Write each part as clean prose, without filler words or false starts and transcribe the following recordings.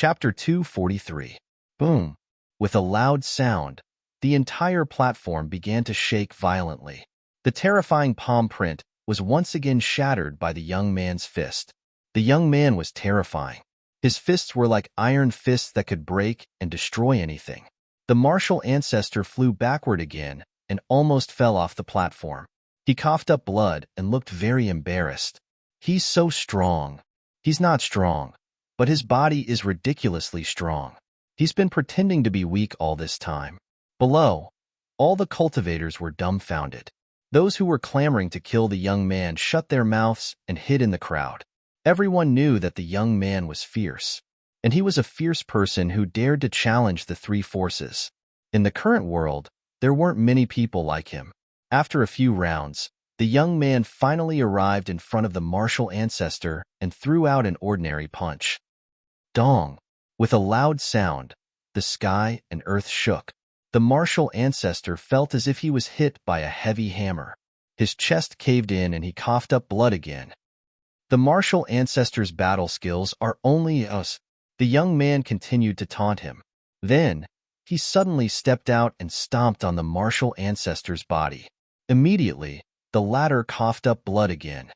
Chapter 243. Boom. With a loud sound, the entire platform began to shake violently. The terrifying palm print was once again shattered by the young man's fist. The young man was terrifying. His fists were like iron fists that could break and destroy anything. The martial ancestor flew backward again and almost fell off the platform. He coughed up blood and looked very embarrassed. He's so strong. He's not strong, but his body is ridiculously strong. He's been pretending to be weak all this time. Below, all the cultivators were dumbfounded. Those who were clamoring to kill the young man shut their mouths and hid in the crowd. Everyone knew that the young man was fierce, and he was a fierce person who dared to challenge the three forces. In the current world, there weren't many people like him. After a few rounds, the young man finally arrived in front of the martial ancestor and threw out an ordinary punch. Dong! With a loud sound, the sky and earth shook. The martial ancestor felt as if he was hit by a heavy hammer. His chest caved in and he coughed up blood again. The martial ancestor's battle skills are only us. The young man continued to taunt him. Then, he suddenly stepped out and stomped on the martial ancestor's body. Immediately, the latter coughed up blood again.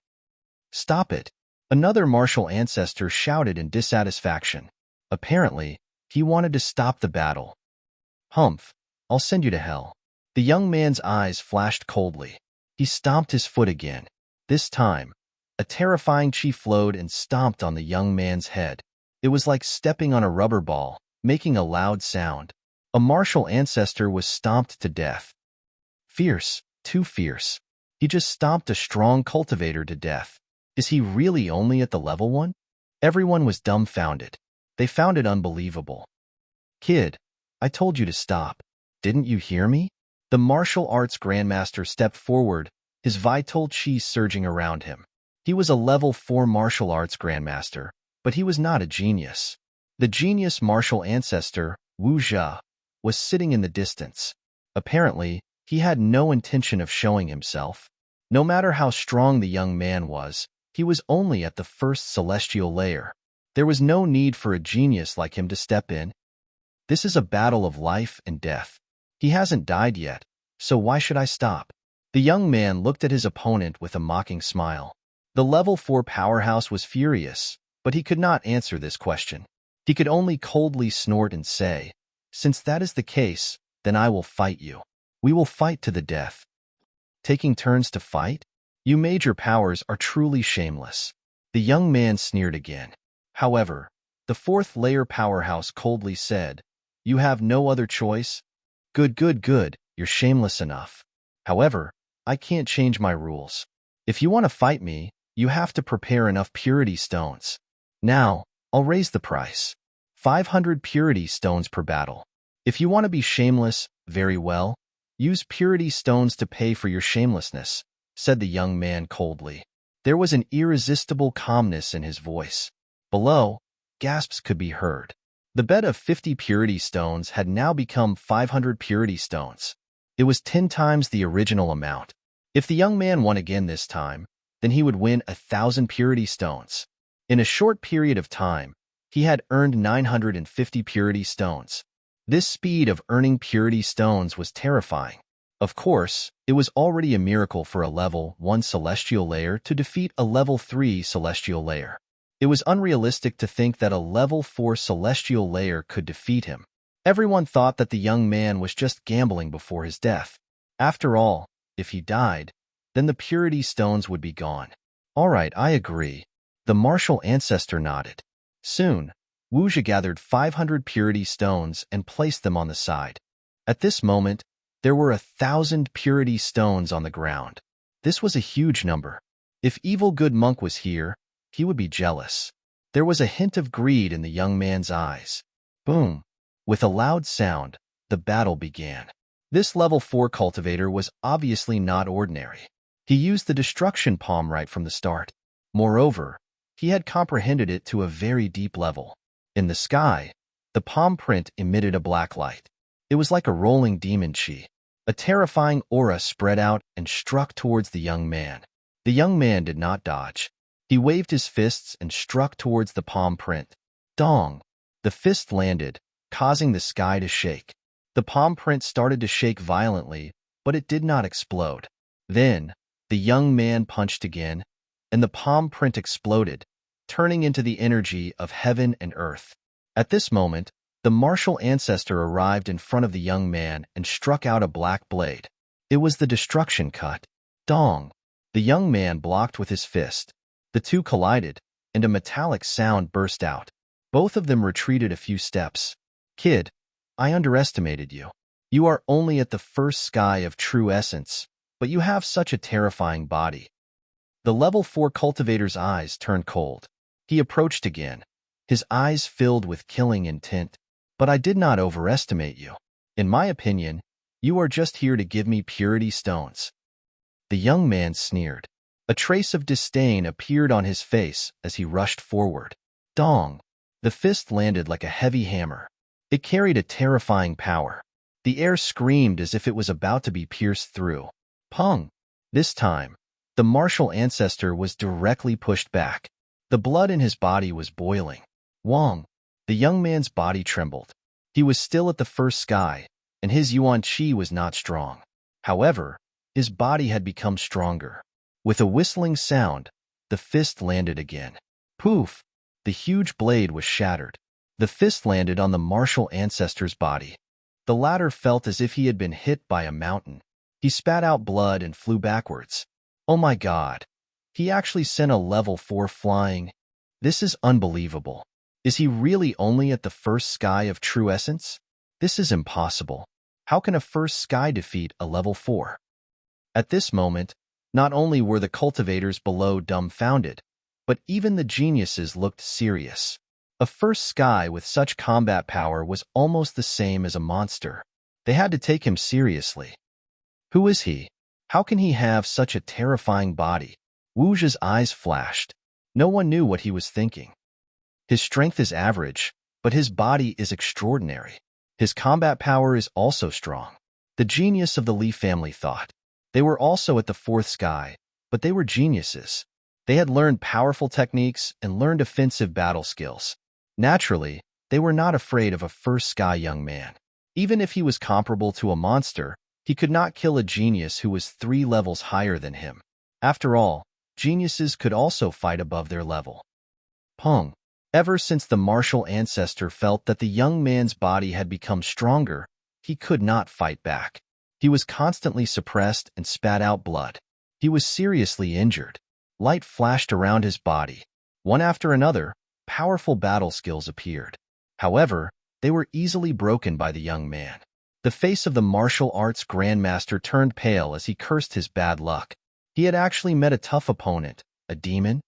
Stop it! Another martial ancestor shouted in dissatisfaction. Apparently, he wanted to stop the battle. Humph! I'll send you to hell. The young man's eyes flashed coldly. He stomped his foot again. This time, a terrifying chi flowed and stomped on the young man's head. It was like stepping on a rubber ball, making a loud sound. A martial ancestor was stomped to death. Fierce, too fierce. He just stomped a strong cultivator to death. Is he really only at the level 1? Everyone was dumbfounded. They found it unbelievable. Kid, I told you to stop. Didn't you hear me? The martial arts grandmaster stepped forward, his vital chi surging around him. He was a level 4 martial arts grandmaster, but he was not a genius. The genius martial ancestor, Wu Jia, was sitting in the distance. Apparently, he had no intention of showing himself. No matter how strong the young man was, he was only at the first celestial layer. There was no need for a genius like him to step in. This is a battle of life and death. He hasn't died yet, so why should I stop? The young man looked at his opponent with a mocking smile. The level 4 powerhouse was furious, but he could not answer this question. He could only coldly snort and say, "Since that is the case, then I will fight you. We will fight to the death." Taking turns to fight? You major powers are truly shameless. The young man sneered again. However, the 4th layer powerhouse coldly said, "You have no other choice? Good, you're shameless enough. However, I can't change my rules. If you want to fight me, you have to prepare enough purity stones. Now, I'll raise the price. 500 purity stones per battle. If you want to be shameless, very well. Use purity stones to pay for your shamelessness," said the young man coldly. There was an irresistible calmness in his voice. Below, gasps could be heard. The bet of 50 purity stones had now become 500 purity stones. It was 10 times the original amount. If the young man won again this time, then he would win 1,000 purity stones. In a short period of time, he had earned 950 purity stones. This speed of earning purity stones was terrifying. Of course, it was already a miracle for a level 1 celestial layer to defeat a level 3 celestial layer. It was unrealistic to think that a level 4 celestial layer could defeat him. Everyone thought that the young man was just gambling before his death. After all, if he died, then the purity stones would be gone. All right, I agree. The martial ancestor nodded. Soon, Wu Jia gathered 500 purity stones and placed them on the side. At this moment, there were 1,000 purity stones on the ground. This was a huge number. If Evil Good Monk was here, he would be jealous. There was a hint of greed in the young man's eyes. Boom! With a loud sound, the battle began. This level 4 cultivator was obviously not ordinary. He used the destruction palm right from the start. Moreover, he had comprehended it to a very deep level. In the sky, the palm print emitted a black light. It was like a rolling demon chi. A terrifying aura spread out and struck towards the young man. The young man did not dodge. He waved his fists and struck towards the palm print. Dong! The fist landed, causing the sky to shake. The palm print started to shake violently, but it did not explode. Then, the young man punched again, and the palm print exploded, turning into the energy of heaven and earth. At this moment, the martial ancestor arrived in front of the young man and struck out a black blade. It was the destruction cut. Dong! The young man blocked with his fist. The two collided, and a metallic sound burst out. Both of them retreated a few steps. Kid, I underestimated you. You are only at the first sky of true essence, but you have such a terrifying body. The level 4 cultivator's eyes turned cold. He approached again, his eyes filled with killing intent. But I did not overestimate you. In my opinion, you are just here to give me purity stones. The young man sneered. A trace of disdain appeared on his face as he rushed forward. Dong! The fist landed like a heavy hammer. It carried a terrifying power. The air screamed as if it was about to be pierced through. Pung! This time, the martial ancestor was directly pushed back. The blood in his body was boiling. Wong! The young man's body trembled. He was still at the first sky, and his yuan qi was not strong. However, his body had become stronger. With a whistling sound, the fist landed again. Poof! The huge blade was shattered. The fist landed on the martial ancestor's body. The latter felt as if he had been hit by a mountain. He spat out blood and flew backwards. Oh my God! He actually sent a level 4 flying. This is unbelievable. Is he really only at the first sky of true essence? This is impossible. How can a first sky defeat a level 4? At this moment, not only were the cultivators below dumbfounded, but even the geniuses looked serious. A first sky with such combat power was almost the same as a monster. They had to take him seriously. Who is he? How can he have such a terrifying body? Wu Zhi's eyes flashed. No one knew what he was thinking. His strength is average, but his body is extraordinary. His combat power is also strong. The genius of the Li family thought. They were also at the fourth sky, but they were geniuses. They had learned powerful techniques and learned offensive battle skills. Naturally, they were not afraid of a first sky young man. Even if he was comparable to a monster, he could not kill a genius who was 3 levels higher than him. After all, geniuses could also fight above their level. Peng. Ever since the martial ancestor felt that the young man's body had become stronger, he could not fight back. He was constantly suppressed and spat out blood. He was seriously injured. Light flashed around his body. One after another, powerful battle skills appeared. However, they were easily broken by the young man. The face of the martial arts grandmaster turned pale as he cursed his bad luck. He had actually met a tough opponent, a demon.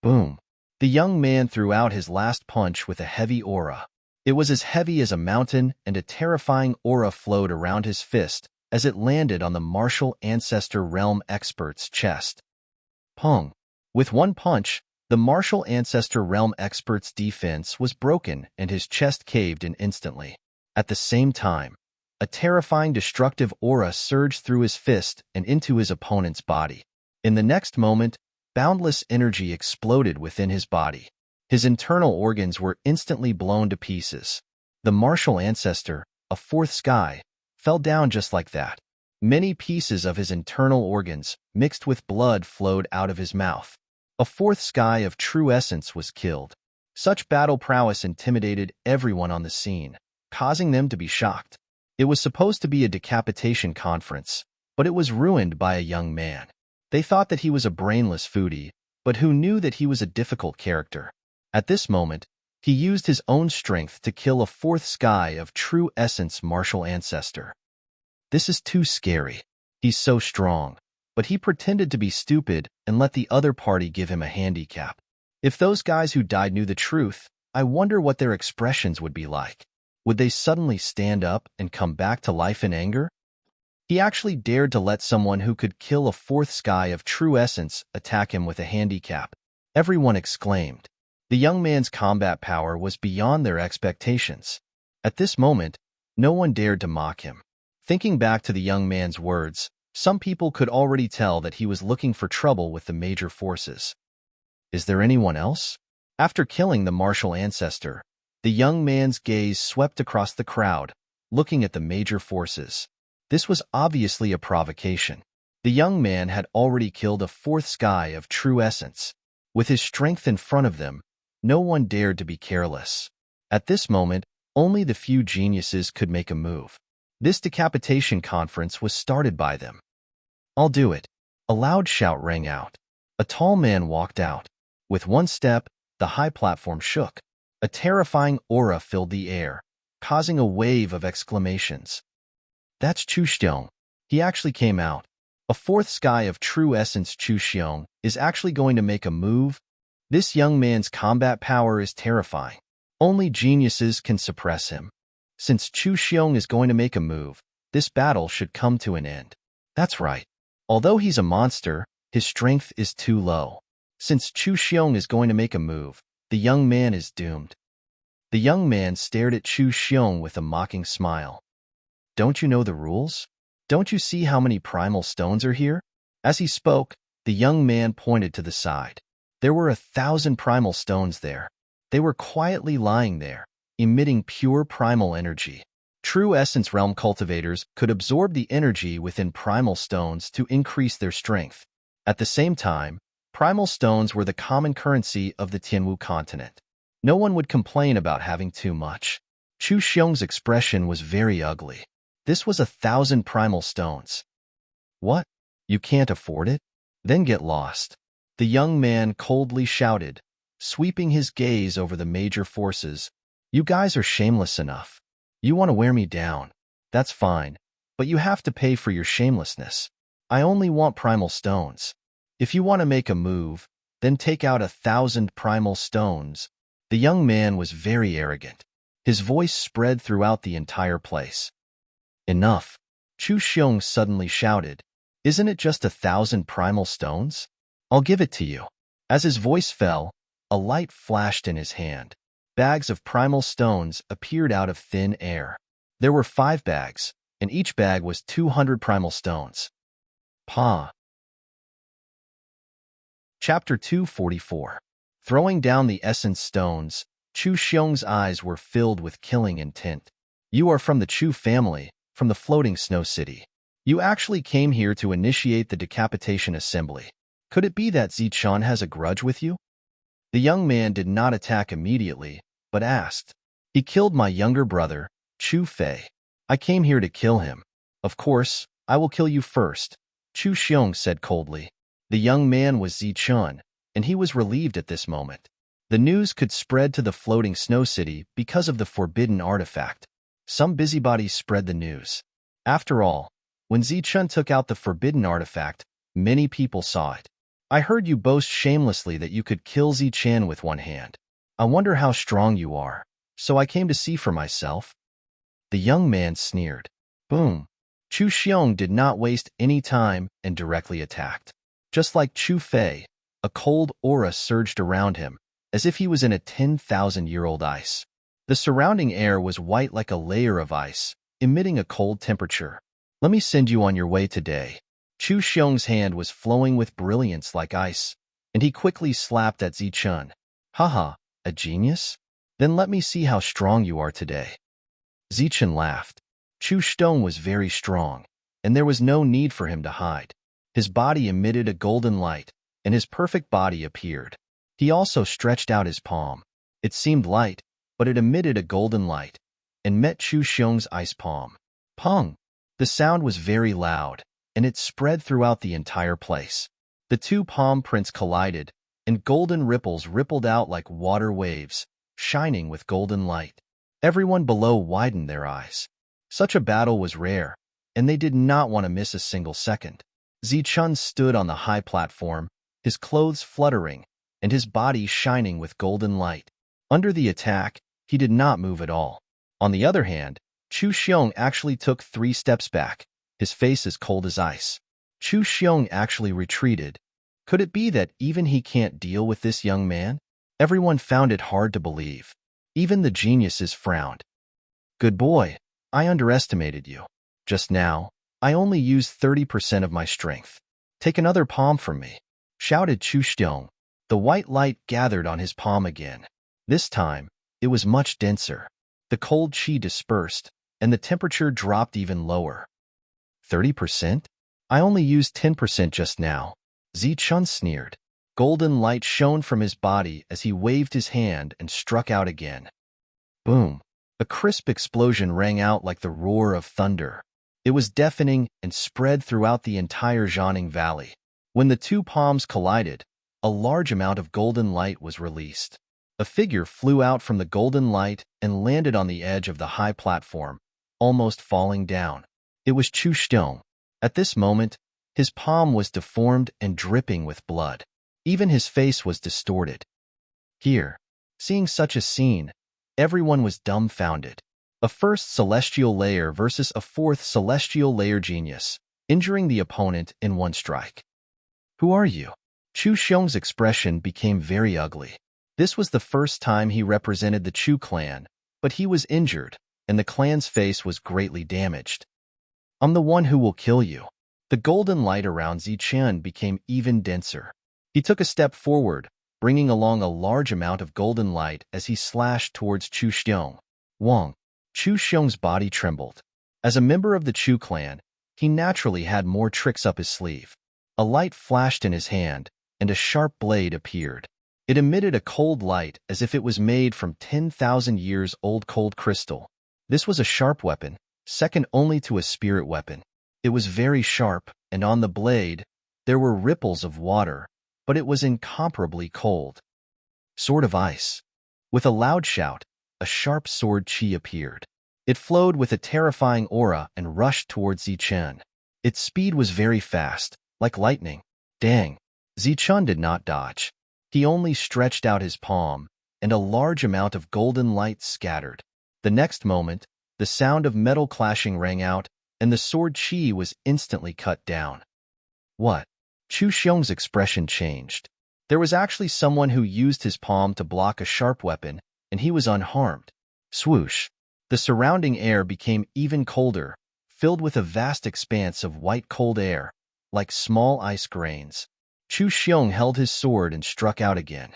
Boom. The young man threw out his last punch with a heavy aura. It was as heavy as a mountain, and a terrifying aura flowed around his fist as it landed on the martial ancestor realm expert's chest. Pung. With one punch, the martial ancestor realm expert's defense was broken and his chest caved in instantly. At the same time, a terrifying destructive aura surged through his fist and into his opponent's body. In the next moment, boundless energy exploded within his body. His internal organs were instantly blown to pieces. The martial ancestor, a fourth sky, fell down just like that. Many pieces of his internal organs, mixed with blood, flowed out of his mouth. A fourth sky of true essence was killed. Such battle prowess intimidated everyone on the scene, causing them to be shocked. It was supposed to be a decapitation conference, but it was ruined by a young man. They thought that he was a brainless foodie, but who knew that he was a difficult character? At this moment, he used his own strength to kill a fourth sky of true essence martial ancestor. This is too scary. He's so strong, but he pretended to be stupid and let the other party give him a handicap. If those guys who died knew the truth, I wonder what their expressions would be like. Would they suddenly stand up and come back to life in anger? He actually dared to let someone who could kill a fourth sky of true essence attack him with a handicap. Everyone exclaimed. The young man's combat power was beyond their expectations. At this moment, no one dared to mock him. Thinking back to the young man's words, some people could already tell that he was looking for trouble with the major forces. Is there anyone else? After killing the martial ancestor, The young man's gaze swept across the crowd, looking at the major forces. This was obviously a provocation. The young man had already killed a fourth sky of true essence. With his strength in front of them, no one dared to be careless. At this moment, only the few geniuses could make a move. This decapitation conference was started by them. "I'll do it." A loud shout rang out. A tall man walked out. With one step, the high platform shook. A terrifying aura filled the air, causing a wave of exclamations. "That's Chu Xiong. He actually came out. A fourth sky of true essence. Chu Xiong is actually going to make a move. This young man's combat power is terrifying. Only geniuses can suppress him. Since Chu Xiong is going to make a move, this battle should come to an end." That's right. Although he's a monster, his strength is too low. Since Chu Xiong is going to make a move, the young man is doomed. The young man stared at Chu Xiong with a mocking smile. "Don't you know the rules? Don't you see how many primal stones are here?" As he spoke, the young man pointed to the side. There were 1,000 primal stones there. They were quietly lying there, emitting pure primal energy. True Essence Realm cultivators could absorb the energy within primal stones to increase their strength. At the same time, primal stones were the common currency of the Tianwu continent. No one would complain about having too much. Chu Xiong's expression was very ugly. This was 1,000 primal stones. "What? You can't afford it? Then get lost." The young man coldly shouted, sweeping his gaze over the major forces. "You guys are shameless enough. You want to wear me down. That's fine, but you have to pay for your shamelessness. I only want primal stones. If you want to make a move, then take out 1,000 primal stones." The young man was very arrogant. His voice spread throughout the entire place. "Enough," Chu Xiong suddenly shouted. "Isn't it just 1,000 primal stones? I'll give it to you." As his voice fell, a light flashed in his hand. Bags of primal stones appeared out of thin air. There were 5 bags, and each bag was 200 primal stones. Pa. Chapter 244. Throwing down the essence stones, Chu Xiong's eyes were filled with killing intent. "You are from the Chu family, from the floating snow city. You actually came here to initiate the decapitation assembly. Could it be that Zichun has a grudge with you?" The young man did not attack immediately, but asked. "He killed my younger brother, Chu Fei. I came here to kill him. Of course, I will kill you first," Chu Xiong said coldly. The young man was Zichun, and he was relieved at this moment. The news could spread to the floating snow city because of the forbidden artifact. Some busybodies spread the news. After all, when Zichun took out the forbidden artifact, many people saw it. "I heard you boast shamelessly that you could kill Zichun with one hand. I wonder how strong you are, so I came to see for myself." The young man sneered. Boom. Chu Xiong did not waste any time and directly attacked. Just like Chu Fei, a cold aura surged around him, as if he was in a 10,000-year-old ice. The surrounding air was white like a layer of ice, emitting a cold temperature. "Let me send you on your way today." Chu Xiong's hand was flowing with brilliance like ice, and he quickly slapped at Zichun. "Haha, a genius? Then let me see how strong you are today." Zichun laughed. Chu Xiong was very strong, and there was no need for him to hide. His body emitted a golden light, and his perfect body appeared. He also stretched out his palm. It seemed light, but it emitted a golden light, and met Chu Xiong's ice palm. Pong! The sound was very loud, and it spread throughout the entire place. The two palm prints collided, and golden ripples rippled out like water waves, shining with golden light. Everyone below widened their eyes. Such a battle was rare, and they did not want to miss a single second. Zichun stood on the high platform, his clothes fluttering, and his body shining with golden light. Under the attack, he did not move at all. On the other hand, Chu Xiong actually took 3 steps back, his face as cold as ice. Chu Xiong actually retreated. Could it be that even he can't deal with this young man? Everyone found it hard to believe. Even the geniuses frowned. "Good boy, I underestimated you. Just now, I only used 30% of my strength. Take another palm from me," shouted Chu Xiong. The white light gathered on his palm again. This time, it was much denser. The cold chi dispersed, and the temperature dropped even lower. 30%? I only used 10% just now. Zichun sneered. Golden light shone from his body as he waved his hand and struck out again. Boom! A crisp explosion rang out like the roar of thunder. It was deafening and spread throughout the entire Jianing Valley. When the two palms collided, a large amount of golden light was released. A figure flew out from the golden light and landed on the edge of the high platform, almost falling down. It was Chu Xiong. At this moment, his palm was deformed and dripping with blood. Even his face was distorted. Here, seeing such a scene, everyone was dumbfounded. A first celestial layer versus a fourth celestial layer genius, injuring the opponent in one strike. Who are you? Chu Xiong's expression became very ugly. This was the first time he represented the Chu clan, but he was injured, and the clan's face was greatly damaged. I'm the one who will kill you. The golden light around Zichun became even denser. He took a step forward, bringing along a large amount of golden light as he slashed towards Chu Xiong. Wang. Chu Xiong's body trembled. As a member of the Chu clan, he naturally had more tricks up his sleeve. A light flashed in his hand, and a sharp blade appeared. It emitted a cold light as if it was made from 10,000 years old cold crystal. This was a sharp weapon, second only to a spirit weapon. It was very sharp, and on the blade, there were ripples of water, but it was incomparably cold. Sword of ice. With a loud shout, a sharp sword chi appeared. It flowed with a terrifying aura and rushed towards Zichun. Its speed was very fast, like lightning. Dang! Zichun did not dodge. He only stretched out his palm, and a large amount of golden light scattered. The next moment, the sound of metal clashing rang out, and the sword chi was instantly cut down. What? Chu Xiong's expression changed. There was actually someone who used his palm to block a sharp weapon, and he was unharmed. Swoosh! The surrounding air became even colder, filled with a vast expanse of white cold air, like small ice grains. Chu Xiong held his sword and struck out again.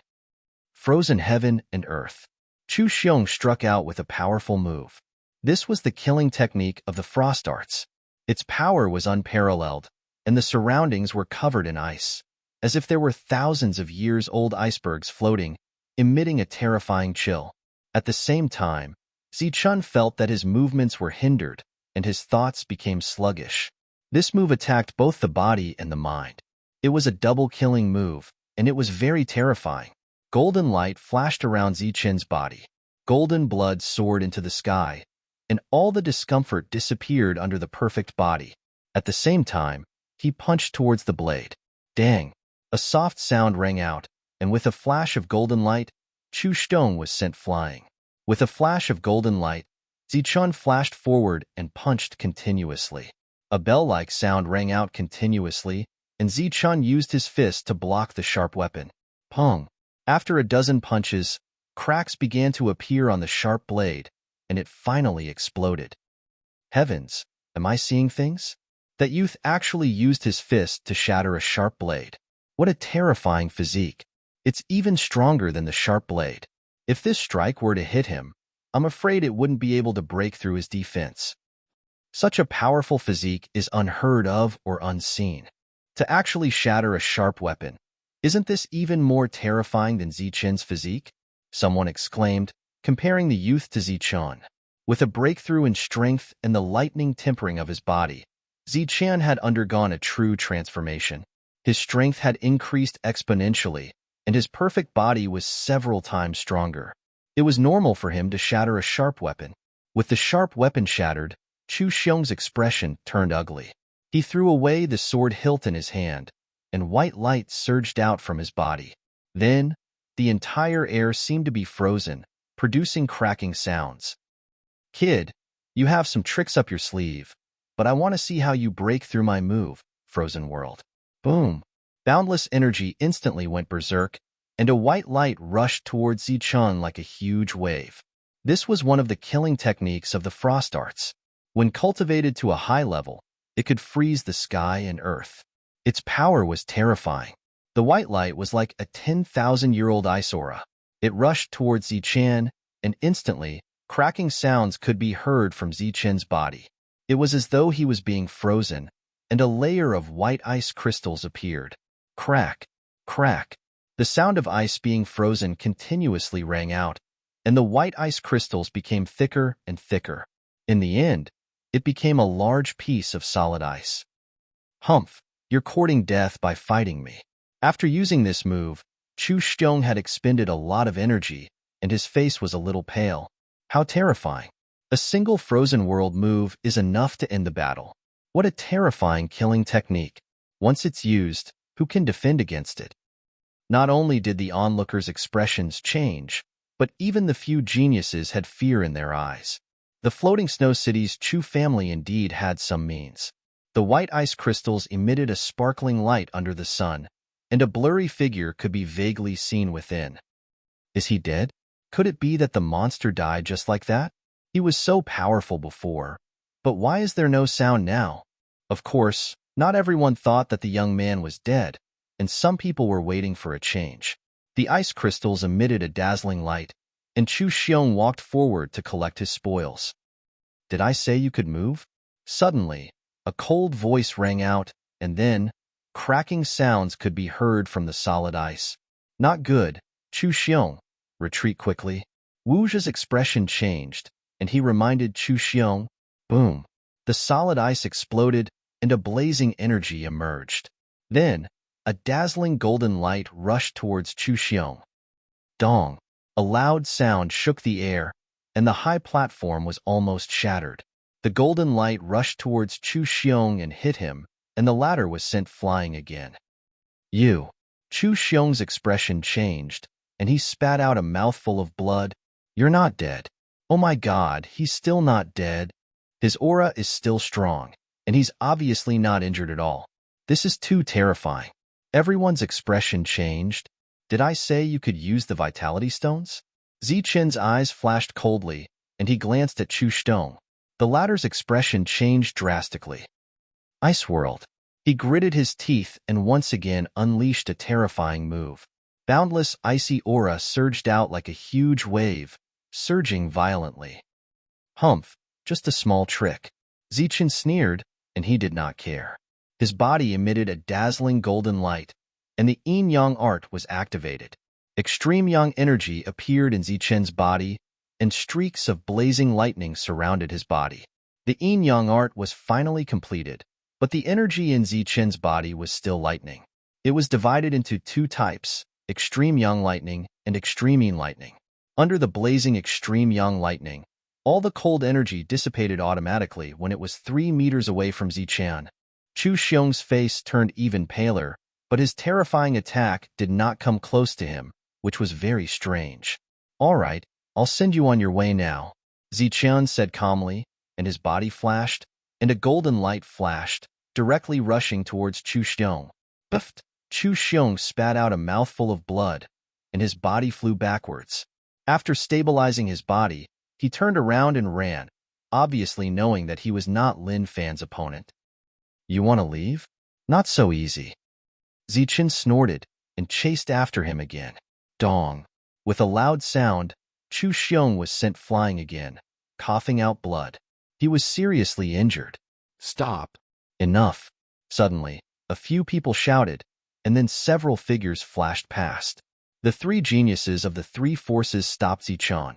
Frozen heaven and earth. Chu Xiong struck out with a powerful move. This was the killing technique of the frost arts. Its power was unparalleled, and the surroundings were covered in ice, as if there were thousands of years-old icebergs floating, emitting a terrifying chill. At the same time, Zichun felt that his movements were hindered, and his thoughts became sluggish. This move attacked both the body and the mind. It was a double-killing move, and it was very terrifying. Golden light flashed around Zichun's body. Golden blood soared into the sky, and all the discomfort disappeared under the perfect body. At the same time, he punched towards the blade. Dang! A soft sound rang out, and with a flash of golden light, Chu Xiong was sent flying. With a flash of golden light, Zichun flashed forward and punched continuously. A bell-like sound rang out continuously, and Zichun used his fist to block the sharp weapon. Pong! After a dozen punches, cracks began to appear on the sharp blade, and it finally exploded. Heavens, am I seeing things? That youth actually used his fist to shatter a sharp blade. What a terrifying physique. It's even stronger than the sharp blade. If this strike were to hit him, I'm afraid it wouldn't be able to break through his defense. Such a powerful physique is unheard of or unseen. To actually shatter a sharp weapon, isn't this even more terrifying than Zichun's physique? Someone exclaimed, comparing the youth to Zichun. With a breakthrough in strength and the lightning tempering of his body, Zichun had undergone a true transformation. His strength had increased exponentially, and his perfect body was several times stronger. It was normal for him to shatter a sharp weapon. With the sharp weapon shattered, Chu Xiong's expression turned ugly. He threw away the sword hilt in his hand, and white light surged out from his body. Then, the entire air seemed to be frozen, producing cracking sounds. Kid, you have some tricks up your sleeve, but I want to see how you break through my move, Frozen World. Boom! Boundless energy instantly went berserk, and a white light rushed towards Zichun like a huge wave. This was one of the killing techniques of the frost arts. When cultivated to a high level, it could freeze the sky and earth. Its power was terrifying. The white light was like a 10,000-year-old ice aura. It rushed towards Zichun, and instantly, cracking sounds could be heard from Zichen's body. It was as though he was being frozen, and a layer of white ice crystals appeared. Crack, crack. The sound of ice being frozen continuously rang out, and the white ice crystals became thicker and thicker. In the end, it became a large piece of solid ice. Humph, you're courting death by fighting me. After using this move, Chu Xiong had expended a lot of energy, and his face was a little pale. How terrifying. A single frozen world move is enough to end the battle. What a terrifying killing technique. Once it's used, who can defend against it? Not only did the onlookers' expressions change, but even the few geniuses had fear in their eyes. The floating snow city's Chu family indeed had some means. The white ice crystals emitted a sparkling light under the sun, and a blurry figure could be vaguely seen within. Is he dead? Could it be that the monster died just like that? He was so powerful before, but why is there no sound now? Of course, not everyone thought that the young man was dead, and some people were waiting for a change. The ice crystals emitted a dazzling light, and Chu Xiong walked forward to collect his spoils. Did I say you could move? Suddenly, a cold voice rang out, and then, cracking sounds could be heard from the solid ice. Not good, Chu Xiong. Retreat quickly. Wu Zhe's expression changed, and he reminded Chu Xiong. Boom. The solid ice exploded, and a blazing energy emerged. Then, a dazzling golden light rushed towards Chu Xiong. Dong. A loud sound shook the air, and the high platform was almost shattered. The golden light rushed towards Chu Xiong and hit him, and the latter was sent flying again. You. Chu Xiong's expression changed, and he spat out a mouthful of blood. You're not dead. Oh my God, he's still not dead. His aura is still strong, and he's obviously not injured at all. This is too terrifying. Everyone's expression changed. Did I say you could use the vitality stones? Zichen's eyes flashed coldly, and he glanced at Chu Xiong. The latter's expression changed drastically. Ice World. He gritted his teeth and once again unleashed a terrifying move. Boundless icy aura surged out like a huge wave, surging violently. Humph, just a small trick. Zichen sneered, and he did not care. His body emitted a dazzling golden light, and the yin-yang art was activated. Extreme yang energy appeared in Zichen's body, and streaks of blazing lightning surrounded his body. The yin-yang art was finally completed, but the energy in Zichen's body was still lightning. It was divided into two types, extreme yang lightning and extreme yin lightning. Under the blazing extreme yang lightning, all the cold energy dissipated automatically when it was 3 meters away from Zichen. Chu Xiong's face turned even paler, but his terrifying attack did not come close to him, which was very strange. All right, I'll send you on your way now, Zichen said calmly, and his body flashed, and a golden light flashed, directly rushing towards Chu Xiong. Buffed! Chu Xiong spat out a mouthful of blood, and his body flew backwards. After stabilizing his body, he turned around and ran, obviously knowing that he was not Lin Fan's opponent. You want to leave? Not so easy. Zichen snorted and chased after him again. Dong. With a loud sound, Chu Xiong was sent flying again, coughing out blood. He was seriously injured. Stop. Enough. Suddenly, a few people shouted, and then several figures flashed past. The three geniuses of the three forces stopped Zichen.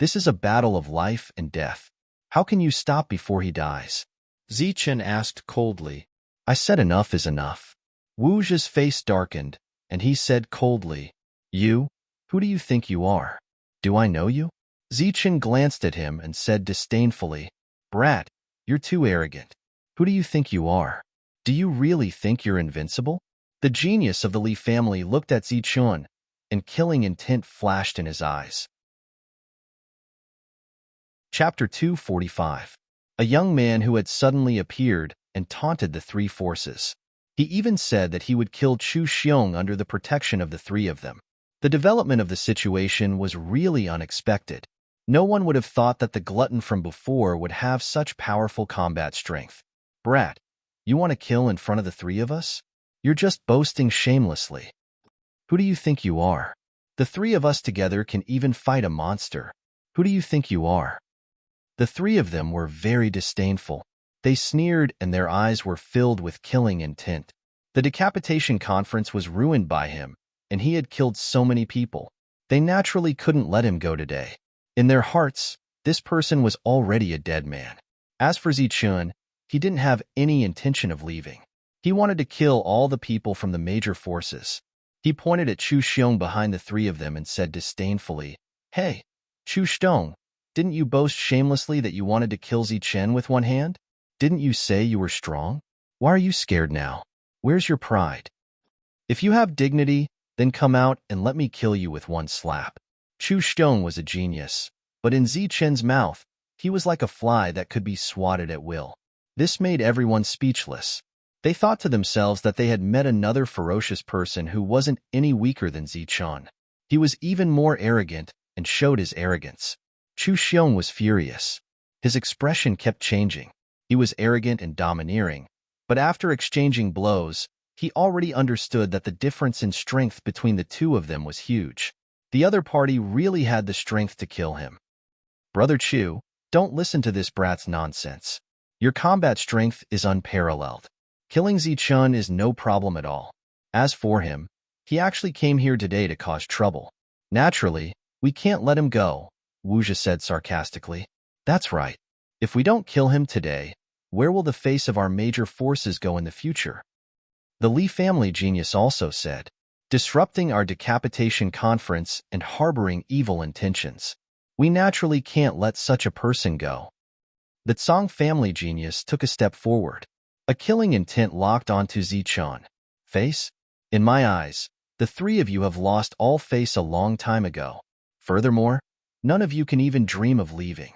This is a battle of life and death. How can you stop before he dies? Zichen asked coldly. I said enough is enough. Wu Zhe's face darkened, and he said coldly, You? Who do you think you are? Do I know you? Zichen glanced at him and said disdainfully, Brat, you're too arrogant. Who do you think you are? Do you really think you're invincible? The genius of the Li family looked at Zichen, and killing intent flashed in his eyes. Chapter 245. A young man who had suddenly appeared and taunted the three forces. He even said that he would kill Chu Xiong under the protection of the three of them. The development of the situation was really unexpected. No one would have thought that the glutton from before would have such powerful combat strength. Brat, you want to kill in front of the three of us? You're just boasting shamelessly. Who do you think you are? The three of us together can even fight a monster. Who do you think you are? The three of them were very disdainful. They sneered and their eyes were filled with killing intent. The decapitation conference was ruined by him, and he had killed so many people. They naturally couldn't let him go today. In their hearts, this person was already a dead man. As for Zichun, he didn't have any intention of leaving. He wanted to kill all the people from the major forces. He pointed at Chu Xiong behind the three of them and said disdainfully, "Hey, Chu Xiong, didn't you boast shamelessly that you wanted to kill Zichen with one hand? Didn't you say you were strong? Why are you scared now? Where's your pride? If you have dignity, then come out and let me kill you with one slap." Chu Xiong was a genius, but in Zichen's mouth, he was like a fly that could be swatted at will. This made everyone speechless. They thought to themselves that they had met another ferocious person who wasn't any weaker than Zichen. He was even more arrogant and showed his arrogance. Chu Xiong was furious. His expression kept changing. He was arrogant and domineering, but after exchanging blows, he already understood that the difference in strength between the two of them was huge. The other party really had the strength to kill him. "Brother Chu, don't listen to this brat's nonsense. Your combat strength is unparalleled. Killing Zichun is no problem at all. As for him, he actually came here today to cause trouble. Naturally, we can't let him go," Wuja said sarcastically. "That's right. If we don't kill him today, where will the face of our major forces go in the future?" The Li family genius also said, "Disrupting our decapitation conference and harboring evil intentions. We naturally can't let such a person go." The Tsang family genius took a step forward. A killing intent locked onto Zichun. "Face? In my eyes, the three of you have lost all face a long time ago. Furthermore, none of you can even dream of leaving."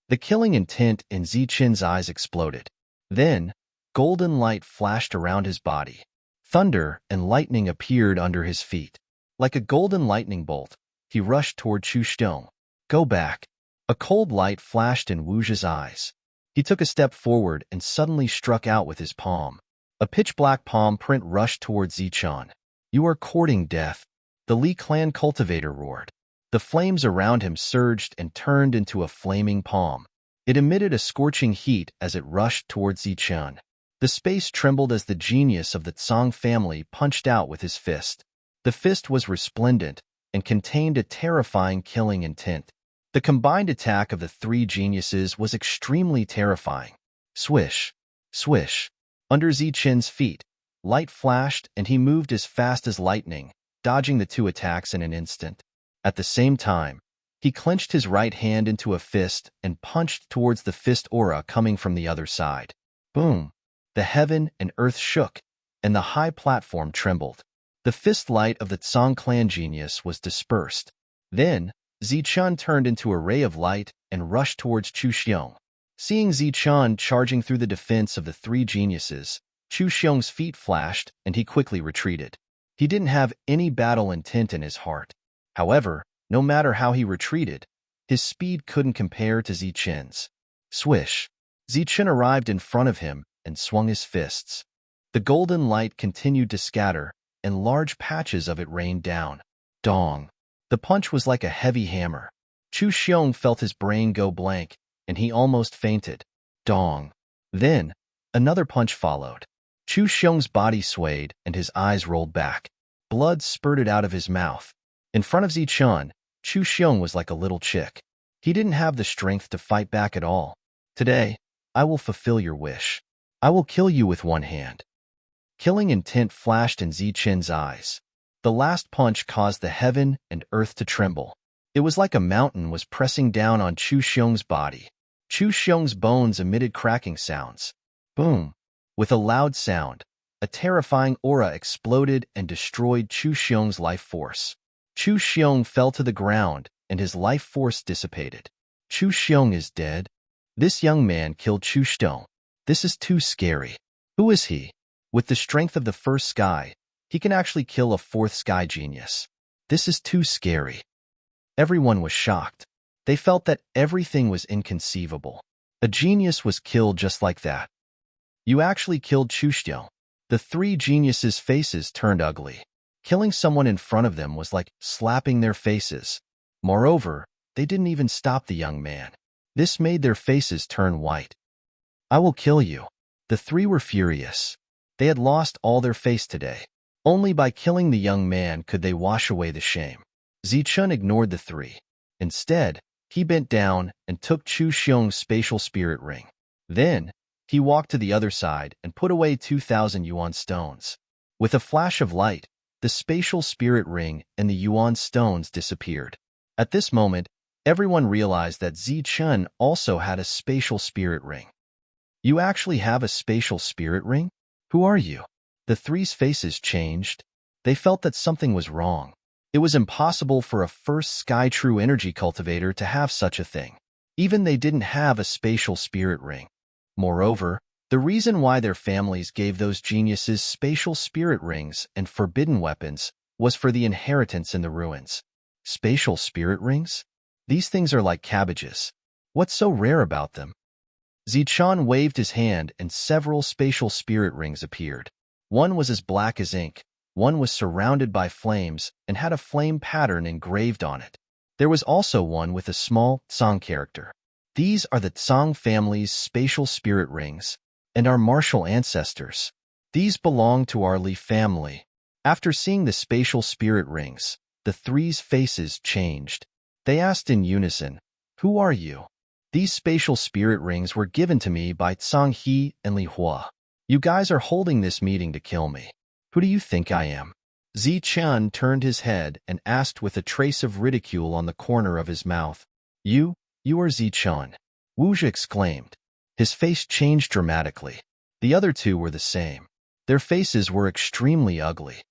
The killing intent in Zichen's eyes exploded. Then, golden light flashed around his body. Thunder and lightning appeared under his feet. Like a golden lightning bolt, he rushed toward Chu Xiong. "Go back." A cold light flashed in Wuja's eyes. He took a step forward and suddenly struck out with his palm. A pitch-black palm print rushed towards Zichun. "You are courting death," the Li clan cultivator roared. The flames around him surged and turned into a flaming palm. It emitted a scorching heat as it rushed towards Zichun. The space trembled as the genius of the Tsang family punched out with his fist. The fist was resplendent and contained a terrifying killing intent. The combined attack of the three geniuses was extremely terrifying. Swish, swish. Under Zichen's feet, light flashed and he moved as fast as lightning, dodging the two attacks in an instant. At the same time, he clenched his right hand into a fist and punched towards the fist aura coming from the other side. Boom! The heaven and earth shook, and the high platform trembled. The fist light of the Tsang clan genius was dispersed. Then, Zichun turned into a ray of light and rushed towards Chu Xiong. Seeing Zichun charging through the defense of the three geniuses, Chu Xiong's feet flashed and he quickly retreated. He didn't have any battle intent in his heart. However, no matter how he retreated, his speed couldn't compare to Zichen's. Swish! Zichen arrived in front of him and swung his fists. The golden light continued to scatter, and large patches of it rained down. Dong! The punch was like a heavy hammer. Chu Xiong felt his brain go blank, and he almost fainted. Dong! Then, another punch followed. Chu Xiong's body swayed, and his eyes rolled back. Blood spurted out of his mouth. In front of Zichun, Chu Xiong was like a little chick. He didn't have the strength to fight back at all. "Today, I will fulfill your wish. I will kill you with one hand." Killing intent flashed in Zichen's eyes. The last punch caused the heaven and earth to tremble. It was like a mountain was pressing down on Chu Xiong's body. Chu Xiong's bones emitted cracking sounds. Boom! With a loud sound, a terrifying aura exploded and destroyed Chu Xiong's life force. Chu Xiong fell to the ground, and his life force dissipated. Chu Xiong is dead? This young man killed Chu Xiong. This is too scary. Who is he? With the strength of the first sky, he can actually kill a fourth sky genius. This is too scary. Everyone was shocked. They felt that everything was inconceivable. A genius was killed just like that. You actually killed Chu Xiong. The three geniuses' faces turned ugly. Killing someone in front of them was like slapping their faces. Moreover, they didn't even stop the young man. This made their faces turn white. I will kill you. The three were furious. They had lost all their face today. Only by killing the young man could they wash away the shame. Zichun ignored the three. Instead, he bent down and took Chu Xiong's spatial spirit ring. Then, he walked to the other side and put away 2,000 yuan stones. With a flash of light, the spatial spirit ring and the yuan stones disappeared. At this moment, everyone realized that Zichun also had a spatial spirit ring. You actually have a spatial spirit ring? Who are you? The three's faces changed. They felt that something was wrong. It was impossible for a first Sky True Energy cultivator to have such a thing. Even they didn't have a spatial spirit ring. Moreover, the reason why their families gave those geniuses spatial spirit rings and forbidden weapons was for the inheritance in the ruins. Spatial spirit rings? These things are like cabbages. What's so rare about them? Zichun waved his hand and several spatial spirit rings appeared. One was as black as ink, one was surrounded by flames and had a flame pattern engraved on it. There was also one with a small Tsang character. These are the Tsang family's spatial spirit rings and our martial ancestors. These belong to our Li family. After seeing the spatial spirit rings, the three's faces changed. They asked in unison, "Who are you?" These spatial spirit rings were given to me by Tsang He and Li Hua. You guys are holding this meeting to kill me. Who do you think I am? Zichun turned his head and asked with a trace of ridicule on the corner of his mouth. You are Zichun. Wu Zhi exclaimed. His face changed dramatically. The other two were the same. Their faces were extremely ugly.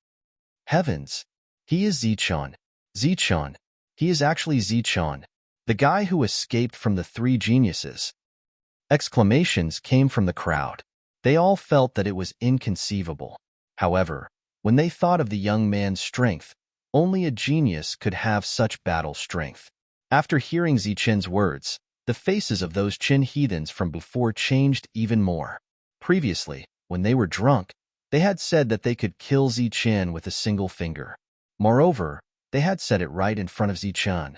Heavens! He is Zichun. Zichun. He is actually Zichun, the guy who escaped from the three geniuses. Exclamations came from the crowd. They all felt that it was inconceivable. However, when they thought of the young man's strength, only a genius could have such battle strength. After hearing Zichun's words, the faces of those Qin heathens from before changed even more. Previously, when they were drunk, they had said that they could kill Zichun with a single finger. Moreover, they had said it right in front of Zichun.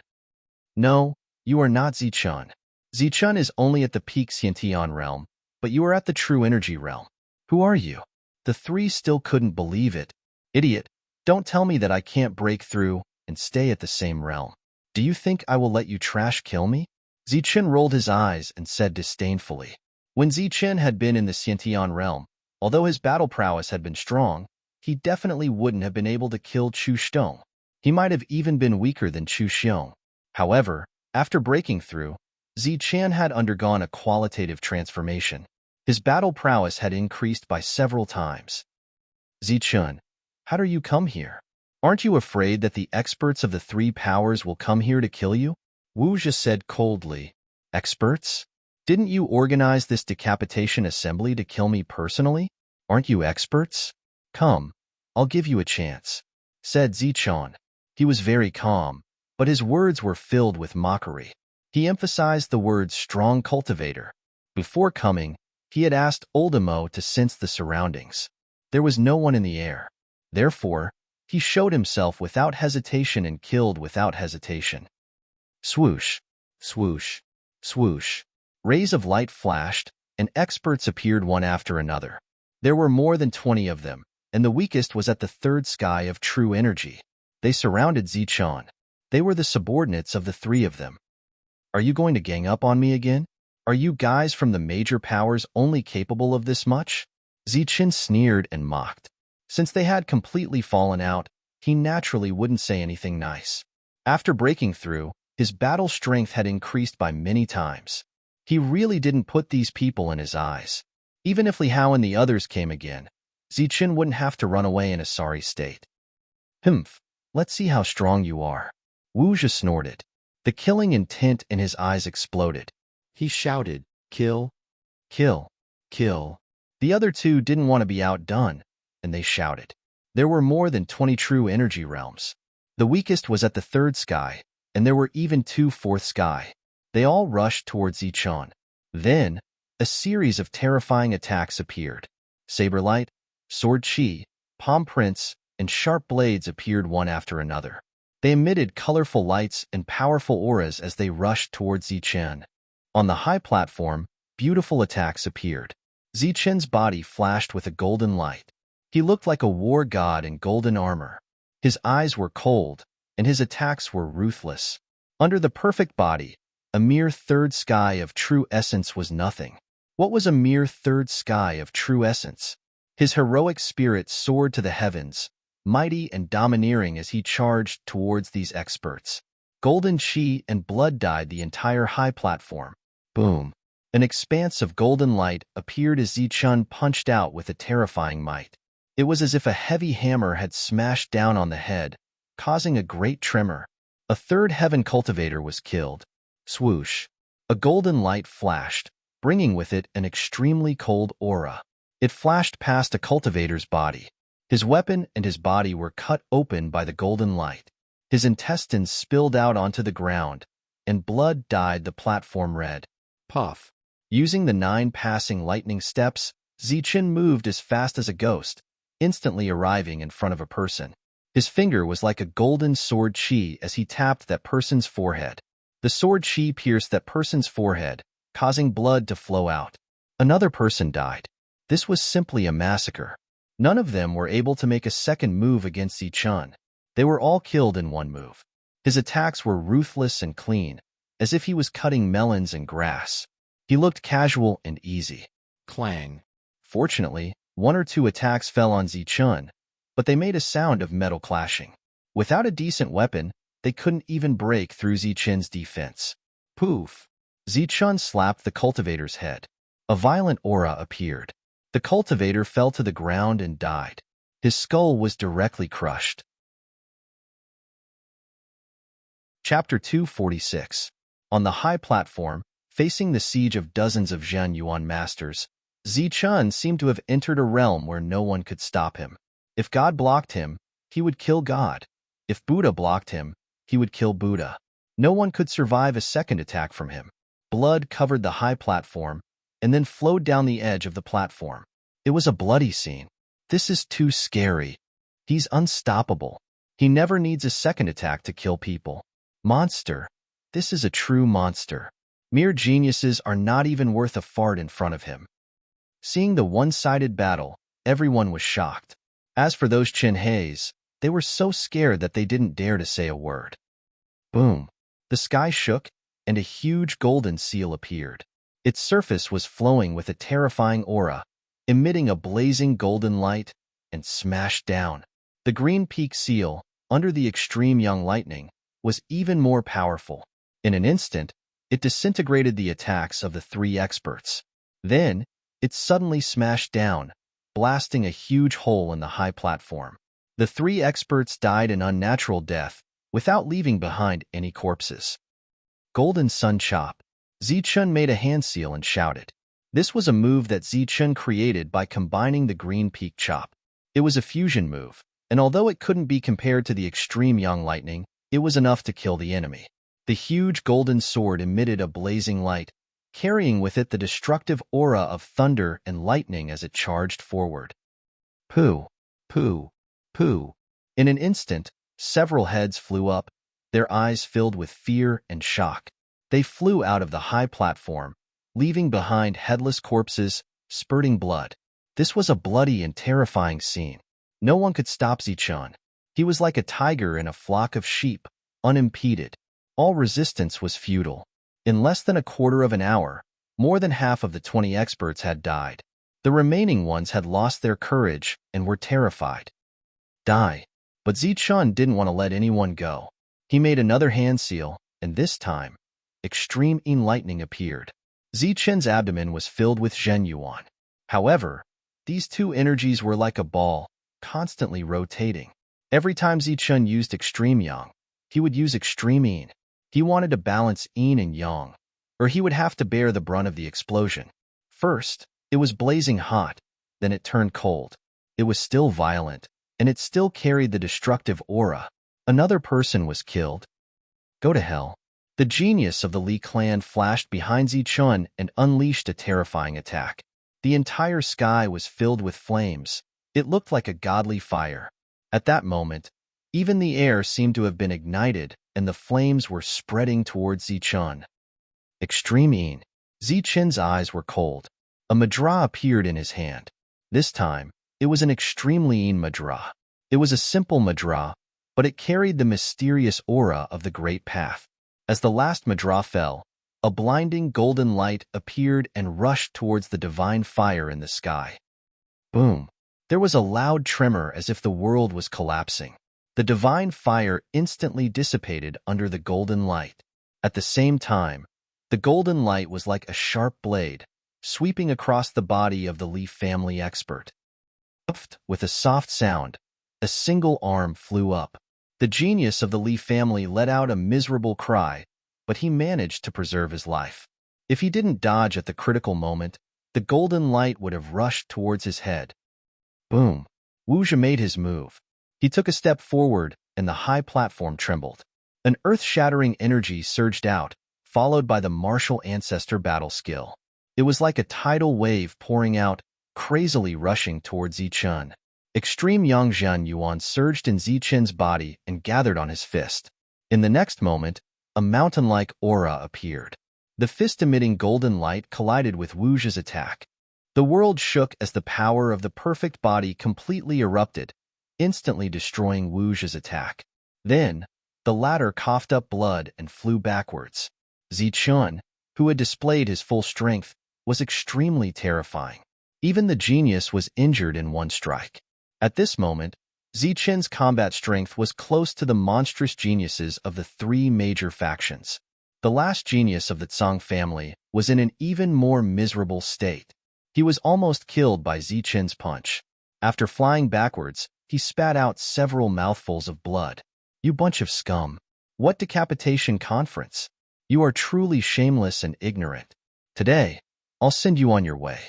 No, you are not Zichun. Zichun is only at the peak Xiantian realm, but you are at the true energy realm. Who are you? The three still couldn't believe it. Idiot, don't tell me that I can't break through and stay at the same realm. Do you think I will let you trash kill me? Zichun rolled his eyes and said disdainfully. When Zichun had been in the Xiantian realm, although his battle prowess had been strong, he definitely wouldn't have been able to kill Chu Xiong. He might have even been weaker than Chu Xiong. However, after breaking through, Zichun had undergone a qualitative transformation. His battle prowess had increased by several times. Zichun, how do you come here? Aren't you afraid that the experts of the three powers will come here to kill you? Wu Zhi said coldly. Experts? Didn't you organize this decapitation assembly to kill me personally? Aren't you experts? Come, I'll give you a chance, said Zichun. He was very calm, but his words were filled with mockery. He emphasized the word strong cultivator. Before coming, he had asked Oldemo to sense the surroundings. There was no one in the air. Therefore, he showed himself without hesitation and killed without hesitation. Swoosh, swoosh, swoosh. Rays of light flashed, and experts appeared one after another. There were more than 20 of them, and the weakest was at the third sky of true energy. They surrounded Zichun. They were the subordinates of the three of them. Are you going to gang up on me again? Are you guys from the major powers only capable of this much? Zichun sneered and mocked. Since they had completely fallen out, he naturally wouldn't say anything nice. After breaking through, his battle strength had increased by many times. He really didn't put these people in his eyes. Even if Li Hao and the others came again, Zichun wouldn't have to run away in a sorry state. Humph, let's see how strong you are. Wu Zhi snorted. The killing intent in his eyes exploded. He shouted, kill, kill, kill. The other two didn't want to be outdone, and they shouted. There were more than 20 true energy realms. The weakest was at the third sky, and there were even 2 fourth sky. They all rushed towards Zichun. Then, a series of terrifying attacks appeared. Saberlight, sword chi, palm prints, and sharp blades appeared one after another. They emitted colorful lights and powerful auras as they rushed towards Zichen. On the high platform, beautiful attacks appeared. Zichen's body flashed with a golden light. He looked like a war god in golden armor. His eyes were cold, and his attacks were ruthless. Under the perfect body, a mere third sky of true essence was nothing. What was a mere third sky of true essence? His heroic spirit soared to the heavens, mighty and domineering as he charged towards these experts. Golden chi and blood dyed the entire high platform. Boom! An expanse of golden light appeared as Zichen punched out with a terrifying might. It was as if a heavy hammer had smashed down on the head, causing a great tremor. A third heaven cultivator was killed. Swoosh! A golden light flashed, bringing with it an extremely cold aura. It flashed past a cultivator's body. His weapon and his body were cut open by the golden light. His intestines spilled out onto the ground, and blood dyed the platform red. Puff! Using the 9 passing lightning steps, Zichen moved as fast as a ghost, instantly arriving in front of a person. His finger was like a golden sword chi as he tapped that person's forehead. The sword chi pierced that person's forehead, causing blood to flow out. Another person died. This was simply a massacre. None of them were able to make a second move against Zichen. They were all killed in one move. His attacks were ruthless and clean, as if he was cutting melons and grass. He looked casual and easy. Clang. Fortunately, 1 or 2 attacks fell on Zichen, but they made a sound of metal clashing. Without a decent weapon, they couldn't even break through Zichen's defense. Poof! Zichen slapped the cultivator's head. A violent aura appeared. The cultivator fell to the ground and died. His skull was directly crushed. Chapter 246. On the high platform, facing the siege of dozens of Zhen Yuan masters, Zichen seemed to have entered a realm where no one could stop him. If God blocked him, he would kill God. If Buddha blocked him, he would kill Buddha. No one could survive a second attack from him. Blood covered the high platform, and then flowed down the edge of the platform. It was a bloody scene. This is too scary. He's unstoppable. He never needs a second attack to kill people. Monster. This is a true monster. Mere geniuses are not even worth a fart in front of him. Seeing the one-sided battle, everyone was shocked. As for those Chinheis, they were so scared that they didn't dare to say a word. Boom. The sky shook, and a huge golden seal appeared. Its surface was flowing with a terrifying aura, emitting a blazing golden light, and smashed down. The green peak seal, under the extreme young lightning, was even more powerful. In an instant, it disintegrated the attacks of the 3 experts. Then, it suddenly smashed down, blasting a huge hole in the high platform. The 3 experts died an unnatural death, without leaving behind any corpses. Golden Sun Chop. Zichen made a hand seal and shouted. This was a move that Zichen created by combining the green peak chop. It was a fusion move, and although it couldn't be compared to the extreme young lightning, it was enough to kill the enemy. The huge golden sword emitted a blazing light, carrying with it the destructive aura of thunder and lightning as it charged forward. Pooh, pooh, pooh. In an instant, several heads flew up, their eyes filled with fear and shock. They flew out of the high platform, leaving behind headless corpses, spurting blood. This was a bloody and terrifying scene. No one could stop Zichen. He was like a tiger in a flock of sheep, unimpeded. All resistance was futile. In less than a quarter of an hour, more than half of the 20 experts had died. The remaining ones had lost their courage and were terrified. Die. But Zichen didn't want to let anyone go. He made another hand seal, and this time, extreme lightning appeared. Zichen's abdomen was filled with Zhen Yuan. However, these 2 energies were like a ball, constantly rotating. Every time Zichen used extreme yang, he would use extreme yin. He wanted to balance yin and yang, or he would have to bear the brunt of the explosion. First, it was blazing hot, then it turned cold. It was still violent, and it still carried the destructive aura. Another person was killed. Go to hell. The genius of the Li clan flashed behind Zichen and unleashed a terrifying attack. The entire sky was filled with flames. It looked like a godly fire. At that moment, Even the air seemed to have been ignited, and the flames were spreading towards Zichun. Extreme Een. Zichun's eyes were cold. A madra appeared in his hand. This time, it was an extremely Een madra. It was a simple madra, but it carried the mysterious aura of the Great Path. As the last madra fell, a blinding golden light appeared and rushed towards the divine fire in the sky. Boom! There was a loud tremor as if the world was collapsing. The divine fire instantly dissipated under the golden light. At the same time, the golden light was like a sharp blade, sweeping across the body of the Leaf family expert. With a soft sound, a single arm flew up. The genius of the Leaf family let out a miserable cry, but he managed to preserve his life. If he didn't dodge at the critical moment, the golden light would have rushed towards his head. Boom! Wuxia made his move. He took a step forward, and the high platform trembled. An earth-shattering energy surged out, followed by the martial ancestor battle skill. It was like a tidal wave pouring out, crazily rushing towards Zichun. Extreme Yangzhen Yuan surged in Zichun's body and gathered on his fist. In the next moment, a mountain-like aura appeared. The fist-emitting golden light collided with Wuxia's attack. The world shook as the power of the perfect body completely erupted, instantly destroying Wuxia's attack. Then, the latter coughed up blood and flew backwards. Zichun, who had displayed his full strength, was extremely terrifying. Even the genius was injured in one strike. At this moment, Zichun's combat strength was close to the monstrous geniuses of the three major factions. The last genius of the Tsang family was in an even more miserable state. He was almost killed by Zichun's punch. After flying backwards, he spat out several mouthfuls of blood. You bunch of scum. What decapitation conference? You are truly shameless and ignorant. Today, I'll send you on your way.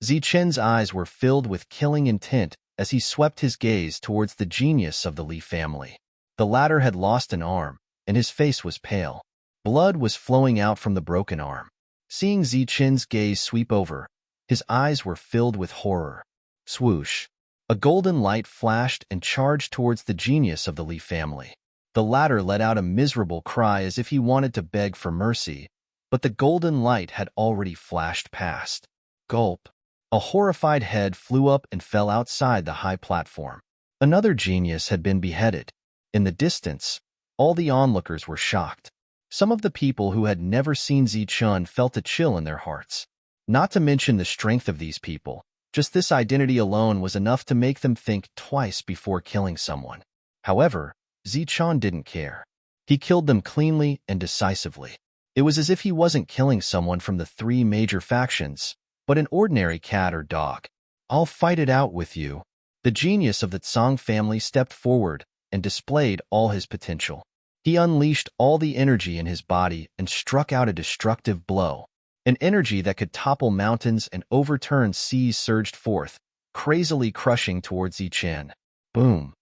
Zichun's eyes were filled with killing intent as he swept his gaze towards the genius of the Li family. The latter had lost an arm, and his face was pale. Blood was flowing out from the broken arm. Seeing Zichun's gaze sweep over, his eyes were filled with horror. Swoosh! A golden light flashed and charged towards the genius of the Li family. The latter let out a miserable cry as if he wanted to beg for mercy, but the golden light had already flashed past. Gulp! A horrified head flew up and fell outside the high platform. Another genius had been beheaded. In the distance, all the onlookers were shocked. Some of the people who had never seen Zichun felt a chill in their hearts. Not to mention the strength of these people, just this identity alone was enough to make them think twice before killing someone. However, Zichun didn't care. He killed them cleanly and decisively. It was as if he wasn't killing someone from the three major factions, but an ordinary cat or dog. I'll fight it out with you. The genius of the Tsang family stepped forward and displayed all his potential. He unleashed all the energy in his body and struck out a destructive blow. An energy that could topple mountains and overturn seas surged forth, crazily crushing towards Zichun. Boom!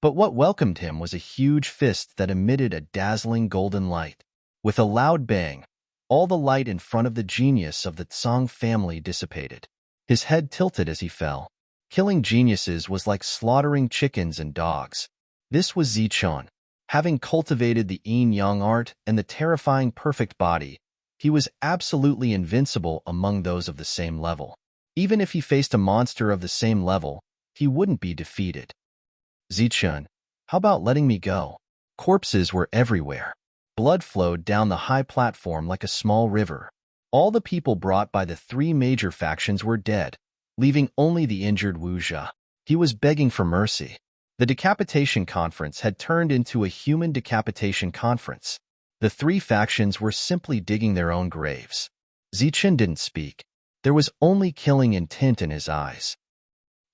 But what welcomed him was a huge fist that emitted a dazzling golden light. With a loud bang, all the light in front of the genius of the Tsang family dissipated. His head tilted as he fell. Killing geniuses was like slaughtering chickens and dogs. This was Zichun. Having cultivated the yin-yang art and the terrifying perfect body, he was absolutely invincible among those of the same level. Even if he faced a monster of the same level, he wouldn't be defeated. Zichun, how about letting me go? Corpses were everywhere. Blood flowed down the high platform like a small river. All the people brought by the three major factions were dead, leaving only the injured Wuxia. He was begging for mercy. The decapitation conference had turned into a human decapitation conference. The three factions were simply digging their own graves. Zichun didn't speak. There was only killing intent in his eyes.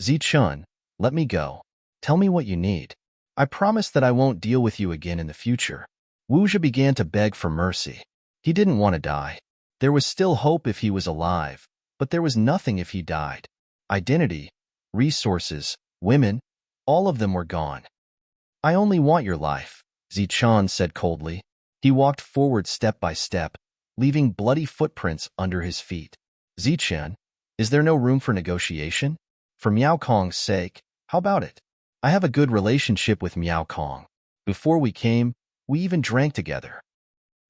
Zichun, let me go. Tell me what you need. I promise that I won't deal with you again in the future. Wuxia began to beg for mercy. He didn't want to die. There was still hope if he was alive, but there was nothing if he died. Identity, resources, women, all of them were gone. I only want your life, Zichun said coldly. He walked forward step by step, leaving bloody footprints under his feet. Zichun, is there no room for negotiation? For Miao Kong's sake, how about it? I have a good relationship with Miao Kong. Before we came, we even drank together.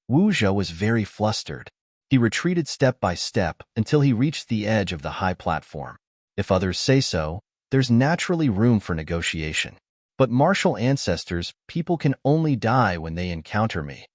Wu Zhe was very flustered. He retreated step by step until he reached the edge of the high platform. If others say so, there's naturally room for negotiation. But martial ancestors, people can only die when they encounter me.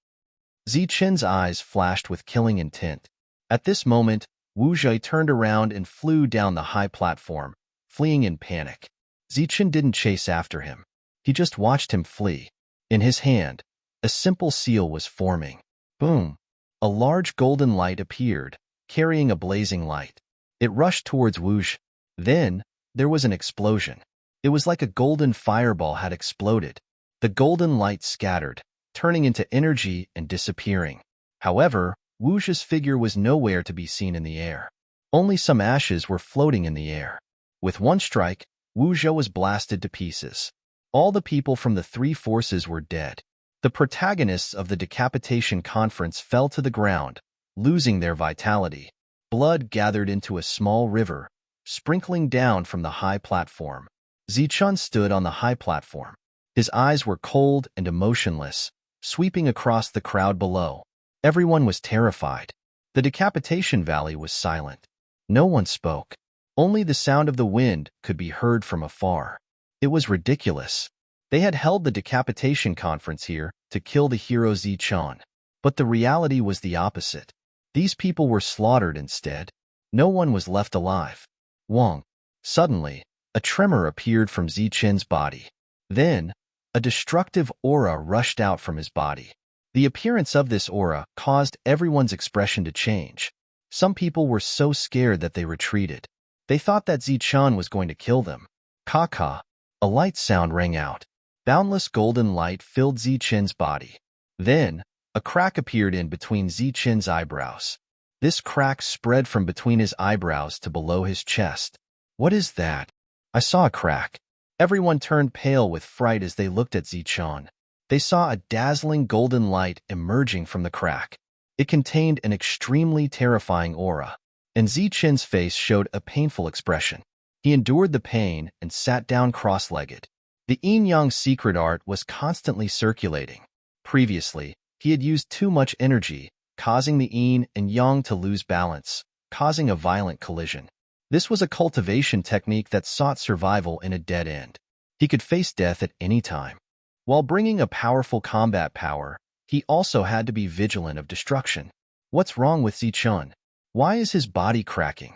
Zichen's eyes flashed with killing intent. At this moment, Wu Zhe turned around and flew down the high platform, fleeing in panic. Zichen didn't chase after him. He just watched him flee. In his hand, a simple seal was forming. Boom! A large golden light appeared, carrying a blazing light. It rushed towards Wu Zhe. Then, there was an explosion. It was like a golden fireball had exploded. The golden light scattered, turning into energy and disappearing. However, Wu Zhe's figure was nowhere to be seen in the air. Only some ashes were floating in the air. With one strike, Wu Zhe was blasted to pieces. All the people from the three forces were dead. The protagonists of the decapitation conference fell to the ground, losing their vitality. Blood gathered into a small river, sprinkling down from the high platform. Zichun stood on the high platform. His eyes were cold and emotionless, sweeping across the crowd below. Everyone was terrified. The decapitation valley was silent. No one spoke. Only the sound of the wind could be heard from afar. It was ridiculous. They had held the decapitation conference here to kill the hero Zichun. But the reality was the opposite. These people were slaughtered instead. No one was left alive. Wang. Suddenly, a tremor appeared from Zichen's body. Then, a destructive aura rushed out from his body. The appearance of this aura caused everyone's expression to change. Some people were so scared that they retreated. They thought that Zichun was going to kill them. Ka-ka. A light sound rang out. Boundless golden light filled Zichen's body. Then, a crack appeared in between Zichen's eyebrows. This crack spread from between his eyebrows to below his chest. What is that? I saw a crack. Everyone turned pale with fright as they looked at Zichun. They saw a dazzling golden light emerging from the crack. It contained an extremely terrifying aura, and Zichen's face showed a painful expression. He endured the pain and sat down cross-legged. The yin-yang secret art was constantly circulating. Previously, he had used too much energy, causing the yin and yang to lose balance, causing a violent collision. This was a cultivation technique that sought survival in a dead end. He could face death at any time. While bringing a powerful combat power, he also had to be vigilant of destruction. What's wrong with Zichun? Why is his body cracking?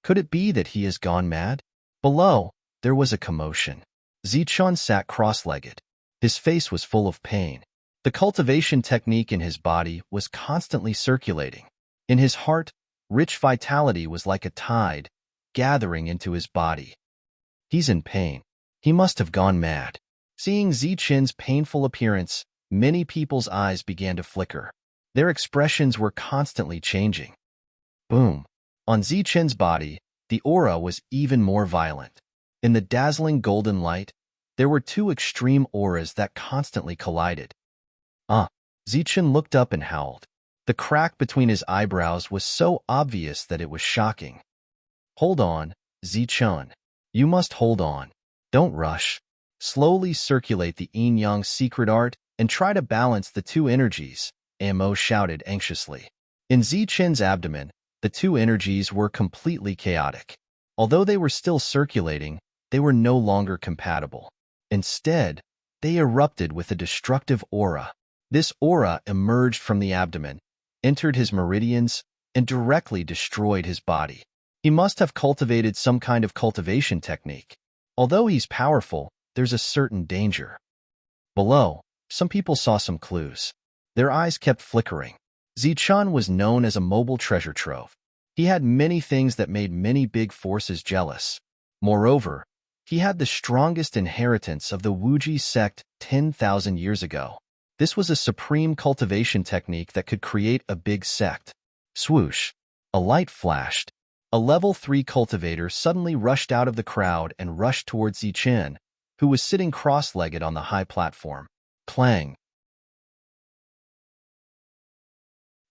Could it be that he has gone mad? Below, there was a commotion. Zichun sat cross-legged. His face was full of pain. The cultivation technique in his body was constantly circulating. In his heart, rich vitality was like a tide, gathering into his body. He's in pain. He must have gone mad. Seeing Zichen's painful appearance, many people's eyes began to flicker. Their expressions were constantly changing. Boom. On Zichen's body, the aura was even more violent. In the dazzling golden light, there were two extreme auras that constantly collided. Zichen looked up and howled. The crack between his eyebrows was so obvious that it was shocking. Hold on, Zichun. You must hold on. Don't rush. Slowly circulate the yin-yang secret art and try to balance the two energies, Amo shouted anxiously. In Zichen's abdomen, the two energies were completely chaotic. Although they were still circulating, they were no longer compatible. Instead, they erupted with a destructive aura. This aura emerged from the abdomen, entered his meridians, and directly destroyed his body. He must have cultivated some kind of cultivation technique. Although he's powerful, there's a certain danger. Below, some people saw some clues. Their eyes kept flickering. Zichun was known as a mobile treasure trove. He had many things that made many big forces jealous. Moreover, he had the strongest inheritance of the Wuji sect 10,000 years ago. This was a supreme cultivation technique that could create a big sect. Swoosh! A light flashed. A level 3 cultivator suddenly rushed out of the crowd and rushed towards Zichen, who was sitting cross-legged on the high platform. Clang!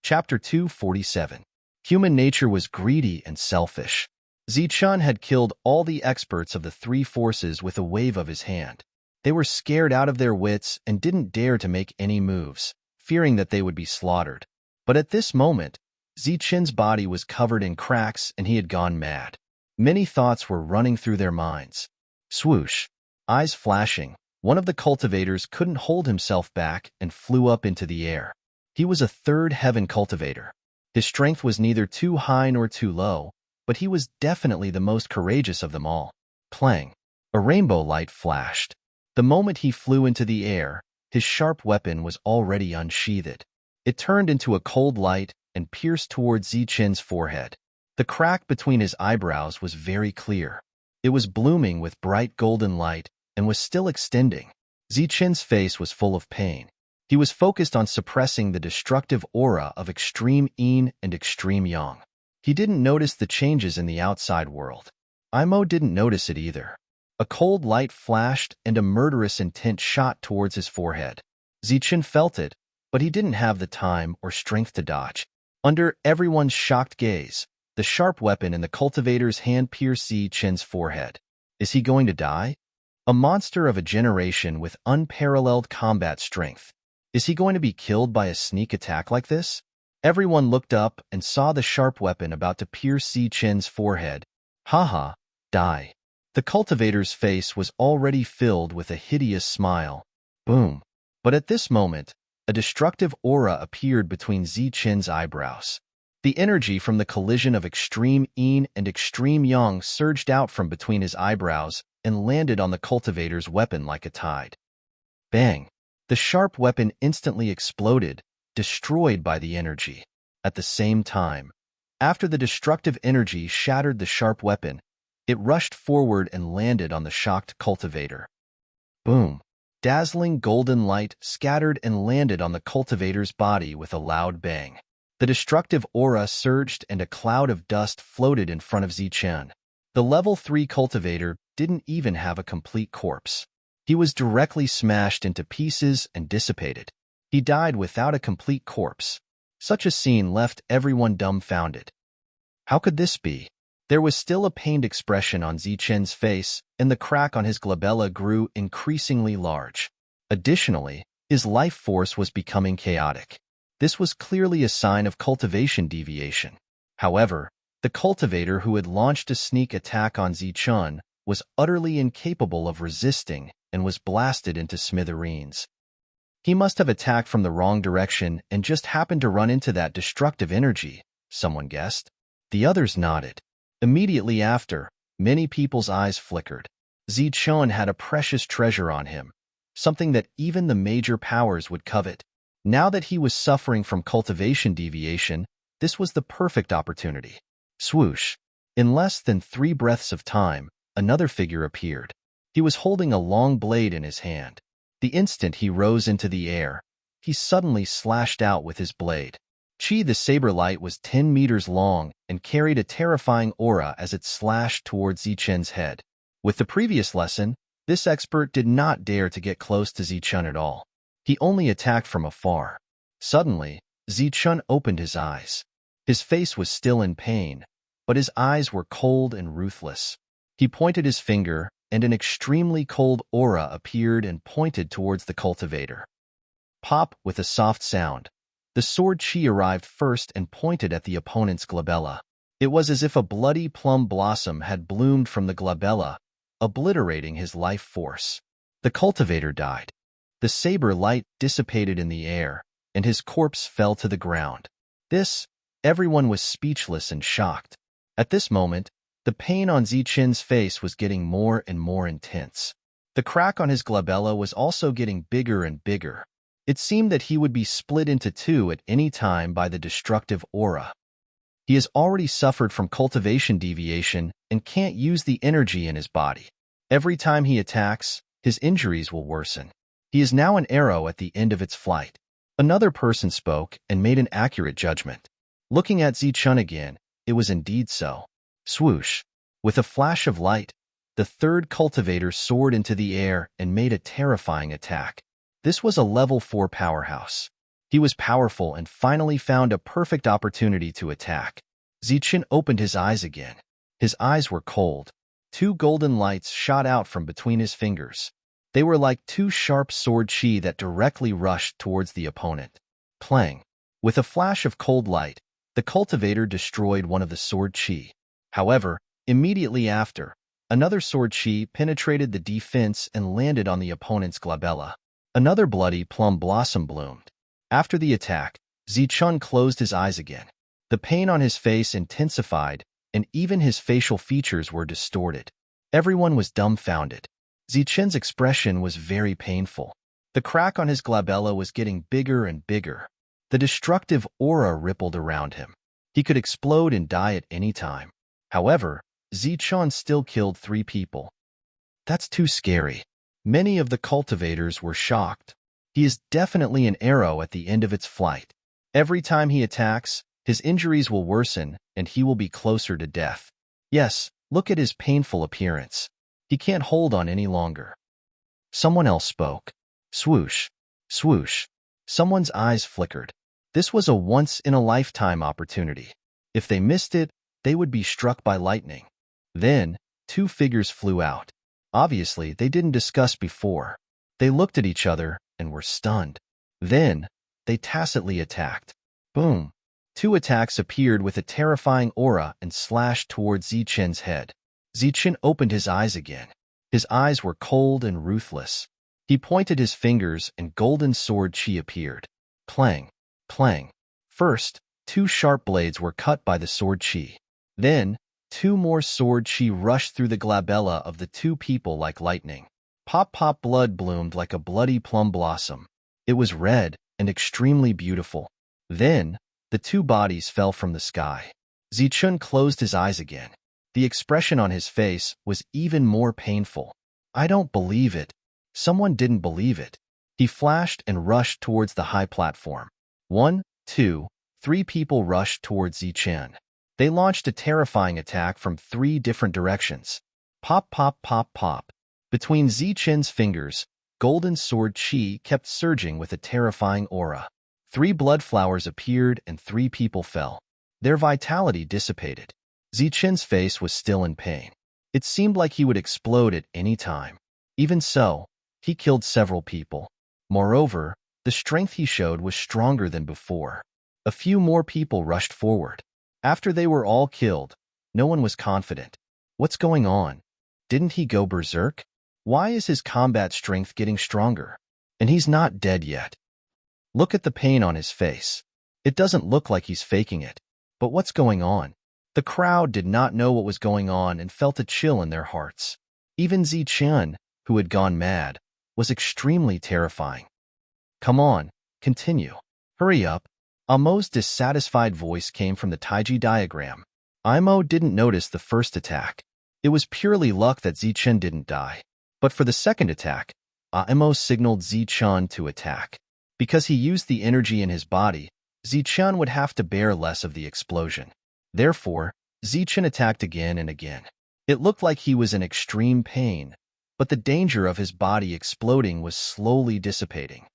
Chapter 247. Human nature was greedy and selfish. Zichun had killed all the experts of the three forces with a wave of his hand. They were scared out of their wits and didn't dare to make any moves, fearing that they would be slaughtered. But at this moment, Zichun's body was covered in cracks and he had gone mad. Many thoughts were running through their minds. Swoosh! Eyes flashing, one of the cultivators couldn't hold himself back and flew up into the air. He was a third heaven cultivator. His strength was neither too high nor too low, but he was definitely the most courageous of them all. Plang! A rainbow light flashed. The moment he flew into the air, his sharp weapon was already unsheathed. It turned into a cold light and pierced towards Zichun's forehead. The crack between his eyebrows was very clear. It was blooming with bright golden light and was still extending. Zichun's face was full of pain. He was focused on suppressing the destructive aura of extreme yin and extreme yang. He didn't notice the changes in the outside world. Imo didn't notice it either. A cold light flashed and a murderous intent shot towards his forehead. Zichun felt it, but he didn't have the time or strength to dodge. Under everyone's shocked gaze, the sharp weapon in the cultivator's hand pierced Zichun's forehead. Is he going to die? A monster of a generation with unparalleled combat strength. Is he going to be killed by a sneak attack like this? Everyone looked up and saw the sharp weapon about to pierce Zichun's forehead. Haha, die. The cultivator's face was already filled with a hideous smile. Boom. But at this moment, a destructive aura appeared between Zichun's eyebrows. The energy from the collision of extreme yin and extreme yang surged out from between his eyebrows and landed on the cultivator's weapon like a tide. Bang! The sharp weapon instantly exploded, destroyed by the energy. At the same time, after the destructive energy shattered the sharp weapon, it rushed forward and landed on the shocked cultivator. Boom! Dazzling golden light scattered and landed on the cultivator's body with a loud bang. The destructive aura surged and a cloud of dust floated in front of Zichun. The level 3 cultivator didn't even have a complete corpse. He was directly smashed into pieces and dissipated. He died without a complete corpse. Such a scene left everyone dumbfounded. How could this be? There was still a pained expression on Zichun's face, and the crack on his glabella grew increasingly large. Additionally, his life force was becoming chaotic. This was clearly a sign of cultivation deviation. However, the cultivator who had launched a sneak attack on Zichun was utterly incapable of resisting and was blasted into smithereens. He must have attacked from the wrong direction and just happened to run into that destructive energy, someone guessed. The others nodded. Immediately after, many people's eyes flickered. Zichun had a precious treasure on him, something that even the major powers would covet. Now that he was suffering from cultivation deviation, this was the perfect opportunity. Swoosh! In less than 3 breaths of time, another figure appeared. He was holding a long blade in his hand. The instant he rose into the air, he suddenly slashed out with his blade. Chi the saber light was 10 meters long and carried a terrifying aura as it slashed towards Zichun's head. With the previous lesson, this expert did not dare to get close to Zichun at all. He only attacked from afar. Suddenly, Zichun opened his eyes. His face was still in pain, but his eyes were cold and ruthless. He pointed his finger, and an extremely cold aura appeared and pointed towards the cultivator. Pop! With a soft sound, the sword chi arrived first and pointed at the opponent's glabella. It was as if a bloody plum blossom had bloomed from the glabella, obliterating his life force. The cultivator died. The saber light dissipated in the air, and his corpse fell to the ground. Everyone was speechless and shocked. At this moment, the pain on Zichun's face was getting more and more intense. The crack on his glabella was also getting bigger and bigger. It seemed that he would be split into 2 at any time by the destructive aura. He has already suffered from cultivation deviation and can't use the energy in his body. Every time he attacks, his injuries will worsen. He is now an arrow at the end of its flight. Another person spoke and made an accurate judgment. Looking at Zichun again, it was indeed so. Swoosh! With a flash of light, the third cultivator soared into the air and made a terrifying attack. This was a level 4 powerhouse. He was powerful and finally found a perfect opportunity to attack. Zichun opened his eyes again. His eyes were cold. Two golden lights shot out from between his fingers. They were like two sharp sword chi that directly rushed towards the opponent. Clang! With a flash of cold light, the cultivator destroyed one of the sword chi. However, immediately after, another sword chi penetrated the defense and landed on the opponent's glabella. Another bloody plum blossom bloomed. After the attack, Zichun closed his eyes again. The pain on his face intensified, and even his facial features were distorted. Everyone was dumbfounded. Zichun's expression was very painful. The crack on his glabella was getting bigger and bigger. The destructive aura rippled around him. He could explode and die at any time. However, Zichun still killed 3 people. That's too scary. Many of the cultivators were shocked. He is definitely an arrow at the end of its flight. Every time he attacks, his injuries will worsen and he will be closer to death. Yes, look at his painful appearance. He can't hold on any longer. Someone else spoke. Swoosh, swoosh. Someone's eyes flickered. This was a once-in-a-lifetime opportunity. If they missed it, they would be struck by lightning. Then, 2 figures flew out. Obviously, they didn't discuss before. They looked at each other and were stunned. Then, they tacitly attacked. Boom! 2 attacks appeared with a terrifying aura and slashed towards Zichun's head. Zichun opened his eyes again. His eyes were cold and ruthless. He pointed his fingers and golden sword chi appeared. Clang, clang. First, 2 sharp blades were cut by the sword chi. Then, 2 more sword chi rushed through the glabella of the 2 people like lightning. Pop pop blood bloomed like a bloody plum blossom. It was red and extremely beautiful. Then, the 2 bodies fell from the sky. Zichun closed his eyes again. The expression on his face was even more painful. I don't believe it. Someone didn't believe it. He flashed and rushed towards the high platform. 1, 2, 3 people rushed towards Zichun. They launched a terrifying attack from 3 different directions. Pop, pop, pop, pop. Between Zichun's fingers, golden sword chi kept surging with a terrifying aura. 3 blood flowers appeared and 3 people fell. Their vitality dissipated. Zichun's face was still in pain. It seemed like he would explode at any time. Even so, he killed several people. Moreover, the strength he showed was stronger than before. A few more people rushed forward. After they were all killed, no one was confident. What's going on? Didn't he go berserk? Why is his combat strength getting stronger? And he's not dead yet. Look at the pain on his face. It doesn't look like he's faking it. But what's going on? The crowd did not know what was going on and felt a chill in their hearts. Even Zichun, who had gone mad, was extremely terrifying. Come on, continue. Hurry up. Amo's dissatisfied voice came from the Taiji diagram. Imo didn't notice the first attack. It was purely luck that Zichun didn't die. But for the second attack, Imo signaled Zichun to attack. Because he used the energy in his body, Zichun would have to bear less of the explosion. Therefore, Zichun attacked again and again. It looked like he was in extreme pain, but the danger of his body exploding was slowly dissipating.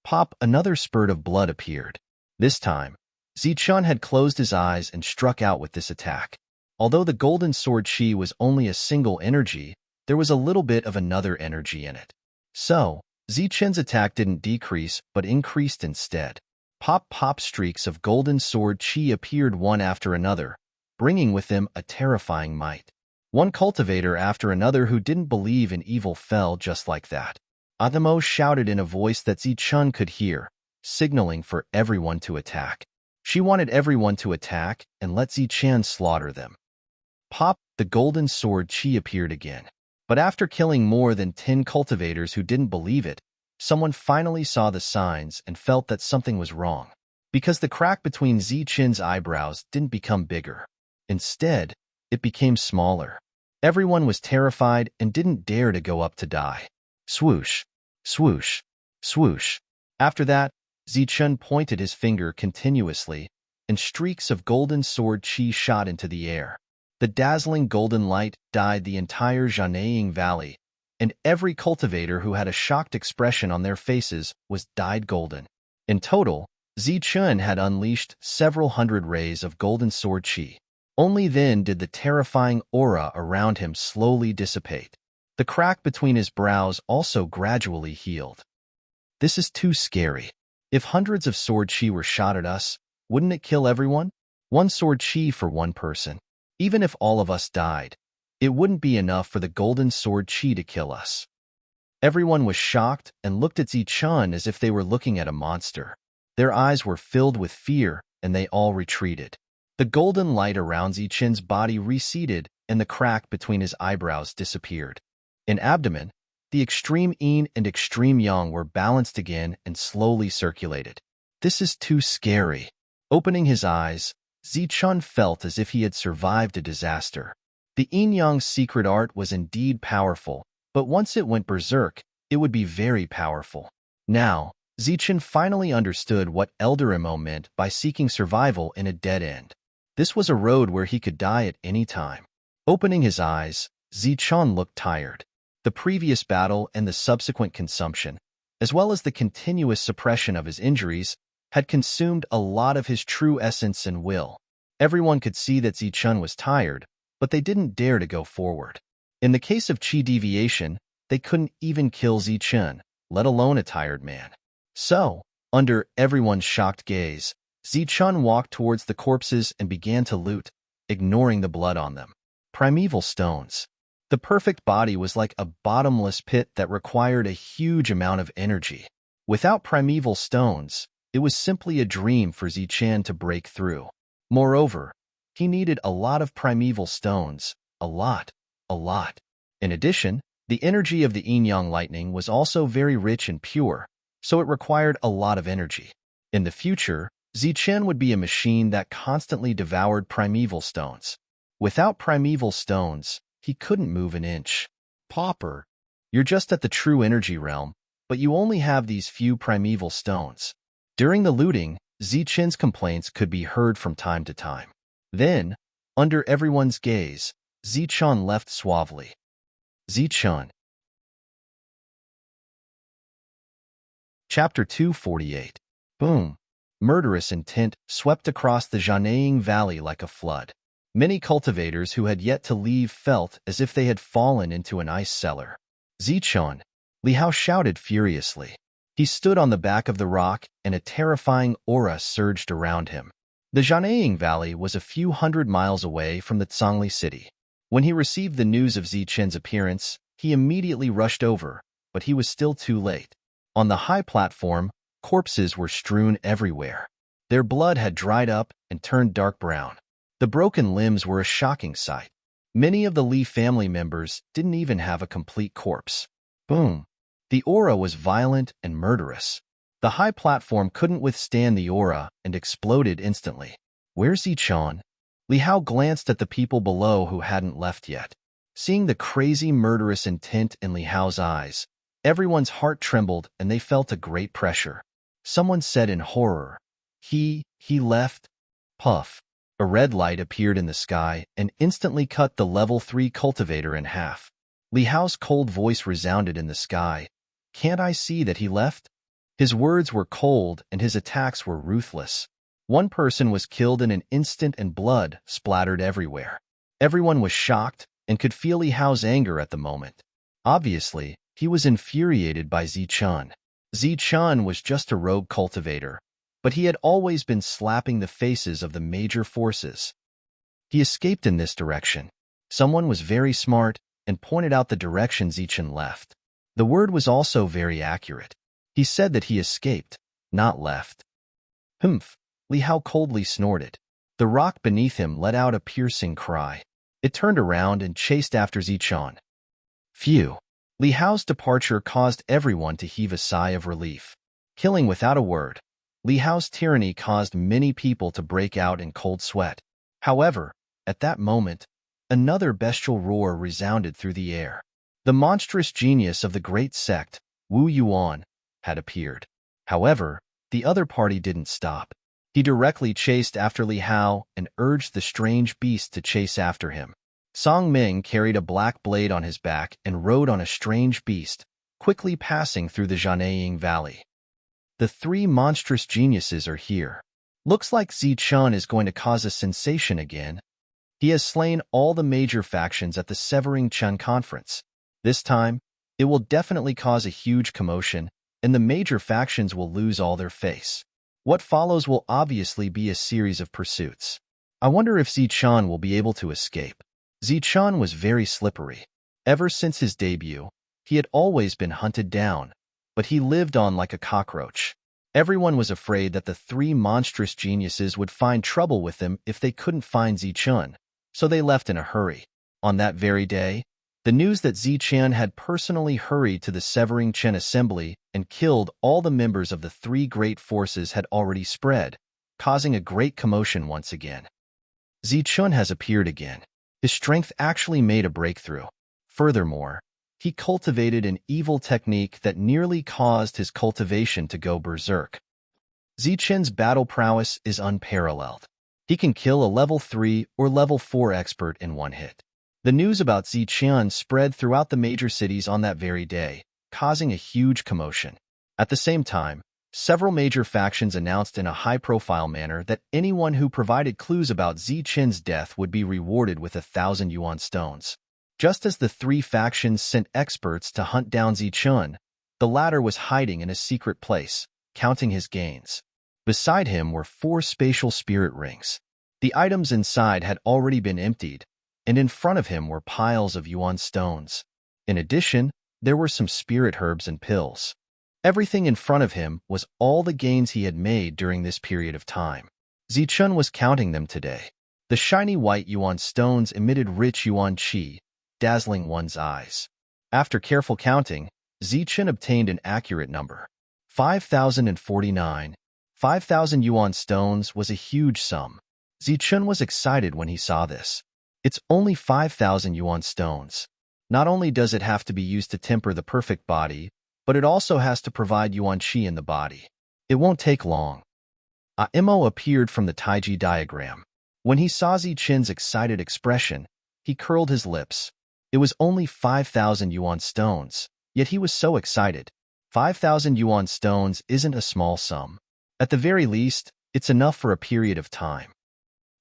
Pop, another spurt of blood appeared. This time, Zichun had closed his eyes and struck out with this attack. Although the golden sword chi was only a single energy, there was a little bit of another energy in it. So, Zichun's attack didn't decrease but increased instead. Pop pop streaks of golden sword chi appeared one after another, bringing with them a terrifying might. One cultivator after another who didn't believe in evil fell just like that. Adamo shouted in a voice that Zichun could hear, signaling for everyone to attack. She wanted everyone to attack and let Zichun slaughter them. Pop, the golden sword chi appeared again. But after killing more than 10 cultivators who didn't believe it, someone finally saw the signs and felt that something was wrong. Because the crack between Zichun's eyebrows didn't become bigger. Instead, it became smaller. Everyone was terrified and didn't dare to go up to die. Swoosh, swoosh, swoosh. After that, Zichun pointed his finger continuously, and streaks of golden sword chi shot into the air. The dazzling golden light dyed the entire Jianying Valley, and every cultivator who had a shocked expression on their faces was dyed golden. In total, Zichun had unleashed several hundred rays of golden sword chi. Only then did the terrifying aura around him slowly dissipate. The crack between his brows also gradually healed. This is too scary. If hundreds of sword chi were shot at us, wouldn't it kill everyone? One sword chi for one person. Even if all of us died, it wouldn't be enough for the golden sword chi to kill us. Everyone was shocked and looked at Zichun as if they were looking at a monster. Their eyes were filled with fear, and they all retreated. The golden light around Zichun's body receded, and the crack between his eyebrows disappeared. In abdomen, the extreme yin and extreme yang were balanced again and slowly circulated. This is too scary. Opening his eyes, Zichun felt as if he had survived a disaster. The yin-yang secret art was indeed powerful, but once it went berserk, it would be very powerful. Now, Zichun finally understood what Elder Imo meant by seeking survival in a dead end. This was a road where he could die at any time. Opening his eyes, Zichun looked tired. The previous battle and the subsequent consumption, as well as the continuous suppression of his injuries, had consumed a lot of his true essence and will. Everyone could see that Zichun was tired, but they didn't dare to go forward. In the case of chi deviation, they couldn't even kill Zichun, let alone a tired man. So, under everyone's shocked gaze, Zichun walked towards the corpses and began to loot, ignoring the blood on them. Primeval stones. The perfect body was like a bottomless pit that required a huge amount of energy. Without primeval stones, it was simply a dream for Zichun to break through. Moreover, he needed a lot of primeval stones, a lot. In addition, the energy of the yin-yang lightning was also very rich and pure, so it required a lot of energy. In the future, Zichun would be a machine that constantly devoured primeval stones. Without primeval stones, he couldn't move an inch. Pauper, you're just at the true energy realm, but you only have these few primeval stones. During the looting, Zichun's complaints could be heard from time to time. Then, under everyone's gaze, Zichun left suavely. Zichun. Chapter 248. Boom. Murderous intent swept across the Jianying Valley like a flood. Many cultivators who had yet to leave felt as if they had fallen into an ice cellar. Zichun, Li Hao shouted furiously. He stood on the back of the rock, and a terrifying aura surged around him. The Jianying Valley was a few hundred miles away from the Zhongli city. When he received the news of Zichun's appearance, he immediately rushed over, but he was still too late. On the high platform, corpses were strewn everywhere. Their blood had dried up and turned dark brown. The broken limbs were a shocking sight. Many of the Li family members didn't even have a complete corpse. Boom. The aura was violent and murderous. The high platform couldn't withstand the aura and exploded instantly. Where's Zichun? Li Hao glanced at the people below who hadn't left yet. Seeing the crazy murderous intent in Li Hao's eyes, everyone's heart trembled and they felt a great pressure. Someone said in horror, He left? Puff. A red light appeared in the sky and instantly cut the level 3 cultivator in half. Li Hao's cold voice resounded in the sky. Can't I see that he left? His words were cold and his attacks were ruthless. One person was killed in an instant and blood splattered everywhere. Everyone was shocked and could feel Li Hao's anger at the moment. Obviously, he was infuriated by Zichun. Zichun was just a rogue cultivator, but he had always been slapping the faces of the major forces. He escaped in this direction. Someone was very smart and pointed out the direction Zichun left. The word was also very accurate. He said that he escaped, not left. Humph, Li Hao coldly snorted. The rock beneath him let out a piercing cry. It turned around and chased after Zichun. Phew. Li Hao's departure caused everyone to heave a sigh of relief. Killing without a word, Li Hao's tyranny caused many people to break out in cold sweat. However, at that moment, another bestial roar resounded through the air. The monstrous genius of the great sect, Wu Yuan, had appeared. However, the other party didn't stop. He directly chased after Li Hao and urged the strange beast to chase after him. Song Ming carried a black blade on his back and rode on a strange beast, quickly passing through the Jianying Valley. The three monstrous geniuses are here. Looks like Zichun is going to cause a sensation again. He has slain all the major factions at the Severing Chen conference. This time, it will definitely cause a huge commotion, and the major factions will lose all their face. What follows will obviously be a series of pursuits. I wonder if Zichun will be able to escape. Zichun was very slippery. Ever since his debut, he had always been hunted down, but he lived on like a cockroach. Everyone was afraid that the three monstrous geniuses would find trouble with him if they couldn't find Zichun, so they left in a hurry. On that very day, the news that Zichun had personally hurried to the Severing Chen assembly and killed all the members of the three great forces had already spread, causing a great commotion once again. Zichun has appeared again. His strength actually made a breakthrough. Furthermore, he cultivated an evil technique that nearly caused his cultivation to go berserk. Zichun's battle prowess is unparalleled. He can kill a level 3 or level 4 expert in one hit. The news about Zichun spread throughout the major cities on that very day, causing a huge commotion. At the same time, several major factions announced in a high-profile manner that anyone who provided clues about Zichun's death would be rewarded with 1,000 yuan stones. Just as the three factions sent experts to hunt down Zichun, the latter was hiding in a secret place, counting his gains. Beside him were 4 spatial spirit rings. The items inside had already been emptied, and in front of him were piles of yuan stones. In addition, there were some spirit herbs and pills. Everything in front of him was all the gains he had made during this period of time. Zichun was counting them today. The shiny white yuan stones emitted rich yuan qi, dazzling one's eyes. After careful counting, Zichun obtained an accurate number. 5,049. 5,000 yuan stones was a huge sum. Zichun was excited when he saw this. It's only 5,000 yuan stones. Not only does it have to be used to temper the perfect body, but it also has to provide yuan qi in the body. It won't take long. A Imo appeared from the Taiji diagram. When he saw Zichun's excited expression, he curled his lips. It was only 5,000 yuan stones, yet he was so excited. 5,000 yuan stones isn't a small sum. At the very least, it's enough for a period of time.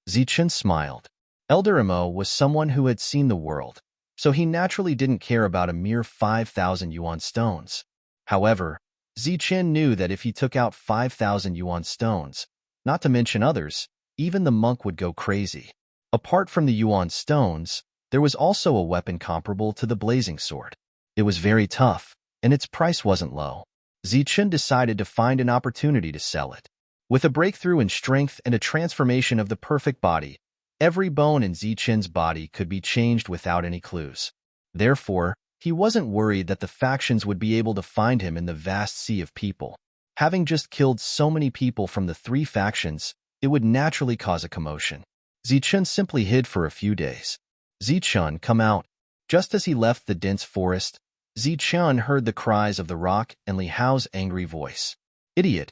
Zichun smiled. Elder Imo was someone who had seen the world, so he naturally didn't care about a mere 5,000 yuan stones. However, Zichun knew that if he took out 5,000 yuan stones, not to mention others, even the monk would go crazy. Apart from the yuan stones, there was also a weapon comparable to the blazing sword. It was very tough, and its price wasn't low. Zichun decided to find an opportunity to sell it. With a breakthrough in strength and a transformation of the perfect body, every bone in Zichun's body could be changed without any clues. Therefore, he wasn't worried that the factions would be able to find him in the vast sea of people. Having just killed so many people from the three factions, it would naturally cause a commotion. Zichun simply hid for a few days. Zichun, come out. Just as he left the dense forest, Zichun heard the cries of the rock and Li Hao's angry voice. Idiot!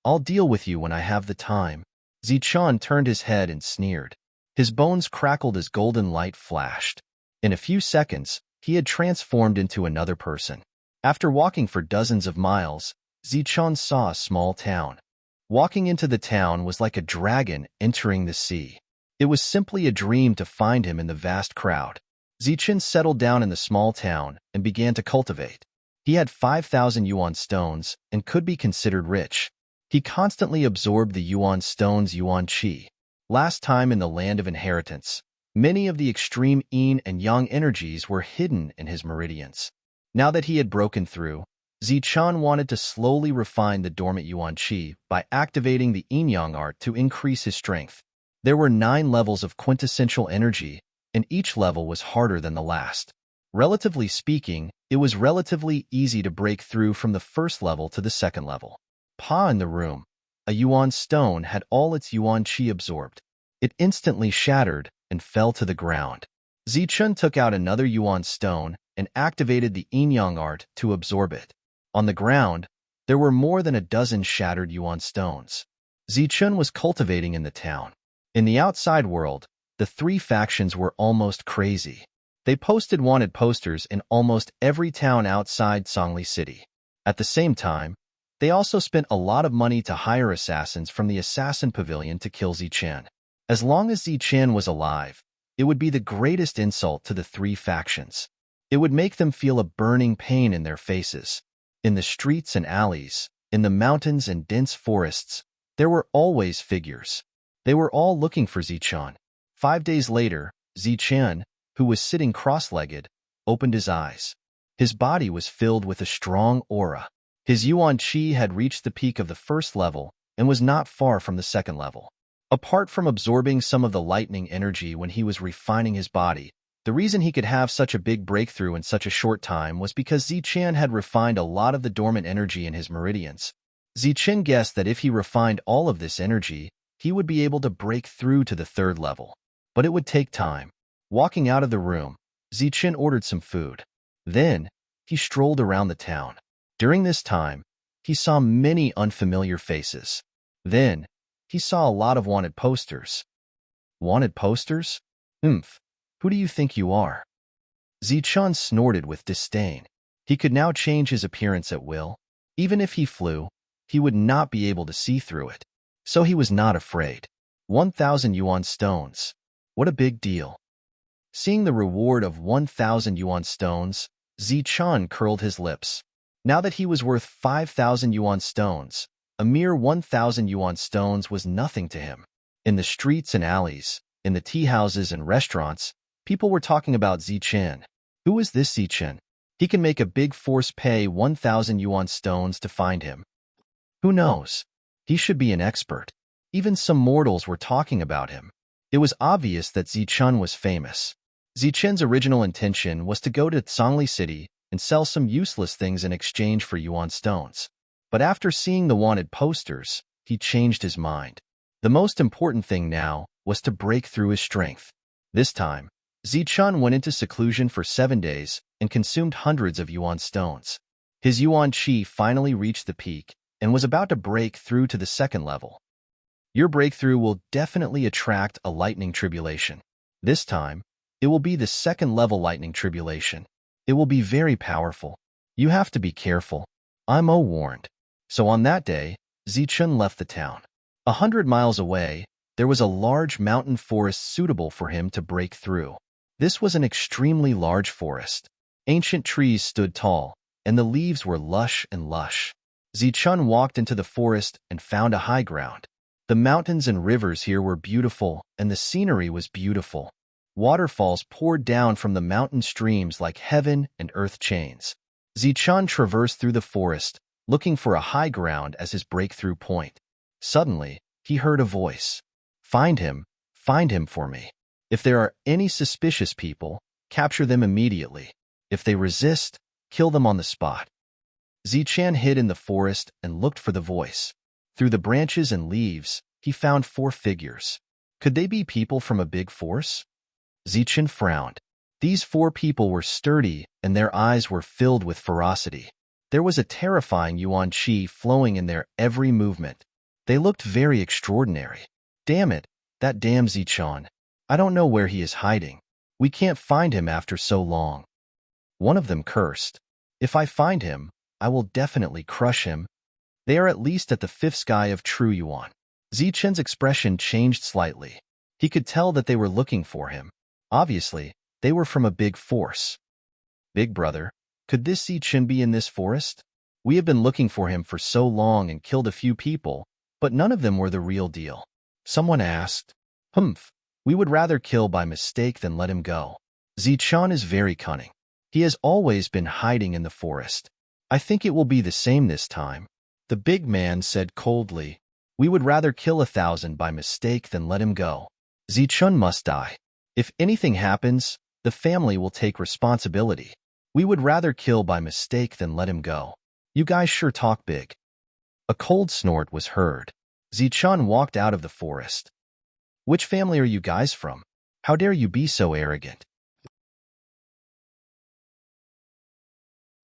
I'll deal with you when I have the time. Zichun turned his head and sneered. His bones crackled as golden light flashed. In a few seconds, he had transformed into another person. After walking for dozens of miles, Zichun saw a small town. Walking into the town was like a dragon entering the sea. It was simply a dream to find him in the vast crowd. Zichun settled down in the small town and began to cultivate. He had 5,000 yuan stones and could be considered rich. He constantly absorbed the yuan stones' yuan qi. Last time in the land of inheritance, many of the extreme yin and yang energies were hidden in his meridians. Now that he had broken through, Zichun wanted to slowly refine the dormant yuan qi by activating the yin-yang art to increase his strength. There were 9 levels of quintessential energy, and each level was harder than the last. Relatively speaking, it was relatively easy to break through from the first level to the second level. Pa in the room, a yuan stone had all its yuan qi absorbed. It instantly shattered and fell to the ground. Zichun took out another yuan stone and activated the yin-yang art to absorb it. On the ground, there were more than a dozen shattered yuan stones. Zichun was cultivating in the town. In the outside world, the three factions were almost crazy. They posted wanted posters in almost every town outside Songli City. At the same time, they also spent a lot of money to hire assassins from the assassin pavilion to kill Zichun. As long as Zichun was alive, It would be the greatest insult to the three factions. It would make them feel a burning pain in their faces. In the streets and alleys, in the mountains and dense forests, there were always figures. They were all looking for Zichun. 5 days later, Zichun, who was sitting cross-legged, opened his eyes. His body was filled with a strong aura. His yuan qi had reached the peak of the first level and was not far from the second level. Apart from absorbing some of the lightning energy when he was refining his body, the reason he could have such a big breakthrough in such a short time was because Zichun had refined a lot of the dormant energy in his meridians. Zichun guessed that if he refined all of this energy, he would be able to break through to the third level. But it would take time. Walking out of the room, Zichun ordered some food. Then, he strolled around the town. During this time, he saw many unfamiliar faces. Then, he saw a lot of wanted posters. Wanted posters? Who do you think you are? Zichun snorted with disdain. He could now change his appearance at will. Even if he flew, he would not be able to see through it. So he was not afraid. 1,000 yuan stones. What a big deal. Seeing the reward of 1,000 yuan stones, Zichun curled his lips. Now that he was worth 5,000 yuan stones, a mere 1,000 yuan stones was nothing to him. In the streets and alleys, in the tea houses and restaurants, people were talking about Zichun. Who is this Zichun? He can make a big force pay 1,000 yuan stones to find him. Who knows? He should be an expert. Even some mortals were talking about him. It was obvious that Zichun was famous. Zichun's original intention was to go to Zhongli City and sell some useless things in exchange for yuan stones. But after seeing the wanted posters, he changed his mind. The most important thing now was to break through his strength. This time, Zichun went into seclusion for 7 days and consumed hundreds of yuan stones. His yuan qi finally reached the peak and was about to break through to the second level. Your breakthrough will definitely attract a lightning tribulation. This time, it will be the second level lightning tribulation. It will be very powerful. You have to be careful. I'm warned. So on that day, Zichun left the town. 100 miles away, there was a large mountain forest suitable for him to break through. This was an extremely large forest. Ancient trees stood tall, and the leaves were lush and lush. Zichun walked into the forest and found a high ground. The mountains and rivers here were beautiful, and the scenery was beautiful. Waterfalls poured down from the mountain streams like heaven and earth chains. Zichun traversed through the forest, looking for a high ground as his breakthrough point. Suddenly, he heard a voice. Find him for me. If there are any suspicious people, capture them immediately. If they resist, kill them on the spot. Zichun hid in the forest and looked for the voice. Through the branches and leaves, he found 4 figures. Could they be people from a big force? Zichun frowned. These 4 people were sturdy, and their eyes were filled with ferocity. There was a terrifying yuan qi flowing in their every movement. They looked very extraordinary. Damn it, that damn Zichun. I don't know where he is hiding. We can't find him after so long. One of them cursed. If I find him, I will definitely crush him. They are at least at the 5th sky of true yuan. Zichun's expression changed slightly. He could tell that they were looking for him. Obviously, they were from a big force. Big brother, could this Zichun be in this forest? We have been looking for him for so long and killed a few people, but none of them were the real deal. Someone asked. We would rather kill by mistake than let him go. Zichun is very cunning. He has always been hiding in the forest. I think it will be the same this time. The big man said coldly. We would rather kill 1,000 by mistake than let him go. Zichun must die. If anything happens, the family will take responsibility. We would rather kill by mistake than let him go. You guys sure talk big. A cold snort was heard. Zichun walked out of the forest. Which family are you guys from? How dare you be so arrogant?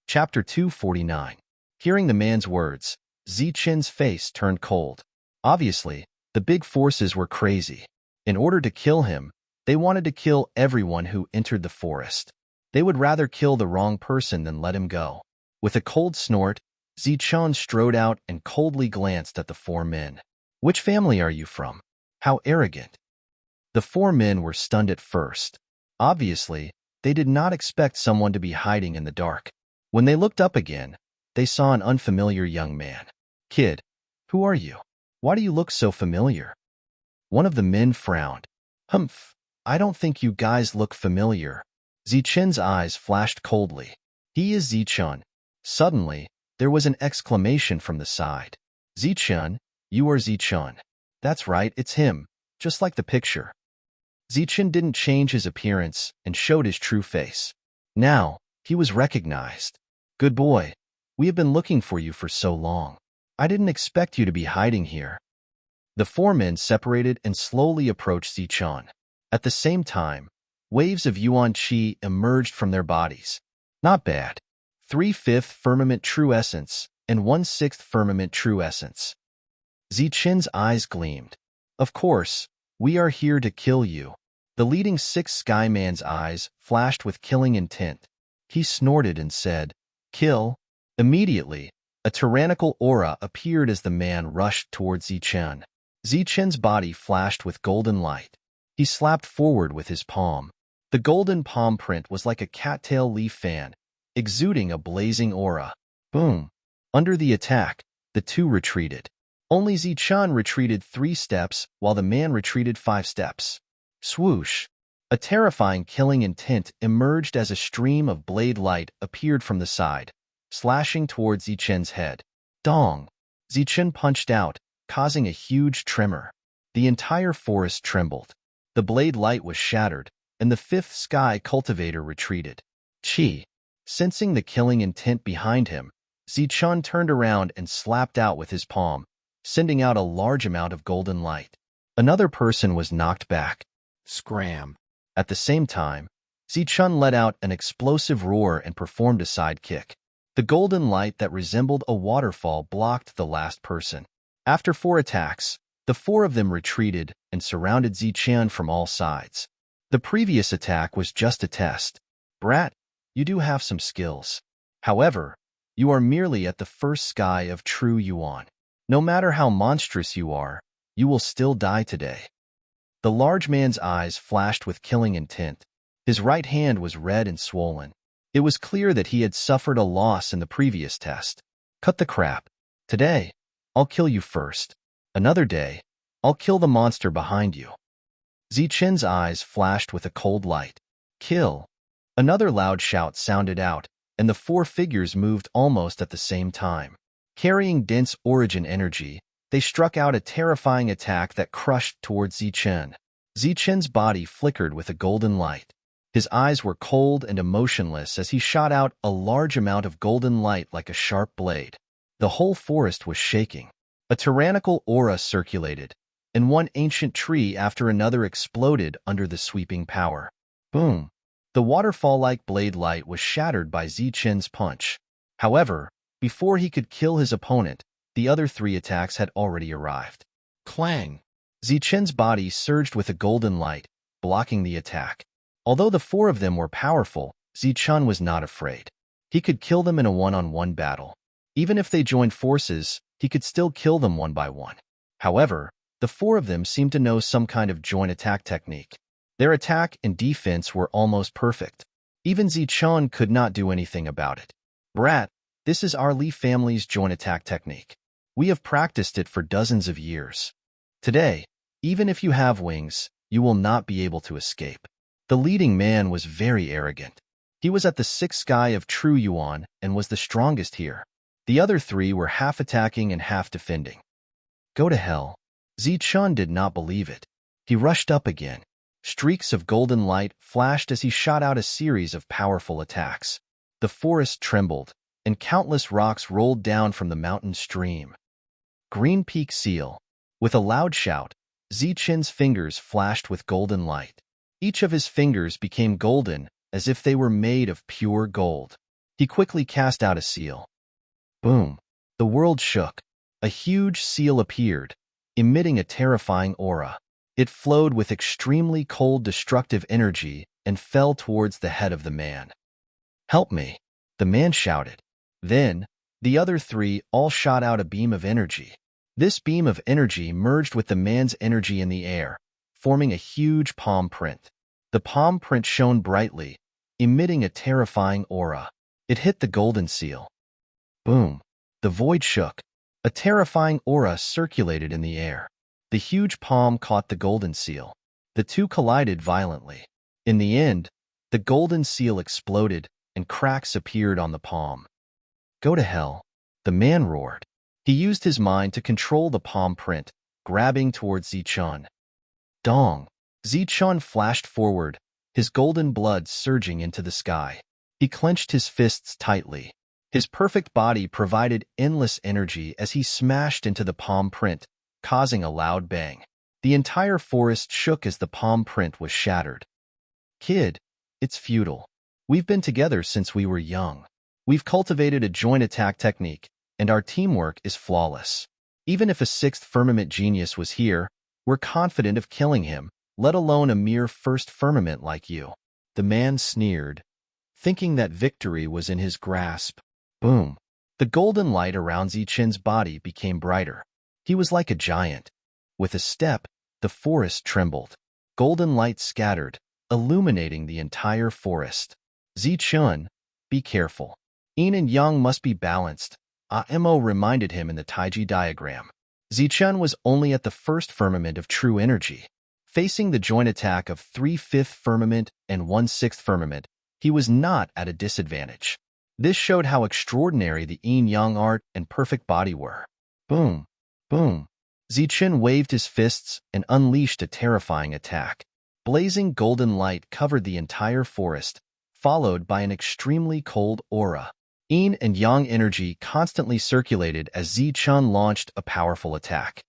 Chapter 249. Hearing the man's words, Zichun's face turned cold. Obviously, the big forces were crazy. In order to kill him, they wanted to kill everyone who entered the forest. They would rather kill the wrong person than let him go. With a cold snort, Zichun strode out and coldly glanced at the 4 men. Which family are you from? How arrogant. The four men were stunned at first. Obviously, they did not expect someone to be hiding in the dark. When they looked up again, they saw an unfamiliar young man. "Kid, who are you? Why do you look so familiar?" One of the men frowned. "Humph, I don't think you guys look familiar." Zichen's eyes flashed coldly. "He is Zichen." Suddenly, there was an exclamation from the side. "Zichen, you are Zichen." "That's right, it's him, just like the picture." Zichen didn't change his appearance and showed his true face. Now, he was recognized. "Good boy, we have been looking for you for so long. I didn't expect you to be hiding here." The four men separated and slowly approached Zichen. At the same time, waves of yuan qi emerged from their bodies. Not bad. 3/5 firmament true essence and 1/6 firmament true essence. Zichen's eyes gleamed. "Of course, we are here to kill you." The leading six sky man's eyes flashed with killing intent. He snorted and said, "Kill." Immediately, a tyrannical aura appeared as the man rushed towards Zichen. Zichen's body flashed with golden light. He slapped forward with his palm. The golden palm print was like a cattail leaf fan, exuding a blazing aura. Boom! Under the attack, the two retreated. Only Zichen retreated 3 steps, while the man retreated 5 steps. Swoosh! A terrifying killing intent emerged as a stream of blade light appeared from the side, slashing towards Zichen's head. Dong! Zichen punched out, causing a huge tremor. The entire forest trembled. The blade light was shattered, and the 5th sky cultivator retreated. Chi! Sensing the killing intent behind him, Zichen turned around and slapped out with his palm, sending out a large amount of golden light. Another person was knocked back. Scram! At the same time, Zichen let out an explosive roar and performed a side kick. The golden light that resembled a waterfall blocked the last person. After 4 attacks, the 4 of them retreated and surrounded Zichen from all sides. The previous attack was just a test. "Brat, you do have some skills. However, you are merely at the first sky of true yuan. No matter how monstrous you are, you will still die today." The large man's eyes flashed with killing intent. His right hand was red and swollen. It was clear that he had suffered a loss in the previous test. "Cut the crap. Today, I'll kill you first. Another day, I'll kill the monster behind you." Zichen's eyes flashed with a cold light. "Kill." Another loud shout sounded out, and the 4 figures moved almost at the same time. Carrying dense origin energy, they struck out a terrifying attack that crushed towards Zichen. Zichen's body flickered with a golden light. His eyes were cold and emotionless as he shot out a large amount of golden light like a sharp blade. The whole forest was shaking. A tyrannical aura circulated, and one ancient tree after another exploded under the sweeping power. Boom! The waterfall-like blade light was shattered by Zichen's punch. However, before he could kill his opponent, the other 3 attacks had already arrived. Clang! Zichen's body surged with a golden light, blocking the attack. Although the 4 of them were powerful, Zichen was not afraid. He could kill them in a one-on-one battle. Even if they joined forces, he could still kill them one by one. However, the 4 of them seemed to know some kind of joint attack technique. Their attack and defense were almost perfect. Even Zichen could not do anything about it. "Brat, this is our Li family's joint attack technique. We have practiced it for dozens of years. Today, even if you have wings, you will not be able to escape." The leading man was very arrogant. He was at the 6th sky of true yuan and was the strongest here. The other 3 were half attacking and half defending. Go to hell. Zichen did not believe it. He rushed up again. Streaks of golden light flashed as he shot out a series of powerful attacks. The forest trembled, and countless rocks rolled down from the mountain stream. Green Peak Seal. With a loud shout, Zichen's fingers flashed with golden light. Each of his fingers became golden, as if they were made of pure gold. He quickly cast out a seal. Boom! The world shook. A huge seal appeared, emitting a terrifying aura. It flowed with extremely cold destructive energy and fell towards the head of the man. "Help me!" the man shouted. Then, the other 3 all shot out a beam of energy. This beam of energy merged with the man's energy in the air, forming a huge palm print. The palm print shone brightly, emitting a terrifying aura. It hit the golden seal. Boom! The void shook. A terrifying aura circulated in the air. The huge palm caught the golden seal. The two collided violently. In the end, the golden seal exploded and cracks appeared on the palm. Go to hell, the man roared. He used his mind to control the palm print, grabbing towards Zichun. Dong! Zichun flashed forward, his golden blood surging into the sky. He clenched his fists tightly. His perfect body provided endless energy as he smashed into the palm print, causing a loud bang. The entire forest shook as the palm print was shattered. Kid, it's futile. We've been together since we were young. We've cultivated a joint attack technique, and our teamwork is flawless. Even if a sixth firmament genius was here, we're confident of killing him, let alone a mere first firmament like you. The man sneered, thinking that victory was in his grasp. Boom! The golden light around Zichun's body became brighter. He was like a giant. With a step, the forest trembled. Golden light scattered, illuminating the entire forest. Zichun, be careful. Yin and Yang must be balanced, Amo reminded him in the Taiji diagram. Zichun was only at the first firmament of true energy. Facing the joint attack of 3/5 firmament and 1/6 firmament, he was not at a disadvantage. This showed how extraordinary the yin-yang art and perfect body were. Boom! Boom! Zichun waved his fists and unleashed a terrifying attack. Blazing golden light covered the entire forest, followed by an extremely cold aura. Yin and yang energy constantly circulated as Zichun launched a powerful attack.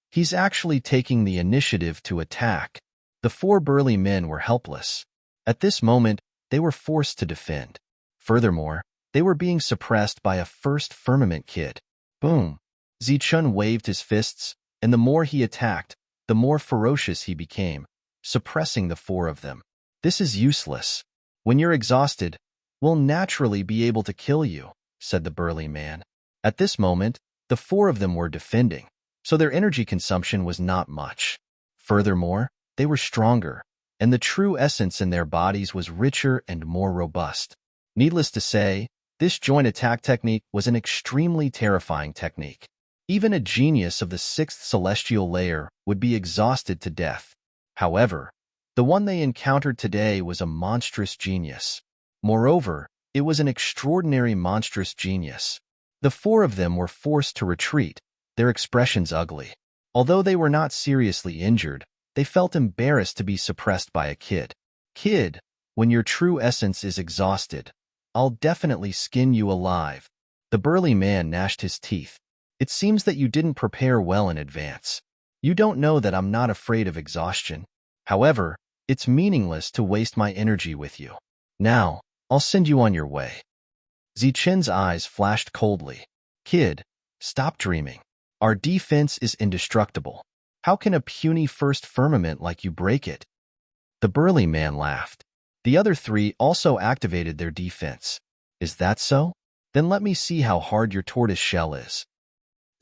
He's actually taking the initiative to attack. The four burly men were helpless. At this moment, they were forced to defend. Furthermore, they were being suppressed by a first firmament kid. Boom! Zichun waved his fists, and the more he attacked, the more ferocious he became, suppressing the four of them. This is useless. When you're exhausted, we'll naturally be able to kill you, said the burly man. At this moment, the four of them were defending, so their energy consumption was not much. Furthermore, they were stronger, and the true essence in their bodies was richer and more robust. Needless to say, this joint attack technique was an extremely terrifying technique. Even a genius of the sixth celestial layer would be exhausted to death. However, the one they encountered today was a monstrous genius. Moreover, it was an extraordinary monstrous genius. The four of them were forced to retreat, their expressions ugly. Although they were not seriously injured, they felt embarrassed to be suppressed by a kid. Kid, when your true essence is exhausted, I'll definitely skin you alive. The burly man gnashed his teeth. It seems that you didn't prepare well in advance. You don't know that I'm not afraid of exhaustion. However, it's meaningless to waste my energy with you. Now, I'll send you on your way. Zichun's eyes flashed coldly. Kid, stop dreaming. Our defense is indestructible. How can a puny first firmament like you break it? The burly man laughed. The other three also activated their defense. Is that so? Then let me see how hard your tortoise shell is.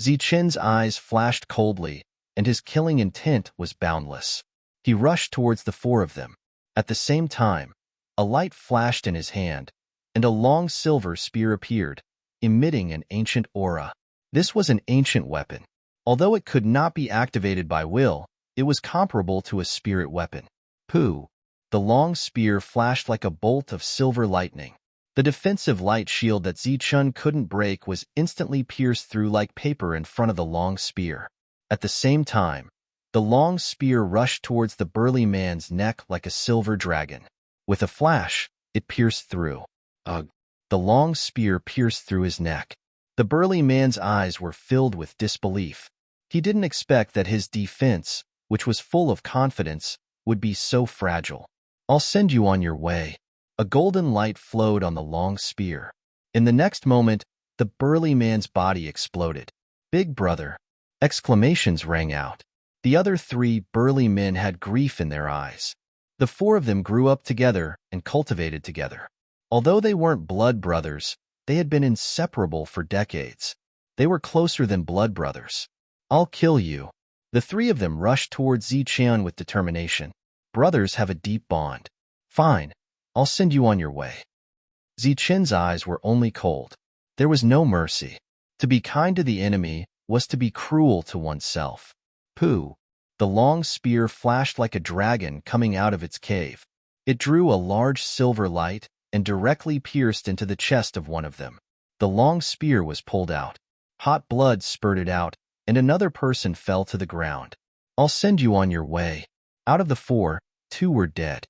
Zichun's eyes flashed coldly, and his killing intent was boundless. He rushed towards the four of them. At the same time, a light flashed in his hand, and a long silver spear appeared, emitting an ancient aura. This was an ancient weapon. Although it could not be activated by will, it was comparable to a spirit weapon. Pooh! The long spear flashed like a bolt of silver lightning. The defensive light shield that Zichun couldn't break was instantly pierced through like paper in front of the long spear. At the same time, the long spear rushed towards the burly man's neck like a silver dragon. With a flash, it pierced through. Ugh! The long spear pierced through his neck. The burly man's eyes were filled with disbelief. He didn't expect that his defense, which was full of confidence, would be so fragile. I'll send you on your way. A golden light flowed on the long spear. In the next moment, the burly man's body exploded. Big brother! Exclamations rang out. The other three burly men had grief in their eyes. The four of them grew up together and cultivated together. Although they weren't blood brothers, they had been inseparable for decades. They were closer than blood brothers. I'll kill you. The three of them rushed towards Ziqian with determination. Brothers have a deep bond. Fine, I'll send you on your way. Ziqian's eyes were only cold. There was no mercy. To be kind to the enemy was to be cruel to oneself. Pooh! The long spear flashed like a dragon coming out of its cave. It drew a large silver light and directly pierced into the chest of one of them. The long spear was pulled out. Hot blood spurted out, and another person fell to the ground. I'll send you on your way. Out of the four, two were dead.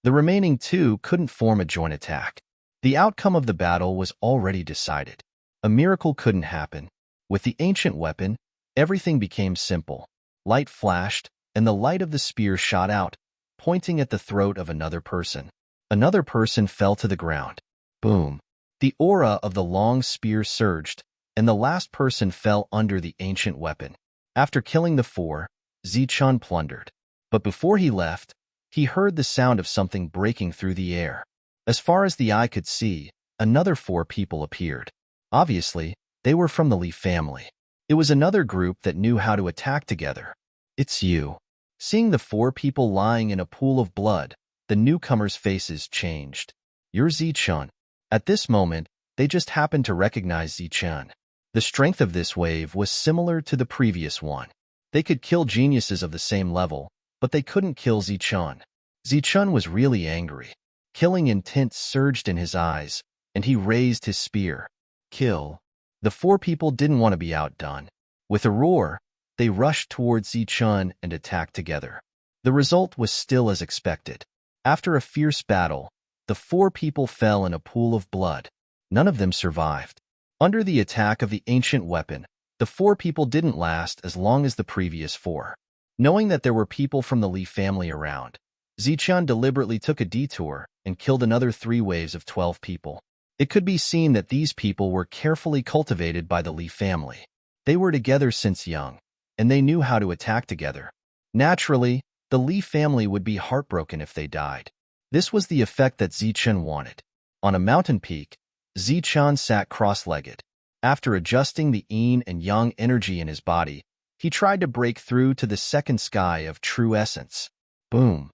The remaining two couldn't form a joint attack. The outcome of the battle was already decided. A miracle couldn't happen. With the ancient weapon, everything became simple. Light flashed, and the light of the spear shot out, pointing at the throat of another person. Another person fell to the ground. Boom! The aura of the long spear surged, and the last person fell under the ancient weapon. After killing the four, Ziqian plundered. But before he left, he heard the sound of something breaking through the air. As far as the eye could see, another four people appeared. Obviously, they were from the Li family. It was another group that knew how to attack together. It's you. Seeing the four people lying in a pool of blood, the newcomers' faces changed. You're Ziqian. At this moment, they just happened to recognize Ziqian. The strength of this wave was similar to the previous one. They could kill geniuses of the same level, but they couldn't kill Ziqian. Ziqian was really angry. Killing intent surged in his eyes, and he raised his spear. Kill. The four people didn't want to be outdone. With a roar, they rushed towards Ziqian and attacked together. The result was still as expected. After a fierce battle, the four people fell in a pool of blood. None of them survived. Under the attack of the ancient weapon, the four people didn't last as long as the previous four. Knowing that there were people from the Li family around, Ziqian deliberately took a detour and killed another 3 waves of 12 people. It could be seen that these people were carefully cultivated by the Li family. They were together since young, and they knew how to attack together. Naturally, the Li family would be heartbroken if they died. This was the effect that Ziqian wanted. On a mountain peak, Ziqian sat cross-legged. After adjusting the yin and yang energy in his body, he tried to break through to the second sky of true essence. Boom!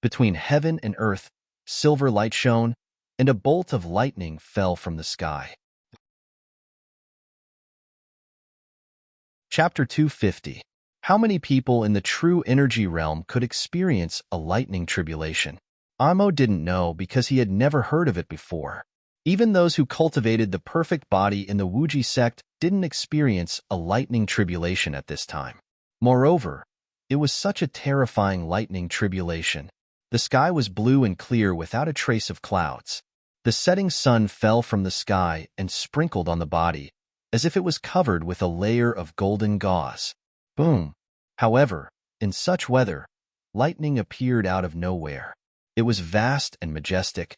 Between heaven and earth, silver light shone, and a bolt of lightning fell from the sky. Chapter 250. How many people in the true energy realm could experience a lightning tribulation? Amo didn't know because he had never heard of it before. Even those who cultivated the perfect body in the Wuji sect didn't experience a lightning tribulation at this time. Moreover, it was such a terrifying lightning tribulation. The sky was blue and clear without a trace of clouds. The setting sun fell from the sky and sprinkled on the body, as if it was covered with a layer of golden gauze. Boom! However, in such weather, lightning appeared out of nowhere. It was vast and majestic,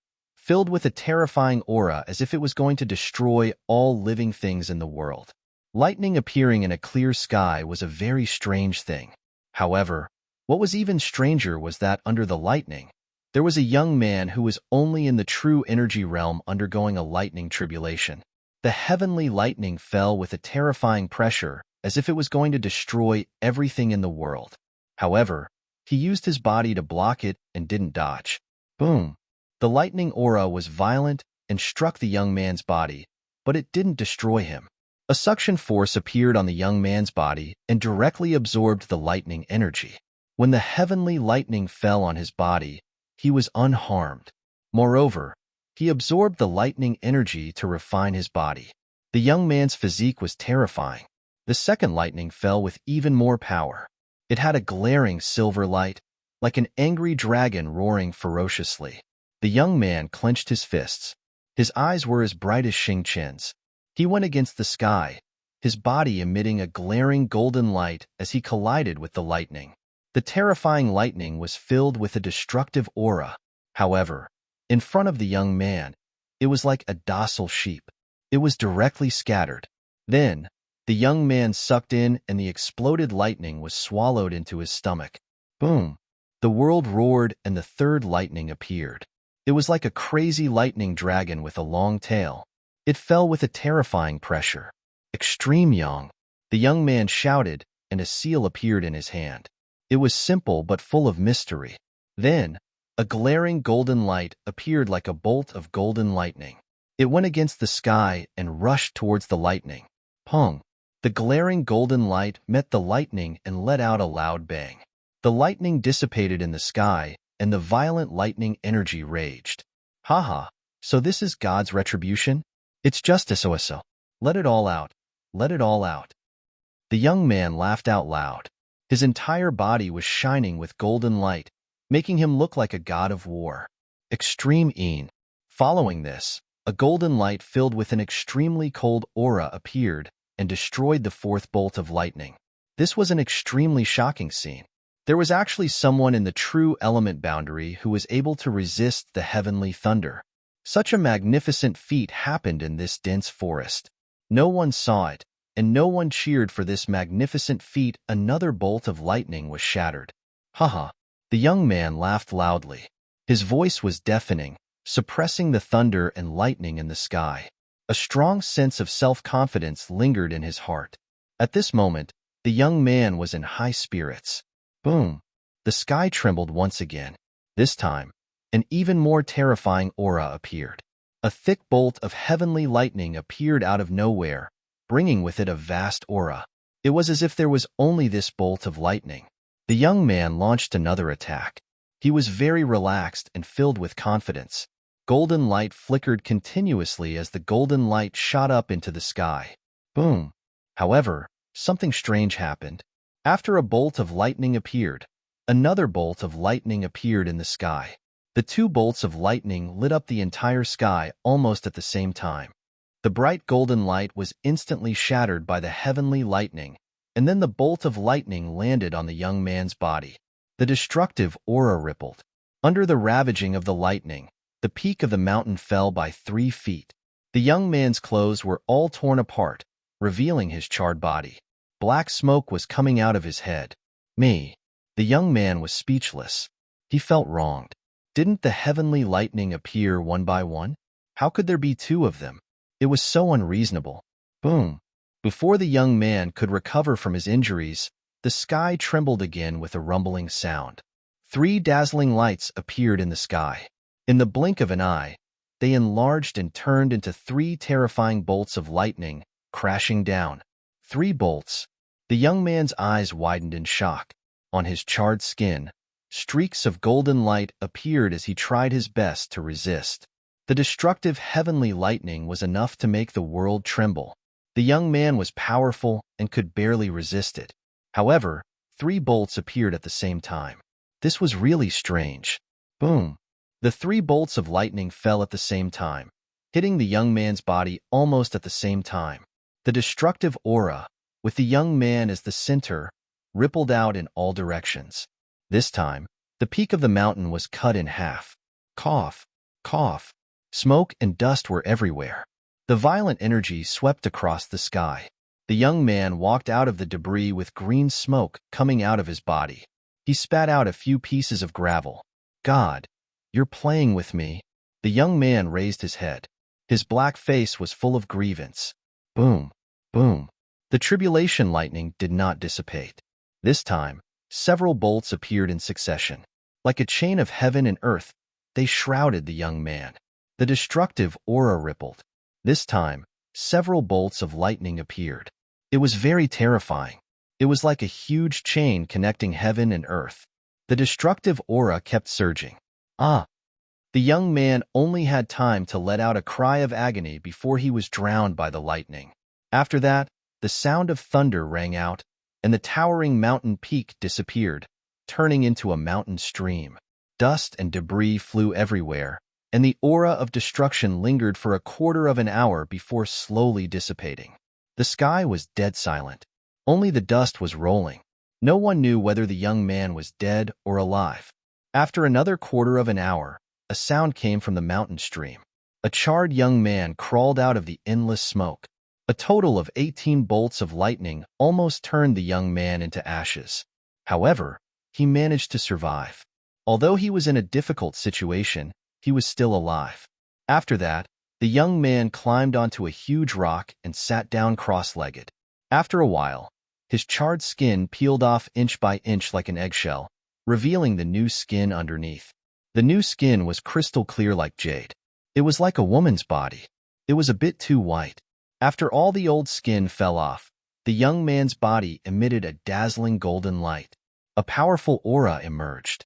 filled with a terrifying aura as if it was going to destroy all living things in the world. Lightning appearing in a clear sky was a very strange thing. However, what was even stranger was that under the lightning, there was a young man who was only in the true energy realm undergoing a lightning tribulation. The heavenly lightning fell with a terrifying pressure as if it was going to destroy everything in the world. However, he used his body to block it and didn't dodge. Boom! The lightning aura was violent and struck the young man's body, but it didn't destroy him. A suction force appeared on the young man's body and directly absorbed the lightning energy. When the heavenly lightning fell on his body, he was unharmed. Moreover, he absorbed the lightning energy to refine his body. The young man's physique was terrifying. The second lightning fell with even more power. It had a glaring silver light, like an angry dragon roaring ferociously. The young man clenched his fists. His eyes were as bright as Xingqian's. He went against the sky, his body emitting a glaring golden light as he collided with the lightning. The terrifying lightning was filled with a destructive aura. However, in front of the young man, it was like a docile sheep. It was directly scattered. Then, the young man sucked in and the exploded lightning was swallowed into his stomach. Boom! The world roared and the third lightning appeared. It was like a crazy lightning dragon with a long tail. It fell with a terrifying pressure. Extreme Yang! The young man shouted, and a seal appeared in his hand. It was simple but full of mystery. Then, a glaring golden light appeared like a bolt of golden lightning. It went against the sky and rushed towards the lightning. Pong! The glaring golden light met the lightning and let out a loud bang. The lightning dissipated in the sky, and the violent lightning energy raged. Haha, so this is God's retribution? It's justice, OSO. Let it all out. Let it all out. The young man laughed out loud. His entire body was shining with golden light, making him look like a god of war. Extreme Een. Following this, a golden light filled with an extremely cold aura appeared and destroyed the fourth bolt of lightning. This was an extremely shocking scene. There was actually someone in the true element boundary who was able to resist the heavenly thunder. Such a magnificent feat happened in this dense forest. No one saw it, and no one cheered for this magnificent feat. Another bolt of lightning was shattered. Haha. The young man laughed loudly. His voice was deafening, suppressing the thunder and lightning in the sky. A strong sense of self-confidence lingered in his heart. At this moment, the young man was in high spirits. Boom! The sky trembled once again. This time, an even more terrifying aura appeared. A thick bolt of heavenly lightning appeared out of nowhere, bringing with it a vast aura. It was as if there was only this bolt of lightning. The young man launched another attack. He was very relaxed and filled with confidence. Golden light flickered continuously as the golden light shot up into the sky. Boom! However, something strange happened. After a bolt of lightning appeared, another bolt of lightning appeared in the sky. The two bolts of lightning lit up the entire sky almost at the same time. The bright golden light was instantly shattered by the heavenly lightning, and then the bolt of lightning landed on the young man's body. The destructive aura rippled. Under the ravaging of the lightning, the peak of the mountain fell by 3 feet. The young man's clothes were all torn apart, revealing his charred body. Black smoke was coming out of his head. The young man was speechless. He felt wronged. Didn't the heavenly lightning appear one by one? How could there be 2 of them? It was so unreasonable. Boom! Before the young man could recover from his injuries, the sky trembled again with a rumbling sound. 3 dazzling lights appeared in the sky. In the blink of an eye, they enlarged and turned into 3 terrifying bolts of lightning, crashing down. 3 bolts. The young man's eyes widened in shock. On his charred skin, streaks of golden light appeared as he tried his best to resist. The destructive heavenly lightning was enough to make the world tremble. The young man was powerful and could barely resist it. However, 3 bolts appeared at the same time. This was really strange. Boom! The 3 bolts of lightning fell at the same time, hitting the young man's body almost at the same time. The destructive aura, with the young man as the center, rippled out in all directions. This time, the peak of the mountain was cut in half. Cough, cough. Smoke and dust were everywhere. The violent energy swept across the sky. The young man walked out of the debris with green smoke coming out of his body. He spat out a few pieces of gravel. God, you're playing with me. The young man raised his head. His black face was full of grievance. Boom, boom. The tribulation lightning did not dissipate. This time, several bolts appeared in succession. Like a chain of heaven and earth, they shrouded the young man. The destructive aura rippled. This time, several bolts of lightning appeared. It was very terrifying. It was like a huge chain connecting heaven and earth. The destructive aura kept surging. Ah! The young man only had time to let out a cry of agony before he was drowned by the lightning. After that, the sound of thunder rang out, and the towering mountain peak disappeared, turning into a mountain stream. Dust and debris flew everywhere, and the aura of destruction lingered for a quarter of an hour before slowly dissipating. The sky was dead silent. Only the dust was rolling. No one knew whether the young man was dead or alive. After another quarter of an hour, a sound came from the mountain stream. A charred young man crawled out of the endless smoke. A total of 18 bolts of lightning almost turned the young man into ashes. However, he managed to survive. Although he was in a difficult situation, he was still alive. After that, the young man climbed onto a huge rock and sat down cross-legged. After a while, His charred skin peeled off inch by inch like an eggshell, revealing the new skin underneath. The new skin was crystal clear like jade. It was like a woman's body. It was a bit too white. After all the old skin fell off, the young man's body emitted a dazzling golden light. A powerful aura emerged.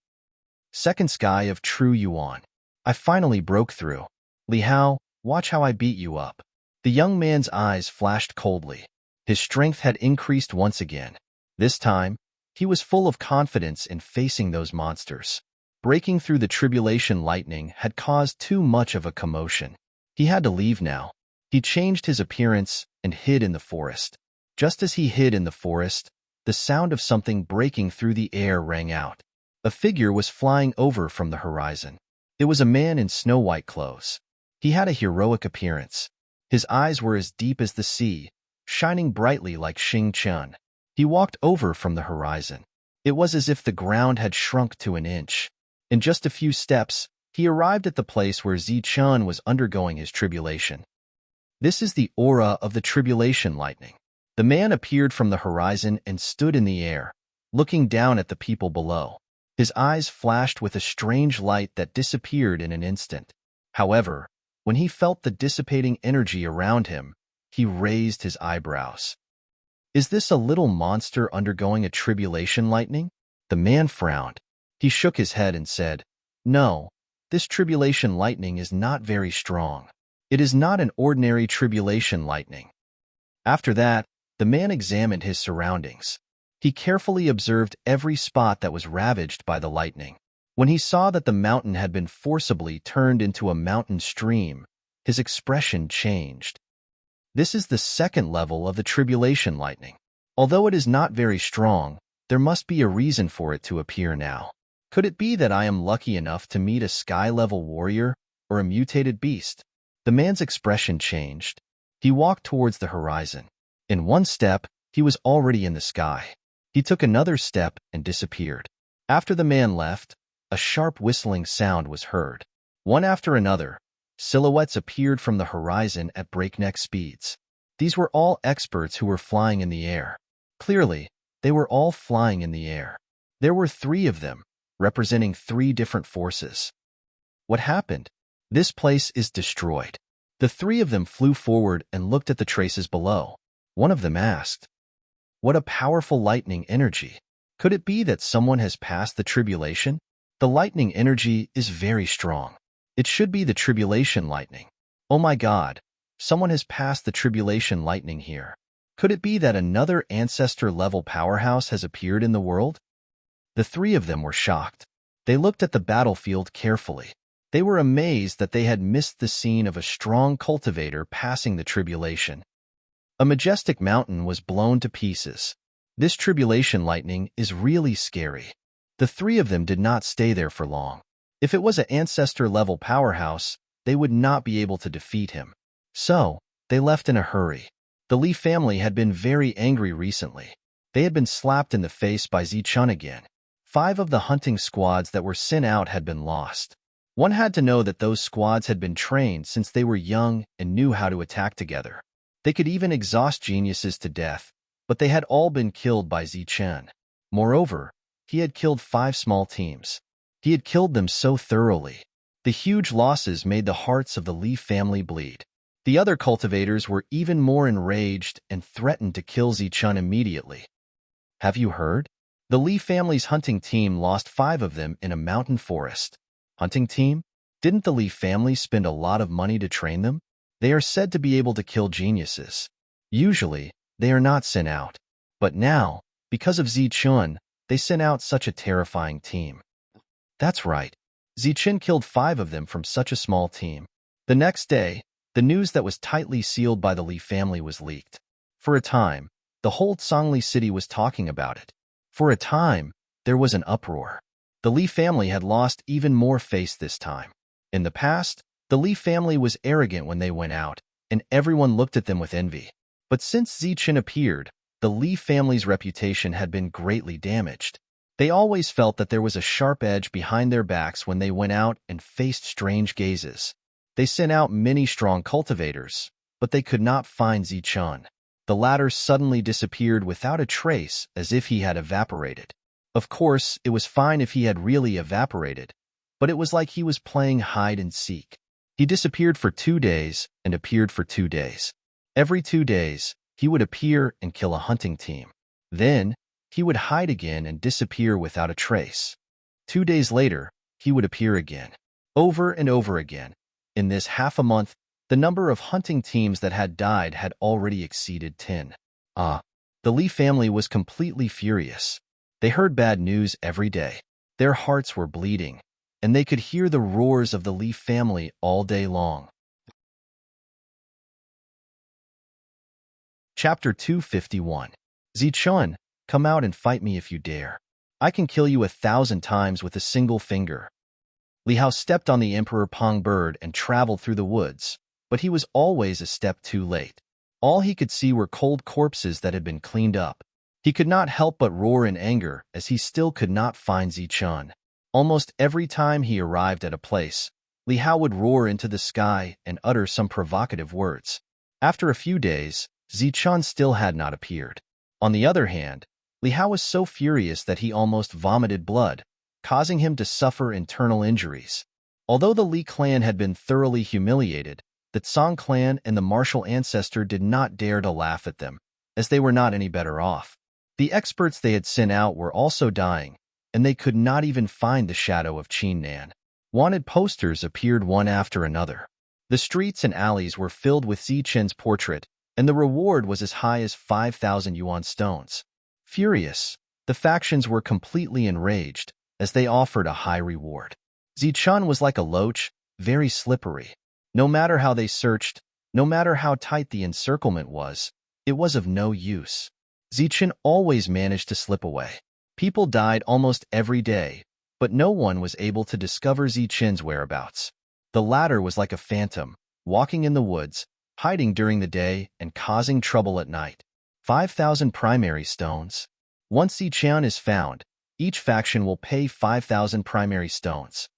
Second sky of true yuan. I finally broke through. Li Hao, watch how I beat you up. The young man's eyes flashed coldly. His strength had increased once again. This time, he was full of confidence in facing those monsters. Breaking through the tribulation lightning had caused too much of a commotion. He had to leave now. He changed his appearance and hid in the forest. Just as he hid in the forest, the sound of something breaking through the air rang out. A figure was flying over from the horizon. It was a man in snow-white clothes. He had a heroic appearance. His eyes were as deep as the sea, shining brightly like Xing Chun. He walked over from the horizon. It was as if the ground had shrunk to an inch. In just a few steps, he arrived at the place where Zichun was undergoing his tribulation. This is the aura of the tribulation lightning. The man appeared from the horizon and stood in the air, looking down at the people below. His eyes flashed with a strange light that disappeared in an instant. However, when he felt the dissipating energy around him, he raised his eyebrows. Is this a little monster undergoing a tribulation lightning? The man frowned. He shook his head and said, No, this tribulation lightning is not very strong. It is not an ordinary tribulation lightning. After that, the man examined his surroundings. He carefully observed every spot that was ravaged by the lightning. When he saw that the mountain had been forcibly turned into a mountain stream, his expression changed. This is the second level of the tribulation lightning. Although it is not very strong, there must be a reason for it to appear now. Could it be that I am lucky enough to meet a sky-level warrior or a mutated beast? The man's expression changed. He walked towards the horizon. In one step, he was already in the sky. He took another step and disappeared. After the man left, a sharp whistling sound was heard. One after another, silhouettes appeared from the horizon at breakneck speeds. These were all experts who were flying in the air. Clearly, they were all flying in the air. There were 3 of them, representing 3 different forces. What happened? This place is destroyed. The 3 of them flew forward and looked at the traces below. One of them asked, What a powerful lightning energy. Could it be that someone has passed the tribulation? The lightning energy is very strong. It should be the tribulation lightning. Oh my God, someone has passed the tribulation lightning here. Could it be that another ancestor-level powerhouse has appeared in the world? The 3 of them were shocked. They looked at the battlefield carefully. They were amazed that they had missed the scene of a strong cultivator passing the tribulation. A majestic mountain was blown to pieces. This tribulation lightning is really scary. The 3 of them did not stay there for long. If it was an ancestor-level powerhouse, they would not be able to defeat him. So, they left in a hurry. The Li family had been very angry recently. They had been slapped in the face by Zichun again. 5 of the hunting squads that were sent out had been lost. One had to know that those squads had been trained since they were young and knew how to attack together. They could even exhaust geniuses to death, but they had all been killed by Zichun. Moreover, he had killed 5 small teams. He had killed them so thoroughly. The huge losses made the hearts of the Li family bleed. The other cultivators were even more enraged and threatened to kill Zichun immediately. Have you heard? The Li family's hunting team lost 5 of them in a mountain forest. Hunting team? Didn't the Li family spend a lot of money to train them? They are said to be able to kill geniuses. Usually, they are not sent out. But now, because of Zichun, they sent out such a terrifying team. That's right. Zichun killed 5 of them from such a small team. The next day, the news that was tightly sealed by the Li family was leaked. For a time, the whole Zhongli city was talking about it. For a time, there was an uproar. The Li family had lost even more face this time. In the past, the Li family was arrogant when they went out, and everyone looked at them with envy. But since Zichun appeared, the Li family's reputation had been greatly damaged. They always felt that there was a sharp edge behind their backs when they went out and faced strange gazes. They sent out many strong cultivators, but they could not find Zichun. The latter suddenly disappeared without a trace, as if he had evaporated. Of course, it was fine if he had really evaporated, but it was like he was playing hide and seek. He disappeared for 2 days and appeared for 2 days. Every 2 days, he would appear and kill a hunting team. Then, he would hide again and disappear without a trace. 2 days later, he would appear again. Over and over again. In this half a month, the number of hunting teams that had died had already exceeded 10. The Lee family was completely furious. They heard bad news every day. Their hearts were bleeding, and they could hear the roars of the Lee family all day long. Chapter 251. Zichun, come out and fight me if you dare. I can kill you 1,000 times with a single finger. Li Hao stepped on the Emperor Pong bird and traveled through the woods, but he was always a step too late. All he could see were cold corpses that had been cleaned up. He could not help but roar in anger as he still could not find Zichun. Almost every time he arrived at a place, Li Hao would roar into the sky and utter some provocative words. After a few days, Zichun still had not appeared. On the other hand, Li Hao was so furious that he almost vomited blood, causing him to suffer internal injuries. Although the Li clan had been thoroughly humiliated, the Song clan and the martial ancestor did not dare to laugh at them, as they were not any better off. The experts they had sent out were also dying, and they could not even find the shadow of Qin Nan. Wanted posters appeared one after another. The streets and alleys were filled with Zichun's portrait, and the reward was as high as 5,000 yuan stones. Furious, the factions were completely enraged, as they offered a high reward. Zichun was like a loach, very slippery. No matter how they searched, no matter how tight the encirclement was, it was of no use. Zichun always managed to slip away. People died almost every day, but no one was able to discover Zichun's whereabouts. The latter was like a phantom, walking in the woods, hiding during the day and causing trouble at night. 5,000 primary stones. Once Zichun is found, each faction will pay 5,000 primary stones.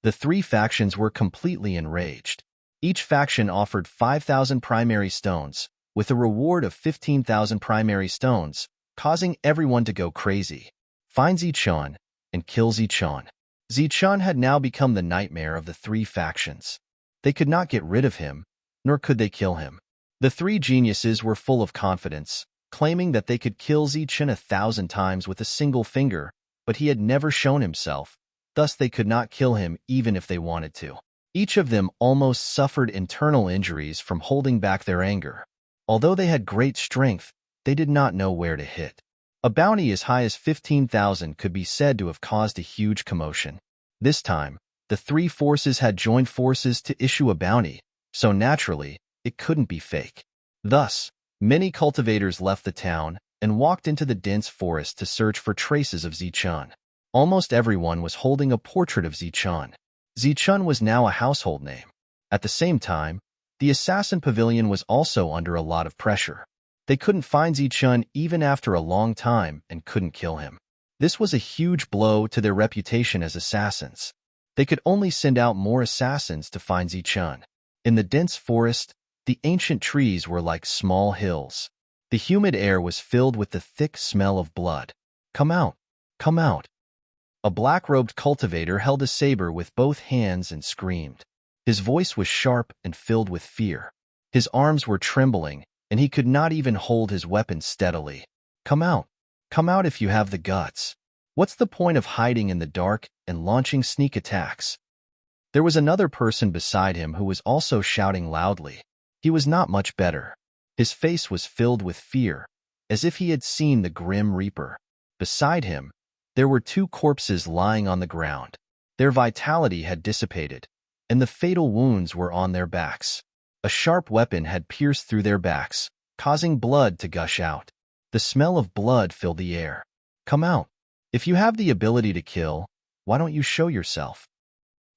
The 3 factions were completely enraged. Each faction offered 5,000 primary stones, with a reward of 15,000 primary stones, causing everyone to go crazy. Find Zichun and kill Zichun. Zichun had now become the nightmare of the 3 factions. They could not get rid of him, nor could they kill him. The 3 geniuses were full of confidence, claiming that they could kill Zichun 1,000 times with a single finger, but he had never shown himself, thus they could not kill him even if they wanted to. Each of them almost suffered internal injuries from holding back their anger. Although they had great strength, they did not know where to hit. A bounty as high as 15,000 could be said to have caused a huge commotion. This time, the 3 forces had joined forces to issue a bounty, so naturally, it couldn't be fake. Thus, many cultivators left the town and walked into the dense forest to search for traces of Zichun. Almost everyone was holding a portrait of Zichun. Zichun was now a household name. At the same time, the assassin pavilion was also under a lot of pressure. They couldn't find Zichun even after a long time and couldn't kill him. This was a huge blow to their reputation as assassins. They could only send out more assassins to find Zichun. In the dense forest, the ancient trees were like small hills. The humid air was filled with the thick smell of blood. Come out! Come out! A black-robed cultivator held a saber with both hands and screamed. His voice was sharp and filled with fear. His arms were trembling, and he could not even hold his weapon steadily. Come out! Come out if you have the guts. What's the point of hiding in the dark and launching sneak attacks? There was another person beside him who was also shouting loudly. He was not much better. His face was filled with fear, as if he had seen the grim reaper. Beside him, there were 2 corpses lying on the ground. Their vitality had dissipated, and the fatal wounds were on their backs. A sharp weapon had pierced through their backs, causing blood to gush out. The smell of blood filled the air. Come out! If you have the ability to kill, why don't you show yourself?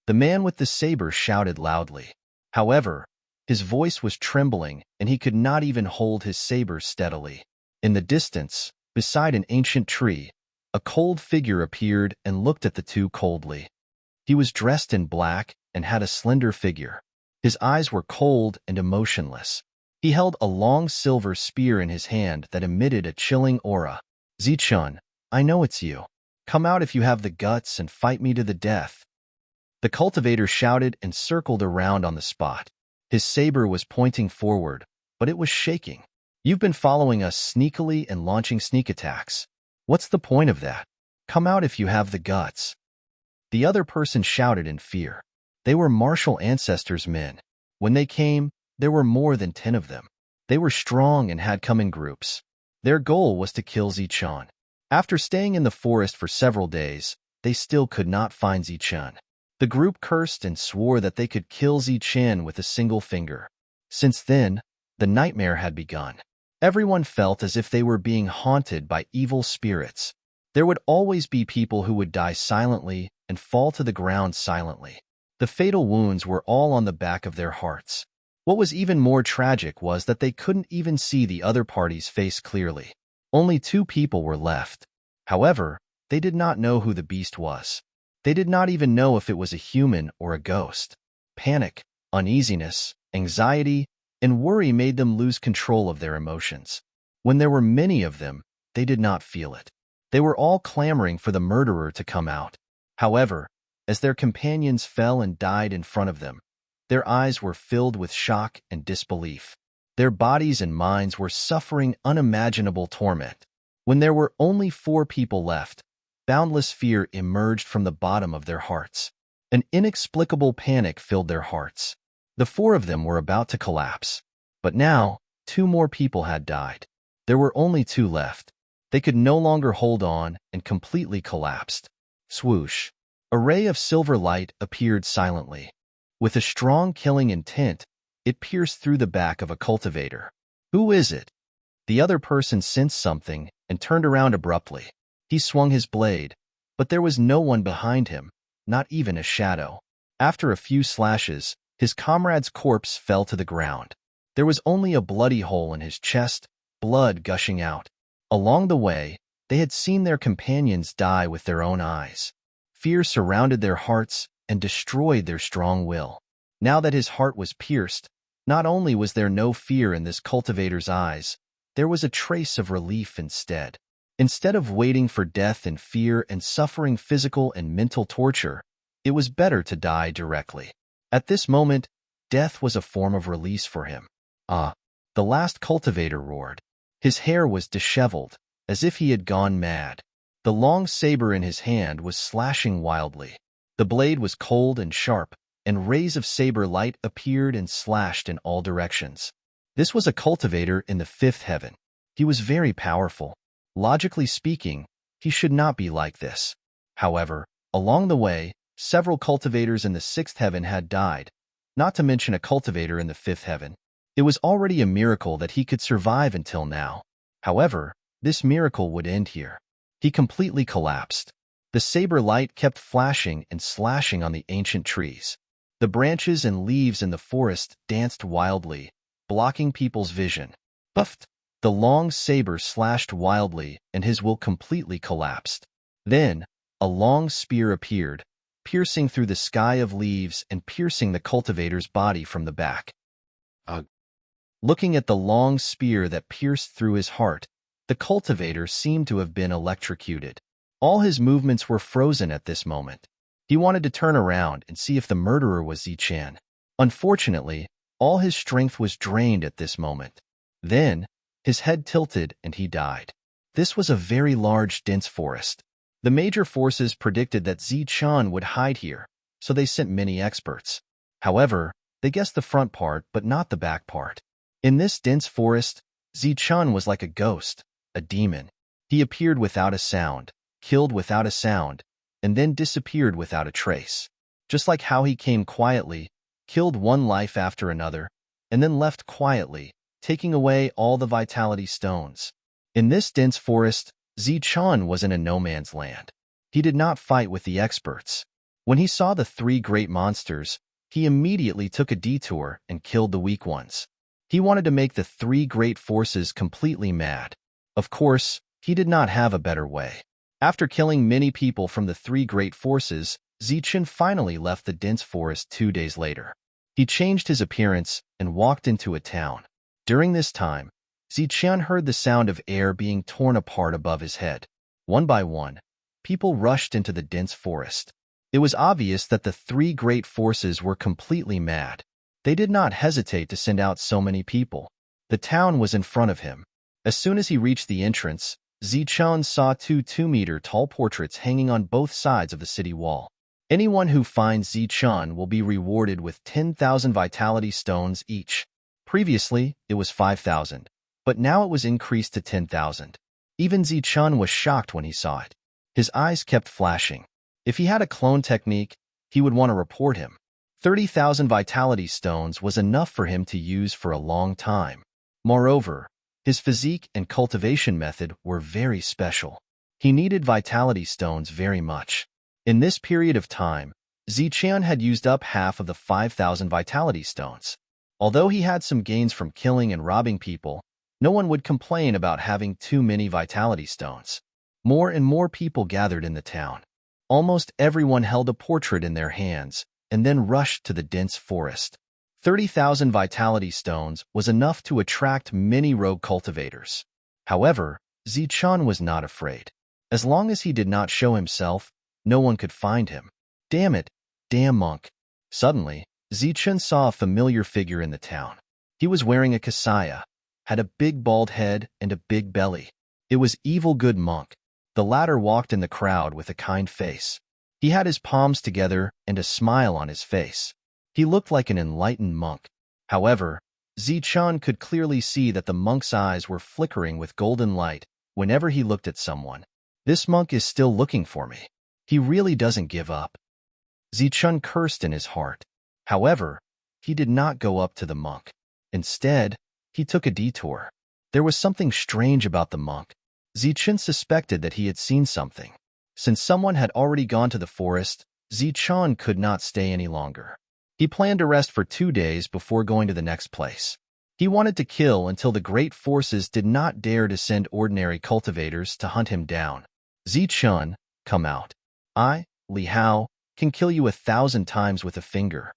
The man with the saber shouted loudly. However, his voice was trembling, and he could not even hold his saber steadily. In the distance, beside an ancient tree, a cold figure appeared and looked at the 2 coldly. He was dressed in black and had a slender figure. His eyes were cold and emotionless. He held a long silver spear in his hand that emitted a chilling aura. Zichun, I know it's you. Come out if you have the guts and fight me to the death. The cultivator shouted and circled around on the spot. His saber was pointing forward, but it was shaking. You've been following us sneakily and launching sneak attacks. What's the point of that? Come out if you have the guts. The other person shouted in fear. They were martial ancestors' men. When they came, there were more than 10 of them. They were strong and had come in groups. Their goal was to kill Zichun. After staying in the forest for several days, they still could not find Zichun. The group cursed and swore that they could kill Zichun with a single finger. Since then, the nightmare had begun. Everyone felt as if they were being haunted by evil spirits. There would always be people who would die silently and fall to the ground silently. The fatal wounds were all on the back of their hearts. What was even more tragic was that they couldn't even see the other party's face clearly. Only 2 people were left. However, they did not know who the beast was. They did not even know if it was a human or a ghost. Panic, uneasiness, anxiety, and worry made them lose control of their emotions. When there were many of them, they did not feel it. They were all clamoring for the murderer to come out. However, as their companions fell and died in front of them, their eyes were filled with shock and disbelief. Their bodies and minds were suffering unimaginable torment. When there were only 4 people left, boundless fear emerged from the bottom of their hearts. An inexplicable panic filled their hearts. The 4 of them were about to collapse. But now, 2 more people had died. There were only 2 left. They could no longer hold on and completely collapsed. Swoosh. A ray of silver light appeared silently. With a strong killing intent, it pierced through the back of a cultivator. Who is it? The other person sensed something and turned around abruptly. He swung his blade, but there was no one behind him, not even a shadow. After a few slashes, his comrade's corpse fell to the ground. There was only a bloody hole in his chest, blood gushing out. Along the way, they had seen their companions die with their own eyes. Fear surrounded their hearts and destroyed their strong will. Now that his heart was pierced, not only was there no fear in this cultivator's eyes, there was a trace of relief instead. Instead of waiting for death in fear and suffering physical and mental torture, it was better to die directly. At this moment, death was a form of release for him. Ah, the last cultivator roared. His hair was disheveled, as if he had gone mad. The long saber in his hand was slashing wildly. The blade was cold and sharp, and rays of saber light appeared and slashed in all directions. This was a cultivator in the 5th heaven. He was very powerful. Logically speaking, he should not be like this. However, along the way, several cultivators in the 6th heaven had died, not to mention a cultivator in the 5th heaven. It was already a miracle that he could survive until now. However, this miracle would end here. He completely collapsed. The saber light kept flashing and slashing on the ancient trees. The branches and leaves in the forest danced wildly, blocking people's vision. Buffed! The long saber slashed wildly, and his will completely collapsed. Then, a long spear appeared, piercing through the sky of leaves and piercing the cultivator's body from the back. Ugh. Looking at the long spear that pierced through his heart, the cultivator seemed to have been electrocuted. All his movements were frozen at this moment. He wanted to turn around and see if the murderer was Zichun. Unfortunately, all his strength was drained at this moment. Then, his head tilted and he died. This was a very large, dense forest. The major forces predicted that Zichun would hide here, so they sent many experts. However, they guessed the front part but not the back part. In this dense forest, Zichun was like a ghost, a demon. He appeared without a sound, killed without a sound, and then disappeared without a trace. Just like how he came quietly, killed one life after another, and then left quietly, taking away all the vitality stones. In this dense forest, Zichun was in a no-man's land. He did not fight with the experts. When he saw the 3 great monsters, he immediately took a detour and killed the weak ones. He wanted to make the 3 great forces completely mad. Of course, he did not have a better way. After killing many people from the 3 great forces, Zichun finally left the dense forest 2 days later. He changed his appearance and walked into a town. During this time, Ziqian heard the sound of air being torn apart above his head. One by one, people rushed into the dense forest. It was obvious that the three great forces were completely mad. They did not hesitate to send out so many people. The town was in front of him. As soon as he reached the entrance, Ziqian saw two 2-meter-tall portraits hanging on both sides of the city wall. Anyone who finds Ziqian will be rewarded with 10,000 vitality stones each. Previously, it was 5,000, but now it was increased to 10,000. Even Ziqian was shocked when he saw it. His eyes kept flashing. If he had a clone technique, he would want to report him. 30,000 vitality stones was enough for him to use for a long time. Moreover, his physique and cultivation method were very special. He needed vitality stones very much. In this period of time, Ziqian had used up half of the 5,000 vitality stones. Although he had some gains from killing and robbing people, no one would complain about having too many vitality stones. More and more people gathered in the town. Almost everyone held a portrait in their hands and then rushed to the dense forest. 30,000 vitality stones was enough to attract many rogue cultivators. However, Ziqian was not afraid. As long as he did not show himself, no one could find him. Damn it, damn monk. Suddenly, Ziqian saw a familiar figure in the town. He was wearing a kasaya, had a big bald head and a big belly. It was Evil Good Monk. The latter walked in the crowd with a kind face. He had his palms together and a smile on his face. He looked like an enlightened monk. However, Ziqian could clearly see that the monk's eyes were flickering with golden light whenever he looked at someone. This monk is still looking for me. He really doesn't give up. Ziqian cursed in his heart. However, he did not go up to the monk. Instead, he took a detour. There was something strange about the monk. Ziqian suspected that he had seen something. Since someone had already gone to the forest, Ziqian could not stay any longer. He planned to rest for 2 days before going to the next place. He wanted to kill until the great forces did not dare to send ordinary cultivators to hunt him down. Ziqian, come out. I, Li Hao, can kill you 1,000 times with a finger.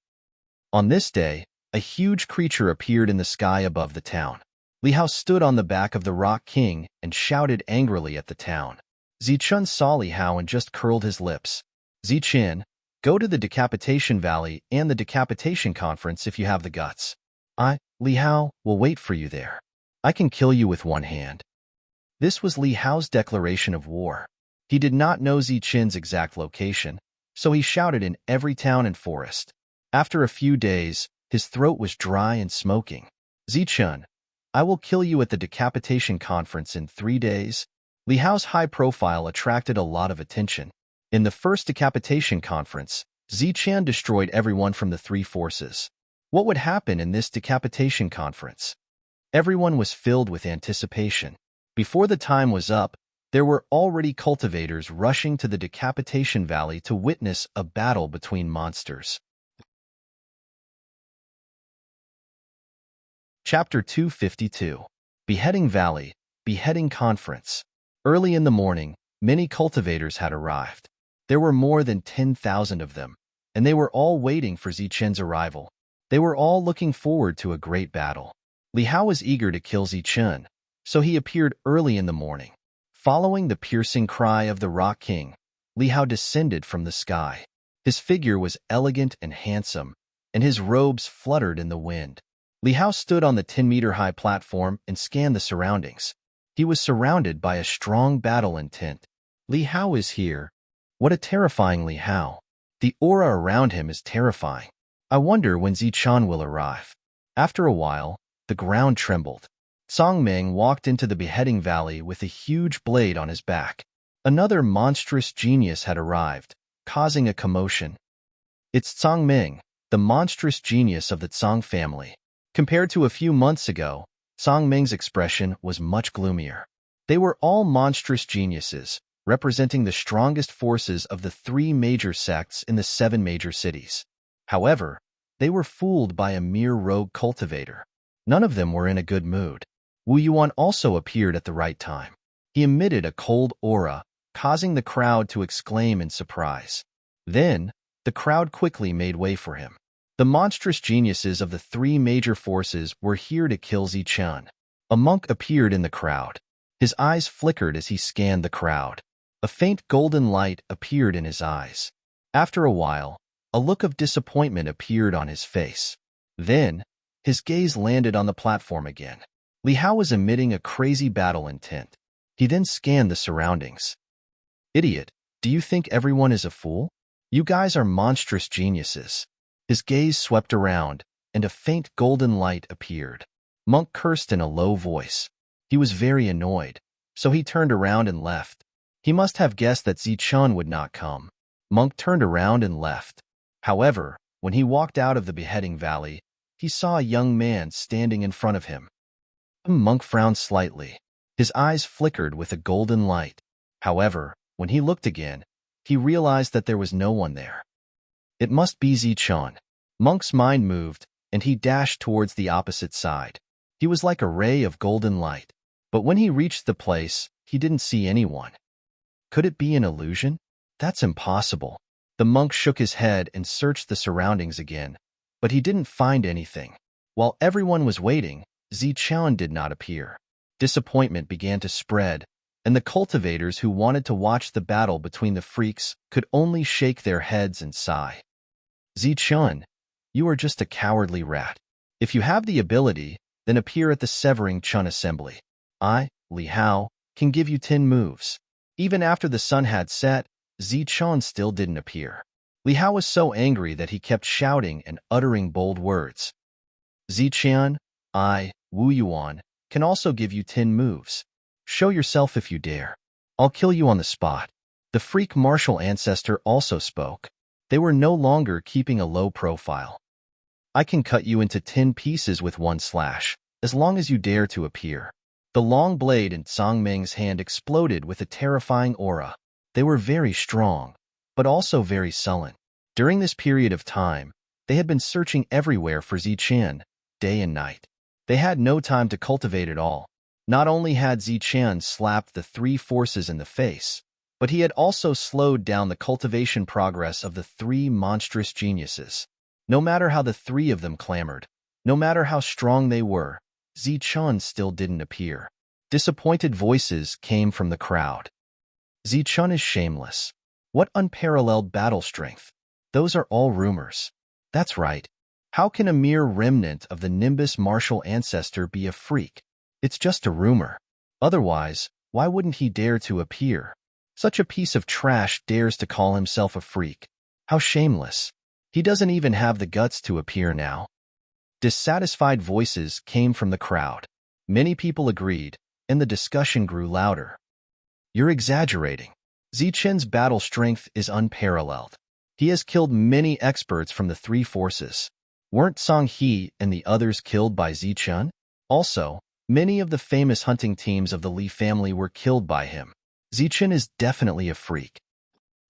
On this day, a huge creature appeared in the sky above the town. Li Hao stood on the back of the Rock King and shouted angrily at the town. Ziqian saw Li Hao and just curled his lips. Ziqian, go to the Decapitation Valley and the Decapitation Conference if you have the guts. I, Li Hao, will wait for you there. I can kill you with one hand. This was Li Hao's declaration of war. He did not know Ziqian's exact location, so he shouted in every town and forest. After a few days, his throat was dry and smoking. Ziqian, I will kill you at the Decapitation Conference in 3 days. Li Hao's high profile attracted a lot of attention. In the first Decapitation Conference, Ziqian destroyed everyone from the 3 forces. What would happen in this Decapitation Conference? Everyone was filled with anticipation. Before the time was up, there were already cultivators rushing to the Decapitation Valley to witness a battle between monsters. Chapter 252. Beheading Valley, Beheading Conference. Early in the morning, many cultivators had arrived. There were more than 10,000 of them, and they were all waiting for Ziqian's arrival. They were all looking forward to a great battle. Li Hao was eager to kill Ziqian, so he appeared early in the morning. Following the piercing cry of the Rock King, Li Hao descended from the sky. His figure was elegant and handsome, and his robes fluttered in the wind. Li Hao stood on the 10-meter-high platform and scanned the surroundings. He was surrounded by a strong battle intent. Li Hao is here. What a terrifying Li Hao. The aura around him is terrifying. I wonder when Ziqian will arrive. After a while, the ground trembled. Songmeng walked into the beheading valley with a huge blade on his back. Another monstrous genius had arrived, causing a commotion. It's Songmeng, the monstrous genius of the Tsang family. Compared to a few months ago, Songmeng's expression was much gloomier. They were all monstrous geniuses, representing the strongest forces of the 3 major sects in the 7 major cities. However, they were fooled by a mere rogue cultivator. None of them were in a good mood. Wu Yuan also appeared at the right time. He emitted a cold aura, causing the crowd to exclaim in surprise. Then, the crowd quickly made way for him. The monstrous geniuses of the three major forces were here to kill Zichun. A monk appeared in the crowd. His eyes flickered as he scanned the crowd. A faint golden light appeared in his eyes. After a while, a look of disappointment appeared on his face. Then, his gaze landed on the platform again. Li Hao was emitting a crazy battle intent. He then scanned the surroundings. Idiot, do you think everyone is a fool? You guys are monstrous geniuses. His gaze swept around, and a faint golden light appeared. Monk cursed in a low voice. He was very annoyed, so he turned around and left. He must have guessed that Zichun would not come. Monk turned around and left. However, when he walked out of the beheading valley, he saw a young man standing in front of him. Monk frowned slightly. His eyes flickered with a golden light. However, when he looked again, he realized that there was no one there. It must be Zichun. Monk's mind moved, and he dashed towards the opposite side. He was like a ray of golden light. But when he reached the place, he didn't see anyone. Could it be an illusion? That's impossible. The monk shook his head and searched the surroundings again, but he didn't find anything. While everyone was waiting, Zichun did not appear. Disappointment began to spread, and the cultivators who wanted to watch the battle between the freaks could only shake their heads and sigh. Zichun, you are just a cowardly rat. If you have the ability, then appear at the Severing Chun assembly. I, Li Hao, can give you 10 moves. Even after the sun had set, Zichun still didn't appear. Li Hao was so angry that he kept shouting and uttering bold words. Zichun, I, Wu Yuan, can also give you 10 moves. Show yourself if you dare. I'll kill you on the spot. The freak martial ancestor also spoke. They were no longer keeping a low profile. I can cut you into 10 pieces with one slash, as long as you dare to appear. The long blade in Zhang Meng's hand exploded with a terrifying aura. They were very strong, but also very sullen. During this period of time, they had been searching everywhere for Zichun, day and night. They had no time to cultivate at all. Not only had Zichun slapped the three forces in the face, but he had also slowed down the cultivation progress of the three monstrous geniuses. No matter how the three of them clamored, no matter how strong they were, Zichun still didn't appear. Disappointed voices came from the crowd. Zichun is shameless. What unparalleled battle strength. Those are all rumors. That's right. How can a mere remnant of the Nimbus martial ancestor be a freak? It's just a rumor. Otherwise, why wouldn't he dare to appear? Such a piece of trash dares to call himself a freak. How shameless. He doesn't even have the guts to appear now. Dissatisfied voices came from the crowd. Many people agreed, and the discussion grew louder. You're exaggerating. Zichun's battle strength is unparalleled. He has killed many experts from the three forces. Weren't Song He and the others killed by Zichun? Also, many of the famous hunting teams of the Li family were killed by him. Zichun is definitely a freak.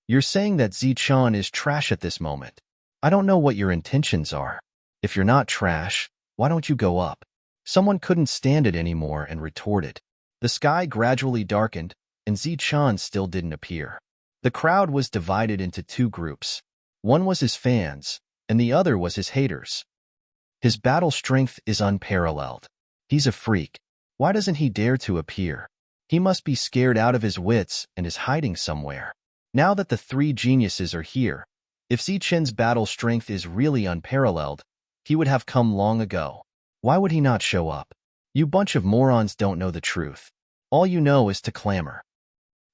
You're saying that Zichun is trash at this moment. I don't know what your intentions are. If you're not trash, why don't you go up? Someone couldn't stand it anymore and retorted. The sky gradually darkened, and Zichun still didn't appear. The crowd was divided into two groups. One was his fans, and the other was his haters. His battle strength is unparalleled. He's a freak. Why doesn't he dare to appear? He must be scared out of his wits and is hiding somewhere. Now that the three geniuses are here, if Zichun's battle strength is really unparalleled, he would have come long ago. Why would he not show up? You bunch of morons don't know the truth. All you know is to clamor.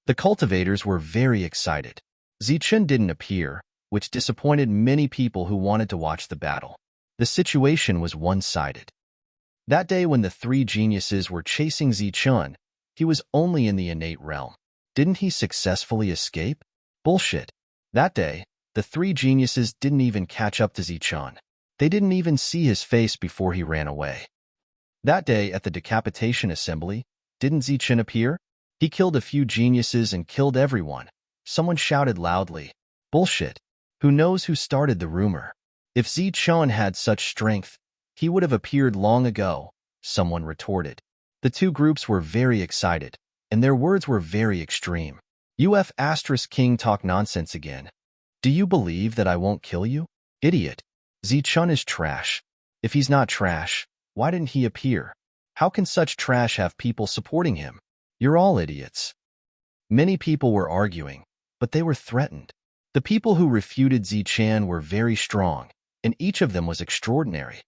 The cultivators were very excited. Zichun didn't appear, which disappointed many people who wanted to watch the battle. The situation was one-sided. That day when the three geniuses were chasing Zichun, he was only in the innate realm. Didn't he successfully escape? Bullshit. That day, the three geniuses didn't even catch up to Zichun. They didn't even see his face before he ran away. That day at the decapitation assembly, didn't Zichun appear? He killed a few geniuses and killed everyone. Someone shouted loudly. Bullshit. Who knows who started the rumor? If Zichun had such strength, he would have appeared long ago, someone retorted. The two groups were very excited, and their words were very extreme. King talk nonsense again. Do you believe that I won't kill you? Idiot. Zichun is trash. If he's not trash, why didn't he appear? How can such trash have people supporting him? You're all idiots. Many people were arguing, but they were threatened. The people who refuted Zichan were very strong, and each of them was extraordinary.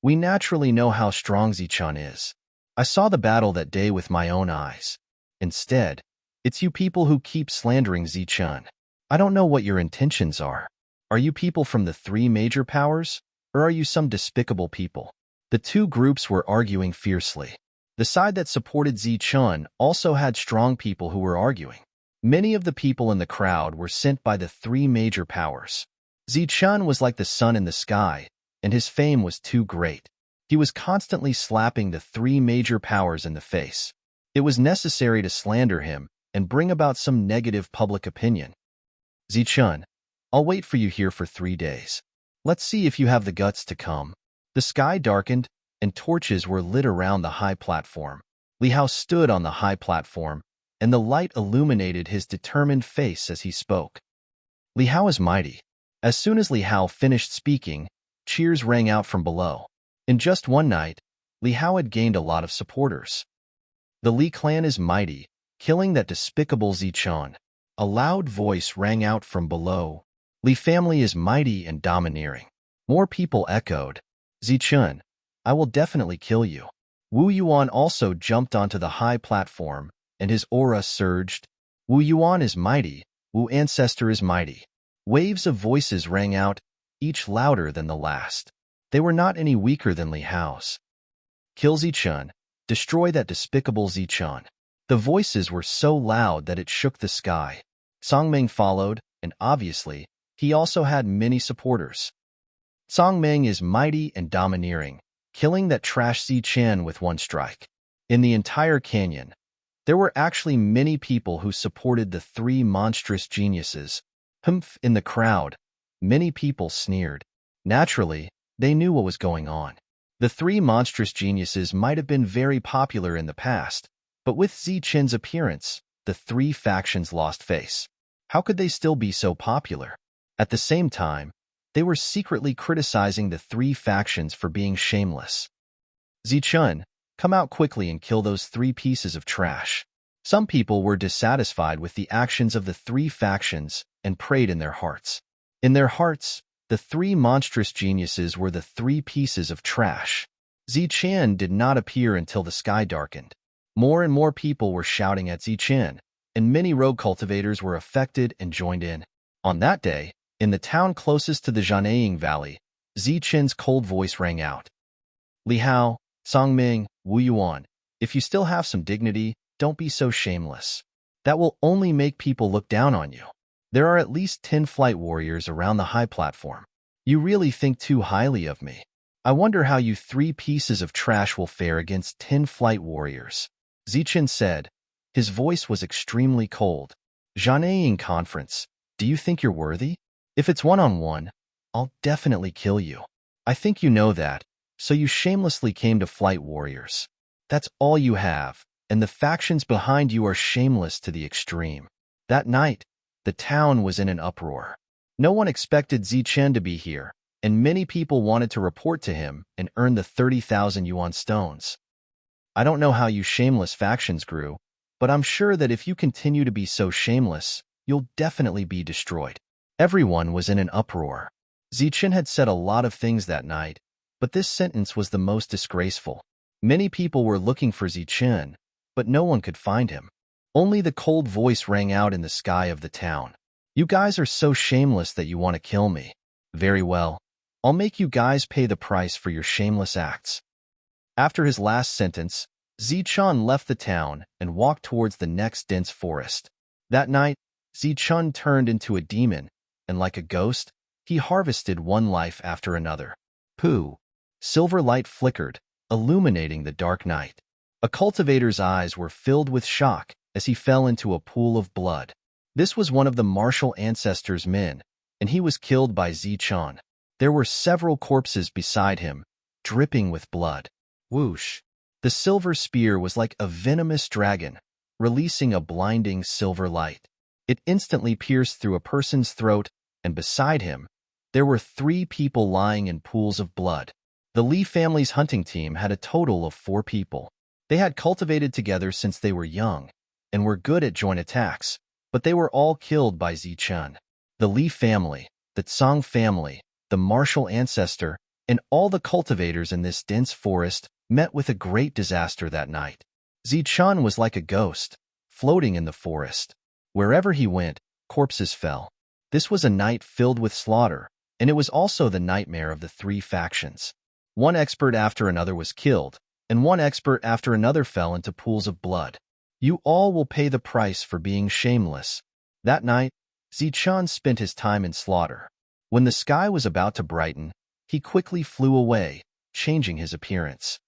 We naturally know how strong Zichan is. I saw the battle that day with my own eyes. Instead, it's you people who keep slandering Zichan. I don't know what your intentions are. Are you people from the three major powers, or are you some despicable people? The two groups were arguing fiercely. The side that supported Zichan also had strong people who were arguing. Many of the people in the crowd were sent by the three major powers. Zichan was like the sun in the sky, and his fame was too great. He was constantly slapping the three major powers in the face. It was necessary to slander him and bring about some negative public opinion. Zichan, I'll wait for you here for 3 days. Let's see if you have the guts to come. The sky darkened, and torches were lit around the high platform. Li Hao stood on the high platform, and the light illuminated his determined face as he spoke. Li Hao is mighty. As soon as Li Hao finished speaking, cheers rang out from below. In just one night, Li Hao had gained a lot of supporters. The Li clan is mighty, killing that despicable Zichan. A loud voice rang out from below. Li family is mighty and domineering. More people echoed. Zichan, I will definitely kill you. Wu Yuan also jumped onto the high platform, and his aura surged. Wu Yuan is mighty. Wu ancestor is mighty. Waves of voices rang out, each louder than the last. They were not any weaker than Li Hao's. Kill Zichan. Destroy that despicable Zichan. The voices were so loud that it shook the sky. Songmeng followed, and obviously, he also had many supporters. Songmeng is mighty and domineering, killing that trash Zichan with one strike. In the entire canyon, there were actually many people who supported the three monstrous geniuses. Humph, in the crowd, many people sneered. Naturally, they knew what was going on. The three monstrous geniuses might have been very popular in the past, but with Zichan's appearance, the three factions lost face. How could they still be so popular? At the same time, they were secretly criticizing the three factions for being shameless. Zichan, come out quickly and kill those three pieces of trash. Some people were dissatisfied with the actions of the three factions and prayed in their hearts. In their hearts, the three monstrous geniuses were the three pieces of trash. Zichan did not appear until the sky darkened. More and more people were shouting at Zichan, and many rogue cultivators were affected and joined in. On that day, in the town closest to the Jianying Valley, Zichan's cold voice rang out. Li Hao, Songming, Wu Yuan, if you still have some dignity, don't be so shameless. That will only make people look down on you. There are at least 10 flight warriors around the high platform. You really think too highly of me. I wonder how you three pieces of trash will fare against 10 flight warriors. Zichan said. His voice was extremely cold. Jianying conference, do you think you're worthy? If it's one-on-one, I'll definitely kill you. I think you know that, so you shamelessly came to flight warriors. That's all you have, and the factions behind you are shameless to the extreme. That night, the town was in an uproar. No one expected Zichan to be here, and many people wanted to report to him and earn the 30,000 yuan stones. I don't know how you shameless factions grew, but I'm sure that if you continue to be so shameless, you'll definitely be destroyed. Everyone was in an uproar. Zichan had said a lot of things that night, but this sentence was the most disgraceful. Many people were looking for Zichan, but no one could find him. Only the cold voice rang out in the sky of the town. You guys are so shameless that you want to kill me. Very well. I'll make you guys pay the price for your shameless acts. After his last sentence, Zichan left the town and walked towards the next dense forest. That night, Zichan turned into a demon, and like a ghost, he harvested one life after another. Pooh! Silver light flickered, illuminating the dark night. A cultivator's eyes were filled with shock as he fell into a pool of blood. This was one of the martial ancestors' men, and he was killed by Zichan. There were several corpses beside him, dripping with blood. Whoosh! The silver spear was like a venomous dragon, releasing a blinding silver light. It instantly pierced through a person's throat, and beside him, There were 3 people lying in pools of blood. The Li family's hunting team had a total of 4 people. They had cultivated together since they were young and were good at joint attacks, but they were all killed by Zichun. The Li family, the Tsang family, the martial ancestor, and all the cultivators in this dense forest met with a great disaster that night. Zichun was like a ghost, floating in the forest. Wherever he went, corpses fell. This was a night filled with slaughter, and it was also the nightmare of the 3 factions. One expert after another was killed, and one expert after another fell into pools of blood. You all will pay the price for being shameless. That night, Zichun spent his time in slaughter. When the sky was about to brighten, he quickly flew away, changing his appearance.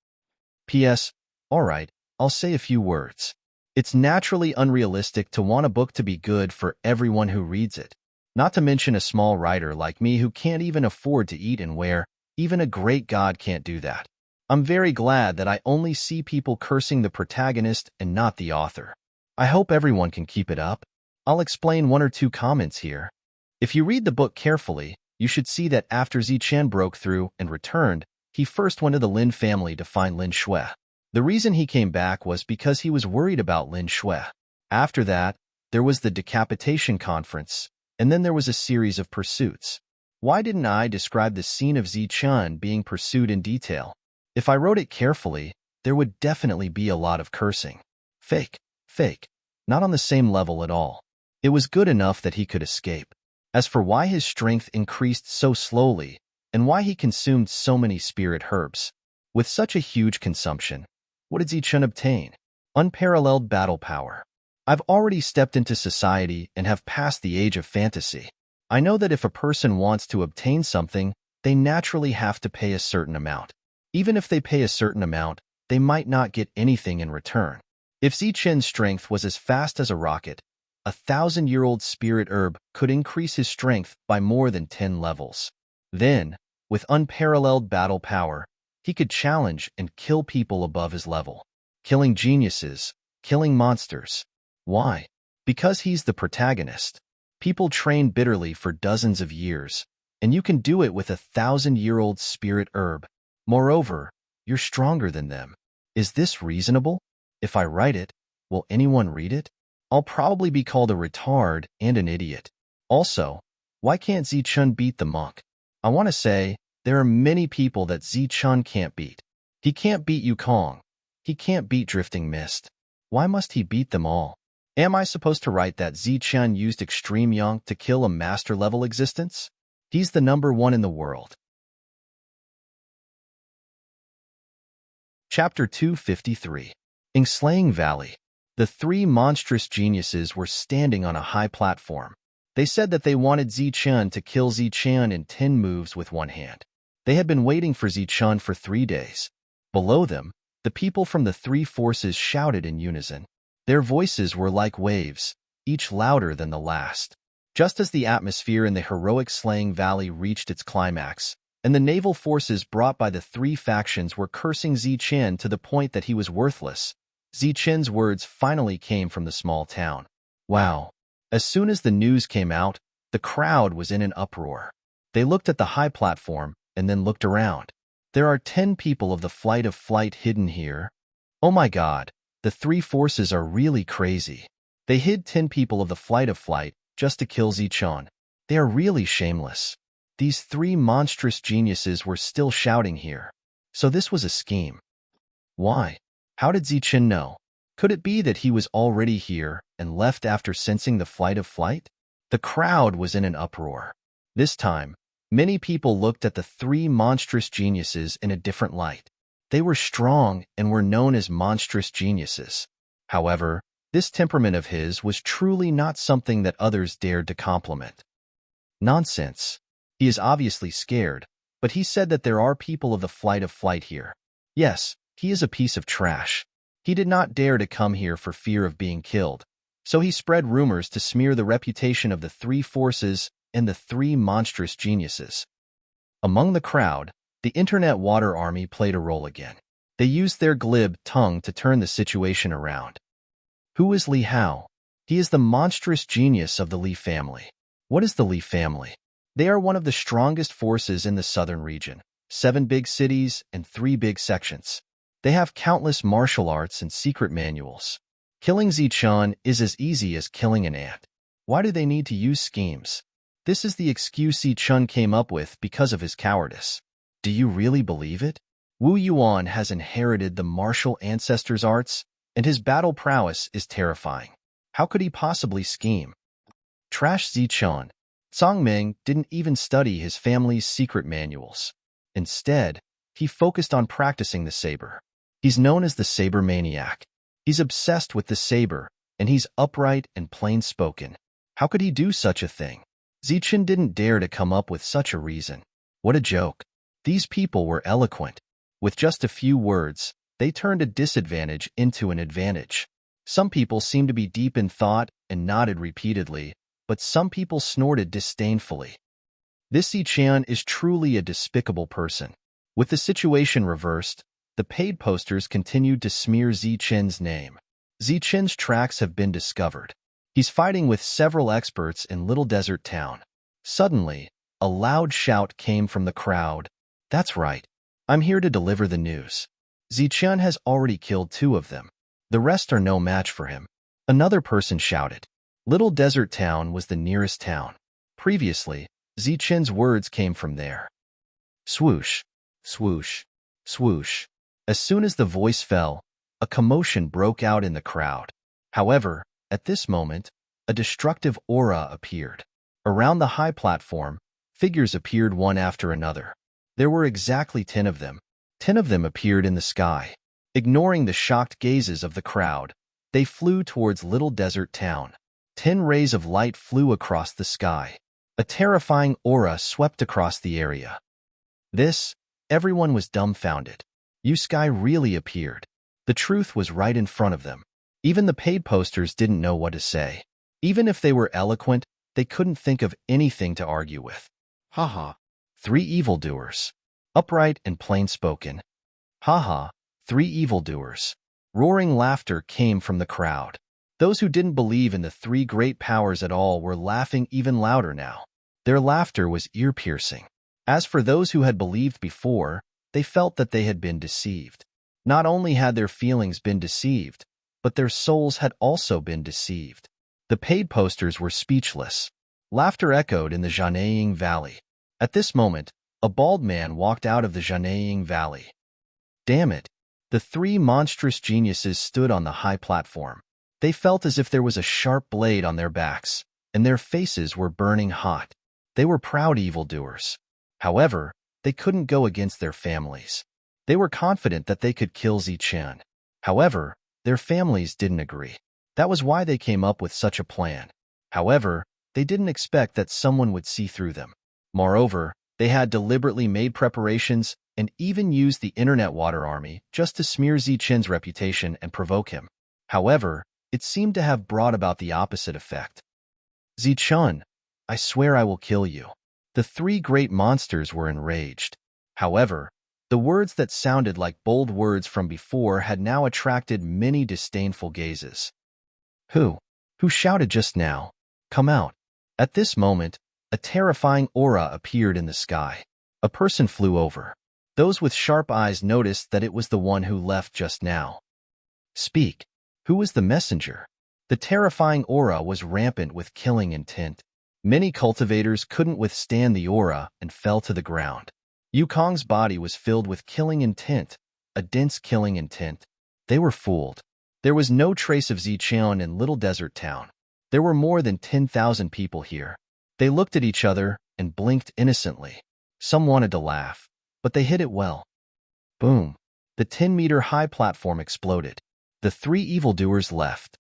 P.S. All right, I'll say a few words. It's naturally unrealistic to want a book to be good for everyone who reads it. Not to mention a small writer like me who can't even afford to eat and wear. Even a great god can't do that. I'm very glad that I only see people cursing the protagonist and not the author. I hope everyone can keep it up. I'll explain 1 or 2 comments here. If you read the book carefully, you should see that after Zichun broke through and returned, he first went to the Lin family to find Lin Shui. The reason he came back was because he was worried about Lin Shui. After that, there was the decapitation conference, and then there was a series of pursuits. Why didn't I describe the scene of Zichun being pursued in detail? If I wrote it carefully, there would definitely be a lot of cursing. Fake. Not on the same level at all. It was good enough that he could escape. As for why his strength increased so slowly, and why he consumed so many spirit herbs, with such a huge consumption, what did Zichun obtain? Unparalleled battle power. I've already stepped into society and have passed the age of fantasy. I know that if a person wants to obtain something, they naturally have to pay a certain amount. Even if they pay a certain amount, they might not get anything in return. If Zichun's strength was as fast as a rocket, a 1,000-year-old spirit herb could increase his strength by more than 10 levels. Then, with unparalleled battle power, he could challenge and kill people above his level. Killing geniuses, killing monsters. Why? Because he's the protagonist. People train bitterly for dozens of years, and you can do it with a 1,000-year-old spirit herb. Moreover, you're stronger than them. Is this reasonable? If I write it, will anyone read it? I'll probably be called a retard and an idiot. Also, why can't Zichun beat the monk? I want to say, there are many people that Zichun can't beat. He can't beat Yukong. He can't beat Drifting Mist. Why must he beat them all? Am I supposed to write that Zichun used Extreme Yonk to kill a master-level existence? He's the #1 in the world. Chapter 253. In Slaying Valley. The 3 monstrous geniuses were standing on a high platform. They said that they wanted Zichun to kill Zichun in 10 moves with one hand. They had been waiting for Zichun for 3 days. Below them, the people from the 3 forces shouted in unison. Their voices were like waves, each louder than the last. Just as the atmosphere in the heroic Slaying Valley reached its climax, and the naval forces brought by the 3 factions were cursing Zichun to the point that he was worthless, Zichun's words finally came from the small town. Wow. As soon as the news came out, the crowd was in an uproar. They looked at the high platform and then looked around. There are 10 people of the Flight of Flight hidden here. Oh my God. The 3 forces are really crazy. They hid 10 people of the Flight of Flight just to kill Zichun. They are really shameless. These 3 monstrous geniuses were still shouting here. So this was a scheme. Why? How did Zichun know? Could it be that he was already here and left after sensing the Flight of Flight? The crowd was in an uproar. This time, many people looked at the 3 monstrous geniuses in a different light. They were strong and were known as monstrous geniuses. However, this temperament of his was truly not something that others dared to compliment. Nonsense. He is obviously scared, but he said that there are people of the Flight of Flight here. Yes, he is a piece of trash. He did not dare to come here for fear of being killed, so he spread rumors to smear the reputation of the 3 forces and the 3 monstrous geniuses. Among the crowd, the Internet Water Army played a role again. They used their glib tongue to turn the situation around. Who is Li Hao? He is the monstrous genius of the Li family. What is the Li family? They are one of the strongest forces in the southern region. 7 big cities and 3 big sections. They have countless martial arts and secret manuals. Killing Zichun is as easy as killing an ant. Why do they need to use schemes? This is the excuse Zichun came up with because of his cowardice. Do you really believe it? Wu Yuan has inherited the martial ancestors' arts, and his battle prowess is terrifying. How could he possibly scheme? Trash Zichun. Zhang Ming didn't even study his family's secret manuals. Instead, he focused on practicing the saber. He's known as the saber maniac. He's obsessed with the saber, and he's upright and plain-spoken. How could he do such a thing? Zichun didn't dare to come up with such a reason. What a joke. These people were eloquent. With just a few words, they turned a disadvantage into an advantage. Some people seemed to be deep in thought and nodded repeatedly, but some people snorted disdainfully. This Zichun is truly a despicable person. With the situation reversed, the paid posters continued to smear Zichun's name. Zichun's tracks have been discovered. He's fighting with several experts in Little Desert Town. Suddenly, a loud shout came from the crowd. That's right. I'm here to deliver the news. Zichun has already killed 2 of them. The rest are no match for him. Another person shouted. Little Desert Town was the nearest town. Previously, Zichun's words came from there. Swoosh, swoosh, swoosh. As soon as the voice fell, a commotion broke out in the crowd. However, at this moment, a destructive aura appeared. Around the high platform, figures appeared one after another. There were exactly 10 of them. 10 of them appeared in the sky. Ignoring the shocked gazes of the crowd, they flew towards Little Desert Town. 10 rays of light flew across the sky. A terrifying aura swept across the area. Everyone was dumbfounded. Sky really appeared. The truth was right in front of them. Even the paid posters didn't know what to say. Even if they were eloquent, they couldn't think of anything to argue with. Haha. 3 evildoers. Upright and plain-spoken. Haha. 3 evildoers. Roaring laughter came from the crowd. Those who didn't believe in the 3 great powers at all were laughing even louder now. Their laughter was ear-piercing. As for those who had believed before, they felt that they had been deceived. Not only had their feelings been deceived, but their souls had also been deceived. The paid posters were speechless. Laughter echoed in the Jianying Valley. At this moment, a bald man walked out of the Jianying Valley. Damn it! The 3 monstrous geniuses stood on the high platform. They felt as if there was a sharp blade on their backs, and their faces were burning hot. They were proud evildoers. However, they couldn't go against their families. They were confident that they could kill Zichun. However, their families didn't agree. That was why they came up with such a plan. However, they didn't expect that someone would see through them. Moreover, they had deliberately made preparations and even used the internet water army just to smear Zichun's reputation and provoke him. However, it seemed to have brought about the opposite effect. Zichun, I swear I will kill you. The 3 great monsters were enraged. However, the words that sounded like bold words from before had now attracted many disdainful gazes. Who shouted just now? Come out. At this moment, a terrifying aura appeared in the sky. A person flew over. Those with sharp eyes noticed that it was the one who left just now. Speak. Who was the messenger? The terrifying aura was rampant with killing intent. Many cultivators couldn't withstand the aura and fell to the ground. Yukong's body was filled with killing intent, a dense killing intent. They were fooled. There was no trace of Zichun in Little Desert Town. There were more than 10,000 people here. They looked at each other and blinked innocently. Some wanted to laugh, but they hid it well. Boom! The 10-meter-high platform exploded. The 3 evildoers left.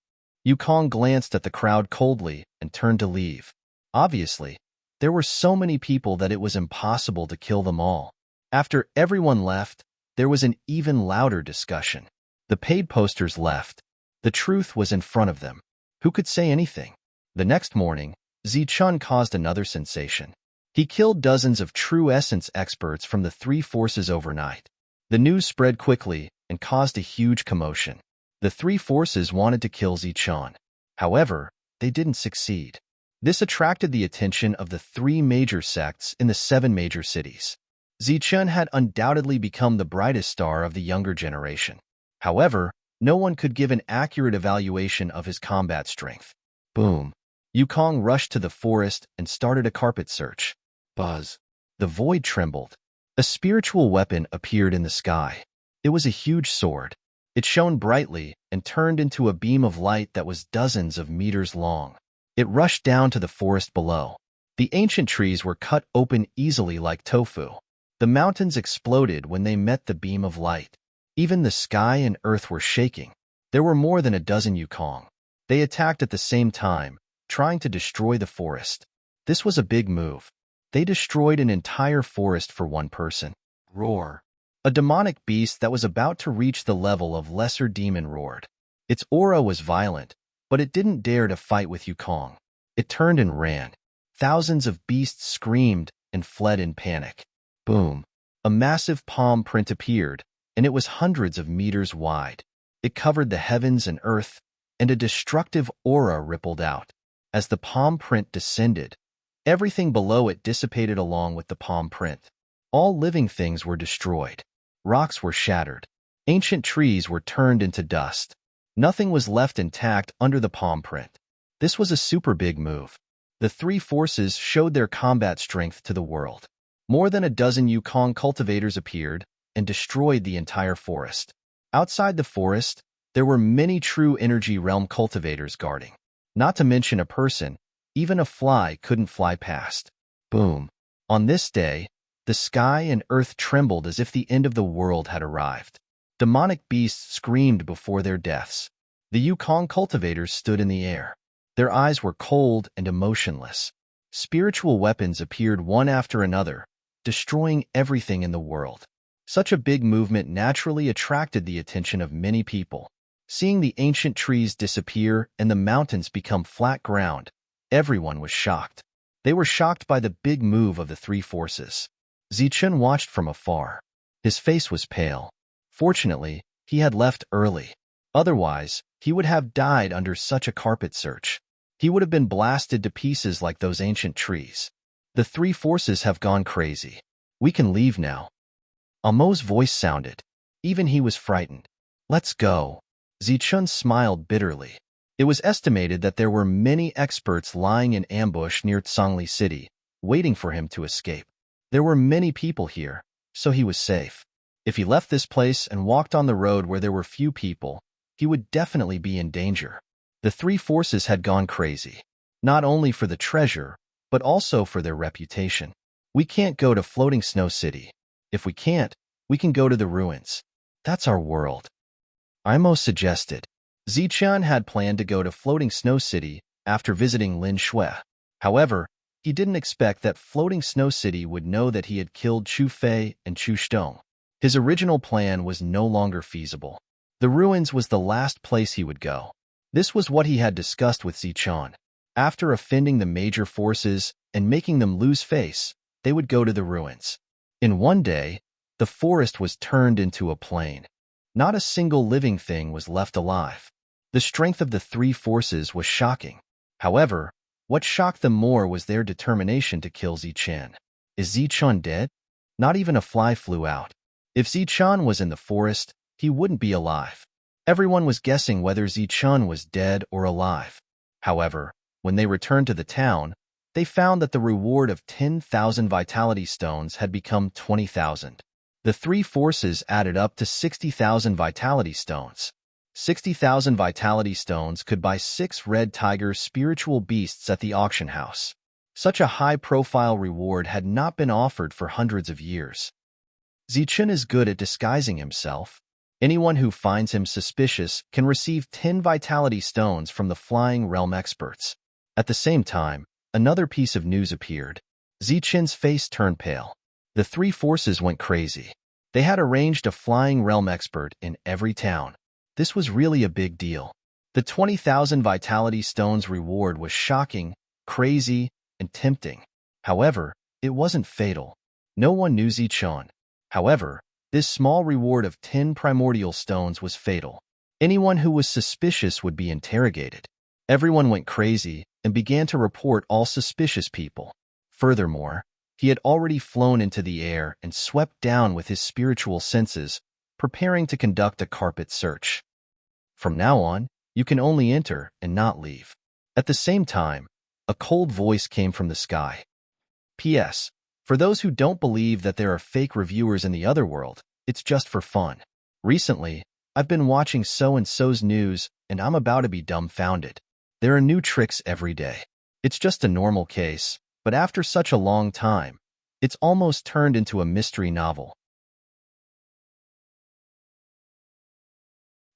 Yukong glanced at the crowd coldly and turned to leave. Obviously, there were so many people that it was impossible to kill them all. After everyone left, there was an even louder discussion. The paid posters left. The truth was in front of them. Who could say anything? The next morning, Zichun caused another sensation. He killed dozens of true essence experts from the 3 forces overnight. The news spread quickly and caused a huge commotion. The 3 forces wanted to kill Zichun. However, they didn't succeed. This attracted the attention of the 3 major sects in the 7 major cities. Zichun had undoubtedly become the brightest star of the younger generation. However, no one could give an accurate evaluation of his combat strength. Boom. Yukong rushed to the forest and started a carpet search. Buzz. The void trembled. A spiritual weapon appeared in the sky. It was a huge sword. It shone brightly and turned into a beam of light that was dozens of meters long. It rushed down to the forest below. The ancient trees were cut open easily like tofu. The mountains exploded when they met the beam of light. Even the sky and earth were shaking. There were more than a dozen Yukong. They attacked at the same time, trying to destroy the forest. This was a big move. They destroyed an entire forest for one person. Roar. A demonic beast that was about to reach the level of lesser demon roared. Its aura was violent, but it didn't dare to fight with Yukong. It turned and ran. Thousands of beasts screamed and fled in panic. Boom. A massive palm print appeared, and it was hundreds of meters wide. It covered the heavens and earth, and a destructive aura rippled out. As the palm print descended, everything below it dissipated along with the palm print. All living things were destroyed. Rocks were shattered. Ancient trees were turned into dust. Nothing was left intact under the palm print. This was a super big move. The 3 forces showed their combat strength to the world. More than a dozen Yukong cultivators appeared and destroyed the entire forest. Outside the forest, there were many true energy realm cultivators guarding. Not to mention a person, even a fly couldn't fly past. Boom. On this day, the sky and earth trembled as if the end of the world had arrived. Demonic beasts screamed before their deaths. The Yukong cultivators stood in the air. Their eyes were cold and emotionless. Spiritual weapons appeared one after another, destroying everything in the world. Such a big movement naturally attracted the attention of many people. Seeing the ancient trees disappear and the mountains become flat ground, everyone was shocked. They were shocked by the big move of the 3 forces. Zichun watched from afar. His face was pale. Fortunately, he had left early. Otherwise, he would have died under such a carpet search. He would have been blasted to pieces like those ancient trees. The 3 forces have gone crazy. We can leave now. Amo's voice sounded. Even he was frightened. Let's go. Zichun smiled bitterly. It was estimated that there were many experts lying in ambush near Tsangli City, waiting for him to escape. There were many people here, so he was safe. If he left this place and walked on the road where there were few people, he would definitely be in danger. The 3 forces had gone crazy, not only for the treasure, but also for their reputation. We can't go to Floating Snow City. If we can't, we can go to the ruins. That's our world. Imo suggested. Zichun had planned to go to Floating Snow City after visiting Lin Shui. However, he didn't expect that Floating Snow City would know that he had killed Chu Fei and Chu Shtong. His original plan was no longer feasible. The ruins was the last place he would go. This was what he had discussed with Zichun. After offending the major forces and making them lose face, they would go to the ruins. In one day, the forest was turned into a plain. Not a single living thing was left alive. The strength of the 3 forces was shocking. However, what shocked them more was their determination to kill Zichun. Is Zichun dead? Not even a fly flew out. If Zichun was in the forest, he wouldn't be alive. Everyone was guessing whether Zichun was dead or alive. However, when they returned to the town, they found that the reward of 10,000 vitality stones had become 20,000. The 3 forces added up to 60,000 vitality stones. 60,000 vitality stones could buy 6 red tiger spiritual beasts at the auction house. Such a high-profile reward had not been offered for hundreds of years. Zichun is good at disguising himself. Anyone who finds him suspicious can receive 10 vitality stones from the Flying Realm experts. At the same time, another piece of news appeared. Zichun's face turned pale. The 3 forces went crazy. They had arranged a Flying Realm expert in every town. This was really a big deal. The 20,000 vitality stones reward was shocking, crazy, and tempting. However, it wasn't fatal. No one knew Zichun. However, this small reward of 10 primordial stones was fatal. Anyone who was suspicious would be interrogated. Everyone went crazy and began to report all suspicious people. Furthermore, he had already flown into the air and swept down with his spiritual senses, preparing to conduct a carpet search. From now on, you can only enter and not leave. At the same time, a cold voice came from the sky. P.S. For those who don't believe that there are fake reviewers in the other world, it's just for fun. Recently, I've been watching so-and-so's news, and I'm about to be dumbfounded. There are new tricks every day. It's just a normal case, but after such a long time, it's almost turned into a mystery novel.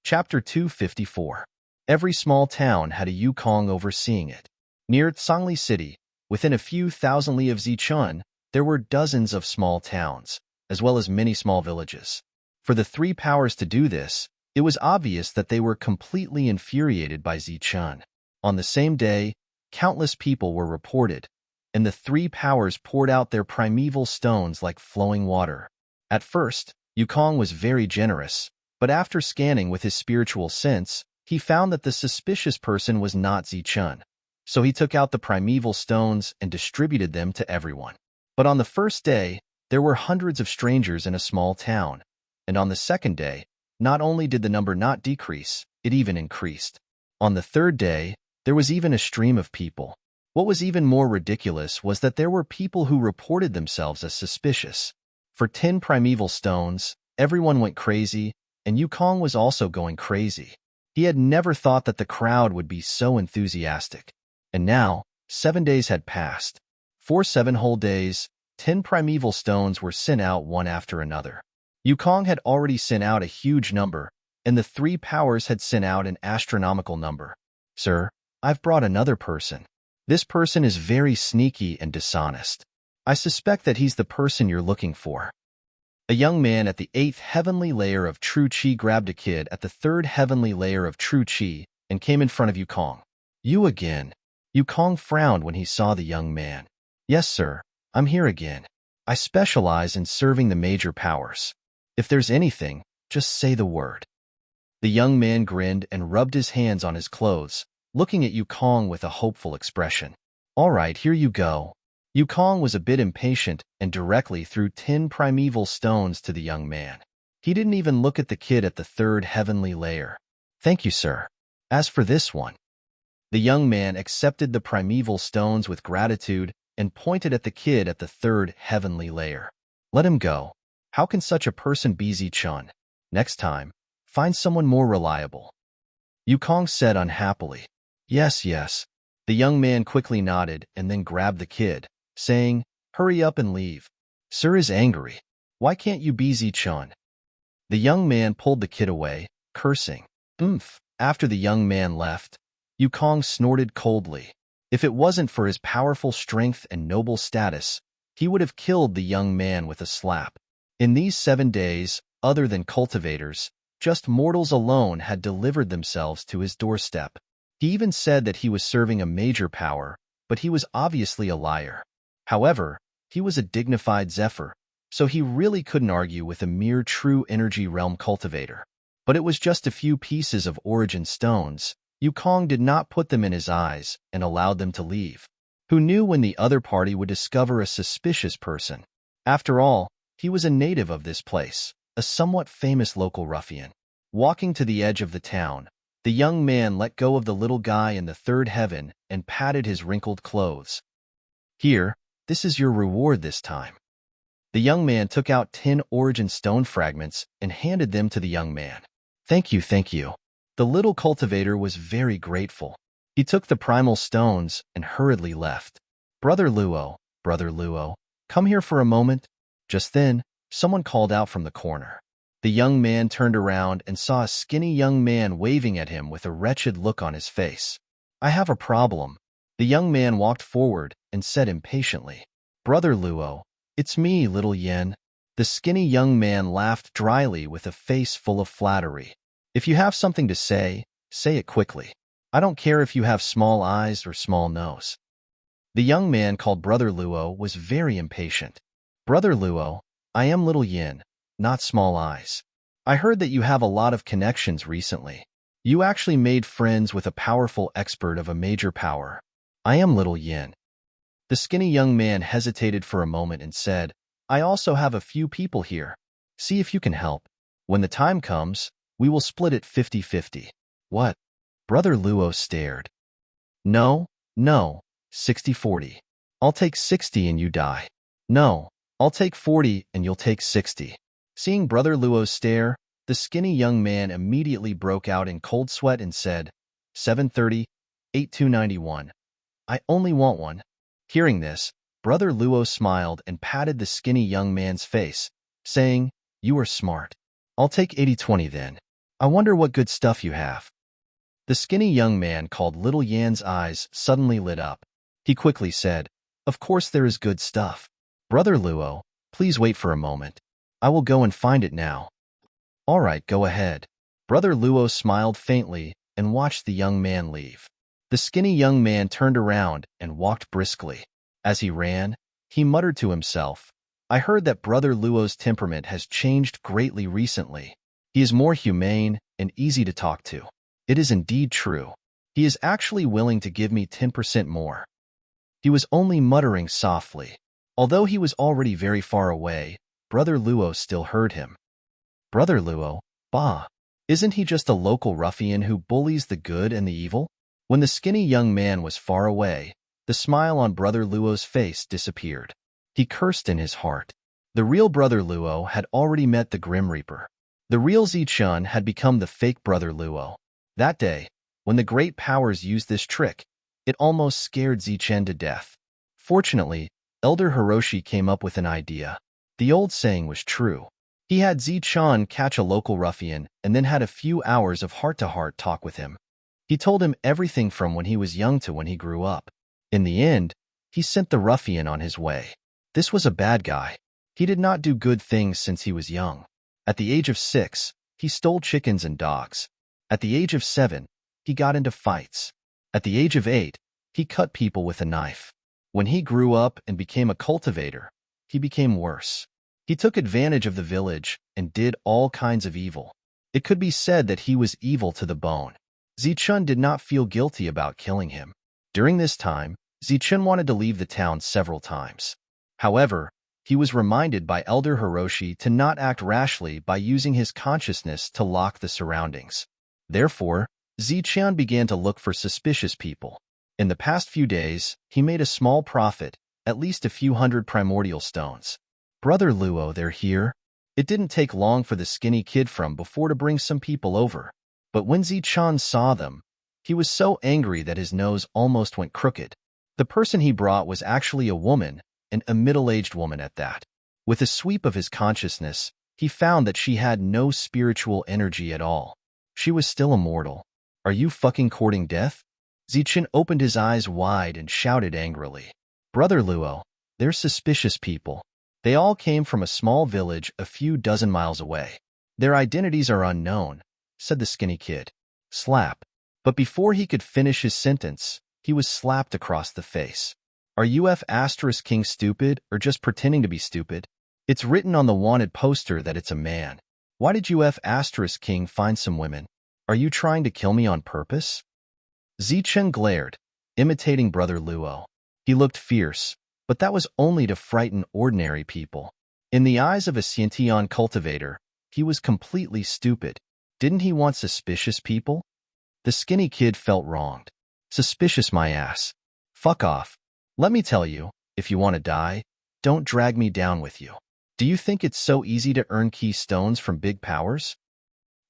Chapter 254. Every small town had a Yukong overseeing it. Near Tsangli City, within a few thousand li of Zichun, there were dozens of small towns, as well as many small villages. For the three powers to do this, it was obvious that they were completely infuriated by Zichun. On the same day, countless people were reported, and the three powers poured out their primeval stones like flowing water. At first, Yukong was very generous, but after scanning with his spiritual sense, he found that the suspicious person was not Zichun. So he took out the primeval stones and distributed them to everyone. But on the first day, there were hundreds of strangers in a small town, and on the second day, not only did the number not decrease, it even increased. On the third day, there was even a stream of people. What was even more ridiculous was that there were people who reported themselves as suspicious. For 10 primeval stones, everyone went crazy, and Yukong was also going crazy. He had never thought that the crowd would be so enthusiastic. And now, 7 days had passed. For 7 whole days, 10 primeval stones were sent out one after another. Yukong had already sent out a huge number, and the three powers had sent out an astronomical number. Sir, I've brought another person. This person is very sneaky and dishonest. I suspect that he's the person you're looking for. A young man at the 8th heavenly layer of True Qi grabbed a kid at the 3rd heavenly layer of True Qi and came in front of Yukong. You again. Yukong frowned when he saw the young man. Yes, sir, I'm here again. I specialize in serving the major powers. If there's anything, just say the word. The young man grinned and rubbed his hands on his clothes, looking at Yukong with a hopeful expression. All right, here you go. Yukong was a bit impatient and directly threw 10 primeval stones to the young man. He didn't even look at the kid at the 3rd heavenly layer. Thank you, sir. As for this one. The young man accepted the primeval stones with gratitude and pointed at the kid at the 3rd heavenly layer. Let him go. How can such a person be Zichun? Next time, find someone more reliable. Yukong said unhappily. Yes, yes. The young man quickly nodded and then grabbed the kid, saying, Hurry up and leave. Sir is angry. Why can't you be Zichun? The young man pulled the kid away, cursing. After the young man left, Yukong snorted coldly. If it wasn't for his powerful strength and noble status, he would have killed the young man with a slap. In these 7 days, other than cultivators, just mortals alone had delivered themselves to his doorstep. He even said that he was serving a major power, but he was obviously a liar. However, he was a dignified Zephyr, so he really couldn't argue with a mere true energy realm cultivator. But it was just a few pieces of origin stones. Yukong did not put them in his eyes and allowed them to leave. Who knew when the other party would discover a suspicious person? After all, he was a native of this place, a somewhat famous local ruffian. Walking to the edge of the town, the young man let go of the little guy in the 3rd heaven and patted his wrinkled clothes. Here, this is your reward this time. The young man took out 10 origin stone fragments and handed them to the young man. Thank you, thank you. The little cultivator was very grateful. He took the primal stones and hurriedly left. Brother Luo, come here for a moment. Just then, someone called out from the corner. The young man turned around and saw a skinny young man waving at him with a wretched look on his face. I have a problem. The young man walked forward and said impatiently, Brother Luo, it's me, little Yen. The skinny young man laughed dryly with a face full of flattery. If you have something to say it quickly. I don't care if you have small eyes or small nose. The young man called Brother Luo was very impatient. Brother Luo, I am little Yin, not small eyes. I heard that you have a lot of connections recently. You actually made friends with a powerful expert of a major power. I am little Yin. The skinny young man hesitated for a moment and said, I also have a few people here. See if you can help. When the time comes, we will split it 50-50. What? Brother Luo stared. No, no, 60-40. I'll take 60 and you die. No, I'll take 40 and you'll take 60. Seeing Brother Luo stare, the skinny young man immediately broke out in cold sweat and said, 730, 8291. I only want one. Hearing this, Brother Luo smiled and patted the skinny young man's face, saying, You are smart. I'll take 80-20 then. I wonder what good stuff you have. The skinny young man called Little Yan's eyes suddenly lit up. He quickly said, Of course there is good stuff. Brother Luo, please wait for a moment. I will go and find it now. All right, go ahead. Brother Luo smiled faintly and watched the young man leave. The skinny young man turned around and walked briskly. As he ran, he muttered to himself, I heard that Brother Luo's temperament has changed greatly recently. He is more humane and easy to talk to. It is indeed true. He is actually willing to give me 10% more. He was only muttering softly. Although he was already very far away, Brother Luo still heard him. Brother Luo, bah, isn't he just a local ruffian who bullies the good and the evil? When the skinny young man was far away, the smile on Brother Luo's face disappeared. He cursed in his heart. The real Brother Luo had already met the Grim Reaper. The real Zichun had become the fake Brother Luo. That day, when the great powers used this trick, it almost scared Zichen to death. Fortunately, Elder Hiroshi came up with an idea. The old saying was true. He had Zichun catch a local ruffian and then had a few hours of heart-to-heart talk with him. He told him everything from when he was young to when he grew up. In the end, he sent the ruffian on his way. This was a bad guy. He did not do good things since he was young. At the age of 6, he stole chickens and dogs. At the age of 7, he got into fights. At the age of 8, he cut people with a knife. When he grew up and became a cultivator, he became worse. He took advantage of the village and did all kinds of evil. It could be said that he was evil to the bone. Zichun did not feel guilty about killing him. During this time, Zichun wanted to leave the town several times. However, he was reminded by Elder Hiroshi to not act rashly by using his consciousness to lock the surroundings. Therefore, Zichun began to look for suspicious people. In the past few days, he made a small profit, at least a few hundred primordial stones. Brother Luo, they're here. It didn't take long for the skinny kid from before to bring some people over. But when Zichun saw them, he was so angry that his nose almost went crooked. The person he brought was actually a woman, and a middle-aged woman at that. With a sweep of his consciousness, he found that she had no spiritual energy at all. She was still immortal. Are you fucking courting death? Zichun opened his eyes wide and shouted angrily. Brother Luo, they're suspicious people. They all came from a small village a few dozen miles away. Their identities are unknown, said the skinny kid. Slap. But before he could finish his sentence, he was slapped across the face. Are you King stupid or just pretending to be stupid? It's written on the wanted poster that it's a man. Why did you King find some women? Are you trying to kill me on purpose? Zichun glared, imitating Brother Luo. He looked fierce, but that was only to frighten ordinary people. In the eyes of a Xiantian cultivator, he was completely stupid. Didn't he want suspicious people? The skinny kid felt wronged. Suspicious my ass. Fuck off. Let me tell you, if you want to die, don't drag me down with you. Do you think it's so easy to earn key stones from big powers?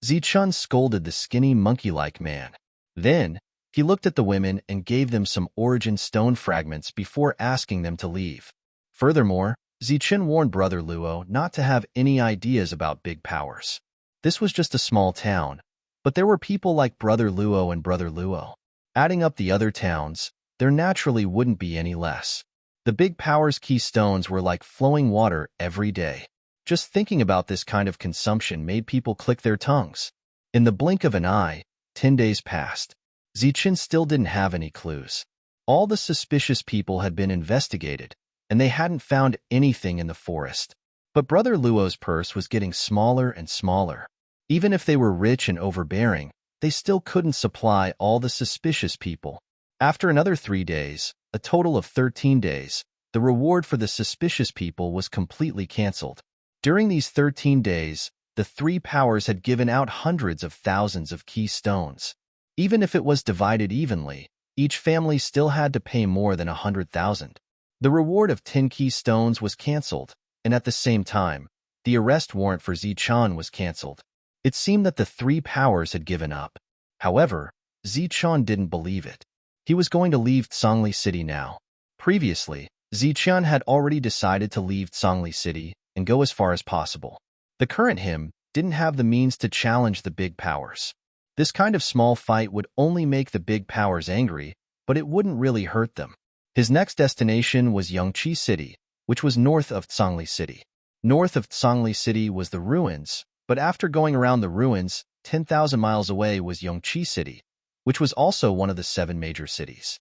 Zichun scolded the skinny monkey-like man. Then, he looked at the women and gave them some origin stone fragments before asking them to leave. Furthermore, Zichun warned Brother Luo not to have any ideas about big powers. This was just a small town, but there were people like Brother Luo and Brother Luo. Adding up the other towns, there naturally wouldn't be any less. The big powers key stones were like flowing water every day. Just thinking about this kind of consumption made people click their tongues. In the blink of an eye, 10 days passed. Zichun still didn't have any clues. All the suspicious people had been investigated, and they hadn't found anything in the forest. But Brother Luo's purse was getting smaller and smaller. Even if they were rich and overbearing, they still couldn't supply all the suspicious people. After another 3 days, a total of 13 days, the reward for the suspicious people was completely cancelled. During these 13 days, the three powers had given out hundreds of thousands of key stones. Even if it was divided evenly, each family still had to pay more than 100,000. The reward of 10 key stones was cancelled, and at the same time, the arrest warrant for Zichan was cancelled. It seemed that the three powers had given up. However, Zichan didn't believe it. He was going to leave Tsangli City now. Previously, Zichan had already decided to leave Tsangli City and go as far as possible. The current him didn't have the means to challenge the big powers. This kind of small fight would only make the big powers angry, but it wouldn't really hurt them. His next destination was Yongqi City, which was north of Tsangli City. North of Tsangli City was the ruins, but after going around the ruins, 10,000 miles away was Yongqi City, which was also one of the 7 major cities.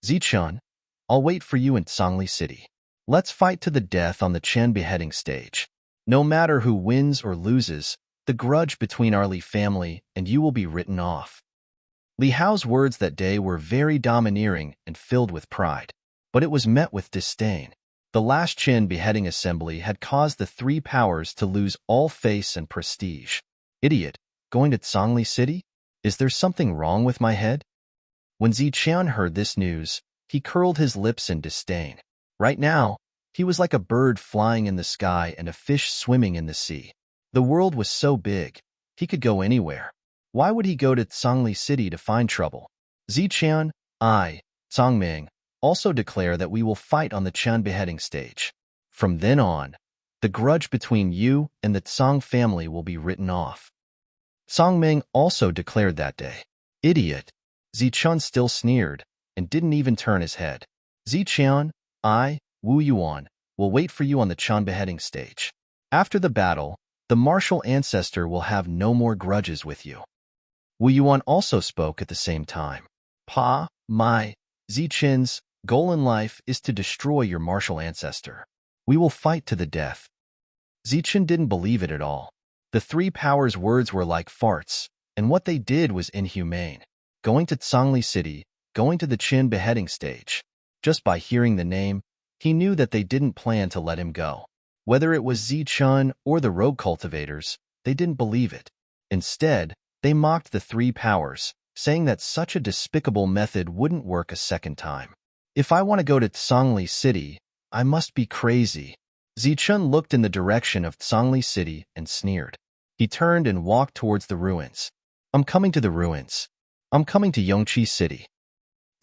Zichan, I'll wait for you in Tsangli City. Let's fight to the death on the Chen beheading stage. No matter who wins or loses, the grudge between our Li family and you will be written off. Li Hao's words that day were very domineering and filled with pride, but it was met with disdain. The last Chen beheading assembly had caused the three powers to lose all face and prestige. Idiot, going to Tsangli City? Is there something wrong with my head? When Zichan heard this news, he curled his lips in disdain. Right now, he was like a bird flying in the sky and a fish swimming in the sea. The world was so big, he could go anywhere. Why would he go to Tsangli City to find trouble? Zichan, Tsangming, also declare that we will fight on the Chen beheading stage. From then on, the grudge between you and the Tsang family will be written off. Tsangming also declared that day. Idiot. Zichan still sneered and didn't even turn his head. Zichan, Wu Yuan, will wait for you on the Chen beheading stage. After the battle, the martial ancestor will have no more grudges with you. Wu Yuan also spoke at the same time. Zichan's goal in life is to destroy your martial ancestor. We will fight to the death. Zichan didn't believe it at all. The three powers' words were like farts, and what they did was inhumane. Going to Tsangli City, going to the Qin beheading stage. Just by hearing the name, he knew that they didn't plan to let him go. Whether it was Zichan or the rogue cultivators, they didn't believe it. Instead, they mocked the three powers, saying that such a despicable method wouldn't work a second time. If I want to go to Tsangli City, I must be crazy. Zichan looked in the direction of Tsangli City and sneered. He turned and walked towards the ruins. I'm coming to the ruins. I'm coming to Yongqi City.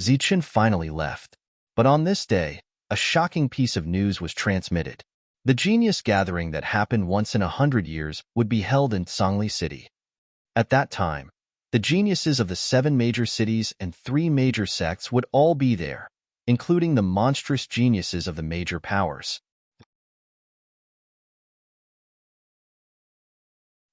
Zichan finally left. But on this day, a shocking piece of news was transmitted. The genius gathering that happened once in 100 years would be held in Tsangli City. At that time, the geniuses of the 7 major cities and 3 major sects would all be there, including the monstrous geniuses of the major powers.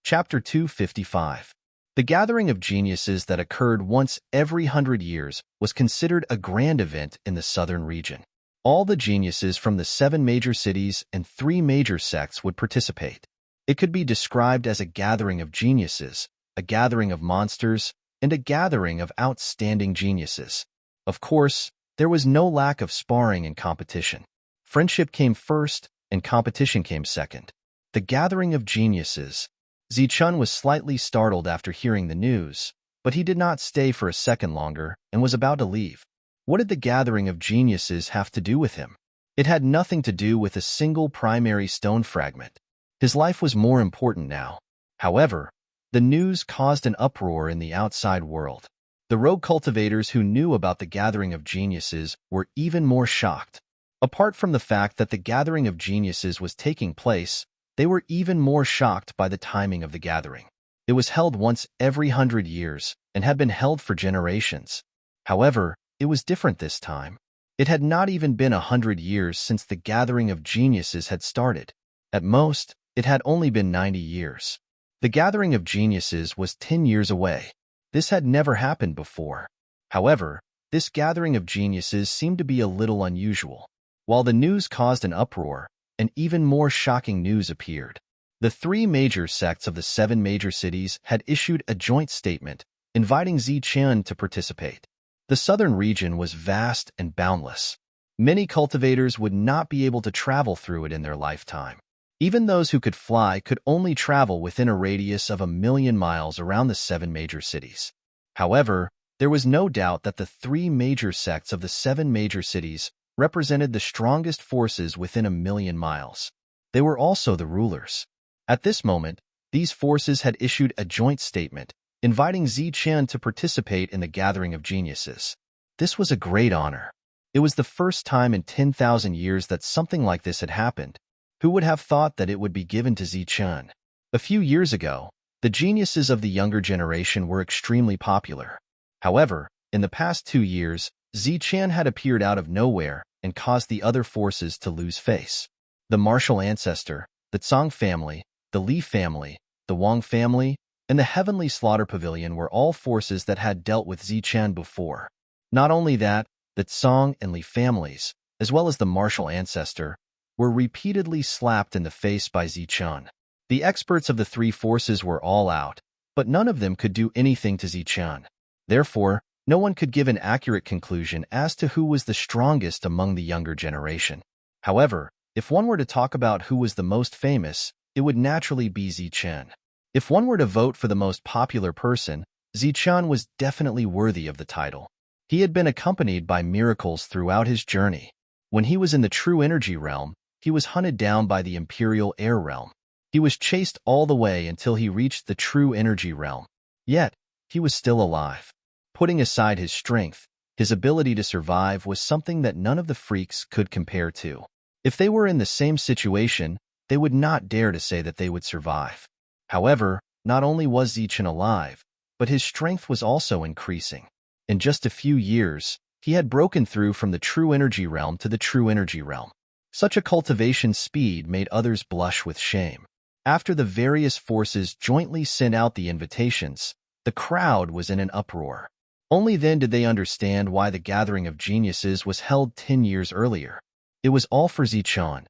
Chapter 255. The gathering of geniuses that occurred once every 100 years was considered a grand event in the southern region. All the geniuses from the 7 major cities and 3 major sects would participate. It could be described as a gathering of geniuses, a gathering of monsters, and a gathering of outstanding geniuses. Of course, there was no lack of sparring and competition. Friendship came first, and competition came second. The gathering of geniuses. Zichan was slightly startled after hearing the news, but he did not stay for a second longer and was about to leave. What did the gathering of geniuses have to do with him? It had nothing to do with a single primary stone fragment. His life was more important now. However, the news caused an uproar in the outside world. The rogue cultivators who knew about the gathering of geniuses were even more shocked. Apart from the fact that the gathering of geniuses was taking place, they were even more shocked by the timing of the gathering. It was held once every 100 years and had been held for generations. However, it was different this time. It had not even been 100 years since the gathering of geniuses had started. At most, it had only been 90 years. The gathering of geniuses was 10 years away. This had never happened before. However, this gathering of geniuses seemed to be a little unusual. While the news caused an uproar, an even more shocking news appeared. The 3 major sects of the 7 major cities had issued a joint statement, inviting Zichan to participate. The southern region was vast and boundless. Many cultivators would not be able to travel through it in their lifetime. Even those who could fly could only travel within a radius of 1,000,000 miles around the 7 major cities. However, there was no doubt that the 3 major sects of the 7 major cities represented the strongest forces within 1,000,000 miles. They were also the rulers. At this moment, these forces had issued a joint statement, inviting Zichen to participate in the gathering of geniuses. This was a great honor. It was the first time in 10,000 years that something like this had happened. Who would have thought that it would be given to Zichen? A few years ago, the geniuses of the younger generation were extremely popular. However, in the past 2 years, Zichen had appeared out of nowhere and caused the other forces to lose face. The martial ancestor, the Tsang family, the Li family, the Wang family, and the Heavenly Slaughter Pavilion were all forces that had dealt with Zichen before. Not only that, the Tsang and Li families, as well as the martial ancestor, were repeatedly slapped in the face by Zichen. The experts of the 3 forces were all out, but none of them could do anything to Zichen. Therefore, no one could give an accurate conclusion as to who was the strongest among the younger generation. However, if one were to talk about who was the most famous, it would naturally be Zichen. If one were to vote for the most popular person, Zichen was definitely worthy of the title. He had been accompanied by miracles throughout his journey. When he was in the true energy realm, he was hunted down by the imperial air realm. He was chased all the way until he reached the true energy realm. Yet, he was still alive. Putting aside his strength, his ability to survive was something that none of the freaks could compare to. If they were in the same situation, they would not dare to say that they would survive. However, not only was Zichen alive, but his strength was also increasing. In just a few years, he had broken through from the true energy realm to the true energy realm. Such a cultivation speed made others blush with shame. After the various forces jointly sent out the invitations, the crowd was in an uproar. Only then did they understand why the gathering of geniuses was held 10 years earlier. It was all for Zichen.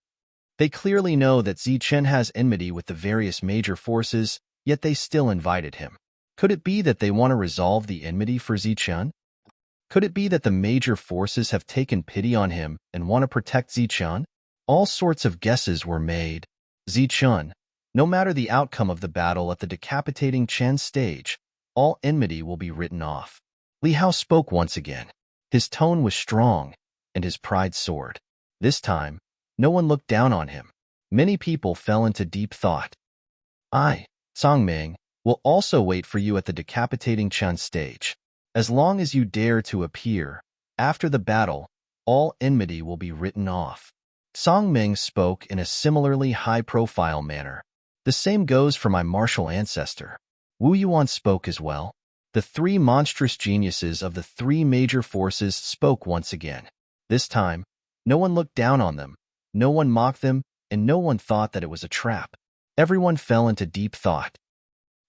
They clearly know that Zichen has enmity with the various major forces, yet they still invited him. Could it be that they want to resolve the enmity for Zichen? Could it be that the major forces have taken pity on him and want to protect Zichen? All sorts of guesses were made. Zichen, no matter the outcome of the battle at the decapitating Chen stage, all enmity will be written off. Li Hao spoke once again. His tone was strong, and his pride soared. This time, no one looked down on him. Many people fell into deep thought. I, Songming, will also wait for you at the decapitating Chen stage. As long as you dare to appear, after the battle, all enmity will be written off. Songming spoke in a similarly high-profile manner. The same goes for my martial ancestor. Wu Yuan spoke as well. The 3 monstrous geniuses of the 3 major forces spoke once again. This time, no one looked down on them, no one mocked them, and no one thought that it was a trap. Everyone fell into deep thought.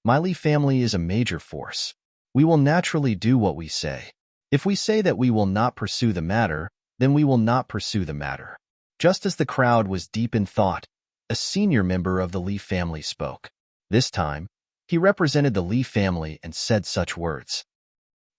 My Li family is a major force. We will naturally do what we say. If we say that we will not pursue the matter, then we will not pursue the matter. Just as the crowd was deep in thought, a senior member of the Li family spoke. This time, he represented the Li family and said such words.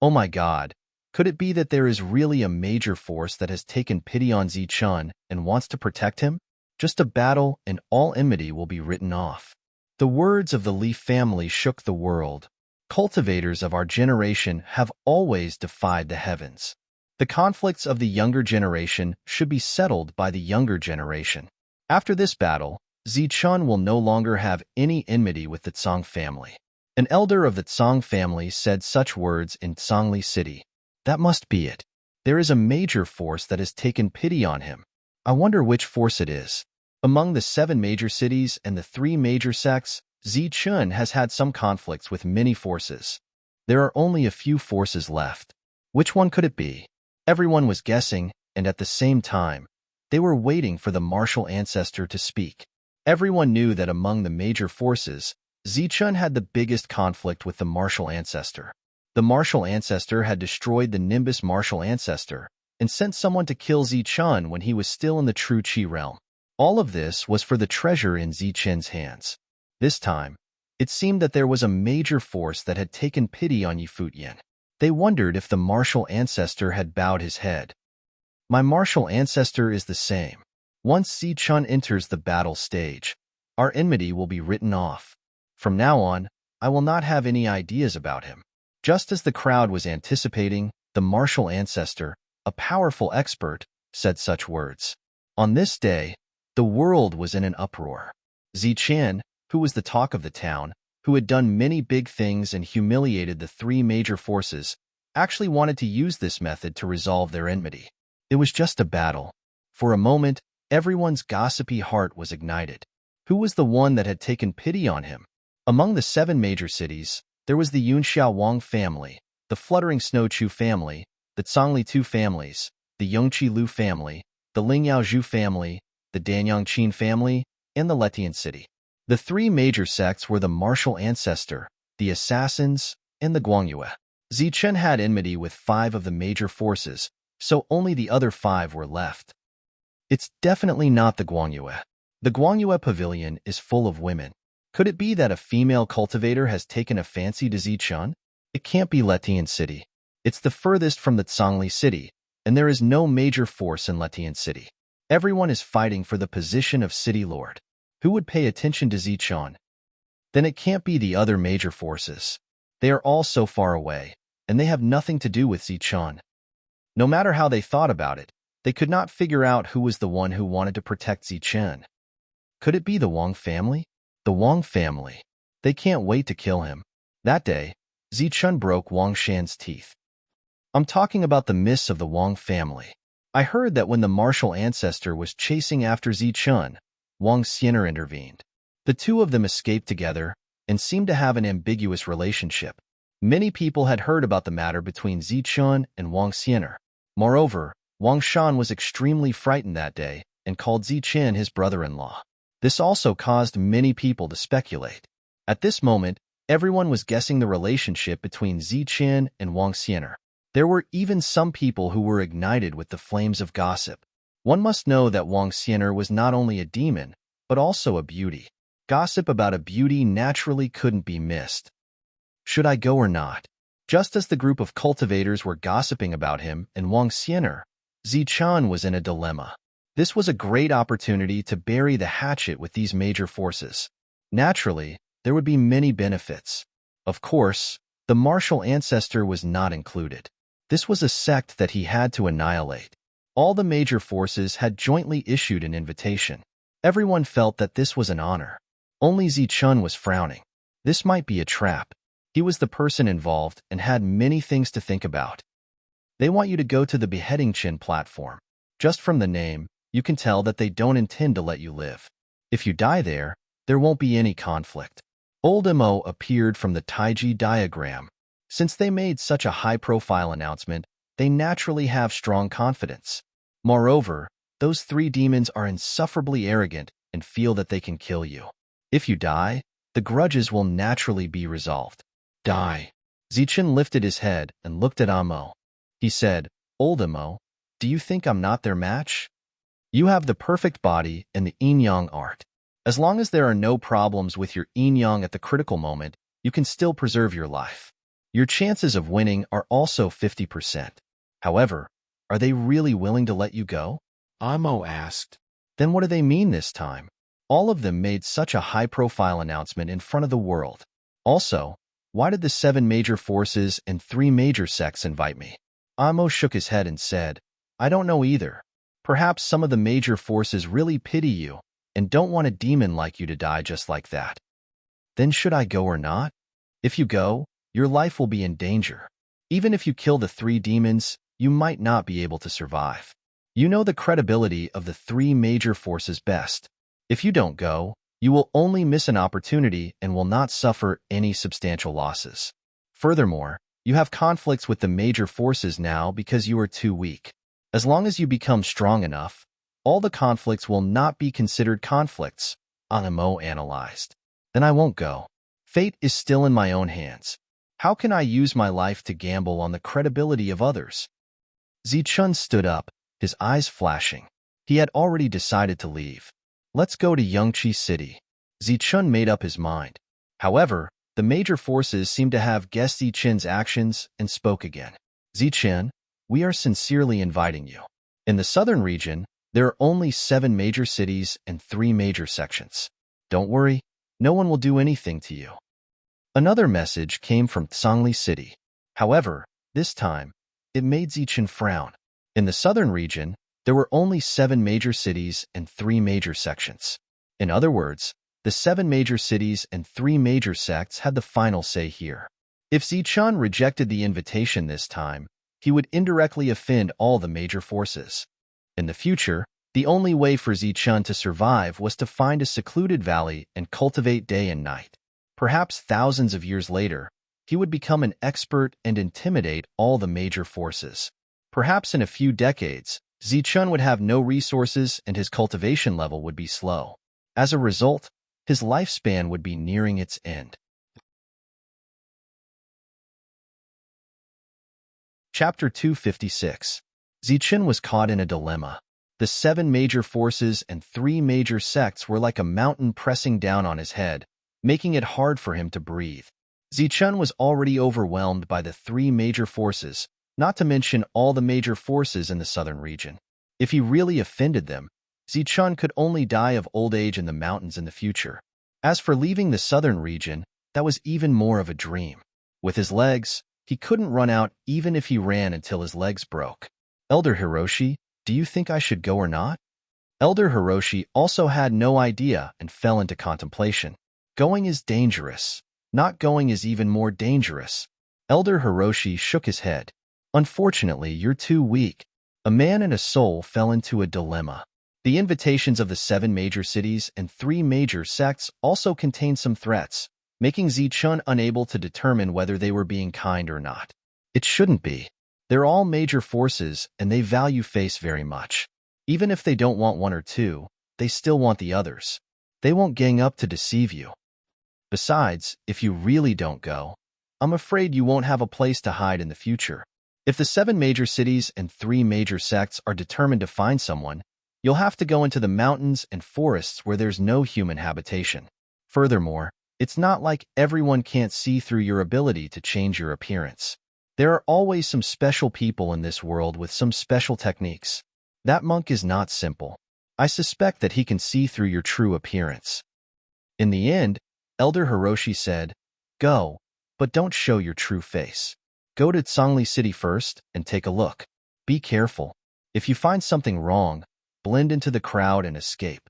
Oh my God, could it be that there is really a major force that has taken pity on Zichen and wants to protect him? Just a battle and all enmity will be written off. The words of the Li family shook the world. Cultivators of our generation have always defied the heavens. The conflicts of the younger generation should be settled by the younger generation. After this battle, Zichen will no longer have any enmity with the Tsang family. An elder of the Tsang family said such words in Tsangli City. That must be it. There is a major force that has taken pity on him. I wonder which force it is. Among the 7 major cities and the 3 major sects, Zichen has had some conflicts with many forces. There are only a few forces left. Which one could it be? Everyone was guessing, and at the same time, they were waiting for the martial ancestor to speak. Everyone knew that among the major forces, Zichen had the biggest conflict with the martial ancestor. The martial ancestor had destroyed the Nimbus martial ancestor and sent someone to kill Zichen when he was still in the true Qi realm. All of this was for the treasure in Zichen's hands. This time, it seemed that there was a major force that had taken pity on Yifutyan. They wondered if the martial ancestor had bowed his head. My martial ancestor is the same. Once Zichun enters the battle stage, our enmity will be written off. From now on, I will not have any ideas about him. Just as the crowd was anticipating, the martial ancestor, a powerful expert, said such words. On this day, the world was in an uproar. Zichun, who was the talk of the town, who had done many big things and humiliated the three major forces, actually wanted to use this method to resolve their enmity. It was just a battle. For a moment, everyone's gossipy heart was ignited. Who was the one that had taken pity on him? Among the 7 major cities, there was the Yunxiao Wang family, the Fluttering Snow Chu family, the Zhongli Tu families, the Yongqi Lu family, the Lingyao Zhu family, the Danyang Qin family, and the Letian city. The 3 major sects were the martial ancestor, the assassins, and the Guangyue. Zichun had enmity with 5 of the major forces, so only the other 5 were left. It's definitely not the Guangyue. The Guangyue pavilion is full of women. Could it be that a female cultivator has taken a fancy to Zichun? It can't be Letian city. It's the furthest from the Zhongli city, and there is no major force in Letian city. Everyone is fighting for the position of city lord. Who would pay attention to Zichun? Then it can't be the other major forces. They are all so far away, and they have nothing to do with Zichun. No matter how they thought about it, they could not figure out who was the one who wanted to protect Zichun. Could it be the Wang family? The Wang family. They can't wait to kill him. That day, Zichun broke Wang Shan's teeth. I'm talking about the myths of the Wang family. I heard that when the martial ancestor was chasing after Zichun, Wang Xian'er intervened. The 2 of them escaped together and seemed to have an ambiguous relationship. Many people had heard about the matter between Zichun and Wang Xian'er. Moreover, Wang Shan was extremely frightened that day and called Zichun his brother-in-law. This also caused many people to speculate. At this moment, everyone was guessing the relationship between Zichun and Wang Xian'er. There were even some people who were ignited with the flames of gossip. One must know that Wang Xian'er was not only a demon, but also a beauty. Gossip about a beauty naturally couldn't be missed. Should I go or not? Just as the group of cultivators were gossiping about him and Wang Xian'er, Zichun was in a dilemma. This was a great opportunity to bury the hatchet with these major forces. Naturally, there would be many benefits. Of course, the martial ancestor was not included. This was a sect that he had to annihilate. All the major forces had jointly issued an invitation. Everyone felt that this was an honor. Only Zichun was frowning. This might be a trap. He was the person involved and had many things to think about. They want you to go to the beheading Qin platform. Just from the name, you can tell that they don't intend to let you live. If you die there, there won't be any conflict. Old Mo appeared from the Taiji diagram. Since they made such a high-profile announcement, they naturally have strong confidence. Moreover, those 3 demons are insufferably arrogant and feel that they can kill you. If you die, the grudges will naturally be resolved. Die. Zichun lifted his head and looked at Amo. He said, Old Mo, do you think I'm not their match? You have the perfect body and the yin-yang art. As long as there are no problems with your yin-yang at the critical moment, you can still preserve your life. Your chances of winning are also 50%. However, are they really willing to let you go? Amo asked. Then what do they mean this time? All of them made such a high-profile announcement in front of the world. Also, why did the 7 major forces and 3 major sects invite me? Amo shook his head and said, I don't know either. Perhaps some of the major forces really pity you and don't want a demon like you to die just like that. Then should I go or not? If you go, your life will be in danger. Even if you kill the 3 demons, you might not be able to survive. You know the credibility of the 3 major forces best. If you don't go, you will only miss an opportunity and will not suffer any substantial losses. Furthermore, you have conflicts with the major forces now because you are too weak. As long as you become strong enough, all the conflicts will not be considered conflicts, Anamo analyzed. Then I won't go. Fate is still in my own hands. How can I use my life to gamble on the credibility of others? Zichun stood up, his eyes flashing. He had already decided to leave. Let's go to Yangqi City. Zichun made up his mind. However, the major forces seemed to have guessed Zichen's actions and spoke again. Zichen, we are sincerely inviting you. In the southern region, there are only 7 major cities and 3 major sections. Don't worry, no one will do anything to you. Another message came from Tsangli City. However, this time, it made Zichen frown. In the southern region, there were only 7 major cities and 3 major sections. In other words, the 7 major cities and 3 major sects had the final say here. If Zichen rejected the invitation this time, he would indirectly offend all the major forces. In the future, the only way for Zichen to survive was to find a secluded valley and cultivate day and night. Perhaps thousands of years later, he would become an expert and intimidate all the major forces. Perhaps in a few decades, Zichen would have no resources and his cultivation level would be slow. As a result, his lifespan would be nearing its end. Chapter 256. Zichen was caught in a dilemma. The 7 major forces and 3 major sects were like a mountain pressing down on his head, making it hard for him to breathe. Zichen was already overwhelmed by the 3 major forces, not to mention all the major forces in the southern region. If he really offended them, Zichen could only die of old age in the mountains in the future. As for leaving the southern region, that was even more of a dream. With his legs, he couldn't run out even if he ran until his legs broke. Elder Hiroshi, do you think I should go or not? Elder Hiroshi also had no idea and fell into contemplation. Going is dangerous. Not going is even more dangerous. Elder Hiroshi shook his head. Unfortunately, you're too weak. A man and a soul fell into a dilemma. The invitations of the 7 major cities and 3 major sects also contained some threats, making Zichen unable to determine whether they were being kind or not. It shouldn't be. They're all major forces and they value face very much. Even if they don't want 1 or 2, they still want the others. They won't gang up to deceive you. Besides, if you really don't go, I'm afraid you won't have a place to hide in the future. If the 7 major cities and 3 major sects are determined to find someone, you'll have to go into the mountains and forests where there's no human habitation. Furthermore, it's not like everyone can't see through your ability to change your appearance. There are always some special people in this world with some special techniques. That monk is not simple. I suspect that he can see through your true appearance. In the end, Elder Hiroshi said, go, but don't show your true face. Go to Tsangli City first and take a look. Be careful. If you find something wrong, blend into the crowd and escape.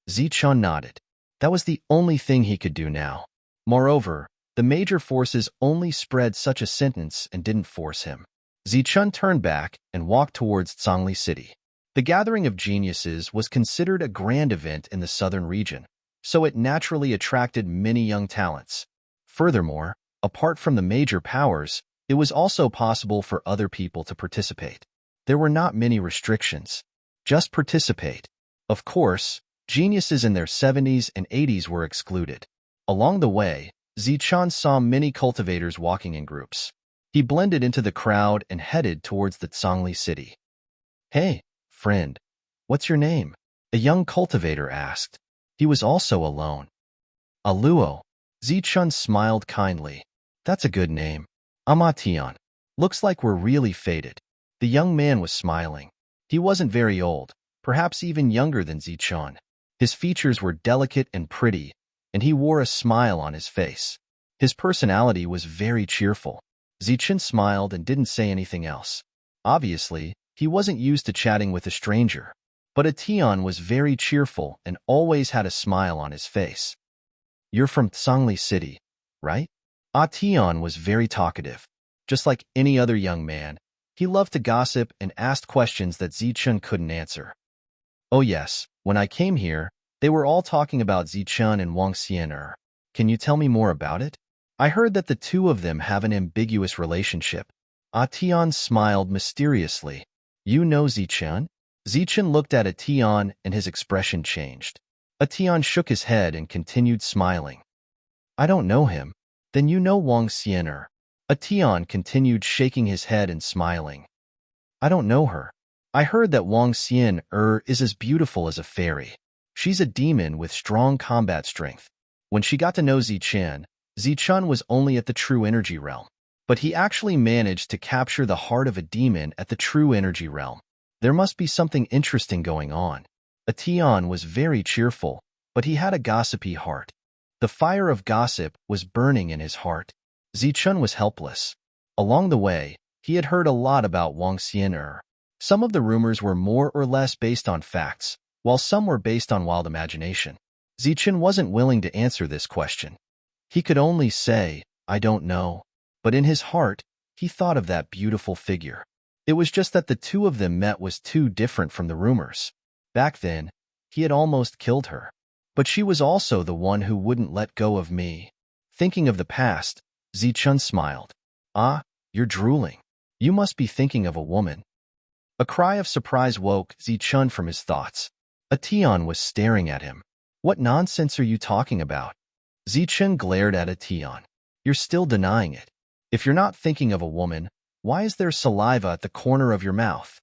Zichen nodded. That was the only thing he could do now. Moreover, the major forces only spread such a sentence and didn't force him. Zichen turned back and walked towards Tsangli City. The gathering of geniuses was considered a grand event in the southern region, so it naturally attracted many young talents. Furthermore, apart from the major powers, it was also possible for other people to participate. There were not many restrictions. Just participate. Of course, geniuses in their 70s and 80s were excluded. Along the way, Zichen saw many cultivators walking in groups. He blended into the crowd and headed towards the Tsangli City. Hey, friend, what's your name? A young cultivator asked. He was also alone. Aluo. Zichen smiled kindly. That's a good name. Amation. Looks like we're really fated. The young man was smiling. He wasn't very old, perhaps even younger than Zichen. His features were delicate and pretty, and he wore a smile on his face. His personality was very cheerful. Zichen smiled and didn't say anything else. Obviously, he wasn't used to chatting with a stranger. But Ation was very cheerful and always had a smile on his face. You're from Tsangli City, right? Ation was very talkative. Just like any other young man, he loved to gossip and asked questions that Zichen couldn't answer. Oh yes, when I came here, they were all talking about Zichen and Wang Xian'er. Can you tell me more about it? I heard that the two of them have an ambiguous relationship. Ation smiled mysteriously. You know Zichen? Zichen looked at Ation and his expression changed. Ation shook his head and continued smiling. I don't know him. Then you know Wang Xian'er. Ation continued shaking his head and smiling. I don't know her. I heard that Wang Xian'er is as beautiful as a fairy. She's a demon with strong combat strength. When she got to know Zichen, Zichun was only at the true energy realm, but he actually managed to capture the heart of a demon at the true energy realm. There must be something interesting going on. Ation was very cheerful, but he had a gossipy heart. The fire of gossip was burning in his heart. Zichun was helpless. Along the way, he had heard a lot about Wang Xian'er. Some of the rumors were more or less based on facts, while some were based on wild imagination. Zichun wasn't willing to answer this question. He could only say, "I don't know." But in his heart, he thought of that beautiful figure. It was just that the two of them met was too different from the rumors. Back then, he had almost killed her. But she was also the one who wouldn't let go of me. Thinking of the past, Zichun smiled. "Ah, you're drooling. You must be thinking of a woman." A cry of surprise woke Zichun from his thoughts. Ation was staring at him. "What nonsense are you talking about?" Zichun glared at Ation. "You're still denying it. If you're not thinking of a woman, why is there saliva at the corner of your mouth?"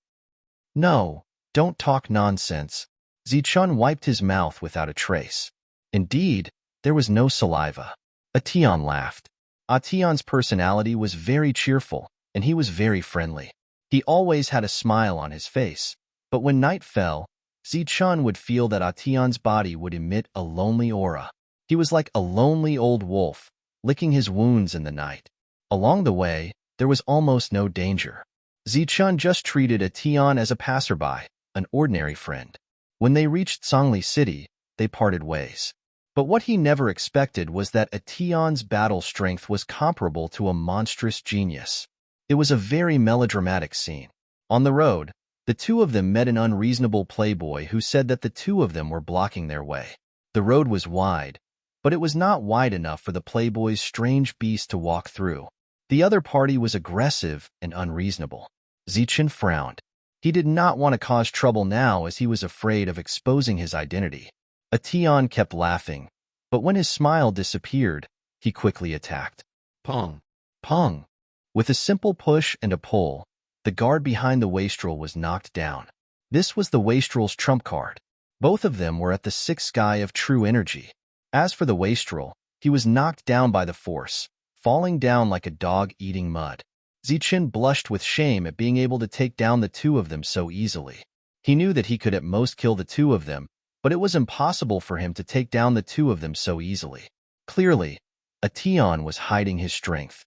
"No, don't talk nonsense." Zichun wiped his mouth without a trace. Indeed, there was no saliva. Ation laughed. Ation's personality was very cheerful, and he was very friendly. He always had a smile on his face, but when night fell, Zichun would feel that Ation's body would emit a lonely aura. He was like a lonely old wolf, licking his wounds in the night. Along the way, there was almost no danger. Zichun just treated Ation as a passerby, an ordinary friend. When they reached Songli City, they parted ways. But what he never expected was that Ation's battle strength was comparable to a monstrous genius. It was a very melodramatic scene. On the road, the two of them met an unreasonable playboy who said that the two of them were blocking their way. The road was wide, but it was not wide enough for the playboy's strange beast to walk through. The other party was aggressive and unreasonable. Zichun frowned. He did not want to cause trouble now as he was afraid of exposing his identity. Ation kept laughing, but when his smile disappeared, he quickly attacked. Pong! Pong! With a simple push and a pull, the guard behind the wastrel was knocked down. This was the wastrel's trump card. Both of them were at the sixth sky of true energy. As for the wastrel, he was knocked down by the force, falling down like a dog eating mud. Zichun blushed with shame at being able to take down the two of them so easily. He knew that he could at most kill the two of them, but it was impossible for him to take down the two of them so easily. Clearly, Ation was hiding his strength.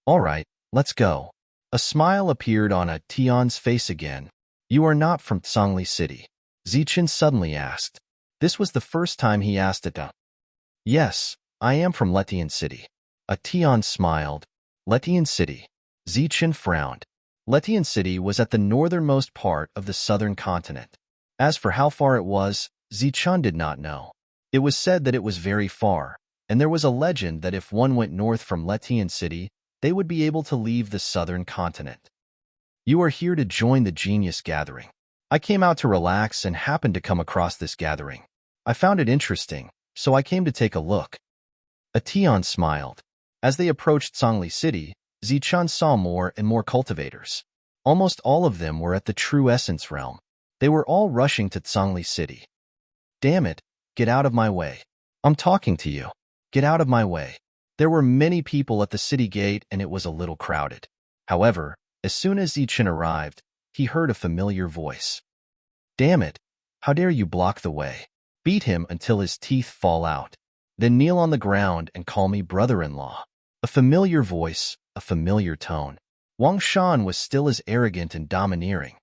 "All right, let's go." A smile appeared on Ation's face again. "You are not from Songli City?" Zichun suddenly asked. This was the first time he asked it. "Yes, I am from Letian City." Ation smiled. Letian City. Zichun frowned. Letian City was at the northernmost part of the southern continent. As for how far it was, Zichun did not know. It was said that it was very far, and there was a legend that if one went north from Letian City, they would be able to leave the southern continent. "You are here to join the genius gathering." "I came out to relax and happened to come across this gathering. I found it interesting, so I came to take a look." Ation smiled. As they approached Songli City, Zichun saw more and more cultivators. Almost all of them were at the true essence realm. They were all rushing to Songli City. "Damn it, get out of my way. I'm talking to you. Get out of my way." There were many people at the city gate and it was a little crowded. However, as soon as Zichun arrived, he heard a familiar voice. "Damn it, how dare you block the way? Beat him until his teeth fall out. Then kneel on the ground and call me brother-in-law." A familiar voice, a familiar tone. Wang Shan was still as arrogant and domineering.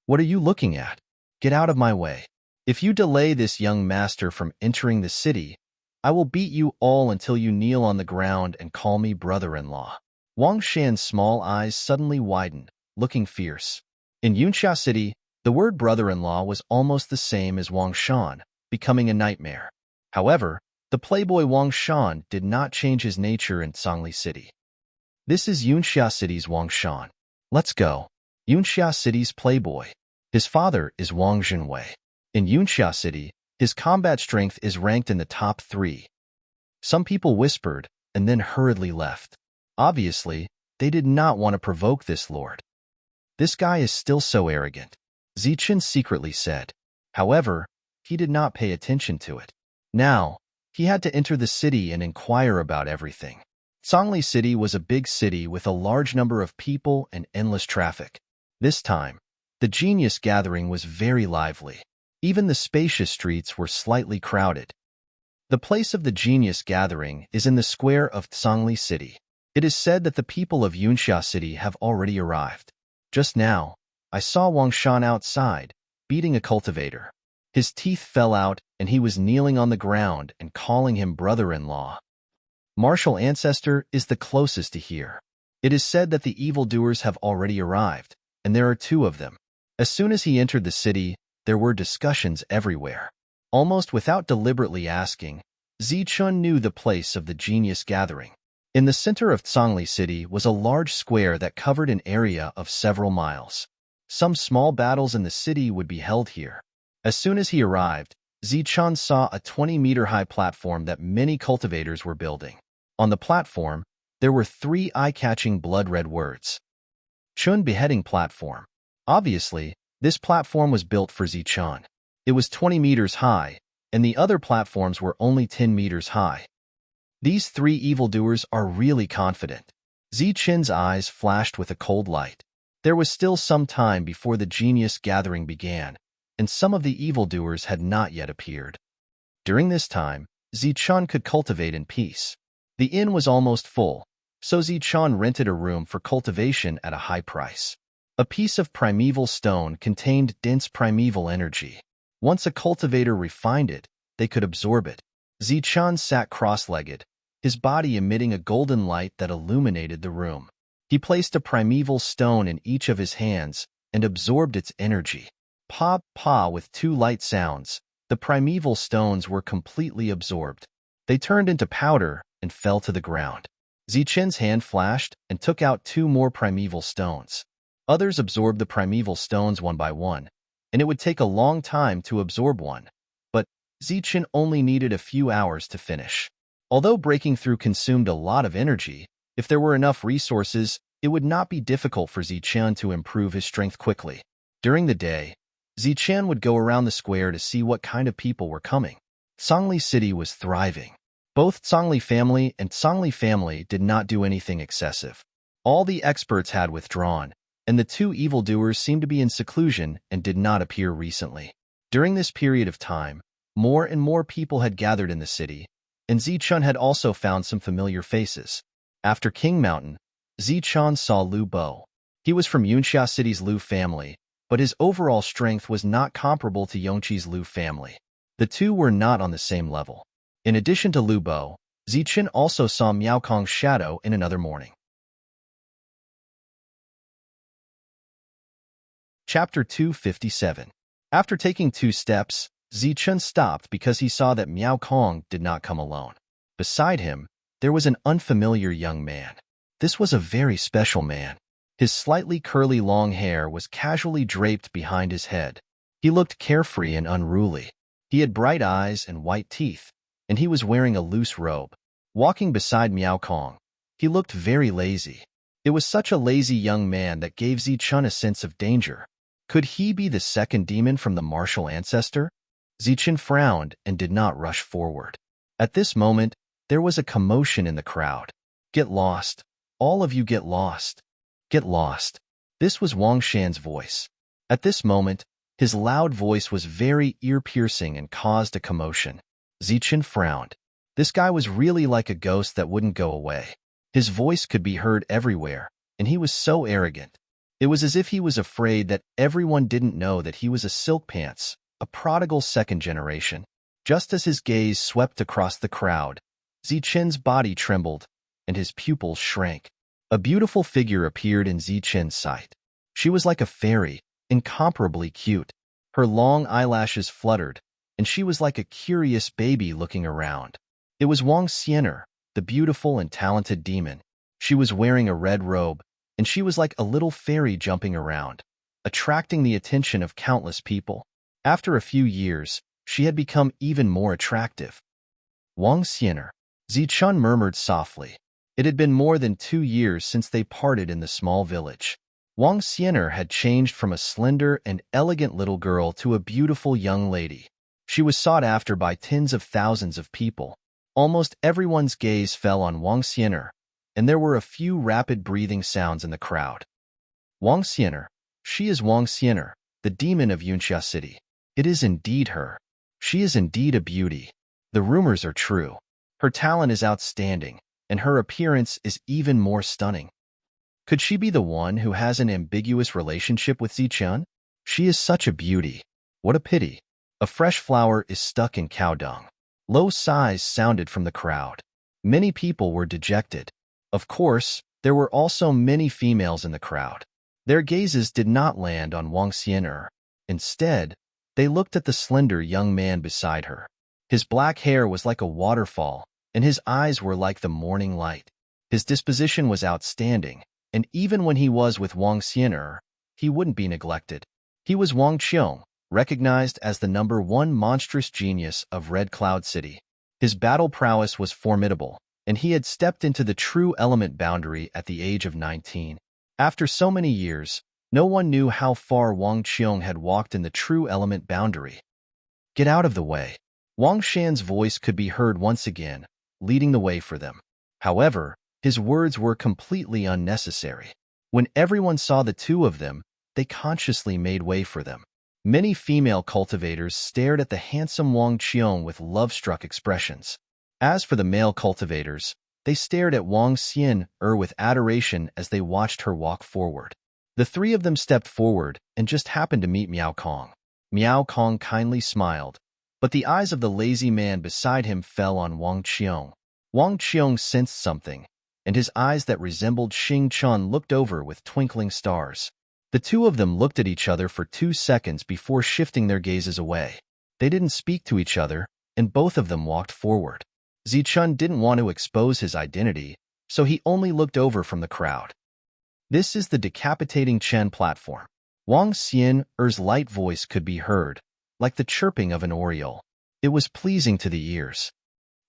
"What are you looking at? Get out of my way. If you delay this young master from entering the city, I will beat you all until you kneel on the ground and call me brother-in-law." Wang Shan's small eyes suddenly widened, looking fierce. In Yunxia City, the word brother-in-law was almost the same as Wang Shan, becoming a nightmare. However, the playboy Wang Shan did not change his nature in Songli City. "This is Yunxia City's Wang Shan. Let's go." Yunxia City's playboy. His father is Wang Zhenwei. In Yunxia City, his combat strength is ranked in the top 3. Some people whispered and then hurriedly left. Obviously, they did not want to provoke this lord. "This guy is still so arrogant," Zichun secretly said. However, he did not pay attention to it. Now, He had to enter the city and inquire about everything. Songli City was a big city with a large number of people and endless traffic. This time, the genius gathering was very lively. Even the spacious streets were slightly crowded. The place of the genius gathering is in the square of Songli City. It is said that the people of Yunxia City have already arrived. Just now, I saw Wang Shan outside, beating a cultivator. His teeth fell out and he was kneeling on the ground and calling him brother-in-law. Martial ancestor is the closest to here. It is said that the evildoers have already arrived, and there are two of them. As soon as he entered the city, there were discussions everywhere. Almost without deliberately asking, Zichun knew the place of the genius gathering. In the center of Songli City was a large square that covered an area of several miles. Some small battles in the city would be held here. As soon as he arrived, Zichun saw a 20-meter-high platform that many cultivators were building. On the platform, there were 3 eye-catching blood-red words. Chun beheading platform. Obviously, this platform was built for Zichun. It was 20 meters high, and the other platforms were only 10 meters high. These 3 evildoers are really confident. Zichun's eyes flashed with a cold light. There was still some time before the genius gathering began, and some of the evildoers had not yet appeared. During this time, Zichun could cultivate in peace. The inn was almost full, so Zichun rented a room for cultivation at a high price. A piece of primeval stone contained dense primeval energy. Once a cultivator refined it, they could absorb it. Zichun sat cross-legged, his body emitting a golden light that illuminated the room. He placed a primeval stone in each of his hands and absorbed its energy. Pa, pa, with 2 light sounds, the primeval stones were completely absorbed. They turned into powder and fell to the ground. Zichun's hand flashed and took out 2 more primeval stones. Others absorbed the primeval stones one by one, and it would take a long time to absorb one, but Zichun only needed a few hours to finish. Although breaking through consumed a lot of energy, if there were enough resources, it would not be difficult for Zichun to improve his strength quickly. During the day, Zichun would go around the square to see what kind of people were coming. Songli City was thriving. Both Songli family and Songli family did not do anything excessive. All the experts had withdrawn, and the 2 evildoers seemed to be in seclusion and did not appear recently. During this period of time, more and more people had gathered in the city, and Zichun had also found some familiar faces. After King Mountain, Zichun saw Lu Bo. He was from Yunxia City's Lu family, but his overall strength was not comparable to Yongqi's Lu family. The 2 were not on the same level. In addition to Lu Bo, Zichun also saw Miao Kong's shadow in another morning. Chapter 257. After taking 2 steps, Zichun stopped because he saw that Miao Kong did not come alone. Beside him, there was an unfamiliar young man. This was a very special man. His slightly curly long hair was casually draped behind his head. He looked carefree and unruly. He had bright eyes and white teeth, and he was wearing a loose robe. Walking beside Miao Kong, he looked very lazy. It was such a lazy young man that gave Zichun a sense of danger. Could he be the second demon from the martial ancestor? Zichun frowned and did not rush forward. At this moment, there was a commotion in the crowd. Get lost. All of you get lost. Get lost. This was Wang Shan's voice. At this moment, his loud voice was very ear-piercing and caused a commotion. Zichun frowned. This guy was really like a ghost that wouldn't go away. His voice could be heard everywhere, and he was so arrogant. It was as if he was afraid that everyone didn't know that he was a silk pants, a prodigal second generation. Just as his gaze swept across the crowd, Zichun's body trembled, and his pupils shrank. A beautiful figure appeared in Zichun's sight. She was like a fairy, incomparably cute. Her long eyelashes fluttered, and she was like a curious baby looking around. It was Wang Xianer, the beautiful and talented demon. She was wearing a red robe, and she was like a little fairy jumping around, attracting the attention of countless people. After a few years, she had become even more attractive. Wang Xianer, Zichun murmured softly. It had been more than 2 years since they parted in the small village. Wang Xianer had changed from a slender and elegant little girl to a beautiful young lady. She was sought after by tens of thousands of people. Almost everyone's gaze fell on Wang Xian'er, and there were a few rapid breathing sounds in the crowd. Wang Xian'er. She is Wang Xian'er, the demon of Yunxia City. It is indeed her. She is indeed a beauty. The rumors are true. Her talent is outstanding, and her appearance is even more stunning. Could she be the one who has an ambiguous relationship with Zichun? She is such a beauty. What a pity. A fresh flower is stuck in cow dung. Low sighs sounded from the crowd. Many people were dejected. Of course, there were also many females in the crowd. Their gazes did not land on Wang Xian'er. Instead, they looked at the slender young man beside her. His black hair was like a waterfall, and his eyes were like the morning light. His disposition was outstanding, and even when he was with Wang Xian'er, he wouldn't be neglected. He was Wang Qiong, recognized as the #1 monstrous genius of Red Cloud City. His battle prowess was formidable, and he had stepped into the true element boundary at the age of 19. After so many years, no one knew how far Wang Qiong had walked in the true element boundary. Get out of the way. Wang Shan's voice could be heard once again, leading the way for them. However, his words were completely unnecessary. When everyone saw the two of them, they consciously made way for them. Many female cultivators stared at the handsome Wang Qiong with love-struck expressions. As for the male cultivators, they stared at Wang Xian'er with adoration as they watched her walk forward. The three of them stepped forward and just happened to meet Miao Kong. Miao Kong kindly smiled, but the eyes of the lazy man beside him fell on Wang Qiong. Wang Qiong sensed something, and his eyes that resembled Xing Chun looked over with twinkling stars. The two of them looked at each other for 2 seconds before shifting their gazes away. They didn't speak to each other, and both of them walked forward. Zichun didn't want to expose his identity, so he only looked over from the crowd. This is the decapitating Chen platform. Wang Xian'er's light voice could be heard, like the chirping of an oriole. It was pleasing to the ears.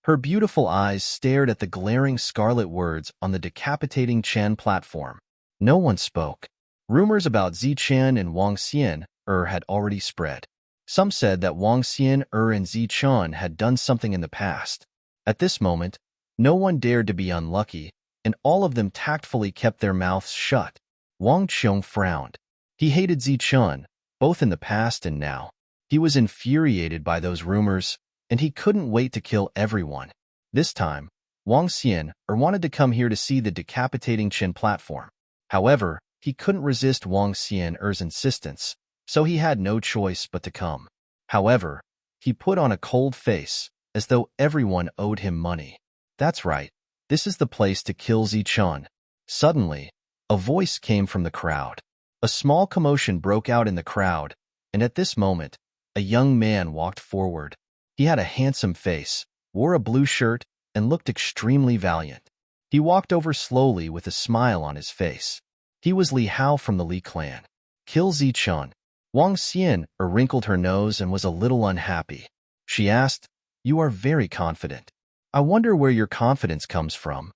Her beautiful eyes stared at the glaring scarlet words on the decapitating Chen platform. No one spoke. Rumors about Zichun and Wang Xian'er had already spread. Some said that Wang Xian'er and Zichun had done something in the past. At this moment, no one dared to be unlucky, and all of them tactfully kept their mouths shut. Wang Qiong frowned. He hated Zichun, both in the past and now. He was infuriated by those rumors, and he couldn't wait to kill everyone. This time, Wang Xian'er wanted to come here to see the decapitating Chen platform. However, he couldn't resist Wang Xian'er's insistence, so he had no choice but to come. However, he put on a cold face, as though everyone owed him money. That's right, this is the place to kill Zichun. Suddenly, a voice came from the crowd. A small commotion broke out in the crowd, and at this moment, a young man walked forward. He had a handsome face, wore a blue shirt, and looked extremely valiant. He walked over slowly with a smile on his face. He was Li Hao from the Li clan. Kill Zichun. Wang Xian'er wrinkled her nose and was a little unhappy. She asked, "You are very confident. I wonder where your confidence comes from.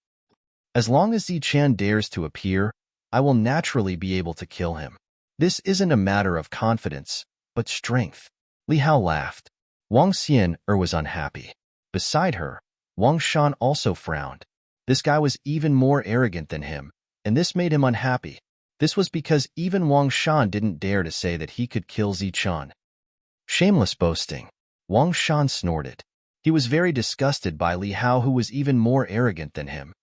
As long as Zichun dares to appear, I will naturally be able to kill him. This isn't a matter of confidence, but strength." Li Hao laughed. Wang Xian'er was unhappy. Beside her, Wang Shan also frowned. This guy was even more arrogant than him, and this made him unhappy. This was because even Wang Shan didn't dare to say that he could kill Zichun. Shameless boasting. Wang Shan snorted. He was very disgusted by Li Hao, who was even more arrogant than him.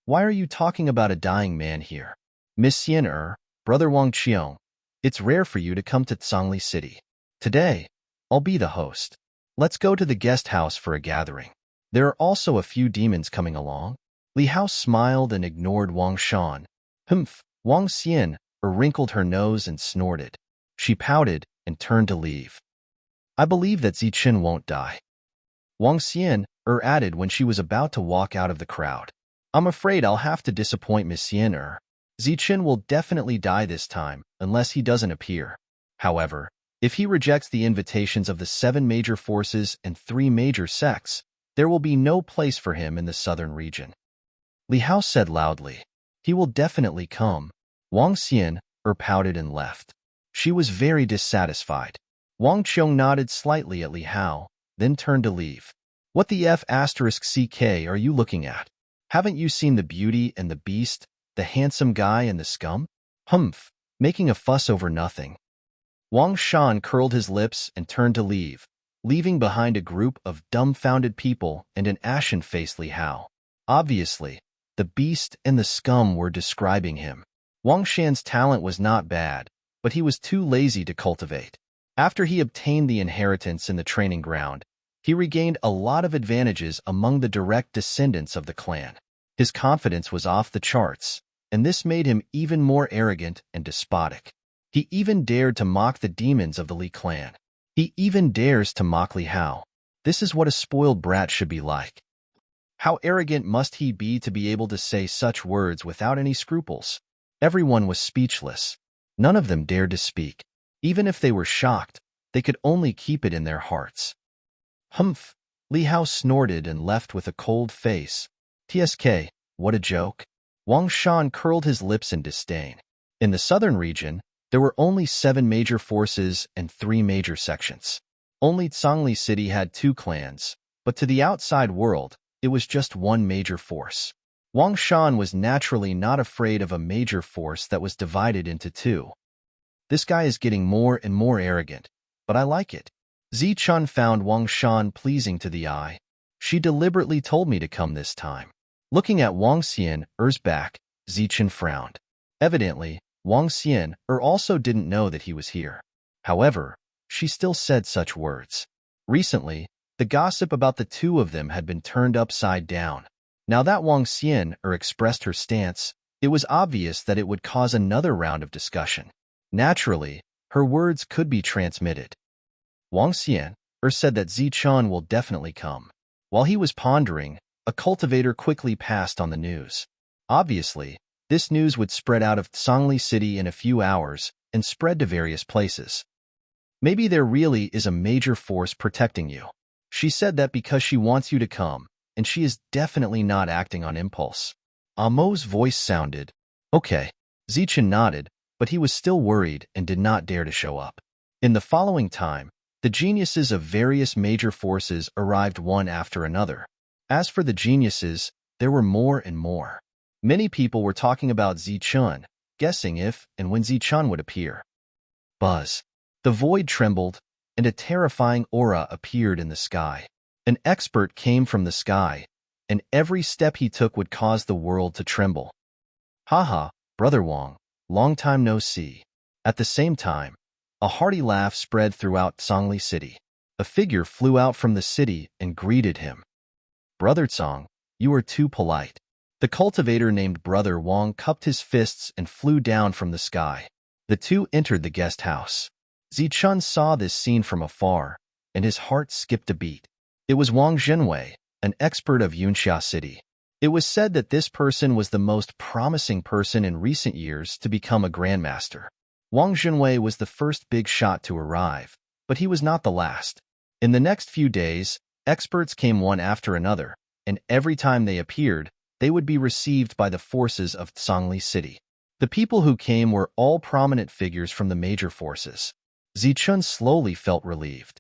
Why are you talking about a dying man here? Miss Xian'er, brother Wang Qiong, it's rare for you to come to Tsangli City. Today, I'll be the host. Let's go to the guest house for a gathering. There are also a few demons coming along. Li Hao smiled and ignored Wang Shan. Humph. Wang Xian'er wrinkled her nose and snorted. She pouted and turned to leave. I believe that Zichun won't die. Wang Xian'er added when she was about to walk out of the crowd. I'm afraid I'll have to disappoint Miss Xian'er. Zichun will definitely die this time, unless he doesn't appear. However, if he rejects the invitations of the 7 major forces and 3 major sects, there will be no place for him in the southern region. Li Hao said loudly. He will definitely come. Wang Xian'er pouted and left. She was very dissatisfied. Wang Qiong nodded slightly at Li Hao, then turned to leave. What the F asterisk CK are you looking at? Haven't you seen the Beauty and the Beast, the handsome guy and the scum? Humph, making a fuss over nothing. Wang Shan curled his lips and turned to leave, leaving behind a group of dumbfounded people and an ashen-faced Li Hao. Obviously, the Beast and the scum were describing him. Wang Shan's talent was not bad, but he was too lazy to cultivate. After he obtained the inheritance in the training ground, he regained a lot of advantages among the direct descendants of the clan. His confidence was off the charts, and this made him even more arrogant and despotic. He even dared to mock the demons of the Li clan. He even dares to mock Li Hao. This is what a spoiled brat should be like. How arrogant must he be to be able to say such words without any scruples? Everyone was speechless. None of them dared to speak. Even if they were shocked, they could only keep it in their hearts. Humph! Li Hao snorted and left with a cold face. TSK, what a joke. Wang Shan curled his lips in disdain. In the southern region, there were only 7 major forces and 3 major sections. Only Zhongli City had 2 clans, but to the outside world, it was just one major force. Wang Shan was naturally not afraid of a major force that was divided into 2. This guy is getting more and more arrogant, but I like it. Zichun found Wang Shan pleasing to the eye. She deliberately told me to come this time. Looking at Wang Xian's back, Zichun frowned. Evidently, Wang Xian also didn't know that he was here. However, she still said such words. Recently, the gossip about the 2 of them had been turned upside down. Now that Wang Xian expressed her stance, it was obvious that it would cause another round of discussion. Naturally, her words could be transmitted. Wang Xian said that Zichun will definitely come. While he was pondering, a cultivator quickly passed on the news. Obviously, this news would spread out of Zhongli City in a few hours and spread to various places. Maybe there really is a major force protecting you. She said that because she wants you to come, and she is definitely not acting on impulse. Amo's voice sounded. Okay. Zichun nodded, but he was still worried and did not dare to show up. In the following time, the geniuses of various major forces arrived one after another. As for the geniuses, there were more and more. Many people were talking about Zichun, guessing if and when Zichun would appear. Buzz. The void trembled, and a terrifying aura appeared in the sky. An expert came from the sky, and every step he took would cause the world to tremble. Haha, Brother Wang, long time no see. At the same time, a hearty laugh spread throughout Zhongli City. A figure flew out from the city and greeted him. Brother Zhang, you are too polite. The cultivator named Brother Wang cupped his fists and flew down from the sky. The 2 entered the guest house. Zichun saw this scene from afar, and his heart skipped a beat. It was Wang Zhenwei, an expert of Yunxia City. It was said that this person was the most promising person in recent years to become a grandmaster. Wang Zhenwei was the first big shot to arrive, but he was not the last. In the next few days, experts came one after another, and every time they appeared, they would be received by the forces of Zhongli City. The people who came were all prominent figures from the major forces. Zichun slowly felt relieved.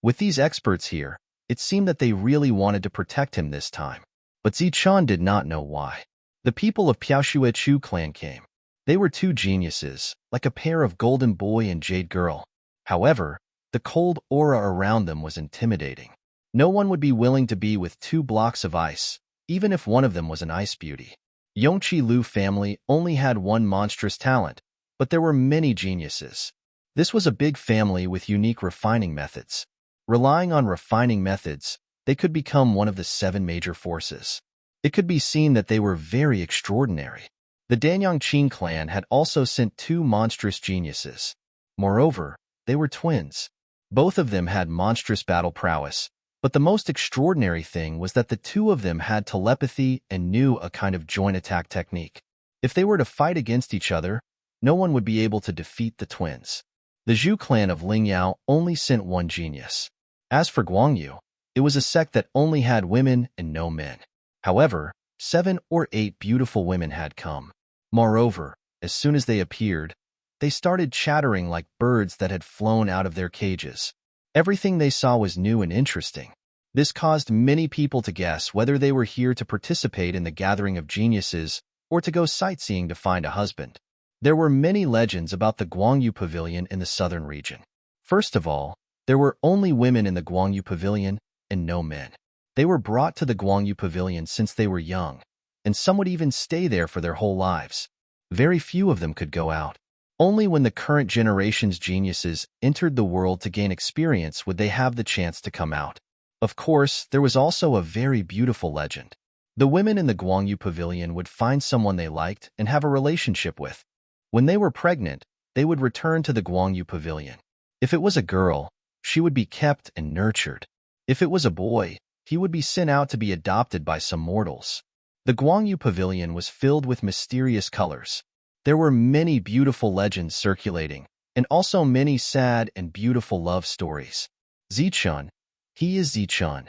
With these experts here, it seemed that they really wanted to protect him this time. But Zichun did not know why. The people of Piaoshuechu clan came. They were 2 geniuses, like a pair of golden boy and jade girl. However, the cold aura around them was intimidating. No one would be willing to be with 2 blocks of ice, even if one of them was an ice beauty. Yongqi Lu family only had 1 monstrous talent, but there were many geniuses. This was a big family with unique refining methods. Relying on refining methods, they could become one of the 7 major forces. It could be seen that they were very extraordinary. The Danyang Qin clan had also sent 2 monstrous geniuses. Moreover, they were twins. Both of them had monstrous battle prowess, but the most extraordinary thing was that the 2 of them had telepathy and knew a kind of joint attack technique. If they were to fight against each other, no one would be able to defeat the twins. The Zhu clan of Lingyao only sent 1 genius. As for Guangyu, it was a sect that only had women and no men. However, 7 or 8 beautiful women had come. Moreover, as soon as they appeared, they started chattering like birds that had flown out of their cages. Everything they saw was new and interesting. This caused many people to guess whether they were here to participate in the gathering of geniuses or to go sightseeing to find a husband. There were many legends about the Guangyu Pavilion in the southern region. First of all, there were only women in the Guangyu Pavilion and no men. They were brought to the Guangyu Pavilion since they were young, and some would even stay there for their whole lives. Very few of them could go out. Only when the current generation's geniuses entered the world to gain experience would they have the chance to come out. Of course, there was also a very beautiful legend. The women in the Guangyu Pavilion would find someone they liked and have a relationship with. When they were pregnant, they would return to the Guangyu Pavilion. If it was a girl, she would be kept and nurtured. If it was a boy, he would be sent out to be adopted by some mortals. The Guangyu Pavilion was filled with mysterious colors. There were many beautiful legends circulating, and also many sad and beautiful love stories. Zichun, he is Zichun.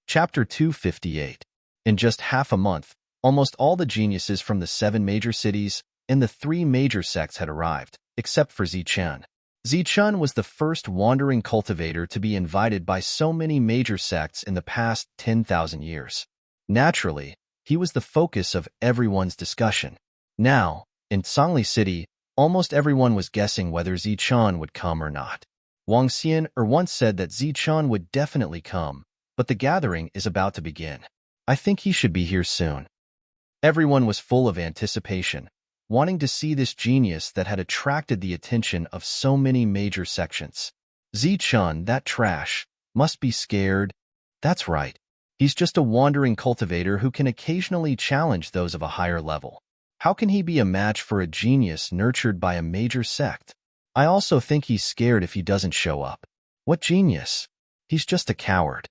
Chapter 258. In just half a month, almost all the geniuses from the 7 major cities and the 3 major sects had arrived, except for Zichun. Zichun was the first wandering cultivator to be invited by so many major sects in the past 10,000 years. Naturally, he was the focus of everyone's discussion. Now, in Zhongli City, almost everyone was guessing whether Zichun would come or not. Wang Xian once said that Zichun would definitely come, but the gathering is about to begin. I think he should be here soon. Everyone was full of anticipation, wanting to see this genius that had attracted the attention of so many major sections. Zichun, that trash, must be scared. That's right. He's just a wandering cultivator who can occasionally challenge those of a higher level. How can he be a match for a genius nurtured by a major sect? I also think he's scared if he doesn't show up. What genius? He's just a coward.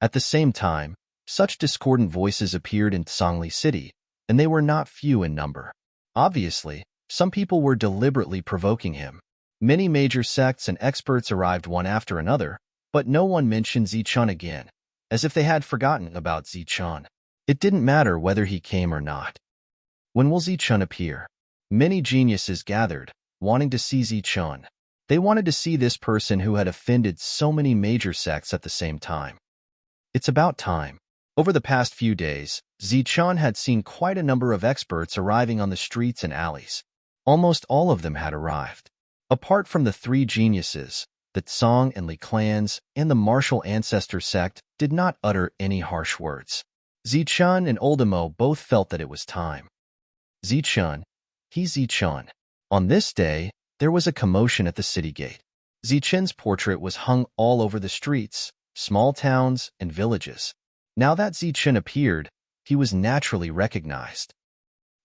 At the same time, such discordant voices appeared in Zhongli City, and they were not few in number. Obviously, some people were deliberately provoking him. Many major sects and experts arrived one after another, but no one mentioned Zichun again, as if they had forgotten about Zichun. It didn't matter whether he came or not. When will Zichun appear? Many geniuses gathered, wanting to see Zichun. They wanted to see this person who had offended so many major sects at the same time. It's about time. Over the past few days, Zichun had seen quite a number of experts arriving on the streets and alleys. Almost all of them had arrived. Apart from the 3 geniuses, the Tsang and Li clans and the martial ancestor sect did not utter any harsh words. Zichun and Oldemo both felt that it was time. Zichun, he's Zichun. On this day, there was a commotion at the city gate. Zichun's portrait was hung all over the streets, small towns, and villages. Now that Zichun appeared, he was naturally recognized.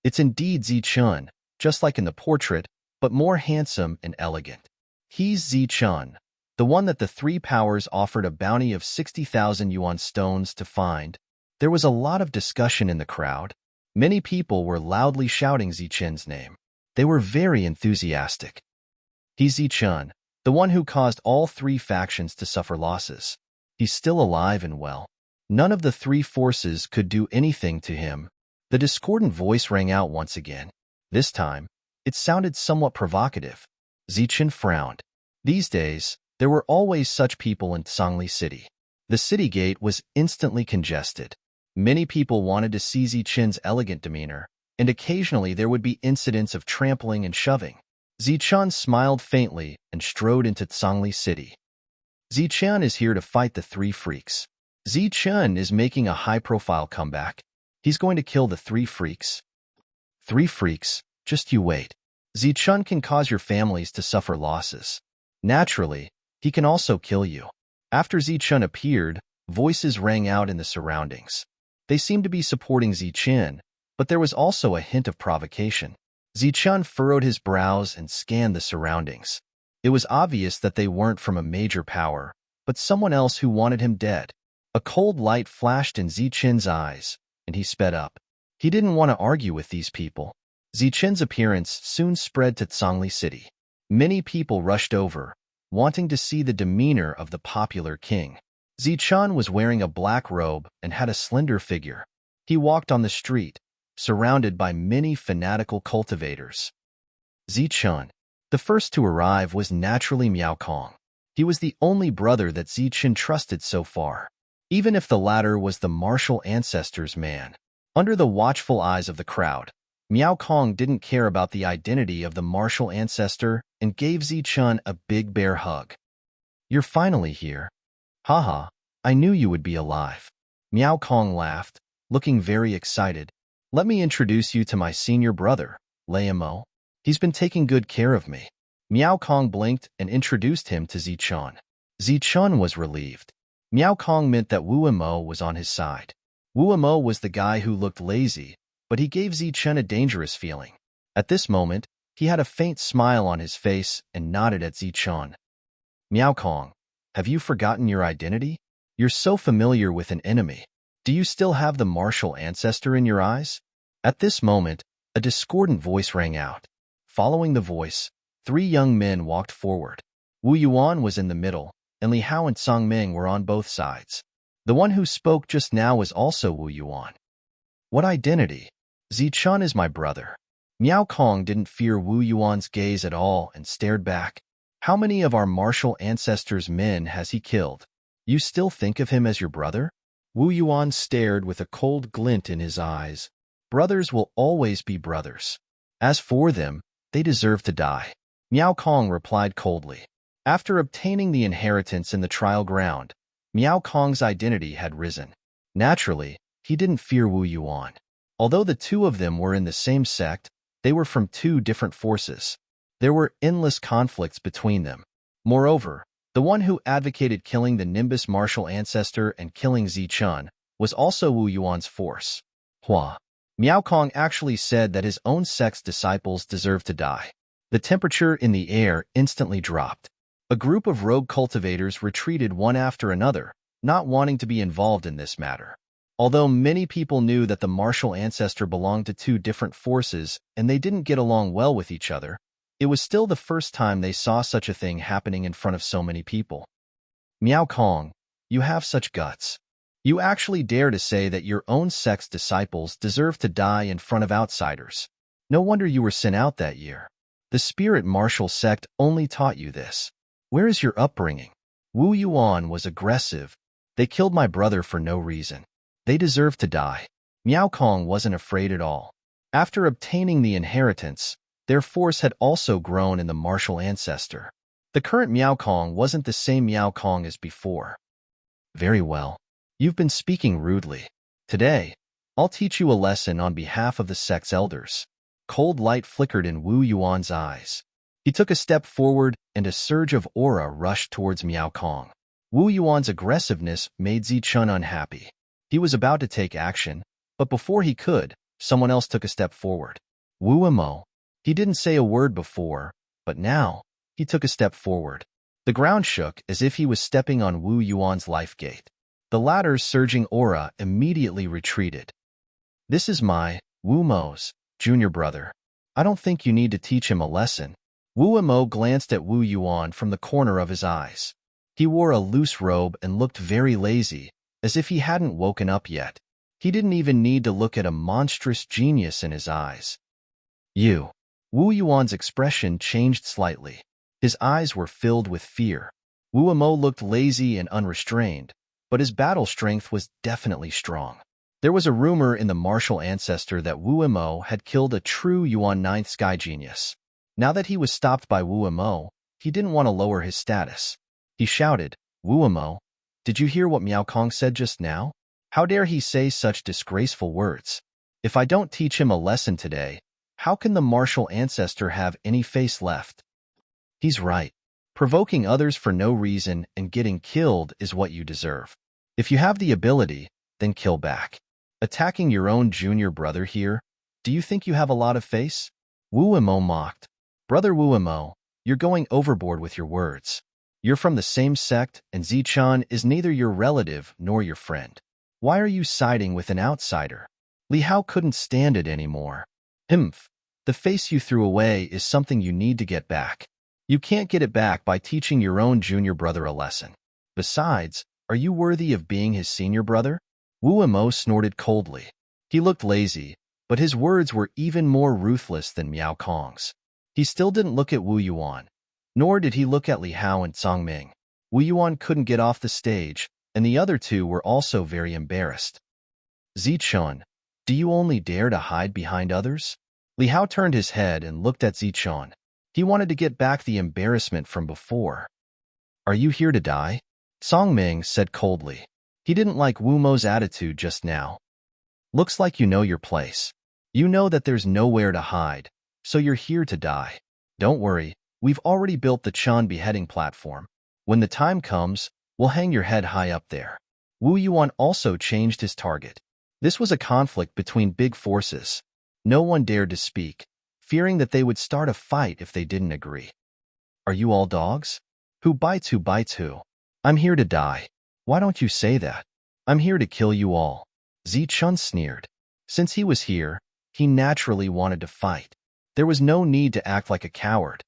It's indeed Zichun, just like in the portrait, but more handsome and elegant. He's Zichun, the one that the 3 powers offered a bounty of 60,000 yuan stones to find. There was a lot of discussion in the crowd. Many people were loudly shouting Zichun's name. They were very enthusiastic. He's Zichun, the one who caused all 3 factions to suffer losses. He's still alive and well. None of the 3 forces could do anything to him. The discordant voice rang out once again. This time, it sounded somewhat provocative. Zichun frowned. These days, there were always such people in Zhongli City. The city gate was instantly congested. Many people wanted to see Zichun's elegant demeanor, and occasionally there would be incidents of trampling and shoving. Zichun smiled faintly and strode into Zhongli City. Zichun is here to fight the 3 freaks. Zichun is making a high-profile comeback. He's going to kill the 3 freaks. 3 freaks, just you wait. Zichun can cause your families to suffer losses. Naturally, he can also kill you. After Zichun appeared, voices rang out in the surroundings. They seemed to be supporting Zichun, but there was also a hint of provocation. Zichun furrowed his brows and scanned the surroundings. It was obvious that they weren't from a major power, but someone else who wanted him dead. A cold light flashed in Zichun's eyes, and he sped up. He didn't want to argue with these people. Zichun's appearance soon spread to Zhongli City. Many people rushed over, wanting to see the demeanor of the popular king. Zichun was wearing a black robe and had a slender figure. He walked on the street, surrounded by many fanatical cultivators. Zichun, The first to arrive was naturally Miao Kong. He was the only brother that Zichen trusted so far, even if the latter was the martial ancestor's man. Under the watchful eyes of the crowd, Miao Kong didn't care about the identity of the martial ancestor and gave Zichen a big bear hug. "You're finally here. Haha, I knew you would be alive." Miao Kong laughed, looking very excited. "Let me introduce you to my senior brother, Mo. He's been taking good care of me." Miao Kong blinked and introduced him to Zichen. Zichen was relieved. Miao Kong meant that Mo was on his side. Mo was the guy who looked lazy, but he gave Zichen a dangerous feeling. At this moment, he had a faint smile on his face and nodded at Zichen. "Miao Kong, have you forgotten your identity? You're so familiar with an enemy. Do you still have the martial ancestor in your eyes?" At this moment, a discordant voice rang out. Following the voice, 3 young men walked forward. Wu Yuan was in the middle, and Li Hao and Song Ming were on both sides. The one who spoke just now was also Wu Yuan. "What identity? Zichen is my brother." Miao Kong didn't fear Wu Yuan's gaze at all and stared back. "How many of our martial ancestors' men has he killed? You still think of him as your brother?" Wu Yuan stared with a cold glint in his eyes. "Brothers will always be brothers. As for them, they deserve to die." Miao Kong replied coldly. After obtaining the inheritance in the trial ground, Miao Kong's identity had risen. Naturally, he didn't fear Wu Yuan. Although the two of them were in the same sect, they were from 2 different forces. There were endless conflicts between them. Moreover, the one who advocated killing the Nimbus martial ancestor and killing Zichen was also Wu Yuan's force. Hua. Miao Kong actually said that his own sect's disciples deserved to die. The temperature in the air instantly dropped. A group of rogue cultivators retreated one after another, not wanting to be involved in this matter. Although many people knew that the martial ancestor belonged to 2 different forces and they didn't get along well with each other, it was still the first time they saw such a thing happening in front of so many people. "Miao Kong, you have such guts. You actually dare to say that your own sect's disciples deserve to die in front of outsiders. No wonder you were sent out that year. The spirit martial sect only taught you this. Where is your upbringing?" Wu Yuan was aggressive. "They killed my brother for no reason. They deserve to die." Miao Kong wasn't afraid at all. After obtaining the inheritance, their force had also grown in the martial ancestor. The current Miao Kong wasn't the same Miao Kong as before. "Very well. You've been speaking rudely. Today, I'll teach you a lesson on behalf of the sect's elders." Cold light flickered in Wu Yuan's eyes. He took a step forward, and a surge of aura rushed towards Miao Kong. Wu Yuan's aggressiveness made Zichen unhappy. He was about to take action, but before he could, someone else took a step forward. Wu Mo. He didn't say a word before, but now, he took a step forward. The ground shook as if he was stepping on Wu Yuan's life gate. The latter's surging aura immediately retreated. "This is my, Wu Mo's, junior brother. I don't think you need to teach him a lesson." Wu Mo glanced at Wu Yuan from the corner of his eyes. He wore a loose robe and looked very lazy, as if he hadn't woken up yet. He didn't even need to look at a monstrous genius in his eyes. "You." Wu Yuan's expression changed slightly. His eyes were filled with fear. Wu Mo looked lazy and unrestrained, but his battle strength was definitely strong. There was a rumor in the martial ancestor that Wu Mo had killed a true Yuan 9th sky genius. Now that he was stopped by Wu Mo, he didn't want to lower his status. He shouted, "Wu Mo, did you hear what Miao Kong said just now? How dare he say such disgraceful words? If I don't teach him a lesson today, how can the martial ancestor have any face left?" He's right. Provoking others for no reason and getting killed is what you deserve. If you have the ability, then kill back. Attacking your own junior brother here? Do you think you have a lot of face? Wu Mo mocked. "Brother Wu Mo, you're going overboard with your words. You're from the same sect, and Zichen is neither your relative nor your friend. Why are you siding with an outsider?" Li Hao couldn't stand it anymore. "Humph. The face you threw away is something you need to get back. You can't get it back by teaching your own junior brother a lesson. Besides, are you worthy of being his senior brother?" Wu Mo snorted coldly. He looked lazy, but his words were even more ruthless than Miao Kong's. He still didn't look at Wu Yuan, nor did he look at Li Hao and Song Ming. Wu Yuan couldn't get off the stage, and the other two were also very embarrassed. Zichun, do you only dare to hide behind others? Li Hao turned his head and looked at Zichun. He wanted to get back the embarrassment from before. Are you here to die? Song Ming said coldly. He didn't like Wu Mo's attitude just now. Looks like you know your place. You know that there's nowhere to hide, so you're here to die. Don't worry, we've already built the Chan beheading platform. When the time comes, we'll hang your head high up there. Wu Yuan also changed his target. This was a conflict between big forces. No one dared to speak, fearing that they would start a fight if they didn't agree. Are you all dogs? Who bites who? I'm here to die. Why don't you say that? I'm here to kill you all. Zichun sneered. Since he was here, he naturally wanted to fight. There was no need to act like a coward.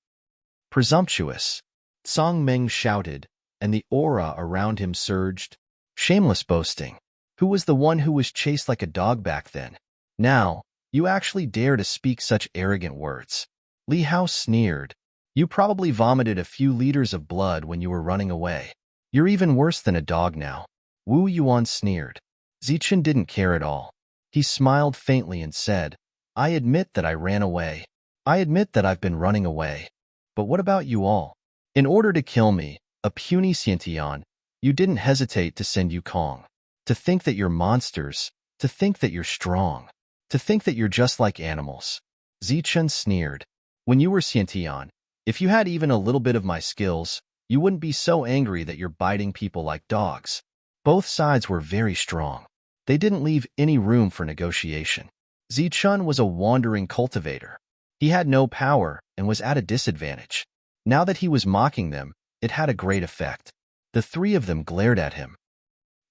Presumptuous. Song Ming shouted, and the aura around him surged. Shameless boasting. Who was the one who was chased like a dog back then? Now, you actually dare to speak such arrogant words. Li Hao sneered. You probably vomited a few liters of blood when you were running away. You're even worse than a dog now. Wu Yuan sneered. Zichun didn't care at all. He smiled faintly and said, I admit that I ran away. I admit that I've been running away. But what about you all? In order to kill me, a puny Xiantian, you didn't hesitate to send Yukong. To think that you're monsters, to think that you're strong, to think that you're just like animals. Zichun sneered. When you were Xiantian, if you had even a little bit of my skills, you wouldn't be so angry that you're biting people like dogs. Both sides were very strong. They didn't leave any room for negotiation. Zichun was a wandering cultivator. He had no power and was at a disadvantage. Now that he was mocking them, it had a great effect. The three of them glared at him.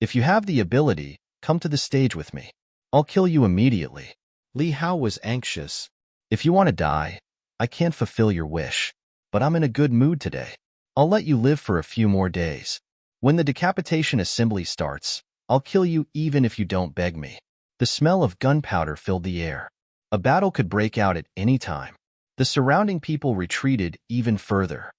If you have the ability, come to the stage with me. I'll kill you immediately. Li Hao was anxious. If you want to die, I can't fulfill your wish. But I'm in a good mood today. I'll let you live for a few more days. When the decapitation assembly starts, I'll kill you even if you don't beg me. The smell of gunpowder filled the air. A battle could break out at any time. The surrounding people retreated even further.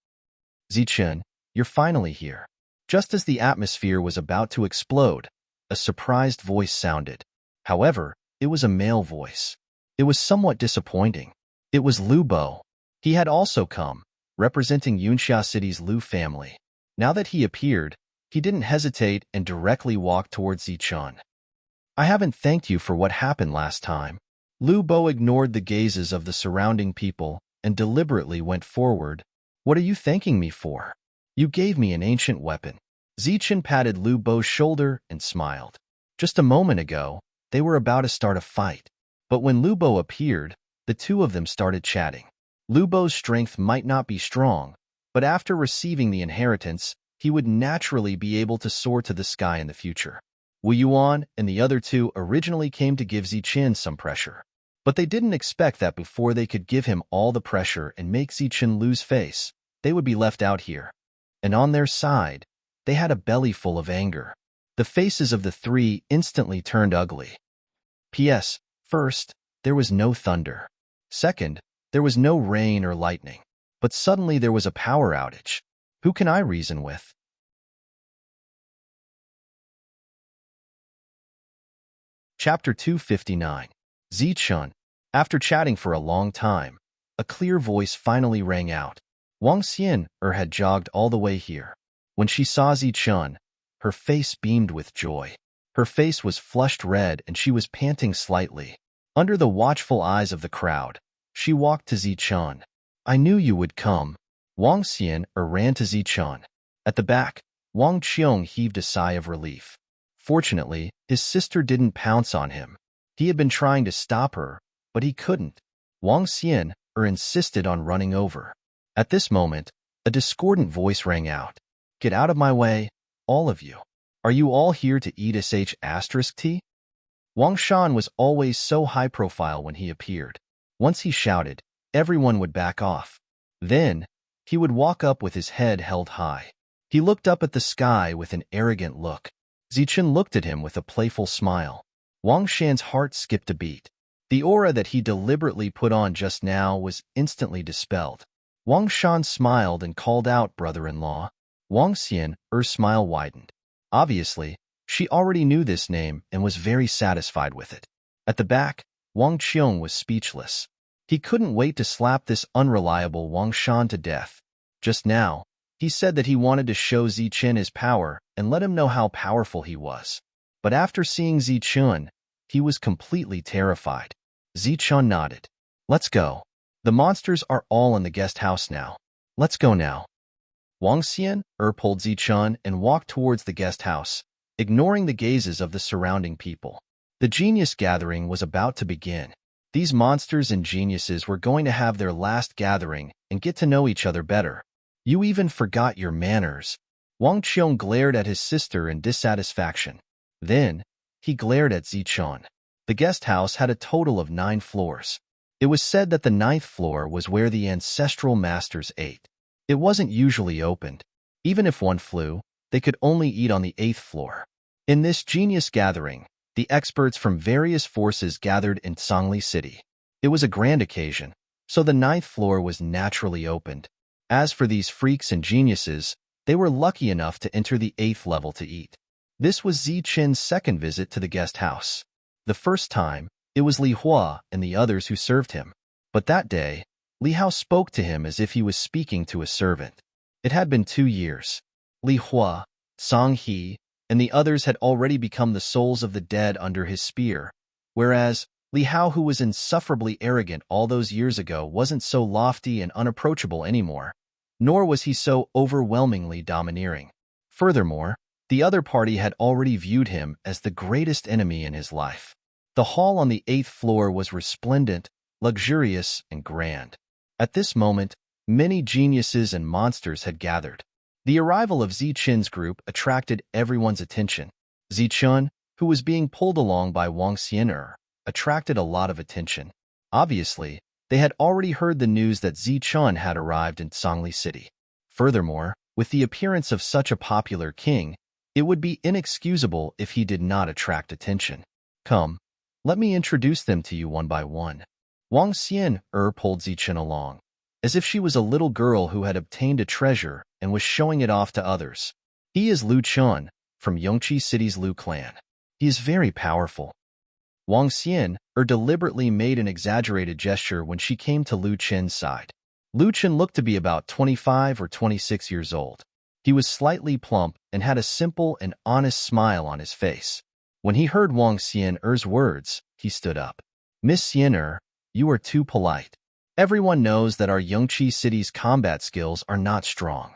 Zichun, you're finally here. Just as the atmosphere was about to explode, a surprised voice sounded. However, it was a male voice. It was somewhat disappointing. It was Lu Bo. He had also come, representing Yunxia City's Lu family. Now that he appeared, he didn't hesitate and directly walked towards Zichun. I haven't thanked you for what happened last time. Lu Bo ignored the gazes of the surrounding people and deliberately went forward. What are you thanking me for? You gave me an ancient weapon. Zichun patted Lu Bo's shoulder and smiled. Just a moment ago, they were about to start a fight. But when Lu Bo appeared, the two of them started chatting. Lu Bo's strength might not be strong, but after receiving the inheritance, he would naturally be able to soar to the sky in the future. Wu Yuan and the other two originally came to give Zichun some pressure. But they didn't expect that before they could give him all the pressure and make Zichun lose face, they would be left out here. And on their side, they had a belly full of anger. The faces of the three instantly turned ugly. P.S. First, there was no thunder. Second, there was no rain or lightning. But suddenly there was a power outage. Who can I reason with? Chapter 259. Zichun. After chatting for a long time, a clear voice finally rang out. Wang Xian had jogged all the way here. When she saw Zichun, her face beamed with joy. Her face was flushed red and she was panting slightly. Under the watchful eyes of the crowd, she walked to Zichun. I knew you would come. Wang Xian ran to Zichun. At the back, Wang Qiong heaved a sigh of relief. Fortunately, his sister didn't pounce on him. He had been trying to stop her, but he couldn't. Wang Xian insisted on running over. At this moment, a discordant voice rang out. Get out of my way, all of you. Are you all here to eat sh*t? Wang Shan was always so high profile when he appeared. Once he shouted, everyone would back off. Then, he would walk up with his head held high. He looked up at the sky with an arrogant look. Zichun looked at him with a playful smile. Wang Shan's heart skipped a beat. The aura that he deliberately put on just now was instantly dispelled. Wang Shan smiled and called out brother-in-law. Wang Xian's smile widened. Obviously, she already knew this name and was very satisfied with it. At the back, Wang Qiong was speechless. He couldn't wait to slap this unreliable Wang Shan to death. Just now, he said that he wanted to show Zichen his power and let him know how powerful he was. But after seeing Zichen, he was completely terrified. Zichen nodded. Let's go. The monsters are all in the guest house now. Let's go now. Wang Xian pulled Zichen and walked towards the guest house, ignoring the gazes of the surrounding people. The genius gathering was about to begin. These monsters and geniuses were going to have their last gathering and get to know each other better. You even forgot your manners. Wang Qiong glared at his sister in dissatisfaction. Then, he glared at Zichen. The guest house had a total of 9 floors. It was said that the 9th floor was where the ancestral masters ate. It wasn't usually opened. Even if one flew, they could only eat on the 8th floor. In this genius gathering, the experts from various forces gathered in Songli City. It was a grand occasion, so the 9th floor was naturally opened. As for these freaks and geniuses, they were lucky enough to enter the 8th level to eat. This was Zichen's second visit to the guest house. The first time, it was Li Hua and the others who served him. But that day, Li Hao spoke to him as if he was speaking to a servant. It had been 2 years. Li Hua, Song He, and the others had already become the souls of the dead under his spear, whereas Li Hao, who was insufferably arrogant all those years ago, wasn't so lofty and unapproachable anymore, nor was he so overwhelmingly domineering. Furthermore, the other party had already viewed him as the greatest enemy in his life. The hall on the 8th floor was resplendent, luxurious, and grand. At this moment, many geniuses and monsters had gathered. The arrival of Zichen's group attracted everyone's attention. Zichen, who was being pulled along by Wang Xian, attracted a lot of attention. Obviously, they had already heard the news that Zichen had arrived in Songli City. Furthermore, with the appearance of such a popular king, it would be inexcusable if he did not attract attention. Come, let me introduce them to you one by one. Wang Xian pulled Zichen along, as if she was a little girl who had obtained a treasure and was showing it off to others. He is Lu Chun, from Yongqi City's Lu clan. He is very powerful. Wang Xian deliberately made an exaggerated gesture when she came to Lu Chen's side. Lu Chen looked to be about 25 or 26 years old. He was slightly plump and had a simple and honest smile on his face. When he heard Wang Xian's words, he stood up. Miss Xian, you are too polite. Everyone knows that our Yongqi City's combat skills are not strong.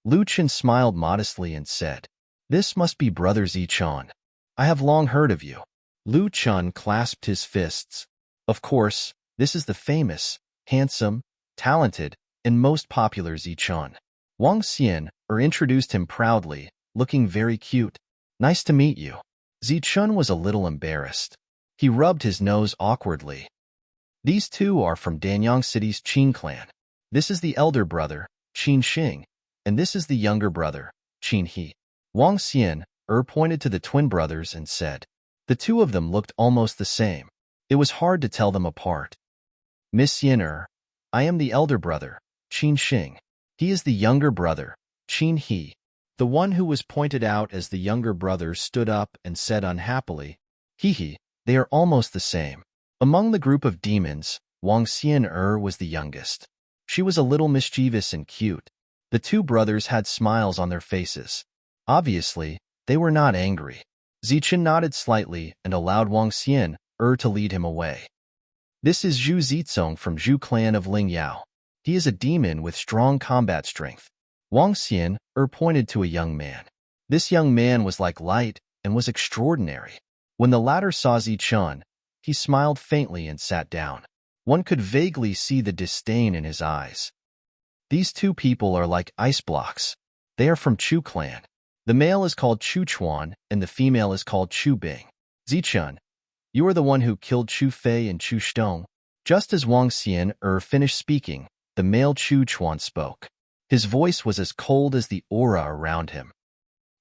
Lu Chen smiled modestly and said, This must be Brother Zichen. I have long heard of you. Lu Chen clasped his fists. Of course, this is the famous, handsome, talented, and most popular Zichen. Wang Xian introduced him proudly, looking very cute. Nice to meet you. Zichen was a little embarrassed. He rubbed his nose awkwardly. These two are from Danyang City's Qin clan. This is the elder brother, Qin Xing, and this is the younger brother, Qin He. Wang Xian pointed to the twin brothers and said, the two of them looked almost the same. It was hard to tell them apart. Miss Xian, I am the elder brother, Qin Xing. He is the younger brother, Qin He. The one who was pointed out as the younger brother stood up and said unhappily, He, they are almost the same. Among the group of demons, Wang Xian was the youngest. She was a little mischievous and cute. The two brothers had smiles on their faces. Obviously, they were not angry. Zichen nodded slightly and allowed Wang Xian to lead him away. This is Zhu Zizong from Zhu clan of Lingyao. He is a demon with strong combat strength. Wang Xian pointed to a young man. This young man was like light and was extraordinary. When the latter saw Zichen, he smiled faintly and sat down. One could vaguely see the disdain in his eyes. These two people are like ice blocks. They are from Chu clan. The male is called Chu Chuan and the female is called Chu Bing. Zichen, you are the one who killed Chu Fei and Chu Shtong. Just as Wang Xian finished speaking, the male Chu Chuan spoke. His voice was as cold as the aura around him.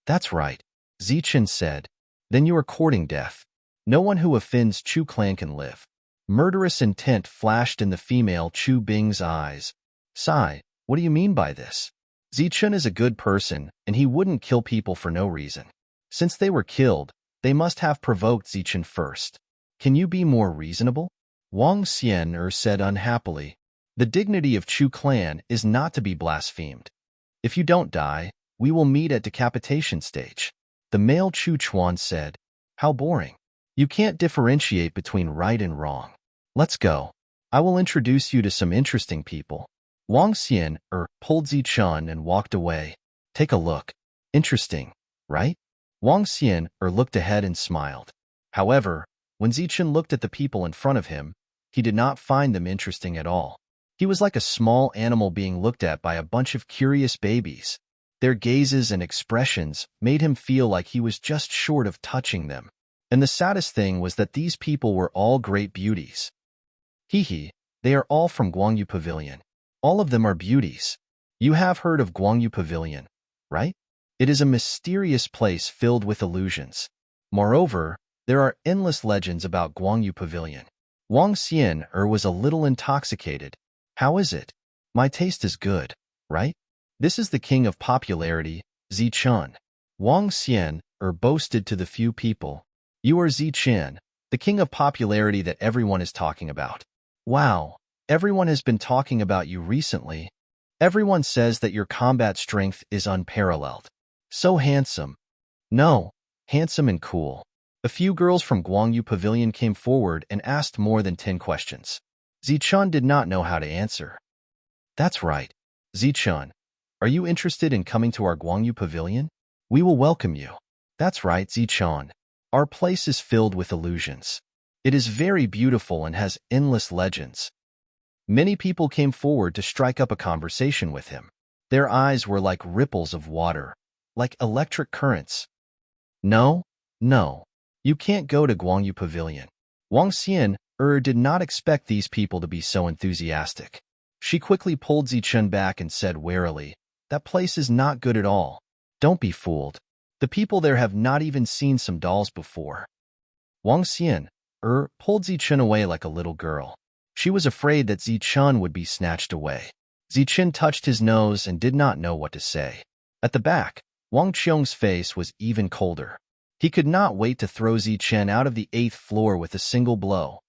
That's right, Zichen said. Then you are courting death. No one who offends Chu clan can live. Murderous intent flashed in the female Chu Bing's eyes. Sigh, what do you mean by this? Zichun is a good person, and he wouldn't kill people for no reason. Since they were killed, they must have provoked Zichun first. Can you be more reasonable? Wang Xian said unhappily. The dignity of Chu clan is not to be blasphemed. If you don't die, we will meet at decapitation stage. The male Chu Chuan said. How boring. You can't differentiate between right and wrong. Let's go. I will introduce you to some interesting people. Wang Xian pulled Zichun and walked away. Take a look. Interesting, right? Wang Xian looked ahead and smiled. However, when Zichun looked at the people in front of him, he did not find them interesting at all. He was like a small animal being looked at by a bunch of curious babies. Their gazes and expressions made him feel like he was just short of touching them. And the saddest thing was that these people were all great beauties. Hee, they are all from Guangyu Pavilion. All of them are beauties. You have heard of Guangyu Pavilion, right? It is a mysterious place filled with illusions. Moreover, there are endless legends about Guangyu Pavilion. Wang Xian was a little intoxicated. How is it? My taste is good, right? This is the king of popularity, Zichun. Wang Xian boasted to the few people. You are Zichun, the king of popularity that everyone is talking about. Wow, everyone has been talking about you recently. Everyone says that your combat strength is unparalleled. So handsome. No, handsome and cool. A few girls from Guangyu Pavilion came forward and asked more than 10 questions. Zichun did not know how to answer. That's right. Zichun, are you interested in coming to our Guangyu Pavilion? We will welcome you. That's right, Zichun. Our place is filled with illusions. It is very beautiful and has endless legends. Many people came forward to strike up a conversation with him. Their eyes were like ripples of water, like electric currents. No, you can't go to Guangyu Pavilion. Wang Xian did not expect these people to be so enthusiastic. She quickly pulled Zichun back and said warily, that place is not good at all. Don't be fooled. The people there have not even seen some dolls before. Wang Xian pulled Zichun away like a little girl. She was afraid that Zichun would be snatched away. Zichun touched his nose and did not know what to say. At the back, Wang Qiong's face was even colder. He could not wait to throw Zichun out of the 8th floor with a single blow.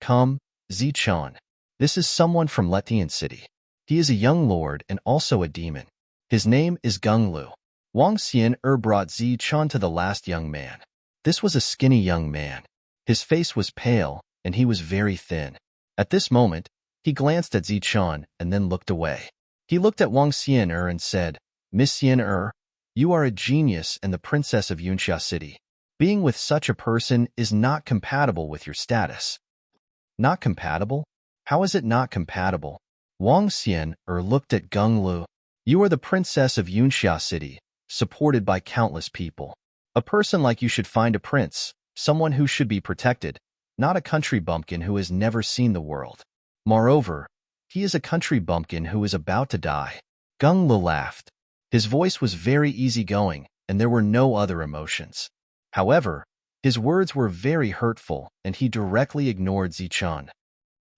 Come, Zichun. This is someone from Letian City. He is a young lord and also a demon. His name is Genglu. Wang Xian brought Zichun to the last young man. This was a skinny young man. His face was pale, and he was very thin. At this moment, he glanced at Zichun and then looked away. He looked at Wang Xian and said, Miss Xian you are a genius and the princess of Yunxia City. Being with such a person is not compatible with your status. Not compatible? How is it not compatible? Wang Xian looked at Genglu. You are the princess of Yunxia City, supported by countless people. A person like you should find a prince, someone who should be protected, not a country bumpkin who has never seen the world. Moreover, he is a country bumpkin who is about to die. Genglu laughed. His voice was very easygoing, and there were no other emotions. However, his words were very hurtful, and he directly ignored Zichun.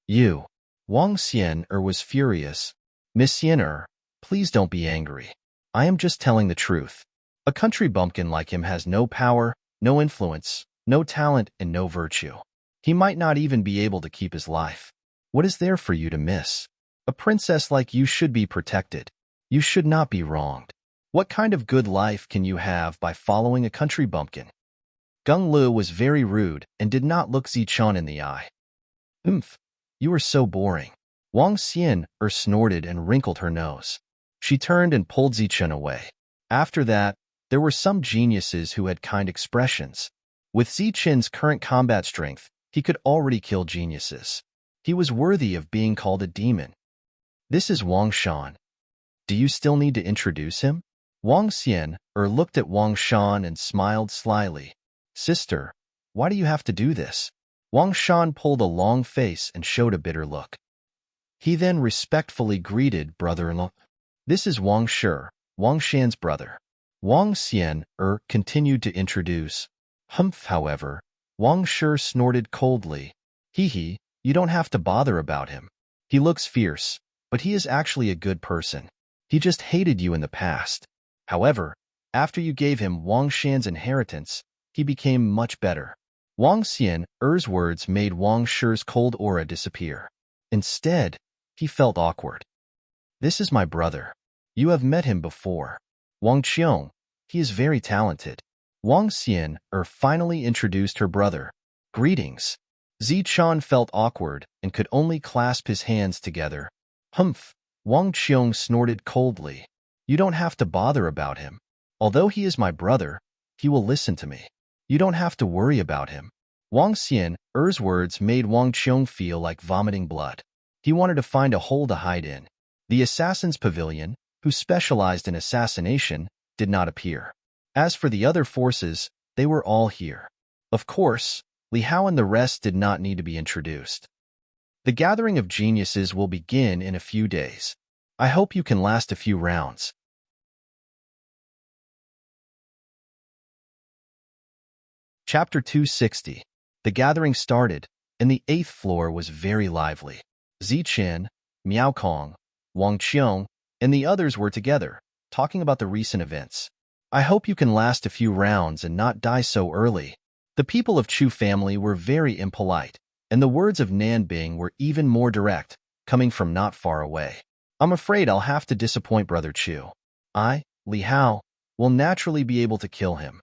You. Wang Xian was furious. Miss Xian please don't be angry. I am just telling the truth. A country bumpkin like him has no power, no influence, no talent, and no virtue. He might not even be able to keep his life. What is there for you to miss? A princess like you should be protected. You should not be wronged. What kind of good life can you have by following a country bumpkin? Genglu was very rude and did not look Zichun in the eye. You are so boring. Wang Xian snorted and wrinkled her nose. She turned and pulled Zichun away. After that, there were some geniuses who had kind expressions. With Zichun's current combat strength, he could already kill geniuses. He was worthy of being called a demon. This is Wang Shan. Do you still need to introduce him? Wang Xian looked at Wang Shan and smiled slyly. Sister, why do you have to do this? Wang Shan pulled a long face and showed a bitter look. He then respectfully greeted brother-in-law. This is Wang Shi, Wang Shan's brother. Wang Xian continued to introduce. However, Wang Shi snorted coldly. You don't have to bother about him. He looks fierce, but he is actually a good person. He just hated you in the past. However, after you gave him Wang Shan's inheritance, he became much better." Wang Xian's words made Wang Shi's cold aura disappear. Instead, he felt awkward. "This is my brother. You have met him before. Wang Qiong. He is very talented." Wang Xian finally introduced her brother. "Greetings." Zichun felt awkward and could only clasp his hands together. "Humph." Wang Qiong snorted coldly. "You don't have to bother about him. Although he is my brother, he will listen to me. You don't have to worry about him." Wang Xian's words made Wang Qiong feel like vomiting blood. He wanted to find a hole to hide in. The assassin's pavilion, who specialized in assassination, did not appear. As for the other forces, they were all here. Of course, Li Hao and the rest did not need to be introduced. The gathering of geniuses will begin in a few days. I hope you can last a few rounds. Chapter 260. The gathering started, and the 8th floor was very lively. Zichen, Miao Kong, Wang Qiong, and the others were together, talking about the recent events. I hope you can last a few rounds and not die so early. The people of Chu family were very impolite, and the words of Nanbing were even more direct, coming from not far away. I'm afraid I'll have to disappoint Brother Chu. I, Li Hao, will naturally be able to kill him.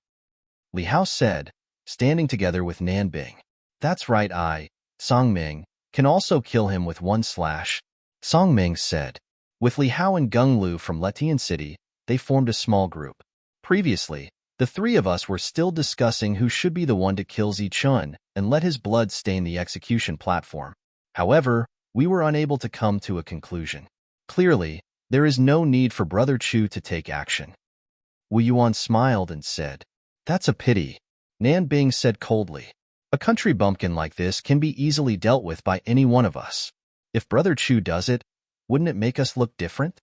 Li Hao said, standing together with Nanbing. That's right, I, Songming, can also kill him with one slash. Songming said. With Li Hao and Gung Lu from Letian City, they formed a small group. Previously, the three of us were still discussing who should be the one to kill Zichun and let his blood stain the execution platform. However, we were unable to come to a conclusion. Clearly, there is no need for Brother Chu to take action. Wu Yuan smiled and said, That's a pity. Nanbing said coldly. A country bumpkin like this can be easily dealt with by any one of us. If Brother Chu does it, wouldn't it make us look different?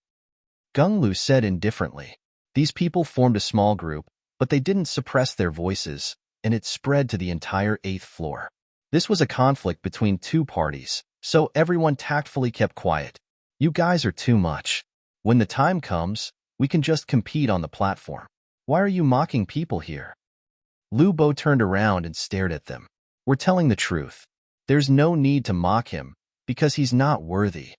Gung Lu said indifferently. These people formed a small group, but they didn't suppress their voices, and it spread to the entire 8th floor. This was a conflict between two parties, so everyone tactfully kept quiet. You guys are too much. When the time comes, we can just compete on the platform. Why are you mocking people here? Lu Bo turned around and stared at them. We're telling the truth. There's no need to mock him, because he's not worthy.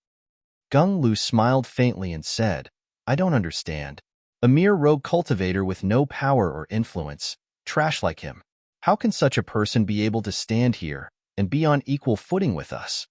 Gung Lu smiled faintly and said, I don't understand. A mere rogue cultivator with no power or influence, trash like him. How can such a person be able to stand here and be on equal footing with us?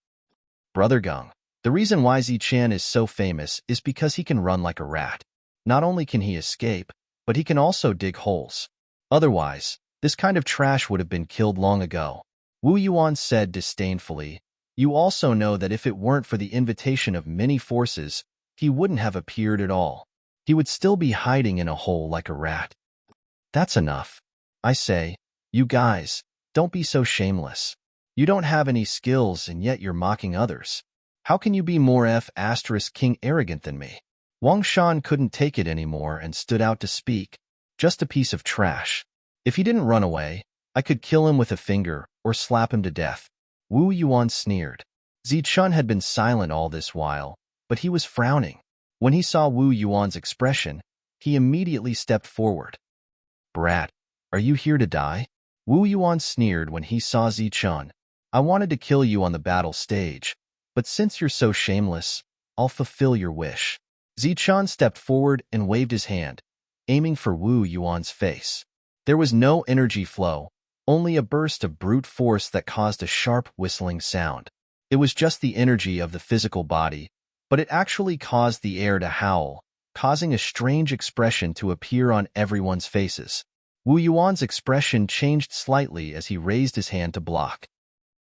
Brother Gung, the reason why Zichan is so famous is because he can run like a rat. Not only can he escape, but he can also dig holes. Otherwise, this kind of trash would have been killed long ago. Wu Yuan said disdainfully, You also know that if it weren't for the invitation of many forces, he wouldn't have appeared at all. He would still be hiding in a hole like a rat. That's enough. I say, you guys, don't be so shameless. You don't have any skills and yet you're mocking others. How can you be more King arrogant than me? Wang Shan couldn't take it anymore and stood out to speak. Just a piece of trash. If he didn't run away, I could kill him with a finger or slap him to death. Wu Yuan sneered. Zichun had been silent all this while, but he was frowning. When he saw Wu Yuan's expression, he immediately stepped forward. Brat, are you here to die? Wu Yuan sneered when he saw Zichun. I wanted to kill you on the battle stage, but since you're so shameless, I'll fulfill your wish. Zichun stepped forward and waved his hand, aiming for Wu Yuan's face. There was no energy flow, only a burst of brute force that caused a sharp whistling sound. It was just the energy of the physical body, but it actually caused the air to howl, causing a strange expression to appear on everyone's faces. Wu Yuan's expression changed slightly as he raised his hand to block.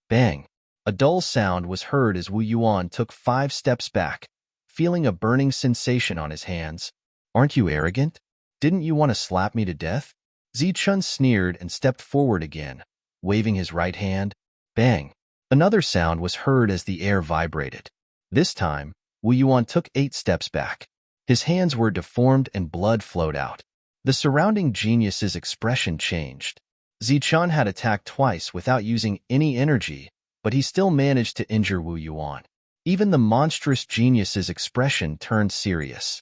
Bang! A dull sound was heard as Wu Yuan took 5 steps back, feeling a burning sensation on his hands. Aren't you arrogant? Didn't you want to slap me to death? Zichun sneered and stepped forward again, waving his right hand. Bang! Another sound was heard as the air vibrated. This time, Wu Yuan took 8 steps back. His hands were deformed and blood flowed out. The surrounding genius's expression changed. Zichun had attacked twice without using any energy, but he still managed to injure Wu Yuan. Even the monstrous genius's expression turned serious.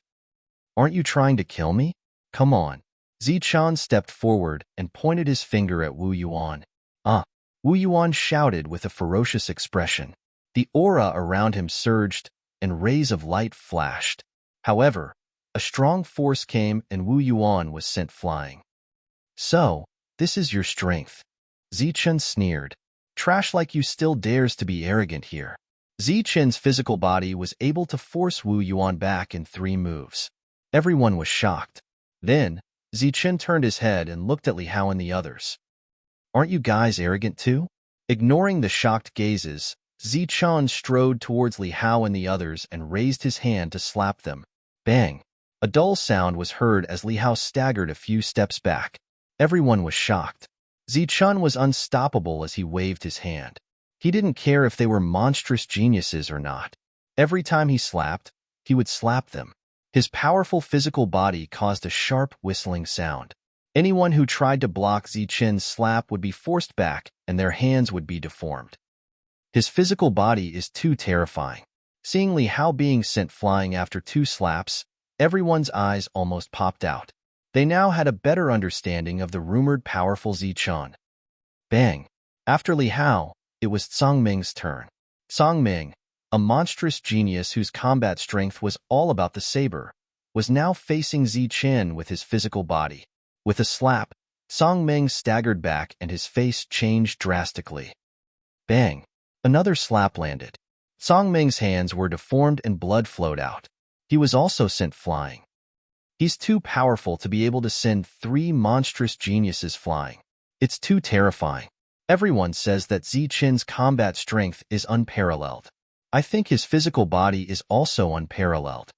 "Aren't you trying to kill me? Come on." Zichun stepped forward and pointed his finger at Wu Yuan. "Ah!" Wu Yuan shouted with a ferocious expression. The aura around him surged, and rays of light flashed. However, a strong force came and Wu Yuan was sent flying. "So, this is your strength." Zichun sneered. "Trash like you still dares to be arrogant here." Zichen's physical body was able to force Wu Yuan back in 3 moves. Everyone was shocked. Then, Zichen turned his head and looked at Li Hao and the others. "Aren't you guys arrogant too?" Ignoring the shocked gazes, Zichen strode towards Li Hao and the others and raised his hand to slap them. Bang! A dull sound was heard as Li Hao staggered a few steps back. Everyone was shocked. Zichen was unstoppable as he waved his hand. He didn't care if they were monstrous geniuses or not. Every time he slapped, he would slap them. His powerful physical body caused a sharp whistling sound. Anyone who tried to block Zichen's slap would be forced back and their hands would be deformed. His physical body is too terrifying. Seeing Li Hao being sent flying after 2 slaps, everyone's eyes almost popped out. They now had a better understanding of the rumored powerful Zichen. Bang! After Li Hao, it was Songming's turn. Songming, a monstrous genius whose combat strength was all about the saber, was now facing Zichen with his physical body. With a slap, Songming staggered back and his face changed drastically. Bang! Another slap landed. Songming's hands were deformed and blood flowed out. He was also sent flying. He's too powerful to be able to send 3 monstrous geniuses flying. It's too terrifying. Everyone says that Zichen's combat strength is unparalleled. I think his physical body is also unparalleled.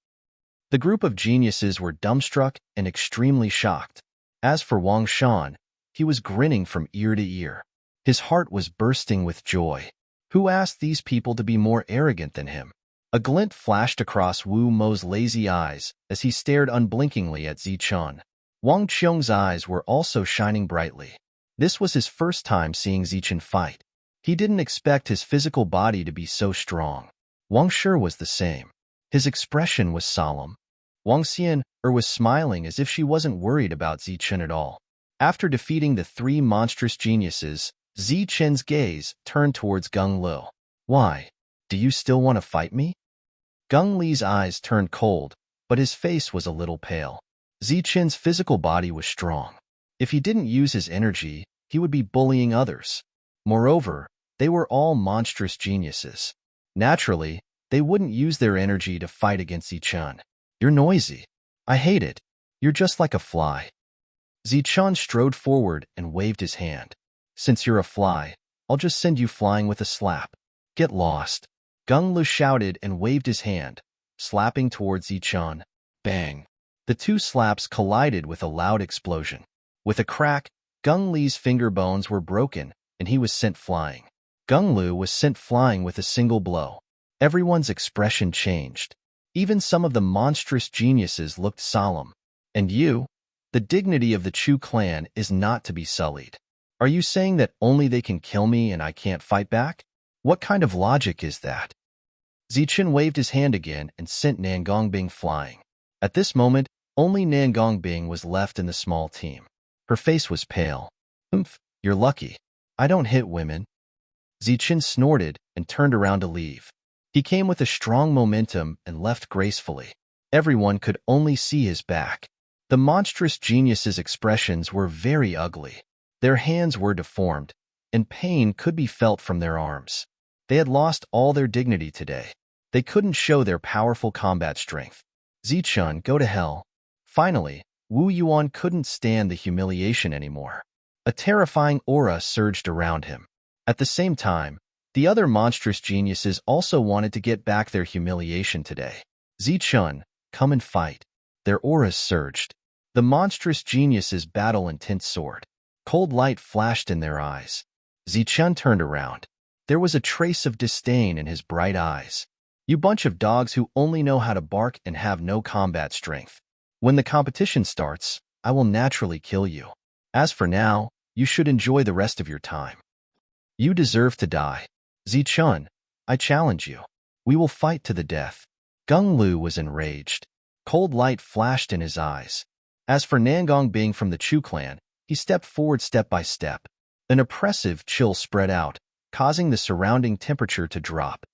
The group of geniuses were dumbstruck and extremely shocked. As for Wang Shan, he was grinning from ear to ear. His heart was bursting with joy. Who asked these people to be more arrogant than him? A glint flashed across Wu Mo's lazy eyes as he stared unblinkingly at Zichen. Wang Qiong's eyes were also shining brightly. This was his first time seeing Zichen fight. He didn't expect his physical body to be so strong. Wang Shi was the same. His expression was solemn. Wang Xian was smiling as if she wasn't worried about Zichen at all. After defeating the 3 monstrous geniuses, Zichen's gaze turned towards Geng Li. "Why? Do you still want to fight me?" Geng Li's eyes turned cold, but his face was a little pale. Zichen's physical body was strong. If he didn't use his energy, he would be bullying others. Moreover, they were all monstrous geniuses. Naturally, they wouldn't use their energy to fight against Zichen. "You're noisy. I hate it. You're just like a fly." Zichen strode forward and waved his hand. "Since you're a fly, I'll just send you flying with a slap. Get lost." Geng Li shouted and waved his hand, slapping towards Zichen. Bang! The 2 slaps collided with a loud explosion. With a crack, Geng Li's finger bones were broken, and he was sent flying. Geng Li was sent flying with a single blow. Everyone's expression changed. Even some of the monstrous geniuses looked solemn. "And you? The dignity of the Chu clan is not to be sullied. Are you saying that only they can kill me and I can't fight back? What kind of logic is that?" Zichen waved his hand again and sent Nangongbing flying. At this moment, only Nangongbing was left in the small team. Her face was pale. "Oomph, you're lucky. I don't hit women." Zichen snorted and turned around to leave. He came with a strong momentum and left gracefully. Everyone could only see his back. The monstrous geniuses' expressions were very ugly. Their hands were deformed, and pain could be felt from their arms. They had lost all their dignity today. They couldn't show their powerful combat strength. Zichen, go to hell. Finally, Wu Yuan couldn't stand the humiliation anymore. A terrifying aura surged around him. At the same time, the other monstrous geniuses also wanted to get back their humiliation today. "Zichen, come and fight." Their auras surged. The monstrous geniuses battle intense sword. Cold light flashed in their eyes. Zichen turned around. There was a trace of disdain in his bright eyes. "You bunch of dogs who only know how to bark and have no combat strength. When the competition starts, I will naturally kill you. As for now, you should enjoy the rest of your time. You deserve to die." Zichun, I challenge you. We will fight to the death. Gung Lu was enraged. Cold light flashed in his eyes. As for Nangong Bing from the Chu clan, he stepped forward step by step. An oppressive chill spread out, causing the surrounding temperature to drop.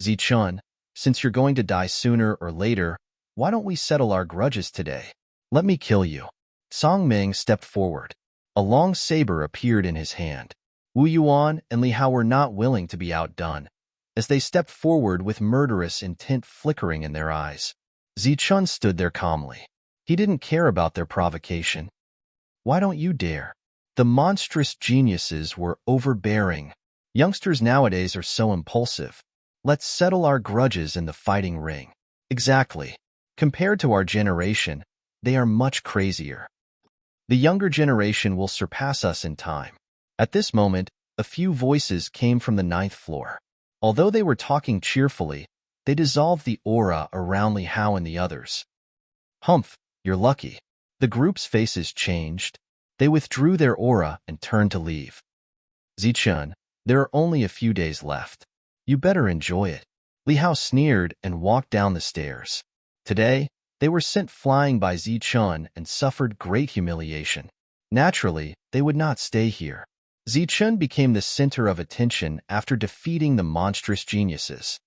Zichun, since you're going to die sooner or later, why don't we settle our grudges today? Let me kill you. Song Ming stepped forward. A long saber appeared in his hand. Wu Yuan and Li Hao were not willing to be outdone, as they stepped forward with murderous intent flickering in their eyes. Zichun stood there calmly. He didn't care about their provocation. Why don't you dare? The monstrous geniuses were overbearing. Youngsters nowadays are so impulsive. Let's settle our grudges in the fighting ring. Exactly. Compared to our generation, they are much crazier. The younger generation will surpass us in time. At this moment, a few voices came from the 9th floor. Although they were talking cheerfully, they dissolved the aura around Li Hao and the others. Humph, you're lucky. The group's faces changed. They withdrew their aura and turned to leave. Zichun, there are only a few days left. You better enjoy it. Li Hao sneered and walked down the stairs. Today, they were sent flying by Zichun and suffered great humiliation. Naturally, they would not stay here. Zichun became the center of attention after defeating the monstrous geniuses.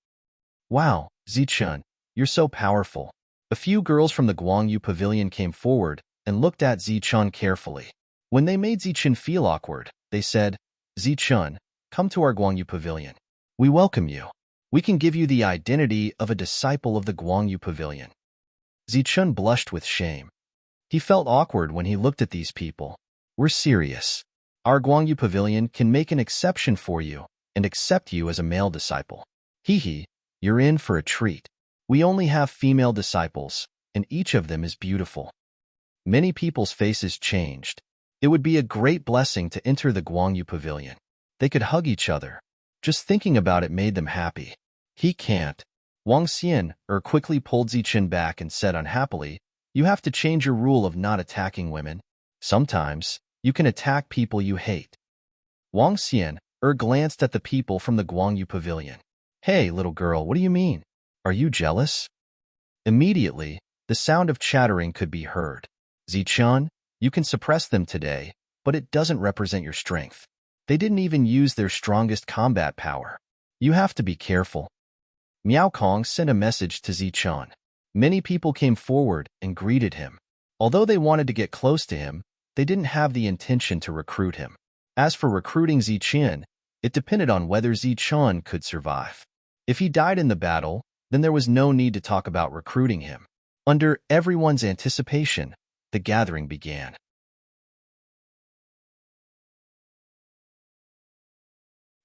Wow, Zichun, you're so powerful. A few girls from the Guangyu Pavilion came forward and looked at Zichun carefully. When they made Zichun feel awkward, they said, Zichun, come to our Guangyu Pavilion. We welcome you. We can give you the identity of a disciple of the Guangyu Pavilion. Zichun blushed with shame. He felt awkward when he looked at these people. We're serious. Our Guangyu Pavilion can make an exception for you and accept you as a male disciple. Hee, you're in for a treat. We only have female disciples, and each of them is beautiful. Many people's faces changed. It would be a great blessing to enter the Guangyu Pavilion. They could hug each other. Just thinking about it made them happy. He can't. Wang Xian quickly pulled Zichun back and said unhappily, you have to change your rule of not attacking women. Sometimes, you can attack people you hate. Wang Xian glanced at the people from the Guangyu Pavilion. Hey, little girl, what do you mean? Are you jealous? Immediately, the sound of chattering could be heard. Zichun, you can suppress them today, but it doesn't represent your strength. They didn't even use their strongest combat power. You have to be careful. Miao Kong sent a message to Zichun. Many people came forward and greeted him. Although they wanted to get close to him, they didn't have the intention to recruit him. As for recruiting Zichun, it depended on whether Zichun could survive. If he died in the battle, then there was no need to talk about recruiting him. Under everyone's anticipation, the gathering began.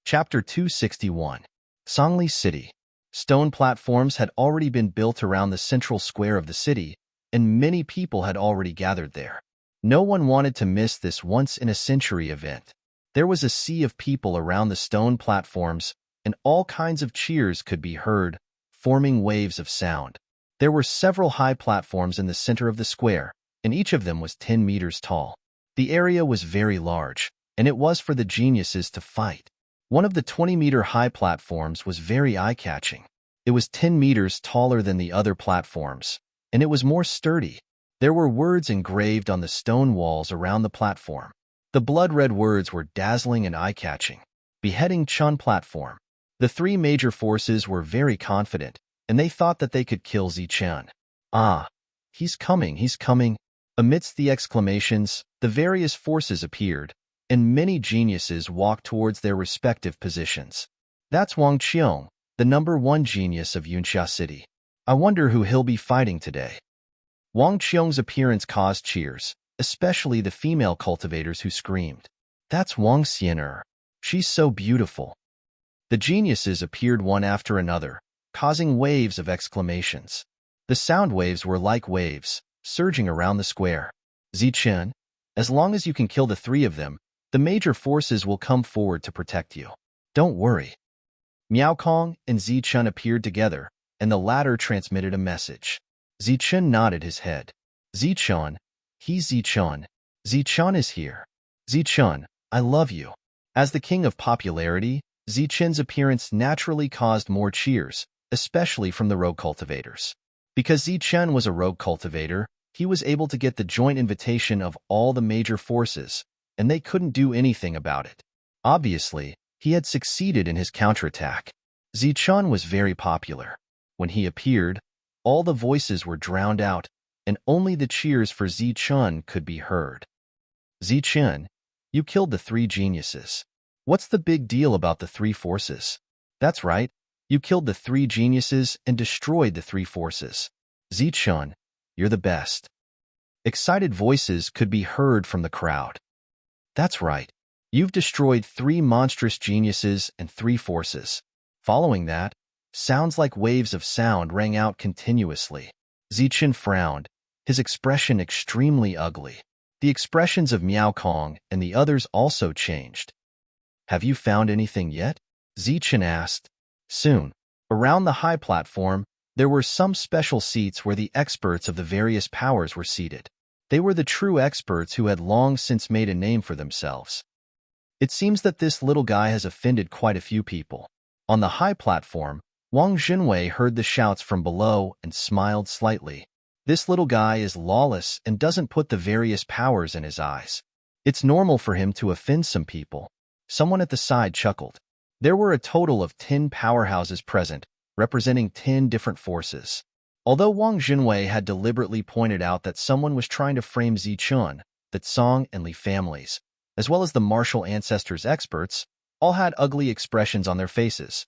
Chapter 261. Songli City. Stone platforms had already been built around the central square of the city, and many people had already gathered there. No one wanted to miss this once-in-a-century event. There was a sea of people around the stone platforms, and all kinds of cheers could be heard, forming waves of sound. There were several high platforms in the center of the square, and each of them was 10 meters tall. The area was very large, and it was for the geniuses to fight. One of the 20-meter-high platforms was very eye-catching. It was 10 meters taller than the other platforms, and it was more sturdy. There were words engraved on the stone walls around the platform. The blood-red words were dazzling and eye-catching. Beheading Chun platform. The three major forces were very confident, and they thought that they could kill Zichun. Ah, he's coming, he's coming. Amidst the exclamations, the various forces appeared, and many geniuses walked towards their respective positions. That's Wang Qiong, the #1 genius of Yunxia City. I wonder who he'll be fighting today. Wang Qiong's appearance caused cheers, especially the female cultivators who screamed. That's Wang Xian. She's so beautiful. The geniuses appeared one after another, causing waves of exclamations. The sound waves were like waves, surging around the square. Zichun, as long as you can kill the three of them, the major forces will come forward to protect you. Don't worry. Miao Kong and Zichun appeared together, and the latter transmitted a message. Zichun nodded his head. Zichun, he's Zichun. Zichun is here. Zichun, I love you. As the king of popularity, Zichen's appearance naturally caused more cheers, especially from the rogue cultivators. Because Zichen was a rogue cultivator, he was able to get the joint invitation of all the major forces, and they couldn't do anything about it. Obviously, he had succeeded in his counterattack. Zichen was very popular. When he appeared, all the voices were drowned out, and only the cheers for Zichen could be heard. Zichen, you killed the three geniuses. What's the big deal about the three forces? That's right, you killed the three geniuses and destroyed the three forces. Zichen, you're the best. Excited voices could be heard from the crowd. That's right, you've destroyed three monstrous geniuses and three forces. Following that, sounds like waves of sound rang out continuously. Zichen frowned, his expression extremely ugly. The expressions of Miao Kong and the others also changed. Have you found anything yet? Zichen asked. Soon. Around the high platform, there were some special seats where the experts of the various powers were seated. They were the true experts who had long since made a name for themselves. It seems that this little guy has offended quite a few people. On the high platform, Wang Jinwei heard the shouts from below and smiled slightly. This little guy is lawless and doesn't put the various powers in his eyes. It's normal for him to offend some people. Someone at the side chuckled. There were a total of 10 powerhouses present, representing 10 different forces. Although Wang Jinwei had deliberately pointed out that someone was trying to frame Zichen, the Tsang and Li families, as well as the martial ancestors experts, all had ugly expressions on their faces.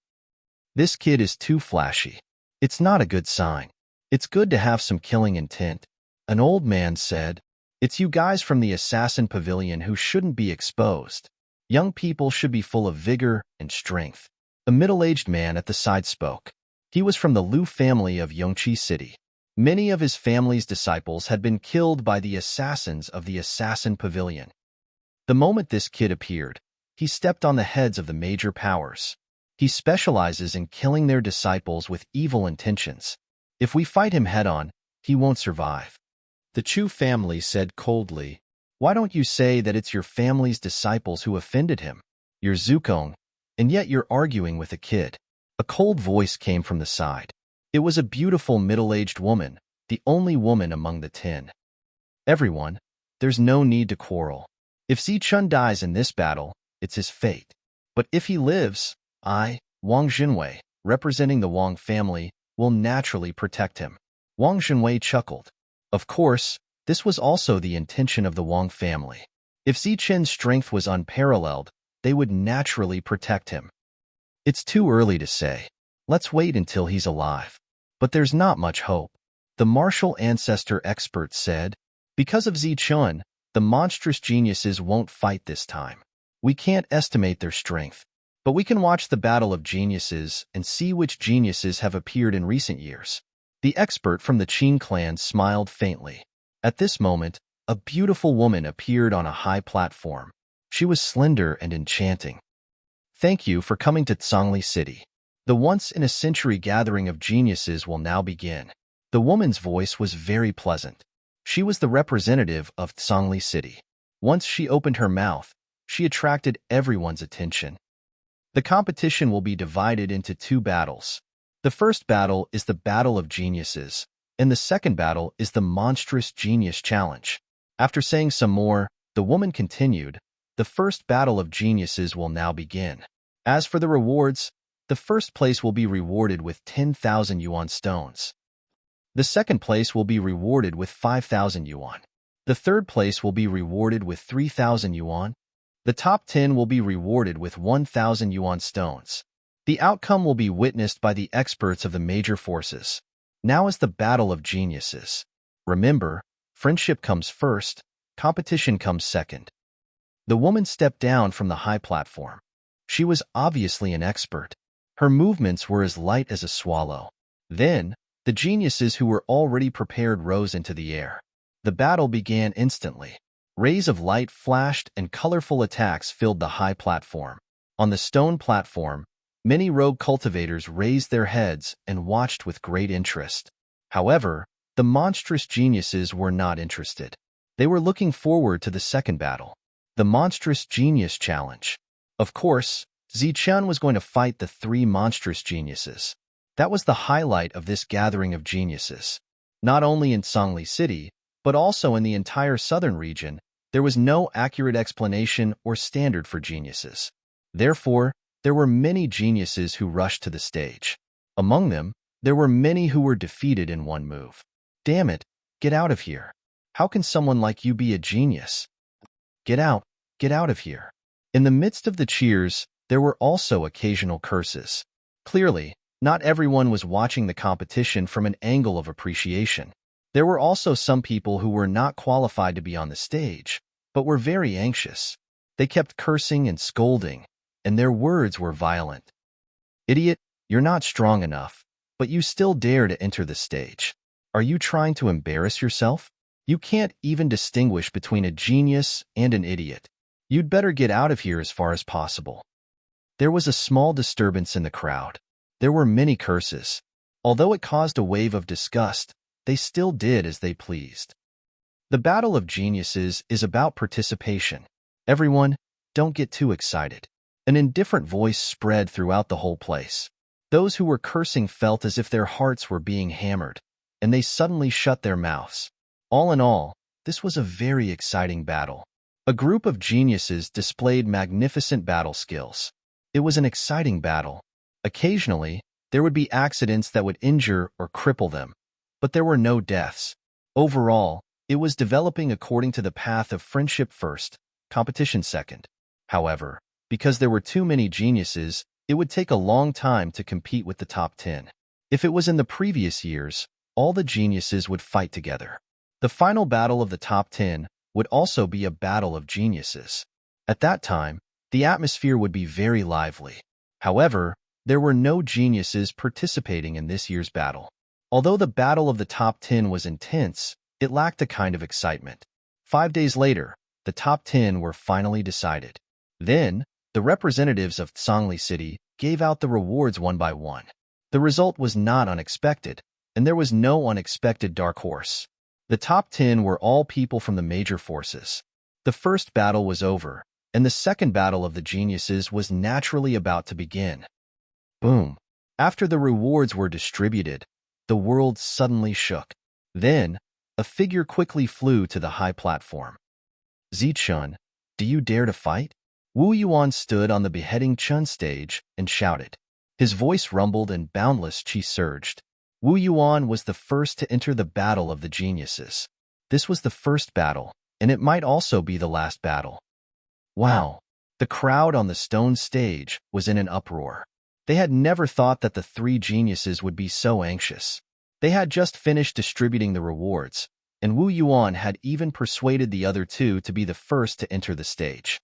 This kid is too flashy. It's not a good sign. It's good to have some killing intent. An old man said, It's you guys from the assassin pavilion who shouldn't be exposed. Young people should be full of vigor and strength. A middle-aged man at the side spoke. He was from the Liu family of Yongqi City. Many of his family's disciples had been killed by the assassins of the assassin pavilion. The moment this kid appeared, he stepped on the heads of the major powers. He specializes in killing their disciples with evil intentions. If we fight him head-on, he won't survive. The Chu family said coldly, Why don't you say that it's your family's disciples who offended him? You're Zukong, and yet you're arguing with a kid. A cold voice came from the side. It was a beautiful middle-aged woman, the only woman among the 10. Everyone, there's no need to quarrel. If Zichen dies in this battle, it's his fate. But if he lives, I, Wang Jinwei, representing the Wang family, will naturally protect him. Wang Jinwei chuckled. Of course, this was also the intention of the Wang family. If Zichen's strength was unparalleled, they would naturally protect him. It's too early to say. Let's wait until he's alive. But there's not much hope. The martial ancestor expert said, Because of Zichen, the monstrous geniuses won't fight this time. We can't estimate their strength. But we can watch the battle of geniuses and see which geniuses have appeared in recent years. The expert from the Qin clan smiled faintly. At this moment, a beautiful woman appeared on a high platform. She was slender and enchanting. Thank you for coming to Tsangli City. The once-in-a-century gathering of geniuses will now begin. The woman's voice was very pleasant. She was the representative of Tsangli City. Once she opened her mouth, she attracted everyone's attention. The competition will be divided into 2 battles. The first battle is the Battle of Geniuses, and the second battle is the Monstrous Genius Challenge. After saying some more, the woman continued, The first Battle of Geniuses will now begin. As for the rewards, the first place will be rewarded with 10,000 yuan stones. The second place will be rewarded with 5,000 yuan. The third place will be rewarded with 3,000 yuan. The top 10 will be rewarded with 1,000 yuan stones. The outcome will be witnessed by the experts of the major forces. Now is the battle of geniuses. Remember, friendship comes first, competition comes second. The woman stepped down from the high platform. She was obviously an expert. Her movements were as light as a swallow. Then, the geniuses who were already prepared rose into the air. The battle began instantly. Rays of light flashed and colorful attacks filled the high platform. On the stone platform, many rogue cultivators raised their heads and watched with great interest. However, the monstrous geniuses were not interested. They were looking forward to the second battle, the Monstrous Genius Challenge. Of course, Zichun was going to fight the three monstrous geniuses. That was the highlight of this gathering of geniuses. Not only in Songli City, but also in the entire southern region, there was no accurate explanation or standard for geniuses. Therefore, there were many geniuses who rushed to the stage. Among them, there were many who were defeated in one move. Damn it, get out of here. How can someone like you be a genius? Get out of here. In the midst of the cheers, there were also occasional curses. Clearly, not everyone was watching the competition from an angle of appreciation. There were also some people who were not qualified to be on the stage, but were very anxious. They kept cursing and scolding, and their words were violent. Idiot, you're not strong enough, but you still dare to enter the stage. Are you trying to embarrass yourself? You can't even distinguish between a genius and an idiot. You'd better get out of here as far as possible. There was a small disturbance in the crowd. There were many curses. Although it caused a wave of disgust, they still did as they pleased. The battle of geniuses is about participation. Everyone, don't get too excited. An indifferent voice spread throughout the whole place. Those who were cursing felt as if their hearts were being hammered, and they suddenly shut their mouths. All in all, this was a very exciting battle. A group of geniuses displayed magnificent battle skills. It was an exciting battle. Occasionally, there would be accidents that would injure or cripple them, but there were no deaths. Overall, it was developing according to the path of friendship first, competition second. However, because there were too many geniuses, it would take a long time to compete with the top 10. If it was in the previous years, all the geniuses would fight together. The final battle of the top 10 would also be a battle of geniuses. At that time, the atmosphere would be very lively. However, there were no geniuses participating in this year's battle. Although the battle of the top 10 was intense, it lacked a kind of excitement. 5 days later, the top 10 were finally decided. Then, the representatives of Songli City gave out the rewards one by one. The result was not unexpected, and there was no unexpected dark horse. The top 10 were all people from the major forces. The first battle was over, and the second battle of the geniuses was naturally about to begin. Boom! After the rewards were distributed, the world suddenly shook. Then, a figure quickly flew to the high platform. Zichun, do you dare to fight? Wu Yuan stood on the beheading Chun stage and shouted. His voice rumbled and boundless chi surged. Wu Yuan was the first to enter the battle of the geniuses. This was the first battle, and it might also be the last battle. Wow! The crowd on the stone stage was in an uproar. They had never thought that the three geniuses would be so anxious. They had just finished distributing the rewards, and Wu Yuan had even persuaded the other two to be the first to enter the stage.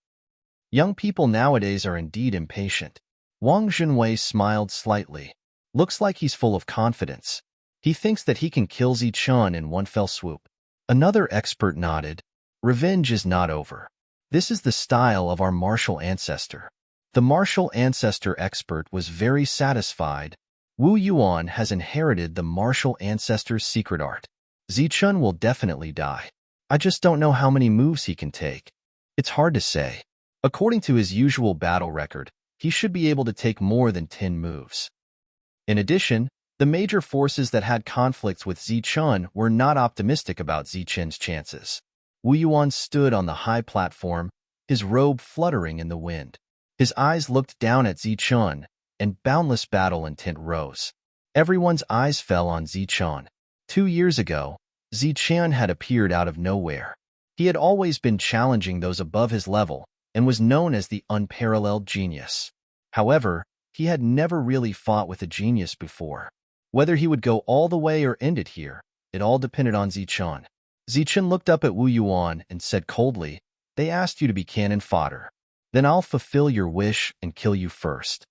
Young people nowadays are indeed impatient. Wang Junwei smiled slightly. Looks like he's full of confidence. He thinks that he can kill Zichun in one fell swoop. Another expert nodded. Revenge is not over. This is the style of our martial ancestor. The martial ancestor expert was very satisfied. Wu Yuan has inherited the martial ancestor's secret art. Zichun will definitely die. I just don't know how many moves he can take. It's hard to say. According to his usual battle record, he should be able to take more than 10 moves. In addition, the major forces that had conflicts with Zichun were not optimistic about Zichun's chances. Wu Yuan stood on the high platform, his robe fluttering in the wind. His eyes looked down at Zichun, and boundless battle intent rose. Everyone's eyes fell on Zichun. 2 years ago, Zichun had appeared out of nowhere. He had always been challenging those above his level, and was known as the unparalleled genius. However, he had never really fought with a genius before. Whether he would go all the way or end it here, it all depended on Zichun. Zichun looked up at Wu Yuan and said coldly, "They asked you to be cannon fodder. Then I'll fulfill your wish and kill you first."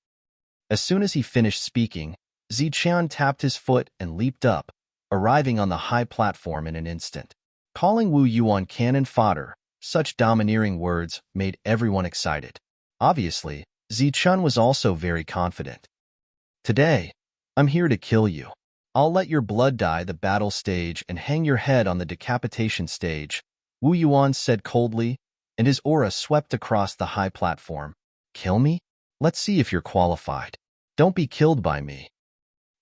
As soon as he finished speaking, Zichun tapped his foot and leaped up, arriving on the high platform in an instant. Calling Wu Yuan cannon fodder, such domineering words made everyone excited. Obviously, Zichun was also very confident. "Today, I'm here to kill you. I'll let your blood dye the battle stage and hang your head on the decapitation stage," Wu Yuan said coldly, and his aura swept across the high platform. "Kill me? Let's see if you're qualified. Don't be killed by me.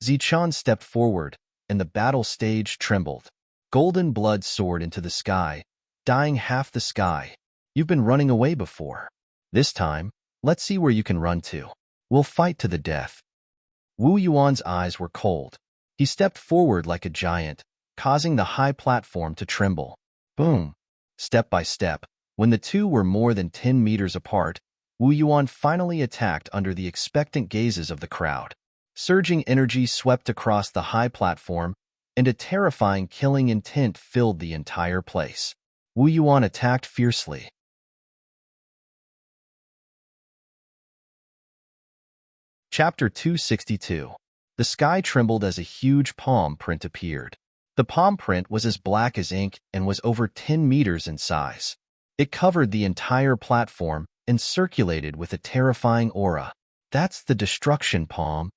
Zichun stepped forward, and the battle stage trembled. Golden blood soared into the sky, dyeing half the sky. You've been running away before. This time, let's see where you can run to. We'll fight to the death. Wu Yuan's eyes were cold. He stepped forward like a giant, causing the high platform to tremble. Boom! Step by step, when the two were more than 10 meters apart, Wu Yuan finally attacked under the expectant gazes of the crowd. Surging energy swept across the high platform, and a terrifying killing intent filled the entire place. Wu Yuan attacked fiercely. Chapter 262. The sky trembled as a huge palm print appeared. The palm print was as black as ink and was over 10 meters in size. It covered the entire platform and circulated with a terrifying aura. That's the destruction palm.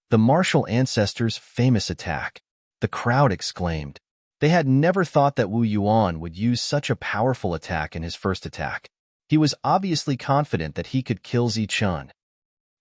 The martial ancestors' famous attack. The crowd exclaimed. They had never thought that Wu Yuan would use such a powerful attack in his first attack. He was obviously confident that he could kill Zichun.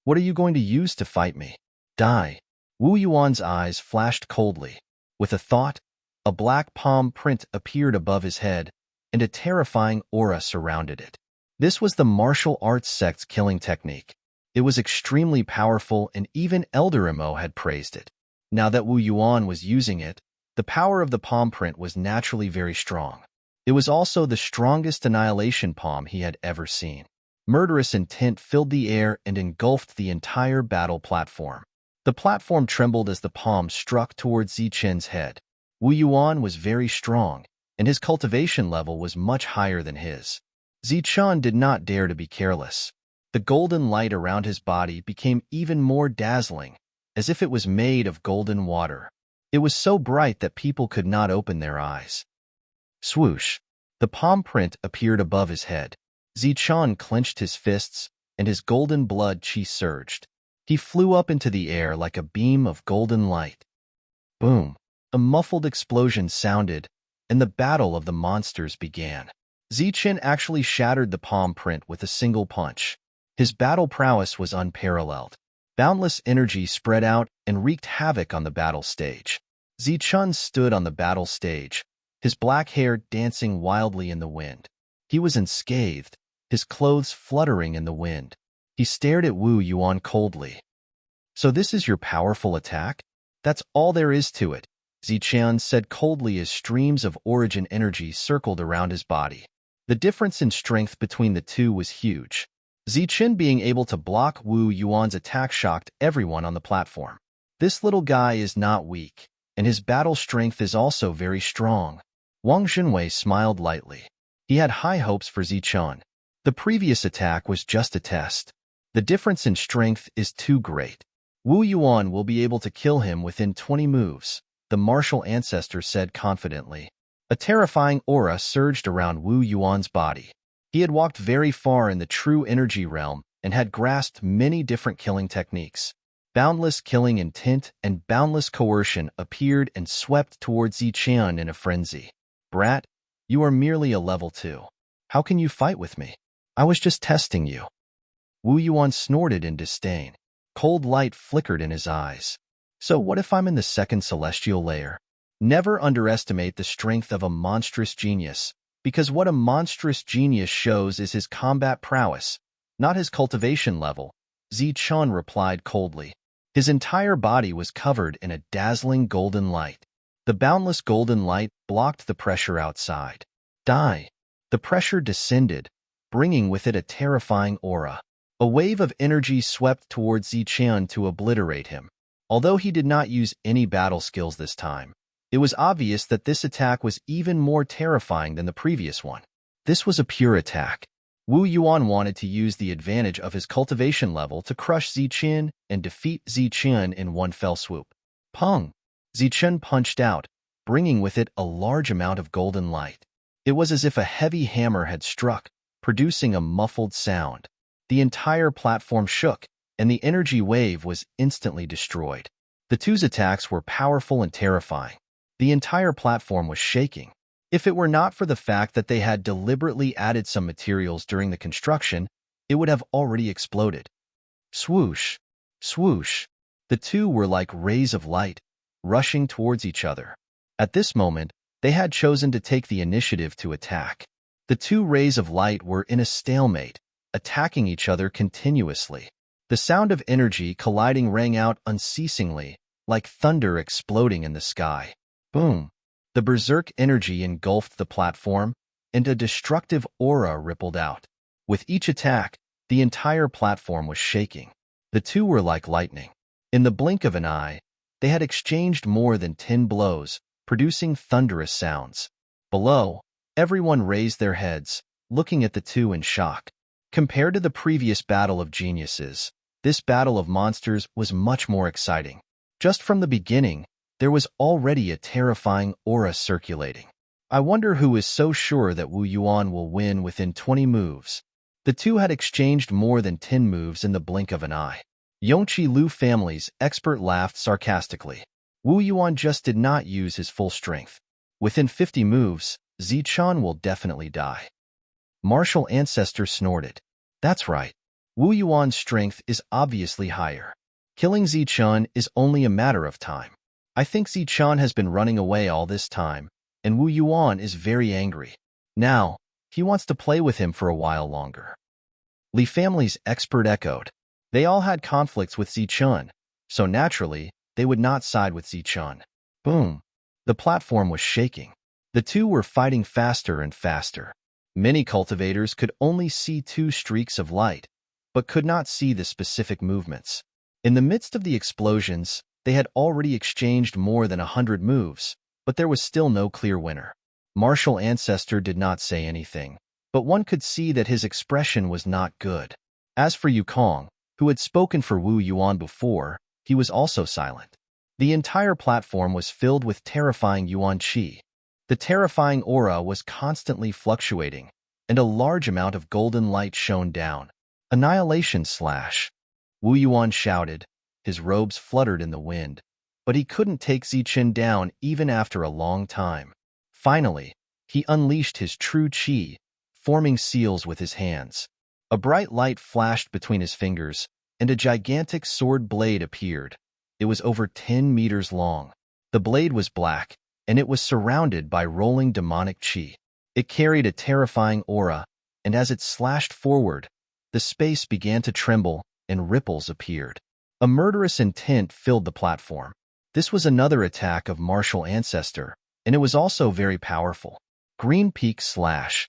What are you going to use to fight me? Die. Wu Yuan's eyes flashed coldly. With a thought, a black palm print appeared above his head, and a terrifying aura surrounded it. This was the martial arts sect's killing technique. It was extremely powerful, and even Elder Imo had praised it. Now that Wu Yuan was using it, the power of the palm print was naturally very strong. It was also the strongest annihilation palm he had ever seen. Murderous intent filled the air and engulfed the entire battle platform. The platform trembled as the palm struck towards Zichun's head. Wu Yuan was very strong, and his cultivation level was much higher than his. Zichun did not dare to be careless. The golden light around his body became even more dazzling, as if it was made of golden water. It was so bright that people could not open their eyes. Swoosh! The palm print appeared above his head. Zichun clenched his fists, and his golden blood chi surged. He flew up into the air like a beam of golden light. Boom! A muffled explosion sounded, and the battle of the monsters began. Zichun actually shattered the palm print with a single punch. His battle prowess was unparalleled. Boundless energy spread out and wreaked havoc on the battle stage. Zichun stood on the battle stage, his black hair dancing wildly in the wind. He was unscathed, his clothes fluttering in the wind. He stared at Wu Yuan coldly. So this is your powerful attack? That's all there is to it, Zichun said coldly as streams of origin energy circled around his body. The difference in strength between the two was huge. Zichun being able to block Wu Yuan's attack shocked everyone on the platform. This little guy is not weak, and his battle strength is also very strong. Wang Xinwei smiled lightly. He had high hopes for Zichun. The previous attack was just a test. The difference in strength is too great. Wu Yuan will be able to kill him within 20 moves, the martial ancestor said confidently. A terrifying aura surged around Wu Yuan's body. He had walked very far in the true energy realm and had grasped many different killing techniques. Boundless killing intent and boundless coercion appeared and swept towards Zichun in a frenzy. Brat, you are merely a level 2. How can you fight with me? I was just testing you. Wu Yuan snorted in disdain. Cold light flickered in his eyes. So what if I'm in the second celestial layer? Never underestimate the strength of a monstrous genius, because what a monstrous genius shows is his combat prowess, not his cultivation level, Zichun replied coldly. His entire body was covered in a dazzling golden light. The boundless golden light blocked the pressure outside. Die! The pressure descended, bringing with it a terrifying aura. A wave of energy swept towards Zichun to obliterate him. Although he did not use any battle skills this time, it was obvious that this attack was even more terrifying than the previous one. This was a pure attack. Wu Yuan wanted to use the advantage of his cultivation level to crush Zichun and defeat Zichun in one fell swoop. Pung! Zichun punched out, bringing with it a large amount of golden light. It was as if a heavy hammer had struck, producing a muffled sound. The entire platform shook, and the energy wave was instantly destroyed. The two's attacks were powerful and terrifying. The entire platform was shaking. If it were not for the fact that they had deliberately added some materials during the construction, it would have already exploded. Swoosh, swoosh. The two were like rays of light, rushing towards each other. At this moment, they had chosen to take the initiative to attack. The two rays of light were in a stalemate, attacking each other continuously. The sound of energy colliding rang out unceasingly, like thunder exploding in the sky. Boom! The berserk energy engulfed the platform, and a destructive aura rippled out. With each attack, the entire platform was shaking. The two were like lightning. In the blink of an eye, they had exchanged more than 10 blows, producing thunderous sounds. Below, everyone raised their heads, looking at the two in shock. Compared to the previous battle of geniuses, this battle of monsters was much more exciting. Just from the beginning, there was already a terrifying aura circulating. I wonder who is so sure that Wu Yuan will win within 20 moves. The two had exchanged more than 10 moves in the blink of an eye. Yongqi Lu family's expert laughed sarcastically. Wu Yuan just did not use his full strength. Within 50 moves, Zichun will definitely die. Martial Ancestor snorted. That's right. Wu Yuan's strength is obviously higher. Killing Zichun is only a matter of time. I think Zichun has been running away all this time, and Wu Yuan is very angry. Now, he wants to play with him for a while longer. Li family's expert echoed. They all had conflicts with Zichun, so naturally, they would not side with Zichun. Boom! The platform was shaking. The two were fighting faster and faster. Many cultivators could only see 2 streaks of light, but could not see the specific movements. In the midst of the explosions, they had already exchanged more than 100 moves, but there was still no clear winner. Martial Ancestor did not say anything, but one could see that his expression was not good. As for Yukong, who had spoken for Wu Yuan before, he was also silent. The entire platform was filled with terrifying Yuan Qi. The terrifying aura was constantly fluctuating, and a large amount of golden light shone down. Annihilation slash. Wu Yuan shouted. His robes fluttered in the wind, but he couldn't take Zichun down even after a long time. Finally, he unleashed his true qi, forming seals with his hands. A bright light flashed between his fingers, and a gigantic sword blade appeared. It was over 10 meters long. The blade was black, and it was surrounded by rolling demonic qi. It carried a terrifying aura, and as it slashed forward, the space began to tremble, and ripples appeared. A murderous intent filled the platform. This was another attack of Martial Ancestor, and it was also very powerful. Green Peak slash.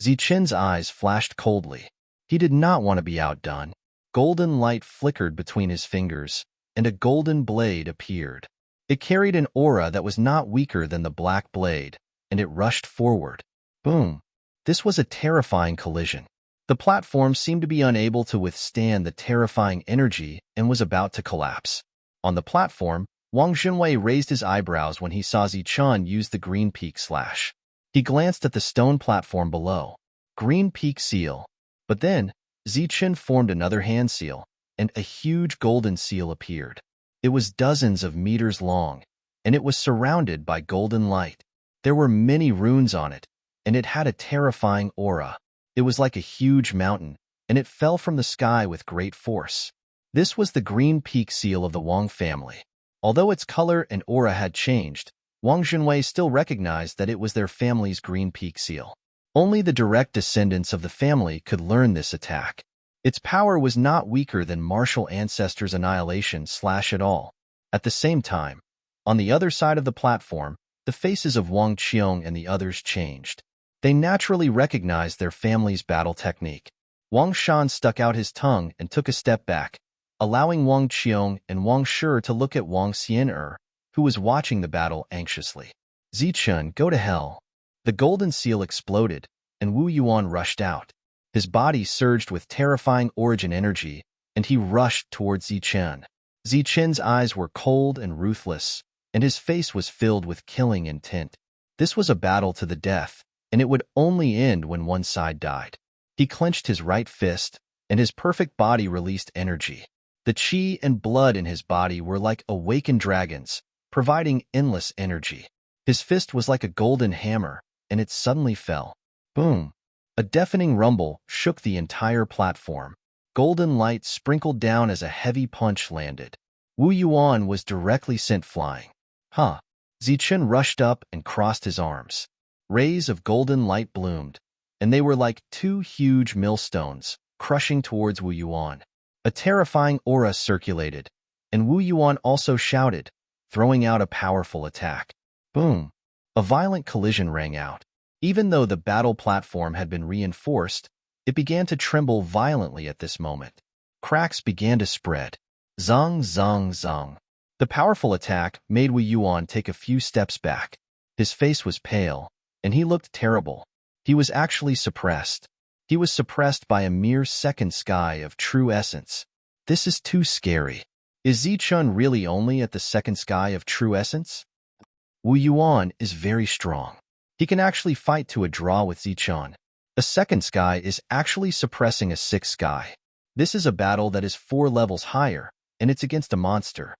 Zichun's eyes flashed coldly. He did not want to be outdone. Golden light flickered between his fingers, and a golden blade appeared. It carried an aura that was not weaker than the black blade, and it rushed forward. Boom! This was a terrifying collision. The platform seemed to be unable to withstand the terrifying energy and was about to collapse. On the platform, Wang Xunwei raised his eyebrows when he saw Zichun use the Green Peak slash. He glanced at the stone platform below. Green Peak seal. But then, Zichun formed another hand seal, and a huge golden seal appeared. It was dozens of meters long, and it was surrounded by golden light. There were many runes on it, and it had a terrifying aura. It was like a huge mountain, and it fell from the sky with great force. This was the Green Peak seal of the Wang family. Although its color and aura had changed, Wang Xunwei still recognized that it was their family's Green Peak seal. Only the direct descendants of the family could learn this attack. Its power was not weaker than Martial Ancestor's annihilation slash at all. At the same time, on the other side of the platform, the faces of Wang Qiong and the others changed. They naturally recognized their family's battle technique. Wang Shan stuck out his tongue and took a step back, allowing Wang Qiong and Wang Shi to look at Wang Xian'er, who was watching the battle anxiously. Zichun, go to hell. The golden seal exploded, and Wu Yuan rushed out. His body surged with terrifying origin energy, and he rushed towards Zichun. Zichun's eyes were cold and ruthless, and his face was filled with killing intent. This was a battle to the death, and it would only end when one side died. He clenched his right fist, and his perfect body released energy. The qi and blood in his body were like awakened dragons, providing endless energy. His fist was like a golden hammer, and it suddenly fell. Boom! A deafening rumble shook the entire platform. golden light sprinkled down as a heavy punch landed. Wu Yuan was directly sent flying. Huh. Zichen rushed up and crossed his arms. Rays of golden light bloomed, and they were like two huge millstones, crushing towards Wu Yuan. A terrifying aura circulated, and Wu Yuan also shouted, throwing out a powerful attack. Boom! A violent collision rang out. Even though the battle platform had been reinforced, it began to tremble violently at this moment. Cracks began to spread. Zong, zong, zong. The powerful attack made Wu Yuan take a few steps back. His face was pale, and he looked terrible. He was actually suppressed. He was suppressed by a mere second sky of true essence. This is too scary. Is Zichun really only at the second sky of true essence? Wu Yuan is very strong. He can actually fight to a draw with Zichun. A second sky is actually suppressing a sixth sky. This is a battle that is 4 levels higher, and it's against a monster.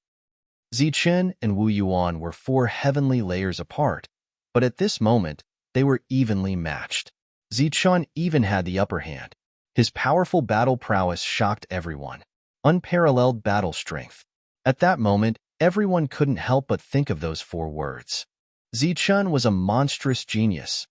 Zichen and Wu Yuan were 4 heavenly layers apart, but at this moment, they were evenly matched. Zichun even had the upper hand. His powerful battle prowess shocked everyone. Unparalleled battle strength. At that moment, everyone couldn't help but think of those 4 words. Zichun was a monstrous genius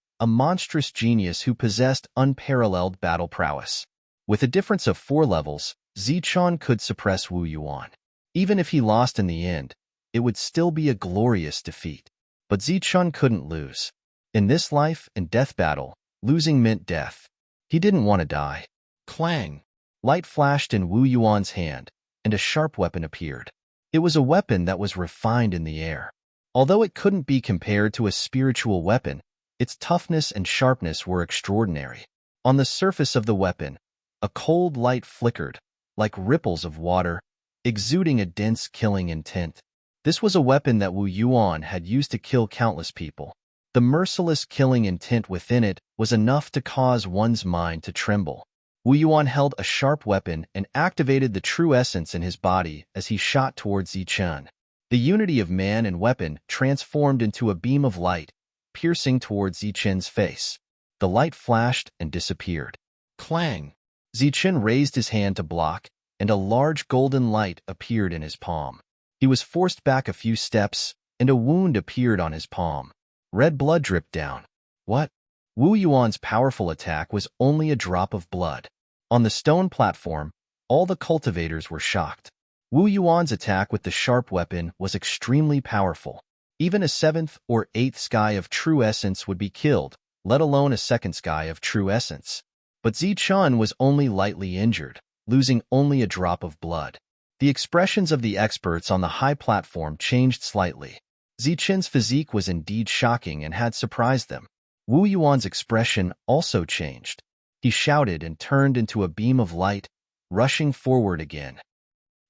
who possessed unparalleled battle prowess. With a difference of 4 levels, Zichun could suppress Wu Yuan. Even if he lost in the end, it would still be a glorious defeat. But Zichun couldn't lose. In this life and death battle, losing meant death. He didn't want to die. Clang! Light flashed in Wu Yuan's hand, and a sharp weapon appeared. It was a weapon that was refined in the air. Although it couldn't be compared to a spiritual weapon, its toughness and sharpness were extraordinary. On the surface of the weapon, a cold light flickered, like ripples of water, exuding a dense killing intent. This was a weapon that Wu Yuan had used to kill countless people. The merciless killing intent within it was enough to cause one's mind to tremble. Wu Yuan held a sharp weapon and activated the true essence in his body as he shot towards Zichun. The unity of man and weapon transformed into a beam of light, piercing towards Zichun's face. The light flashed and disappeared. Clang! Zichun raised his hand to block, and a large golden light appeared in his palm. He was forced back a few steps, and a wound appeared on his palm. Red blood dripped down. What? Wu Yuan's powerful attack was only a drop of blood. On the stone platform, all the cultivators were shocked. Wu Yuan's attack with the sharp weapon was extremely powerful. Even a 7th or 8th sky of true essence would be killed, let alone a 2nd sky of true essence. But Zichun was only lightly injured, losing only a drop of blood. The expressions of the experts on the high platform changed slightly. Zichun's physique was indeed shocking and had surprised them. Wu Yuan's expression also changed. He shouted and turned into a beam of light, rushing forward again.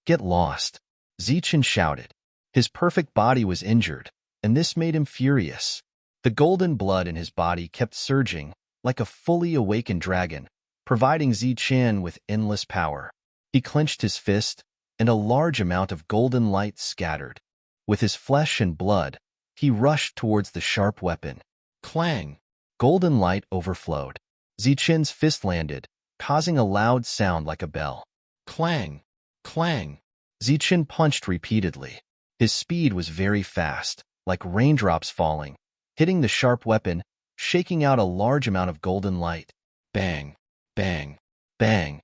Get lost, Zichun shouted. His perfect body was injured, and this made him furious. The golden blood in his body kept surging, like a fully awakened dragon, providing Zichun with endless power. He clenched his fist, and a large amount of golden light scattered. With his flesh and blood, he rushed towards the sharp weapon. Clang! Golden light overflowed. Zichun's fist landed, causing a loud sound like a bell. Clang! Clang! Zichun punched repeatedly. His speed was very fast, like raindrops falling, hitting the sharp weapon, shaking out a large amount of golden light. Bang! Bang! Bang!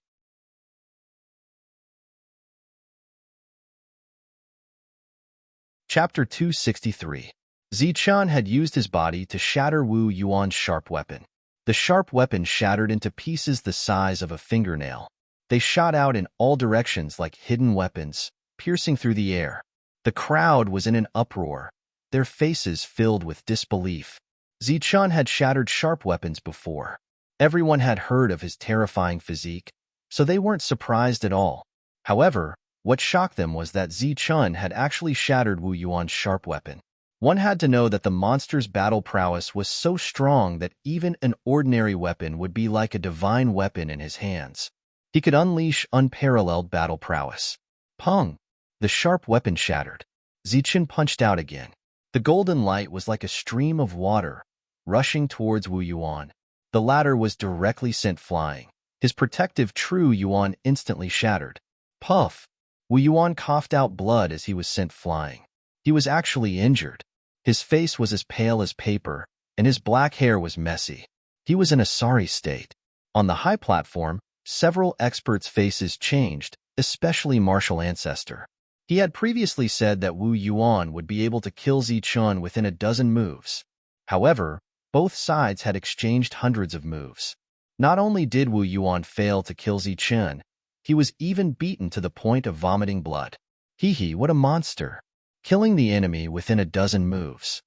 Chapter 263. Zichun had used his body to shatter Wu Yuan's sharp weapon. The sharp weapon shattered into pieces the size of a fingernail. They shot out in all directions like hidden weapons, piercing through the air. The crowd was in an uproar, their faces filled with disbelief. Zichun had shattered sharp weapons before. Everyone had heard of his terrifying physique, so they weren't surprised at all. However, what shocked them was that Zichun had actually shattered Wu Yuan's sharp weapon. One had to know that the monster's battle prowess was so strong that even an ordinary weapon would be like a divine weapon in his hands. He could unleash unparalleled battle prowess. Pung! The sharp weapon shattered. Zichun punched out again. The golden light was like a stream of water, rushing towards Wu Yuan. The latter was directly sent flying. His protective True Yuan instantly shattered. Puff! Wu Yuan coughed out blood as he was sent flying. He was actually injured. His face was as pale as paper, and his black hair was messy. He was in a sorry state. On the high platform, several experts' faces changed, especially Martial Ancestor. He had previously said that Wu Yuan would be able to kill Zichun within a dozen moves. However, both sides had exchanged hundreds of moves. Not only did Wu Yuan fail to kill Zichun, he was even beaten to the point of vomiting blood. Hee, what a monster! Killing the enemy within a dozen moves.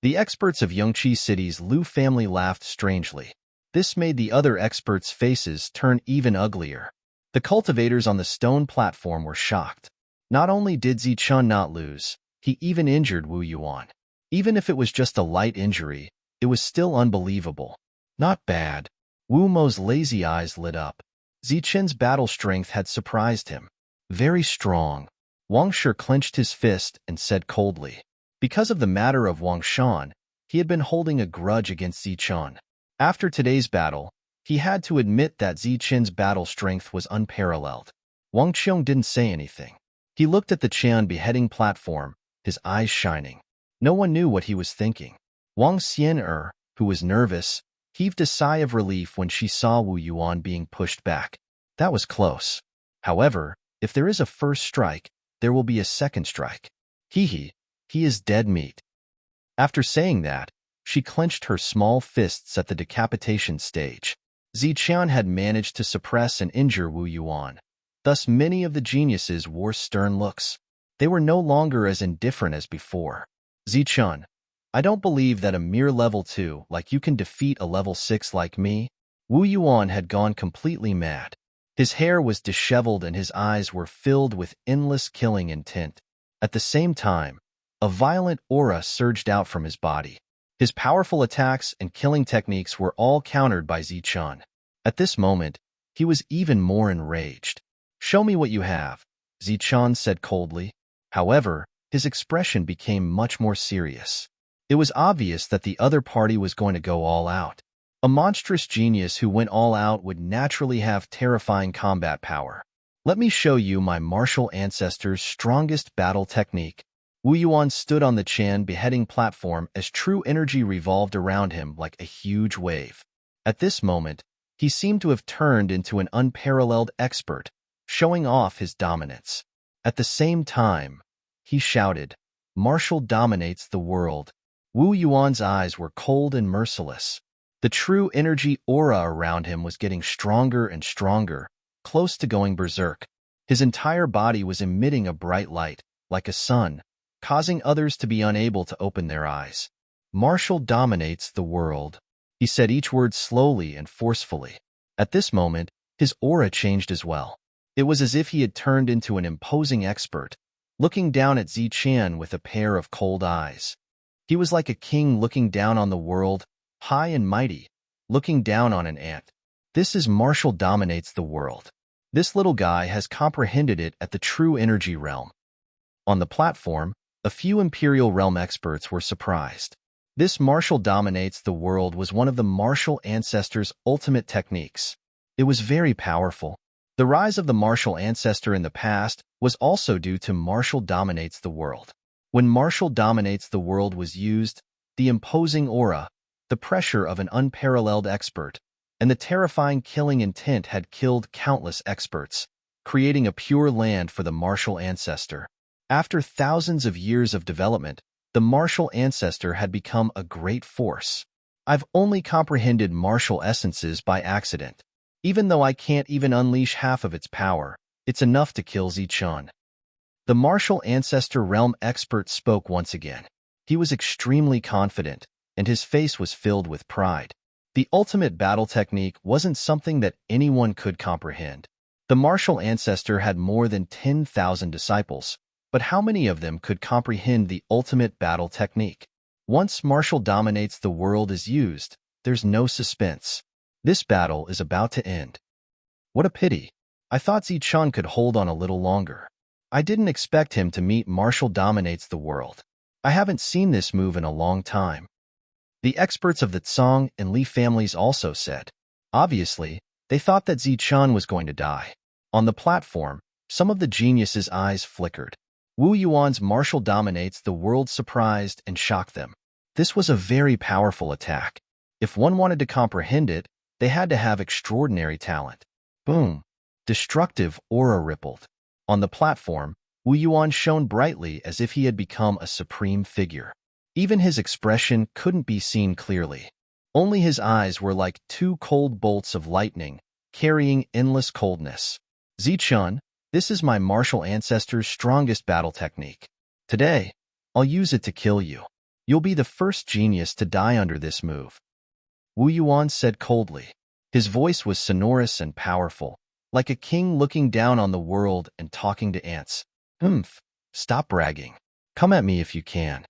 The experts of Yongqi City's Liu family laughed strangely. This made the other experts' faces turn even uglier. The cultivators on the stone platform were shocked. Not only did Zichun not lose, he even injured Wu Yuan. Even if it was just a light injury, it was still unbelievable. Not bad. Wu Mo's lazy eyes lit up. Zichun's battle strength had surprised him. Very strong. Wang Shi clenched his fist and said coldly. Because of the matter of Wang Shan, he had been holding a grudge against Zichun. After today's battle, he had to admit that Zichun's battle strength was unparalleled. Wang Qiong didn't say anything. He looked at the Qian beheading platform, his eyes shining. No one knew what he was thinking. Wang Xian'er, who was nervous, heaved a sigh of relief when she saw Wu Yuan being pushed back. That was close. However, if there is a first strike, there will be a second strike. He is dead meat. After saying that, she clenched her small fists at the decapitation stage. Zichun had managed to suppress and injure Wu Yuan. Thus many of the geniuses wore stern looks. They were no longer as indifferent as before. Zichun, I don't believe that a mere level 2 like you can defeat a level 6 like me. Wu Yuan had gone completely mad. His hair was disheveled and his eyes were filled with endless killing intent. At the same time, a violent aura surged out from his body. His powerful attacks and killing techniques were all countered by Zichun. At this moment, he was even more enraged. Show me what you have, Zichun said coldly. However, his expression became much more serious. It was obvious that the other party was going to go all out. A monstrous genius who went all out would naturally have terrifying combat power. Let me show you my martial ancestor's strongest battle technique. Wu Yuan stood on the Qian beheading platform as true energy revolved around him like a huge wave. At this moment, he seemed to have turned into an unparalleled expert, showing off his dominance. At the same time, he shouted, "Martial dominates the world." Wu Yuan's eyes were cold and merciless. The true energy aura around him was getting stronger and stronger, close to going berserk. His entire body was emitting a bright light, like a sun, causing others to be unable to open their eyes. Martial dominates the world. He said each word slowly and forcefully. At this moment, his aura changed as well. It was as if he had turned into an imposing expert, looking down at Zichun with a pair of cold eyes. He was like a king looking down on the world, high and mighty, looking down on an ant. This is martial dominates the world. This little guy has comprehended it at the true energy realm. On the platform, a few Imperial Realm experts were surprised. This martial dominates the world was one of the martial ancestor's ultimate techniques. It was very powerful. The rise of the martial ancestor in the past was also due to martial dominates the world. When martial dominates the world was used, the imposing aura, the pressure of an unparalleled expert, and the terrifying killing intent had killed countless experts, creating a pure land for the martial ancestor. After thousands of years of development, the martial ancestor had become a great force. I've only comprehended martial essences by accident. Even though I can't even unleash half of its power, it's enough to kill Zichun. The martial ancestor realm expert spoke once again. He was extremely confident, and his face was filled with pride. The ultimate battle technique wasn't something that anyone could comprehend. The martial ancestor had more than 10,000 disciples, but how many of them could comprehend the ultimate battle technique? Once martial dominates the world is used, there's no suspense. This battle is about to end. What a pity. I thought Zichun could hold on a little longer. I didn't expect him to meet martial dominates the world. I haven't seen this move in a long time. The experts of the Tsang and Li families also said. Obviously, They thought that Zichun was going to die. On the platform, some of the geniuses' eyes flickered. Wu Yuan's martial dominates the world surprised and shocked them. This was a very powerful attack. If one wanted to comprehend it, they had to have extraordinary talent. Boom! Destructive aura rippled. On the platform, Wu Yuan shone brightly as if he had become a supreme figure. Even his expression couldn't be seen clearly. Only his eyes were like two cold bolts of lightning, carrying endless coldness. Zichun, this is my martial ancestor's strongest battle technique. Today, I'll use it to kill you. You'll be the first genius to die under this move. Wu Yuan said coldly. His voice was sonorous and powerful, like a king looking down on the world and talking to ants. Stop bragging. Come at me if you can.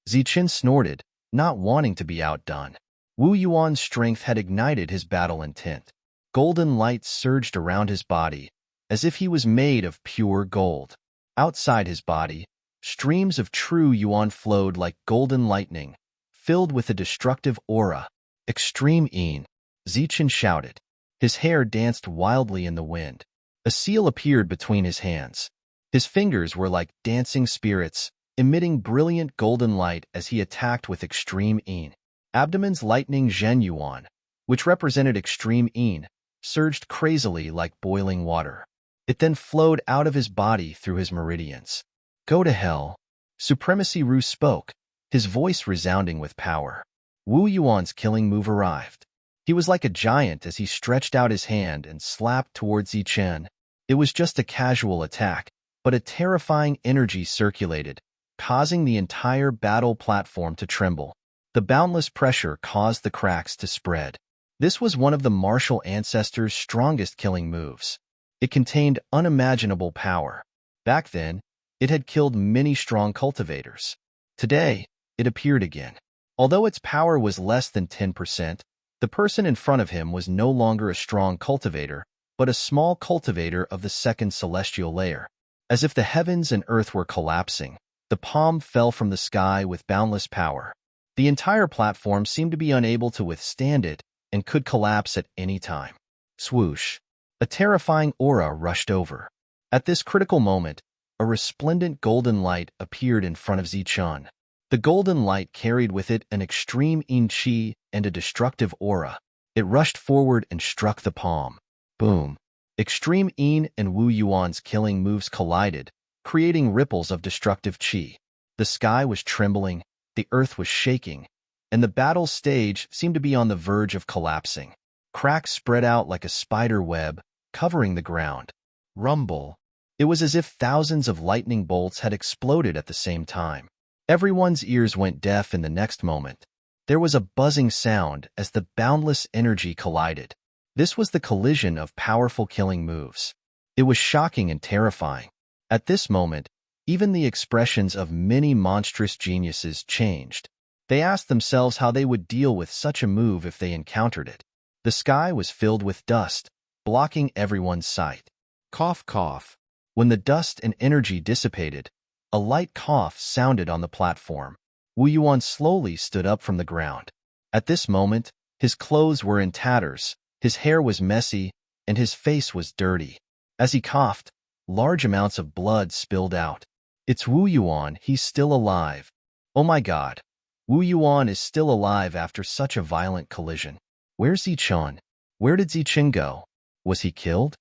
Zichun snorted, not wanting to be outdone. Wu Yuan's strength had ignited his battle intent. Golden light surged around his body, as if he was made of pure gold. Outside his body, streams of true yuan flowed like golden lightning, filled with a destructive aura. Extreme Yin, Zichun shouted. His hair danced wildly in the wind. A seal appeared between his hands. His fingers were like dancing spirits, emitting brilliant golden light as he attacked with Extreme Yin. Abdomen's lightning Zhen Yuan, which represented Extreme Yin, surged crazily like boiling water. It then flowed out of his body through his meridians. Go to hell. Supremacy Ru spoke, his voice resounding with power. Wu Yuan's killing move arrived. He was like a giant as he stretched out his hand and slapped towards Zichun. It was just a casual attack, but a terrifying energy circulated, causing the entire battle platform to tremble. The boundless pressure caused the cracks to spread. This was one of the martial ancestors' strongest killing moves. It contained unimaginable power. Back then, it had killed many strong cultivators. Today, it appeared again. Although its power was less than 10%, the person in front of him was no longer a strong cultivator, but a small cultivator of the second celestial layer. As if the heavens and earth were collapsing, the palm fell from the sky with boundless power. The entire platform seemed to be unable to withstand it and could collapse at any time. Swoosh! A terrifying aura rushed over. At this critical moment, a resplendent golden light appeared in front of Zichun. The golden light carried with it an extreme yin qi and a destructive aura. It rushed forward and struck the palm. Boom! Extreme yin and Wu Yuan's killing moves collided, creating ripples of destructive qi. The sky was trembling, the earth was shaking, and the battle stage seemed to be on the verge of collapsing. Cracks spread out like a spider web, covering the ground. Rumble! It was as if thousands of lightning bolts had exploded at the same time. Everyone's ears went deaf in the next moment. There was a buzzing sound as the boundless energy collided. This was the collision of powerful killing moves. It was shocking and terrifying. At this moment, even the expressions of many monstrous geniuses changed. They asked themselves how they would deal with such a move if they encountered it. The sky was filled with dust, blocking everyone's sight. Cough, cough. When the dust and energy dissipated, a light cough sounded on the platform. Wu Yuan slowly stood up from the ground. At this moment, his clothes were in tatters, his hair was messy, and his face was dirty. As he coughed, large amounts of blood spilled out. It's Wu Yuan, he's still alive. Oh my god. Wu Yuan is still alive after such a violent collision. Where's Zichun? Where did Zichun go? Was he killed?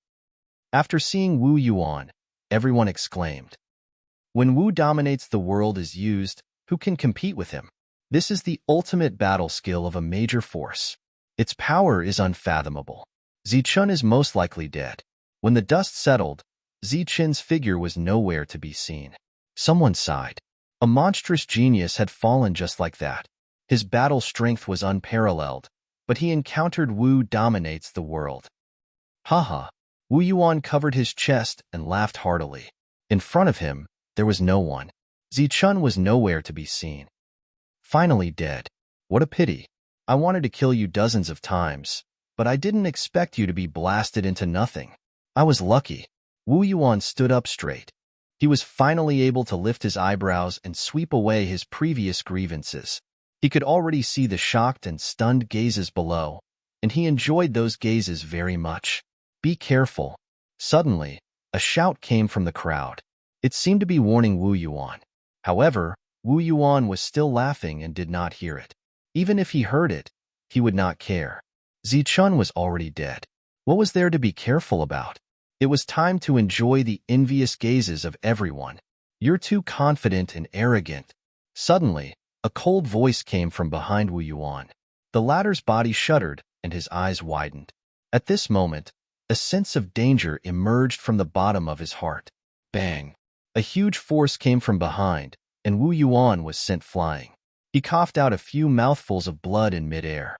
After seeing Wu Yuan, everyone exclaimed. When Wu dominates the world is used, who can compete with him? This is the ultimate battle skill of a major force. Its power is unfathomable. Zichun is most likely dead. When the dust settled, Zichun's figure was nowhere to be seen. Someone sighed. A monstrous genius had fallen just like that. His battle strength was unparalleled, but he encountered Wu dominates the world. Haha. Wu Yuan covered his chest and laughed heartily. In front of him, there was no one. Zichun was nowhere to be seen. Finally dead. What a pity. I wanted to kill you dozens of times, but I didn't expect you to be blasted into nothing. I was lucky. Wu Yuan stood up straight. He was finally able to lift his eyebrows and sweep away his previous grievances. He could already see the shocked and stunned gazes below, and he enjoyed those gazes very much. Be careful. Suddenly, a shout came from the crowd. It seemed to be warning Wu Yuan. However, Wu Yuan was still laughing and did not hear it. Even if he heard it, he would not care. Zichun was already dead. What was there to be careful about? It was time to enjoy the envious gazes of everyone. You're too confident and arrogant. Suddenly, a cold voice came from behind Wu Yuan. The latter's body shuddered and his eyes widened. At this moment, a sense of danger emerged from the bottom of his heart. Bang! A huge force came from behind, and Wu Yuan was sent flying. He coughed out a few mouthfuls of blood in midair.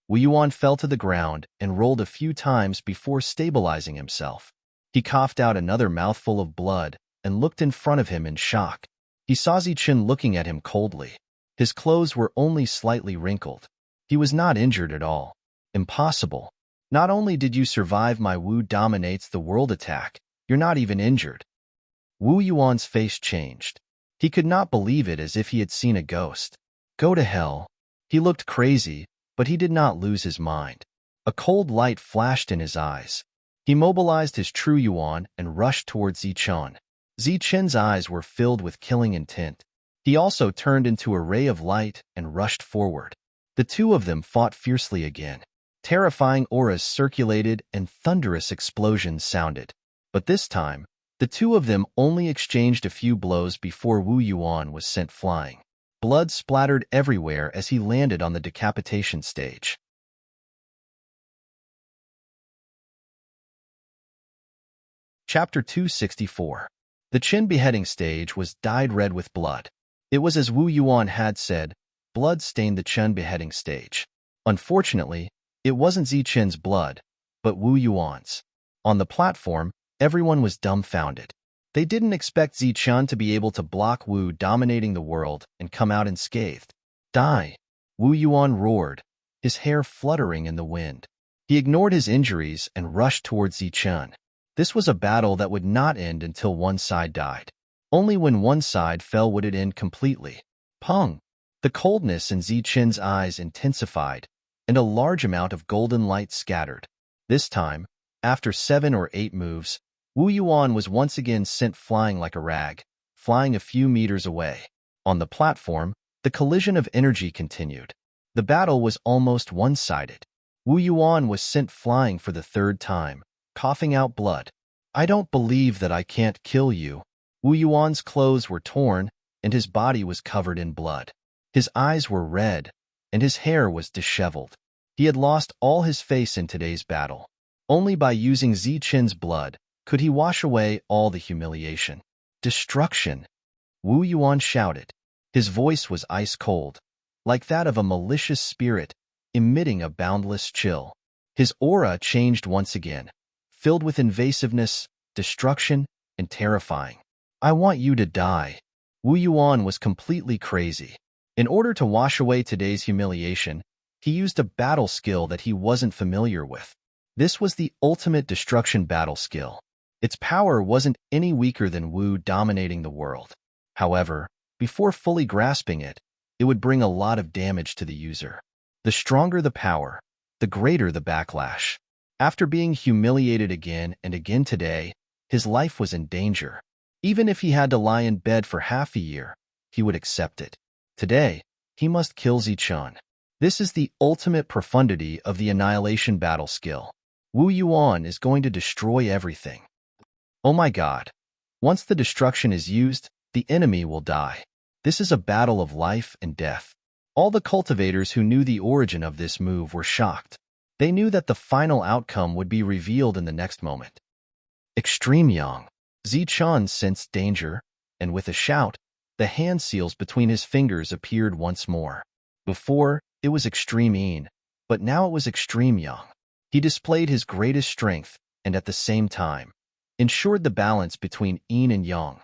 Wu Yuan fell to the ground and rolled a few times before stabilizing himself. He coughed out another mouthful of blood and looked in front of him in shock. He saw Zichun looking at him coldly. His clothes were only slightly wrinkled. He was not injured at all. Impossible. Not only did you survive my Wu dominates the world attack, you're not even injured. Wu Yuan's face changed. He could not believe it, as if he had seen a ghost. Go to hell. He looked crazy, but he did not lose his mind. A cold light flashed in his eyes. He mobilized his true Yuan and rushed towards Zichun. Zichen's eyes were filled with killing intent. He also turned into a ray of light and rushed forward. The two of them fought fiercely again. Terrifying auras circulated and thunderous explosions sounded. But this time, the two of them only exchanged a few blows before Wu Yuan was sent flying. Blood splattered everywhere as he landed on the decapitation stage. Chapter 264. The Qin beheading stage was dyed red with blood. It was as Wu Yuan had said, blood stained the Qin beheading stage. Unfortunately, it wasn't Zichen's blood, but Wu Yuan's. On the platform, everyone was dumbfounded. They didn't expect Zichun to be able to block Wu dominating the world and come out unscathed. Die! Wu Yuan roared, his hair fluttering in the wind. He ignored his injuries and rushed towards Zichun. This was a battle that would not end until one side died. Only when one side fell would it end completely. Pung! The coldness in Zichun's eyes intensified, and a large amount of golden light scattered. This time, after 7 or 8 moves, Wu Yuan was once again sent flying like a rag, flying a few meters away. On the platform, the collision of energy continued. The battle was almost one-sided. Wu Yuan was sent flying for the 3rd time, coughing out blood. I don't believe that I can't kill you. Wu Yuan's clothes were torn, and his body was covered in blood. His eyes were red, and his hair was disheveled. He had lost all his face in today's battle. Only by using Zichen's blood could he wash away all the humiliation. Destruction! Wu Yuan shouted. His voice was ice-cold, like that of a malicious spirit, emitting a boundless chill. His aura changed once again, filled with invasiveness, destruction, and terrifying. I want you to die. Wu Yuan was completely crazy. In order to wash away today's humiliation, he used a battle skill that he wasn't familiar with. This was the ultimate destruction battle skill. Its power wasn't any weaker than Wu dominating the world. However, before fully grasping it, it would bring a lot of damage to the user. The stronger the power, the greater the backlash. After being humiliated again and again today, his life was in danger. Even if he had to lie in bed for half a year, he would accept it. Today, he must kill Zichun. This is the ultimate profundity of the annihilation battle skill. Wu Yuan is going to destroy everything. Oh my god. Once the destruction is used, the enemy will die. This is a battle of life and death. All the cultivators who knew the origin of this move were shocked. They knew that the final outcome would be revealed in the next moment. Extreme Yang. Zichun sensed danger, and with a shout, the hand seals between his fingers appeared once more. Before, it was Extreme Yin, but now it was Extreme Yang. He displayed his greatest strength, and at the same time, ensured the balance between Yin and Yang.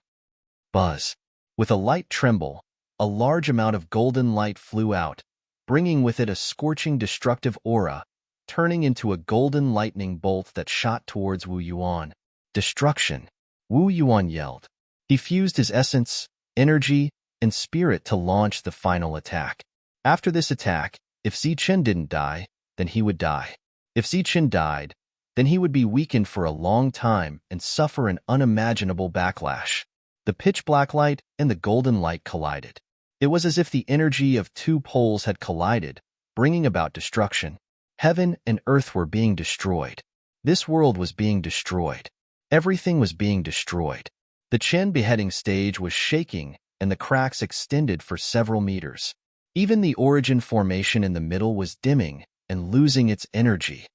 Buzz. With a light tremble, a large amount of golden light flew out, bringing with it a scorching destructive aura, turning into a golden lightning bolt that shot towards Wu Yuan. Destruction! Wu Yuan yelled. He fused his essence, energy, and spirit to launch the final attack. After this attack, if Zichen didn't die, then he would die. If Zichen died, then he would be weakened for a long time and suffer an unimaginable backlash. The pitch-black light and the golden light collided. It was as if the energy of two poles had collided, bringing about destruction. Heaven and earth were being destroyed. This world was being destroyed. Everything was being destroyed. The Chen beheading stage was shaking, and the cracks extended for several meters. Even the origin formation in the middle was dimming and losing its energy.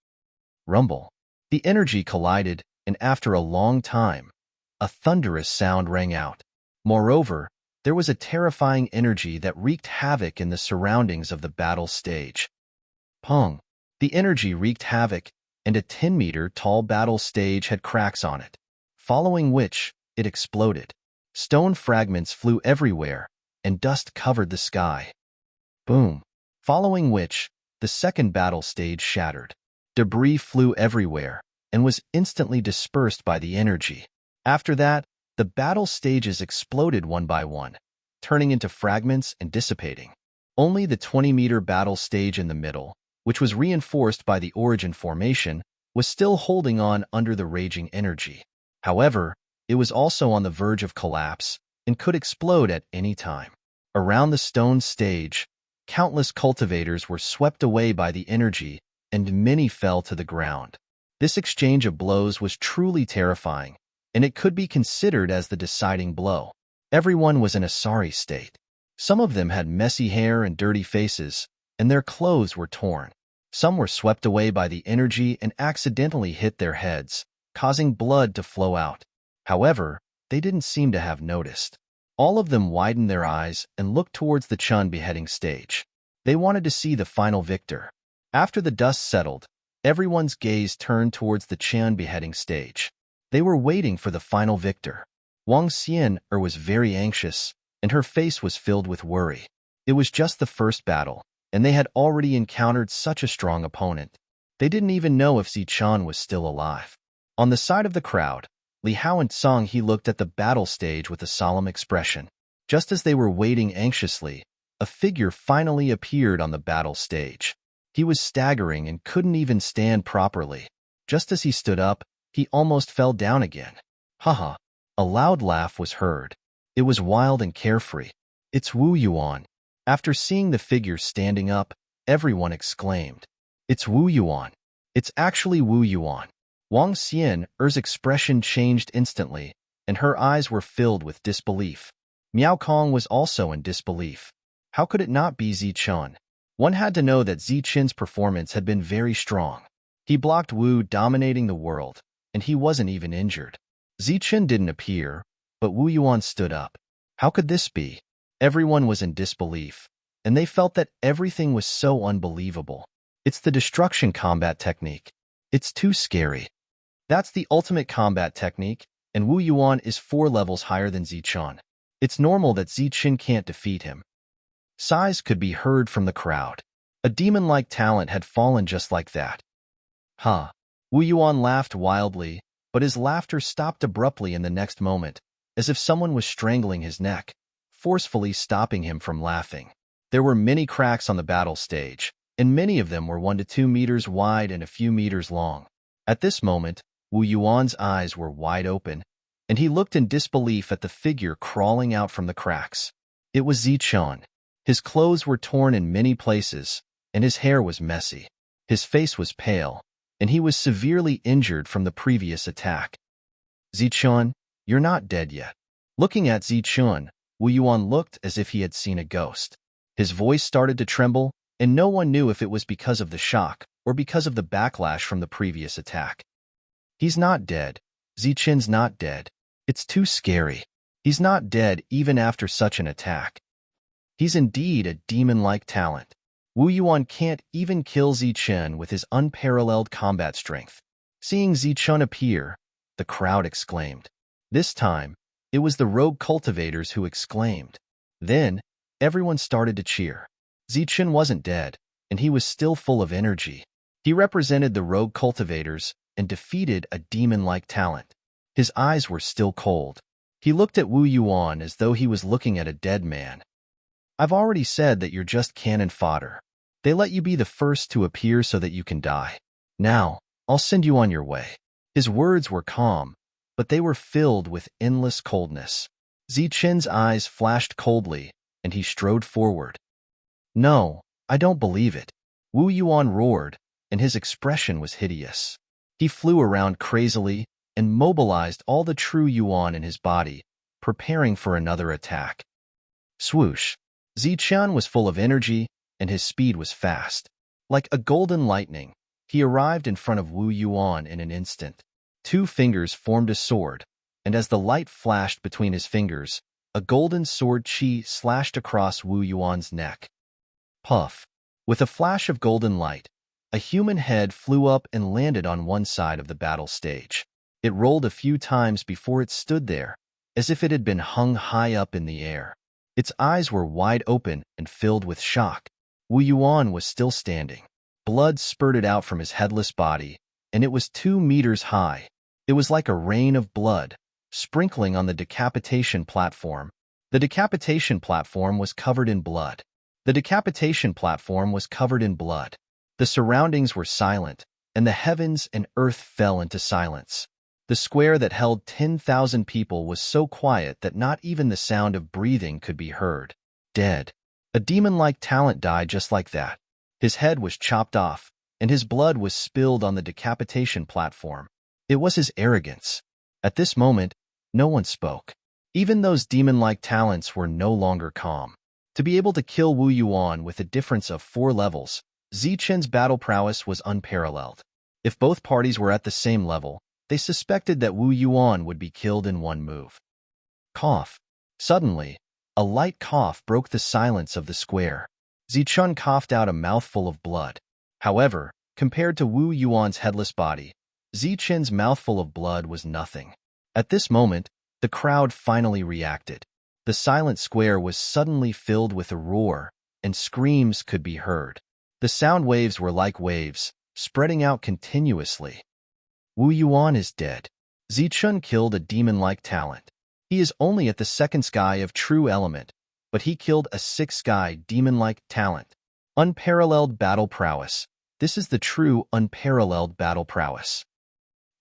Rumble. The energy collided, and after a long time, a thunderous sound rang out. Moreover, there was a terrifying energy that wreaked havoc in the surroundings of the battle stage. Pong. The energy wreaked havoc, and a 10-meter-tall battle stage had cracks on it, following which it exploded. Stone fragments flew everywhere, and dust covered the sky. Boom. Following which, the second battle stage shattered. Debris flew everywhere, and was instantly dispersed by the energy. After that, the battle stages exploded one by one, turning into fragments and dissipating. Only the 20-meter battle stage in the middle, which was reinforced by the origin formation, was still holding on under the raging energy. However, it was also on the verge of collapse and could explode at any time. Around the stone stage, countless cultivators were swept away by the energy, and many fell to the ground. This exchange of blows was truly terrifying, and it could be considered as the deciding blow. Everyone was in a sorry state. Some of them had messy hair and dirty faces, and their clothes were torn. Some were swept away by the energy and accidentally hit their heads, causing blood to flow out. However, they didn't seem to have noticed. All of them widened their eyes and looked towards the Chun beheading stage. They wanted to see the final victor. After the dust settled, everyone's gaze turned towards the Chun beheading stage. They were waiting for the final victor. Wang Xian was very anxious, and her face was filled with worry. It was just the first battle, and they had already encountered such a strong opponent. They didn't even know if Zichen was still alive. On the side of the crowd, Li Hao and Song He looked at the battle stage with a solemn expression. Just as they were waiting anxiously, a figure finally appeared on the battle stage. He was staggering and couldn't even stand properly. Just as he stood up, he almost fell down again. Haha. A loud laugh was heard. It was wild and carefree. It's Wu Yuan. After seeing the figure standing up, everyone exclaimed, "It's Wu Yuan. It's actually Wu Yuan." Wang Xian's expression changed instantly, and her eyes were filled with disbelief. Miao Kong was also in disbelief. How could it not be Zichen? One had to know that Zichen's performance had been very strong. He blocked Wu dominating the world, and he wasn't even injured. Zichen didn't appear, but Wu Yuan stood up. How could this be? Everyone was in disbelief, and they felt that everything was so unbelievable. It's the destruction combat technique. It's too scary. That's the ultimate combat technique, and Wu Yuan is 4 levels higher than Zichen. It's normal that Zichen can't defeat him. Sighs could be heard from the crowd. A demon-like talent had fallen just like that. Huh. Wu Yuan laughed wildly, but his laughter stopped abruptly in the next moment, as if someone was strangling his neck, forcefully stopping him from laughing. There were many cracks on the battle stage, and many of them were 1 to 2 meters wide and a few meters long. At this moment, Wu Yuan's eyes were wide open, and he looked in disbelief at the figure crawling out from the cracks. It was Zichen. His clothes were torn in many places, and his hair was messy. His face was pale, and he was severely injured from the previous attack. Zichen, you're not dead yet. Looking at Zichen, Wu Yuan looked as if he had seen a ghost. His voice started to tremble, and no one knew if it was because of the shock or because of the backlash from the previous attack. He's not dead. Zichen's not dead. It's too scary. He's not dead even after such an attack. He's indeed a demon-like talent. Wu Yuan can't even kill Zichen with his unparalleled combat strength. Seeing Zichen appear, the crowd exclaimed. This time, it was the rogue cultivators who exclaimed. Then, everyone started to cheer. Zichen wasn't dead, and he was still full of energy. He represented the rogue cultivators and defeated a demon-like talent. His eyes were still cold. He looked at Wu Yuan as though he was looking at a dead man. I've already said that you're just cannon fodder. They let you be the first to appear so that you can die. Now, I'll send you on your way." His words were calm, but they were filled with endless coldness. Zichen's eyes flashed coldly, and he strode forward. "No, I don't believe it." Wu Yuan roared, and his expression was hideous. He flew around crazily and mobilized all the true Yuan in his body, preparing for another attack. Swoosh! Zichen was full of energy, and his speed was fast. Like a golden lightning, he arrived in front of Wu Yuan in an instant. 2 fingers formed a sword, and as the light flashed between his fingers, a golden sword chi slashed across Wu Yuan's neck. Puff! With a flash of golden light, a human head flew up and landed on one side of the battle stage. It rolled a few times before it stood there, as if it had been hung high up in the air. Its eyes were wide open and filled with shock. Wu Yuan was still standing. Blood spurted out from his headless body, and it was 2 meters high. It was like a rain of blood, sprinkling on the decapitation platform. The decapitation platform was covered in blood. The decapitation platform was covered in blood. The surroundings were silent, and the heavens and earth fell into silence. The square that held 10,000 people was so quiet that not even the sound of breathing could be heard. Dead. A demon-like talent died just like that. His head was chopped off, and his blood was spilled on the decapitation platform. It was his arrogance. At this moment, no one spoke. Even those demon-like talents were no longer calm. To be able to kill Wu Yuan with a difference of 4 levels, Zichen's battle prowess was unparalleled. If both parties were at the same level, they suspected that Wu Yuan would be killed in one move. Cough. Suddenly, a light cough broke the silence of the square. Zichen coughed out a mouthful of blood. However, compared to Wu Yuan's headless body, Zichen's mouthful of blood was nothing. At this moment, the crowd finally reacted. The silent square was suddenly filled with a roar, and screams could be heard. The sound waves were like waves, spreading out continuously. Wu Yuan is dead. Zichen killed a demon-like talent. He is only at the 2nd sky of true element, but he killed a 6th sky demon-like talent. Unparalleled battle prowess. This is the true unparalleled battle prowess.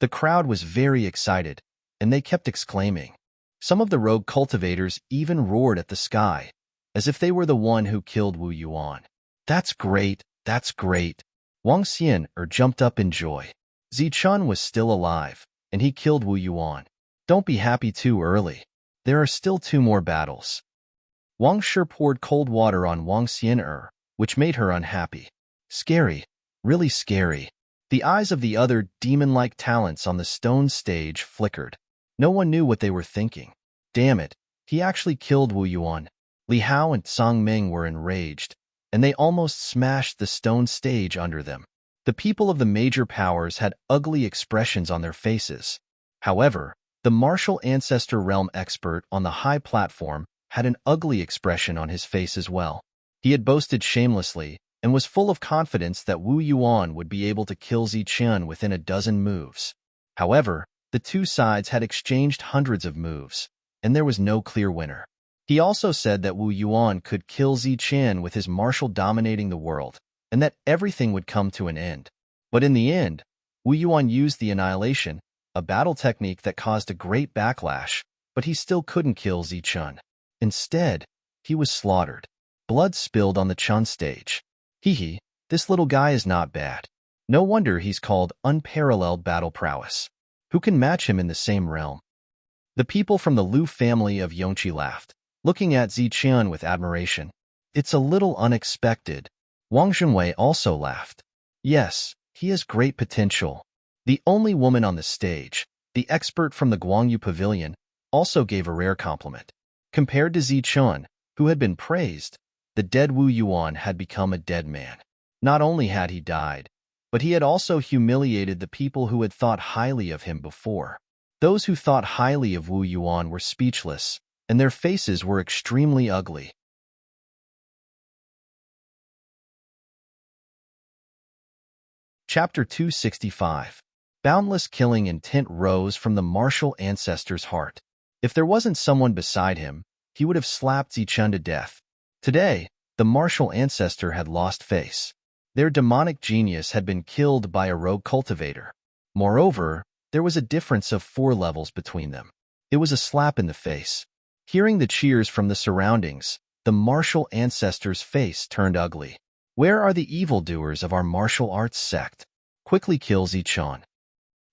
The crowd was very excited, and they kept exclaiming. Some of the rogue cultivators even roared at the sky, as if they were the one who killed Wu Yuan. "That's great, that's great." Wang Xian jumped up in joy. Zichen was still alive, and he killed Wu Yuan. Don't be happy too early. There are still 2 more battles. Wang Shi poured cold water on Wang Xian, which made her unhappy. Scary, really scary. The eyes of the other demon-like talents on the stone stage flickered. No one knew what they were thinking. Damn it, he actually killed Wu Yuan. Li Hao and Song Ming were enraged, and they almost smashed the stone stage under them. The people of the major powers had ugly expressions on their faces. However, the martial ancestor realm expert on the high platform had an ugly expression on his face as well. He had boasted shamelessly and was full of confidence that Wu Yuan would be able to kill Zichen within a dozen moves. However, the 2 sides had exchanged hundreds of moves, and there was no clear winner. He also said that Wu Yuan could kill Zichen with his martial dominating the world, and that everything would come to an end. But in the end, Wu Yuan used the annihilation, a battle technique that caused a great backlash, but he still couldn't kill Zichen. Instead, he was slaughtered. Blood spilled on the Chun stage. Hee, this little guy is not bad. No wonder he's called unparalleled battle prowess. Who can match him in the same realm? The people from the Liu family of Yongqi laughed, looking at Zichen with admiration. It's a little unexpected. Wang Zhenwei also laughed. Yes, he has great potential. The only woman on the stage, the expert from the Guangyu Pavilion, also gave a rare compliment. Compared to Zichen, who had been praised, the dead Wu Yuan had become a dead man. Not only had he died, but he had also humiliated the people who had thought highly of him before. Those who thought highly of Wu Yuan were speechless, and their faces were extremely ugly. Chapter 265. Boundless killing intent rose from the martial ancestor's heart. If there wasn't someone beside him, he would have slapped Zichen to death. Today, The martial ancestor had lost face. Their demonic genius had been killed by a rogue cultivator. Moreover, there was a difference of 4 levels between them. It was a slap in the face. Hearing the cheers from the surroundings, the martial ancestor's face turned ugly. Where are the evildoers of our martial arts sect? Quickly kill Zichun.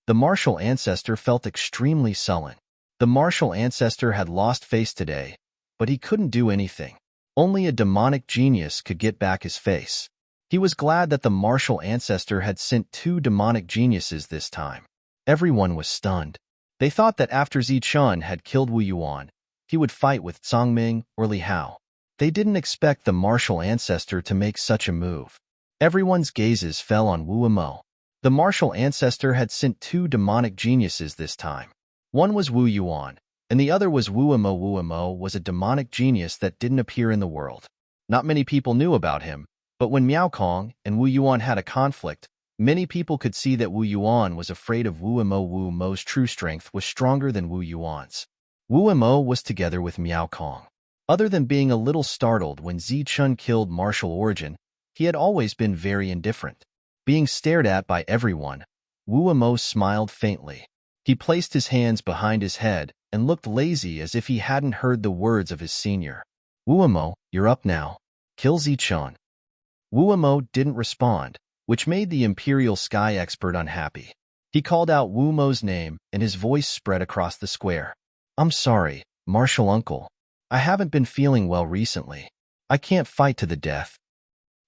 The martial ancestor felt extremely sullen. The martial ancestor had lost face today, but he couldn't do anything. Only a demonic genius could get back his face. He was glad that the martial ancestor had sent 2 demonic geniuses this time. Everyone was stunned. They thought that after Zichun had killed Wu Yuan, he would fight with Zhongming or Li Hao. They didn't expect the martial ancestor to make such a move. Everyone's gazes fell on Wu Mo. The martial ancestor had sent 2 demonic geniuses this time. One was Wu Yuan, and the other was Wu Mo. Wu Mo was a demonic genius that didn't appear in the world. Not many people knew about him, but when Miao Kong and Wu Yuan had a conflict, many people could see that Wu Yuan was afraid of Wu Mo. Wu Mo's true strength was stronger than Wu Yuan's. Wu Mo was together with Miao Kong. Other than being a little startled when Zichun killed martial origin, he had always been very indifferent. Being stared at by everyone, Wu Mo smiled faintly. He placed his hands behind his head and looked lazy as if he hadn't heard the words of his senior. Wu Mo, you're up now. Kill Zichun. Wu Mo didn't respond, which made the Imperial Sky expert unhappy. He called out Wu Mo's name and his voice spread across the square. I'm sorry, Martial Uncle. I haven't been feeling well recently. I can't fight to the death.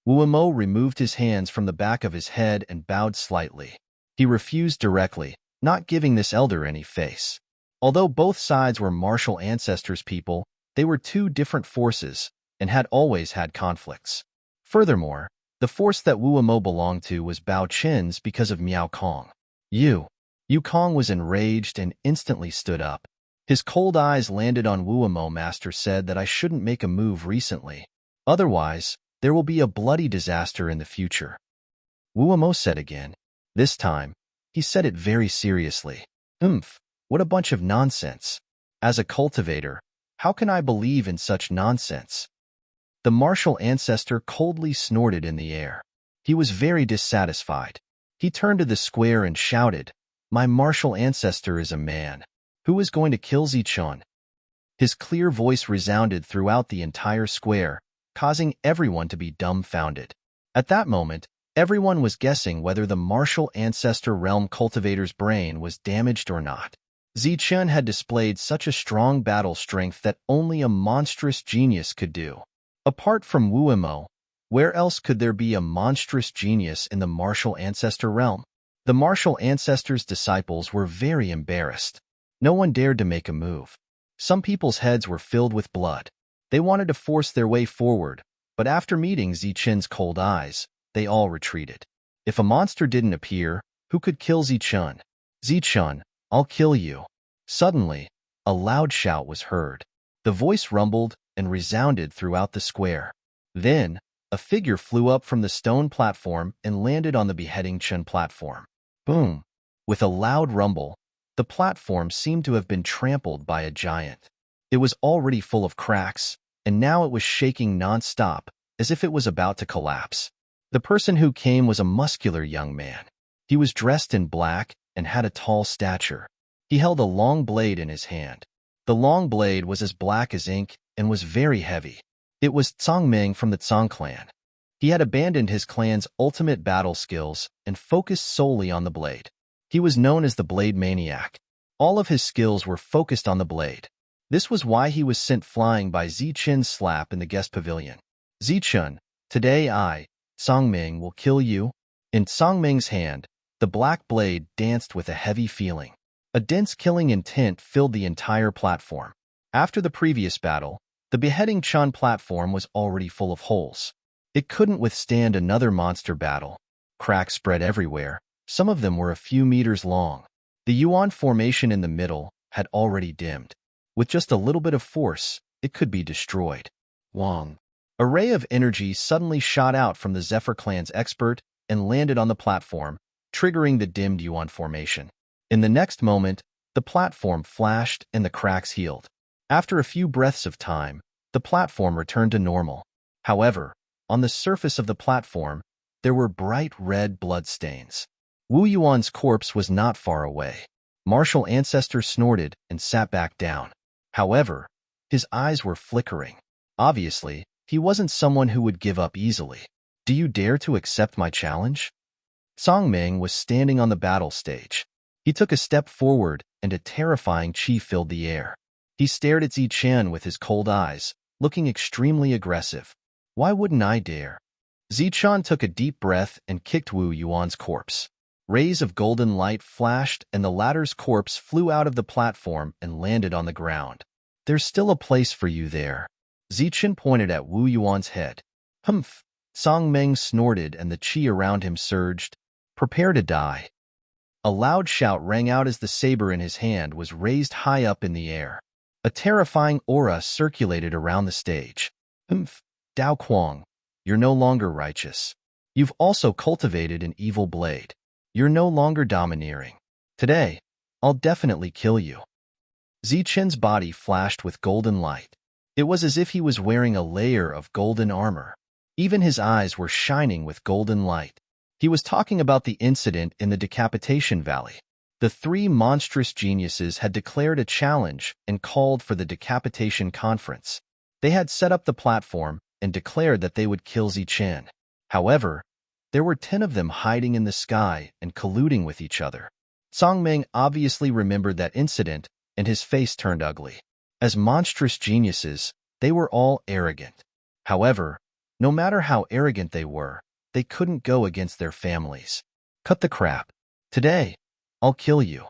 Wu Mo removed his hands from the back of his head and bowed slightly. He refused directly, not giving this elder any face. Although both sides were martial ancestors people, they were 2 different forces and had always had conflicts. Furthermore, the force that Wu Mo belonged to was Bao Qin's because of Miao Kong. Yu Kong was enraged and instantly stood up. His cold eyes landed on Wu Mo. Master said that I shouldn't make a move recently. Otherwise, there will be a bloody disaster in the future. Wu Mo said again. This time, he said it very seriously. What a bunch of nonsense. As a cultivator, how can I believe in such nonsense? The martial ancestor coldly snorted in the air. He was very dissatisfied. He turned to the square and shouted, My martial ancestor is a man. Who is going to kill Zichun? His clear voice resounded throughout the entire square, causing everyone to be dumbfounded. At that moment, everyone was guessing whether the martial ancestor realm cultivator's brain was damaged or not. Zichun had displayed such a strong battle strength that only a monstrous genius could do. Apart from Wu Mo, where else could there be a monstrous genius in the martial ancestor realm? The martial ancestor's disciples were very embarrassed. No one dared to make a move. Some people's heads were filled with blood. They wanted to force their way forward, but after meeting Zichun's cold eyes, they all retreated. If a monster didn't appear, who could kill Zichun? Zichun, I'll kill you. Suddenly, a loud shout was heard. The voice rumbled and resounded throughout the square. Then, a figure flew up from the stone platform and landed on the beheading Chun platform. Boom! With a loud rumble, the platform seemed to have been trampled by a giant. It was already full of cracks, and now it was shaking non-stop, as if it was about to collapse. The person who came was a muscular young man. He was dressed in black and had a tall stature. He held a long blade in his hand. The long blade was as black as ink and was very heavy. It was Zhongming from the Zhong clan. He had abandoned his clan's ultimate battle skills and focused solely on the blade. He was known as the Blade Maniac. All of his skills were focused on the blade. This was why he was sent flying by Zichun's slap in the guest pavilion. Zichun, today I, Zhongming, will kill you. In Zhongming's hand, the black blade danced with a heavy feeling. A dense killing intent filled the entire platform. After the previous battle, the beheading Chun platform was already full of holes. It couldn't withstand another monster battle. Cracks spread everywhere. Some of them were a few meters long. The Yuan formation in the middle had already dimmed. With just a little bit of force, it could be destroyed. Wong. A ray of energy suddenly shot out from the Zephyr clan's expert and landed on the platform, triggering the dimmed Yuan formation. In the next moment, the platform flashed and the cracks healed. After a few breaths of time, the platform returned to normal. However, on the surface of the platform, there were bright red bloodstains. Wu Yuan's corpse was not far away. Martial ancestor snorted and sat back down. However, his eyes were flickering. Obviously, he wasn't someone who would give up easily. Do you dare to accept my challenge? Song Ming was standing on the battle stage. He took a step forward and a terrifying qi filled the air. He stared at Zi Chen with his cold eyes, looking extremely aggressive. Why wouldn't I dare? Zi Chen took a deep breath and kicked Wu Yuan's corpse. Rays of golden light flashed and the latter's corpse flew out of the platform and landed on the ground. There's still a place for you there. Zi Chen pointed at Wu Yuan's head. Humph! Song Meng snorted and the qi around him surged. Prepare to die. A loud shout rang out as the saber in his hand was raised high up in the air. A terrifying aura circulated around the stage. Humph! Dao Quang, you're no longer righteous. You've also cultivated an evil blade. You're no longer domineering. Today, I'll definitely kill you. Zi Chen's body flashed with golden light. It was as if he was wearing a layer of golden armor. Even his eyes were shining with golden light. He was talking about the incident in the Decapitation Valley. The three monstrous geniuses had declared a challenge and called for the Decapitation Conference. They had set up the platform and declared that they would kill Zi Chen. However, there were 10 of them hiding in the sky and colluding with each other. Song Ming obviously remembered that incident, and his face turned ugly. As monstrous geniuses, they were all arrogant. However, no matter how arrogant they couldn't go against their families. Cut the crap. Today, I'll kill you.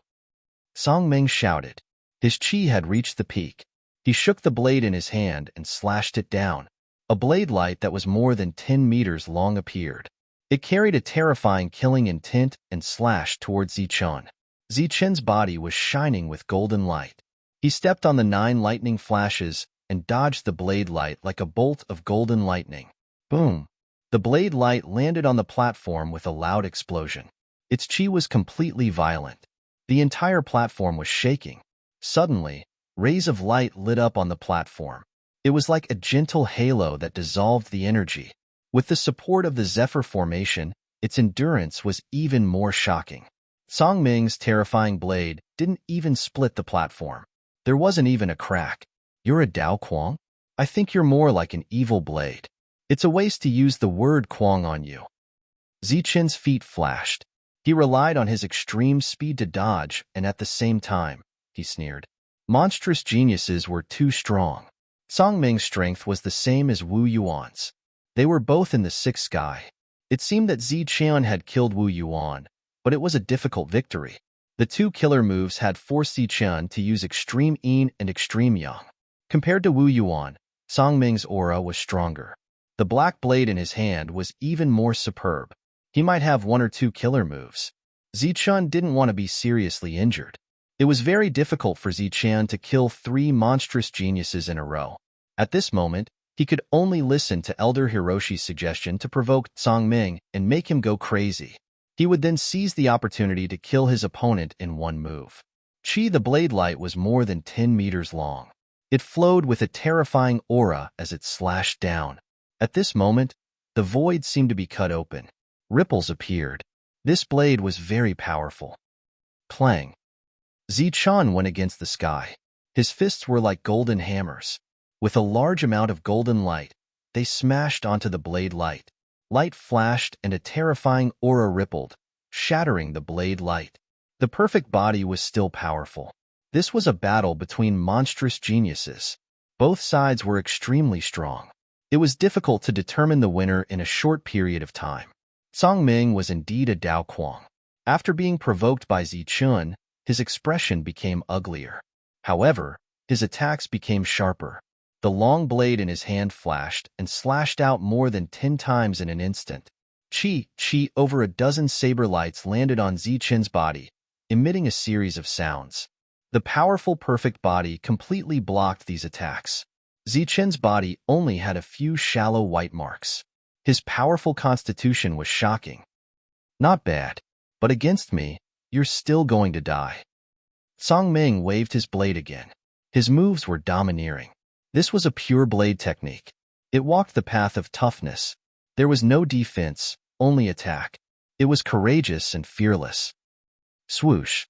Song Ming shouted. His qi had reached the peak. He shook the blade in his hand and slashed it down. A blade light that was more than 10 meters long appeared. It carried a terrifying killing intent and slashed towards Zi Chen. Zi Chen's body was shining with golden light. He stepped on the 9 lightning flashes and dodged the blade light like a bolt of golden lightning. Boom! The blade light landed on the platform with a loud explosion. Its qi was completely violent. The entire platform was shaking. Suddenly, rays of light lit up on the platform. It was like a gentle halo that dissolved the energy. With the support of the Zephyr formation, its endurance was even more shocking. Song Ming's terrifying blade didn't even split the platform. There wasn't even a crack. You're a Dao Quang? I think you're more like an evil blade. It's a waste to use the word Quang on you. Zi Chen's feet flashed. He relied on his extreme speed to dodge, and at the same time, he sneered. Monstrous geniuses were too strong. Song Ming's strength was the same as Wu Yuan's. They were both in the 6th sky. It seemed that Zi Chen had killed Wu Yuan, but it was a difficult victory. The 2 killer moves had forced Zi Chen to use extreme yin and extreme yang. Compared to Wu Yuan, Song Ming's aura was stronger. The black blade in his hand was even more superb. He might have 1 or 2 killer moves. Zi Chen didn't want to be seriously injured. It was very difficult for Zi Chen to kill 3 monstrous geniuses in a row. At this moment, he could only listen to Elder Hiroshi's suggestion to provoke Song Ming and make him go crazy. He would then seize the opportunity to kill his opponent in 1 move. Qi the blade light was more than 10 meters long. It flowed with a terrifying aura as it slashed down. At this moment, the void seemed to be cut open. Ripples appeared. This blade was very powerful. Clang. Zi Chen went against the sky. His fists were like golden hammers. With a large amount of golden light, they smashed onto the blade light. Light flashed and a terrifying aura rippled, shattering the blade light. The perfect body was still powerful. This was a battle between monstrous geniuses. Both sides were extremely strong. It was difficult to determine the winner in a short period of time. Song Ming was indeed a Dao Quang. After being provoked by Zi Chen, his expression became uglier. However, his attacks became sharper. The long blade in his hand flashed and slashed out more than 10 times in an instant. Qi, over a dozen saber lights landed on Zi Chen's body, emitting a series of sounds. The powerful perfect body completely blocked these attacks. Zi Chen's body only had a few shallow white marks. His powerful constitution was shocking. Not bad, but against me, you're still going to die. Song Ming waved his blade again. His moves were domineering. This was a pure blade technique. It walked the path of toughness. There was no defense, only attack. It was courageous and fearless. Swoosh,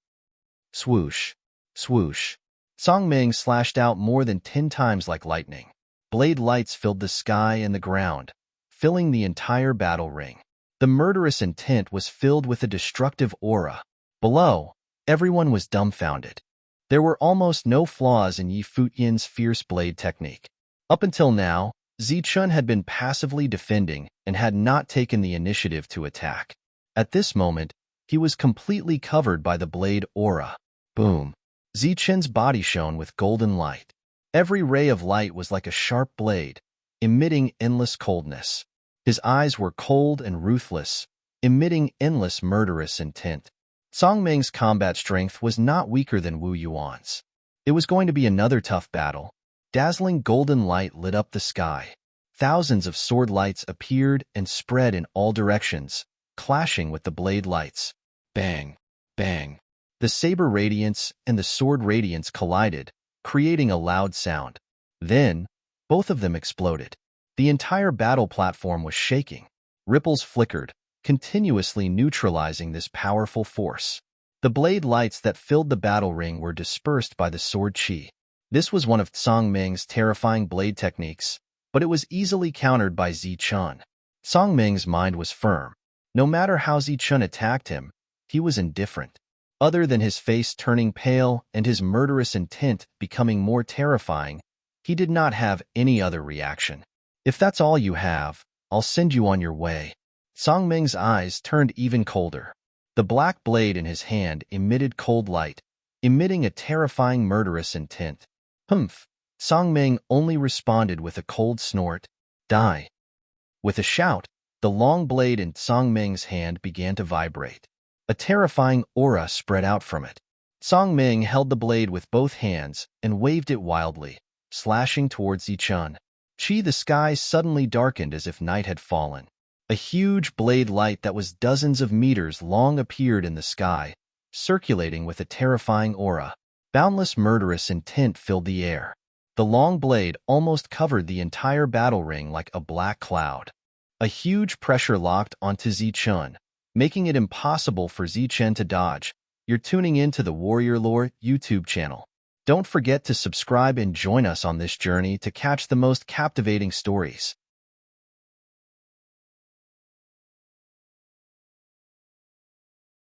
swoosh, swoosh. Song Ming slashed out more than 10 times like lightning. Blade lights filled the sky and the ground, filling the entire battle ring. The murderous intent was filled with a destructive aura. Below, everyone was dumbfounded. There were almost no flaws in Yi Futyin's fierce blade technique. Up until now, Zichun had been passively defending and had not taken the initiative to attack. At this moment, he was completely covered by the blade aura. Boom. Zichun's body shone with golden light. Every ray of light was like a sharp blade, emitting endless coldness. His eyes were cold and ruthless, emitting endless murderous intent. Song Ming's combat strength was not weaker than Wu Yuan's. It was going to be another tough battle. Dazzling golden light lit up the sky. Thousands of sword lights appeared and spread in all directions, clashing with the blade lights. Bang, bang. The saber radiance and the sword radiance collided, creating a loud sound. Then, both of them exploded. The entire battle platform was shaking. Ripples flickered, continuously neutralizing this powerful force. The blade lights that filled the battle ring were dispersed by the sword chi. This was one of Song Ming's terrifying blade techniques, but it was easily countered by Zichun. Song Ming's mind was firm. No matter how Zichun attacked him, he was indifferent. Other than his face turning pale and his murderous intent becoming more terrifying, he did not have any other reaction. If that's all you have, I'll send you on your way. Song Ming's eyes turned even colder. The black blade in his hand emitted cold light, emitting a terrifying murderous intent. Humph! Song Ming only responded with a cold snort. Die! With a shout, the long blade in Song Ming's hand began to vibrate. A terrifying aura spread out from it. Song Ming held the blade with both hands and waved it wildly, slashing towards Zichun. The sky suddenly darkened as if night had fallen. A huge blade light that was dozens of meters long appeared in the sky, circulating with a terrifying aura. Boundless murderous intent filled the air. The long blade almost covered the entire battle ring like a black cloud. A huge pressure locked onto Zichun, making it impossible for Zichun to dodge. You're tuning in to the Warrior Lore YouTube channel. Don't forget to subscribe and join us on this journey to catch the most captivating stories.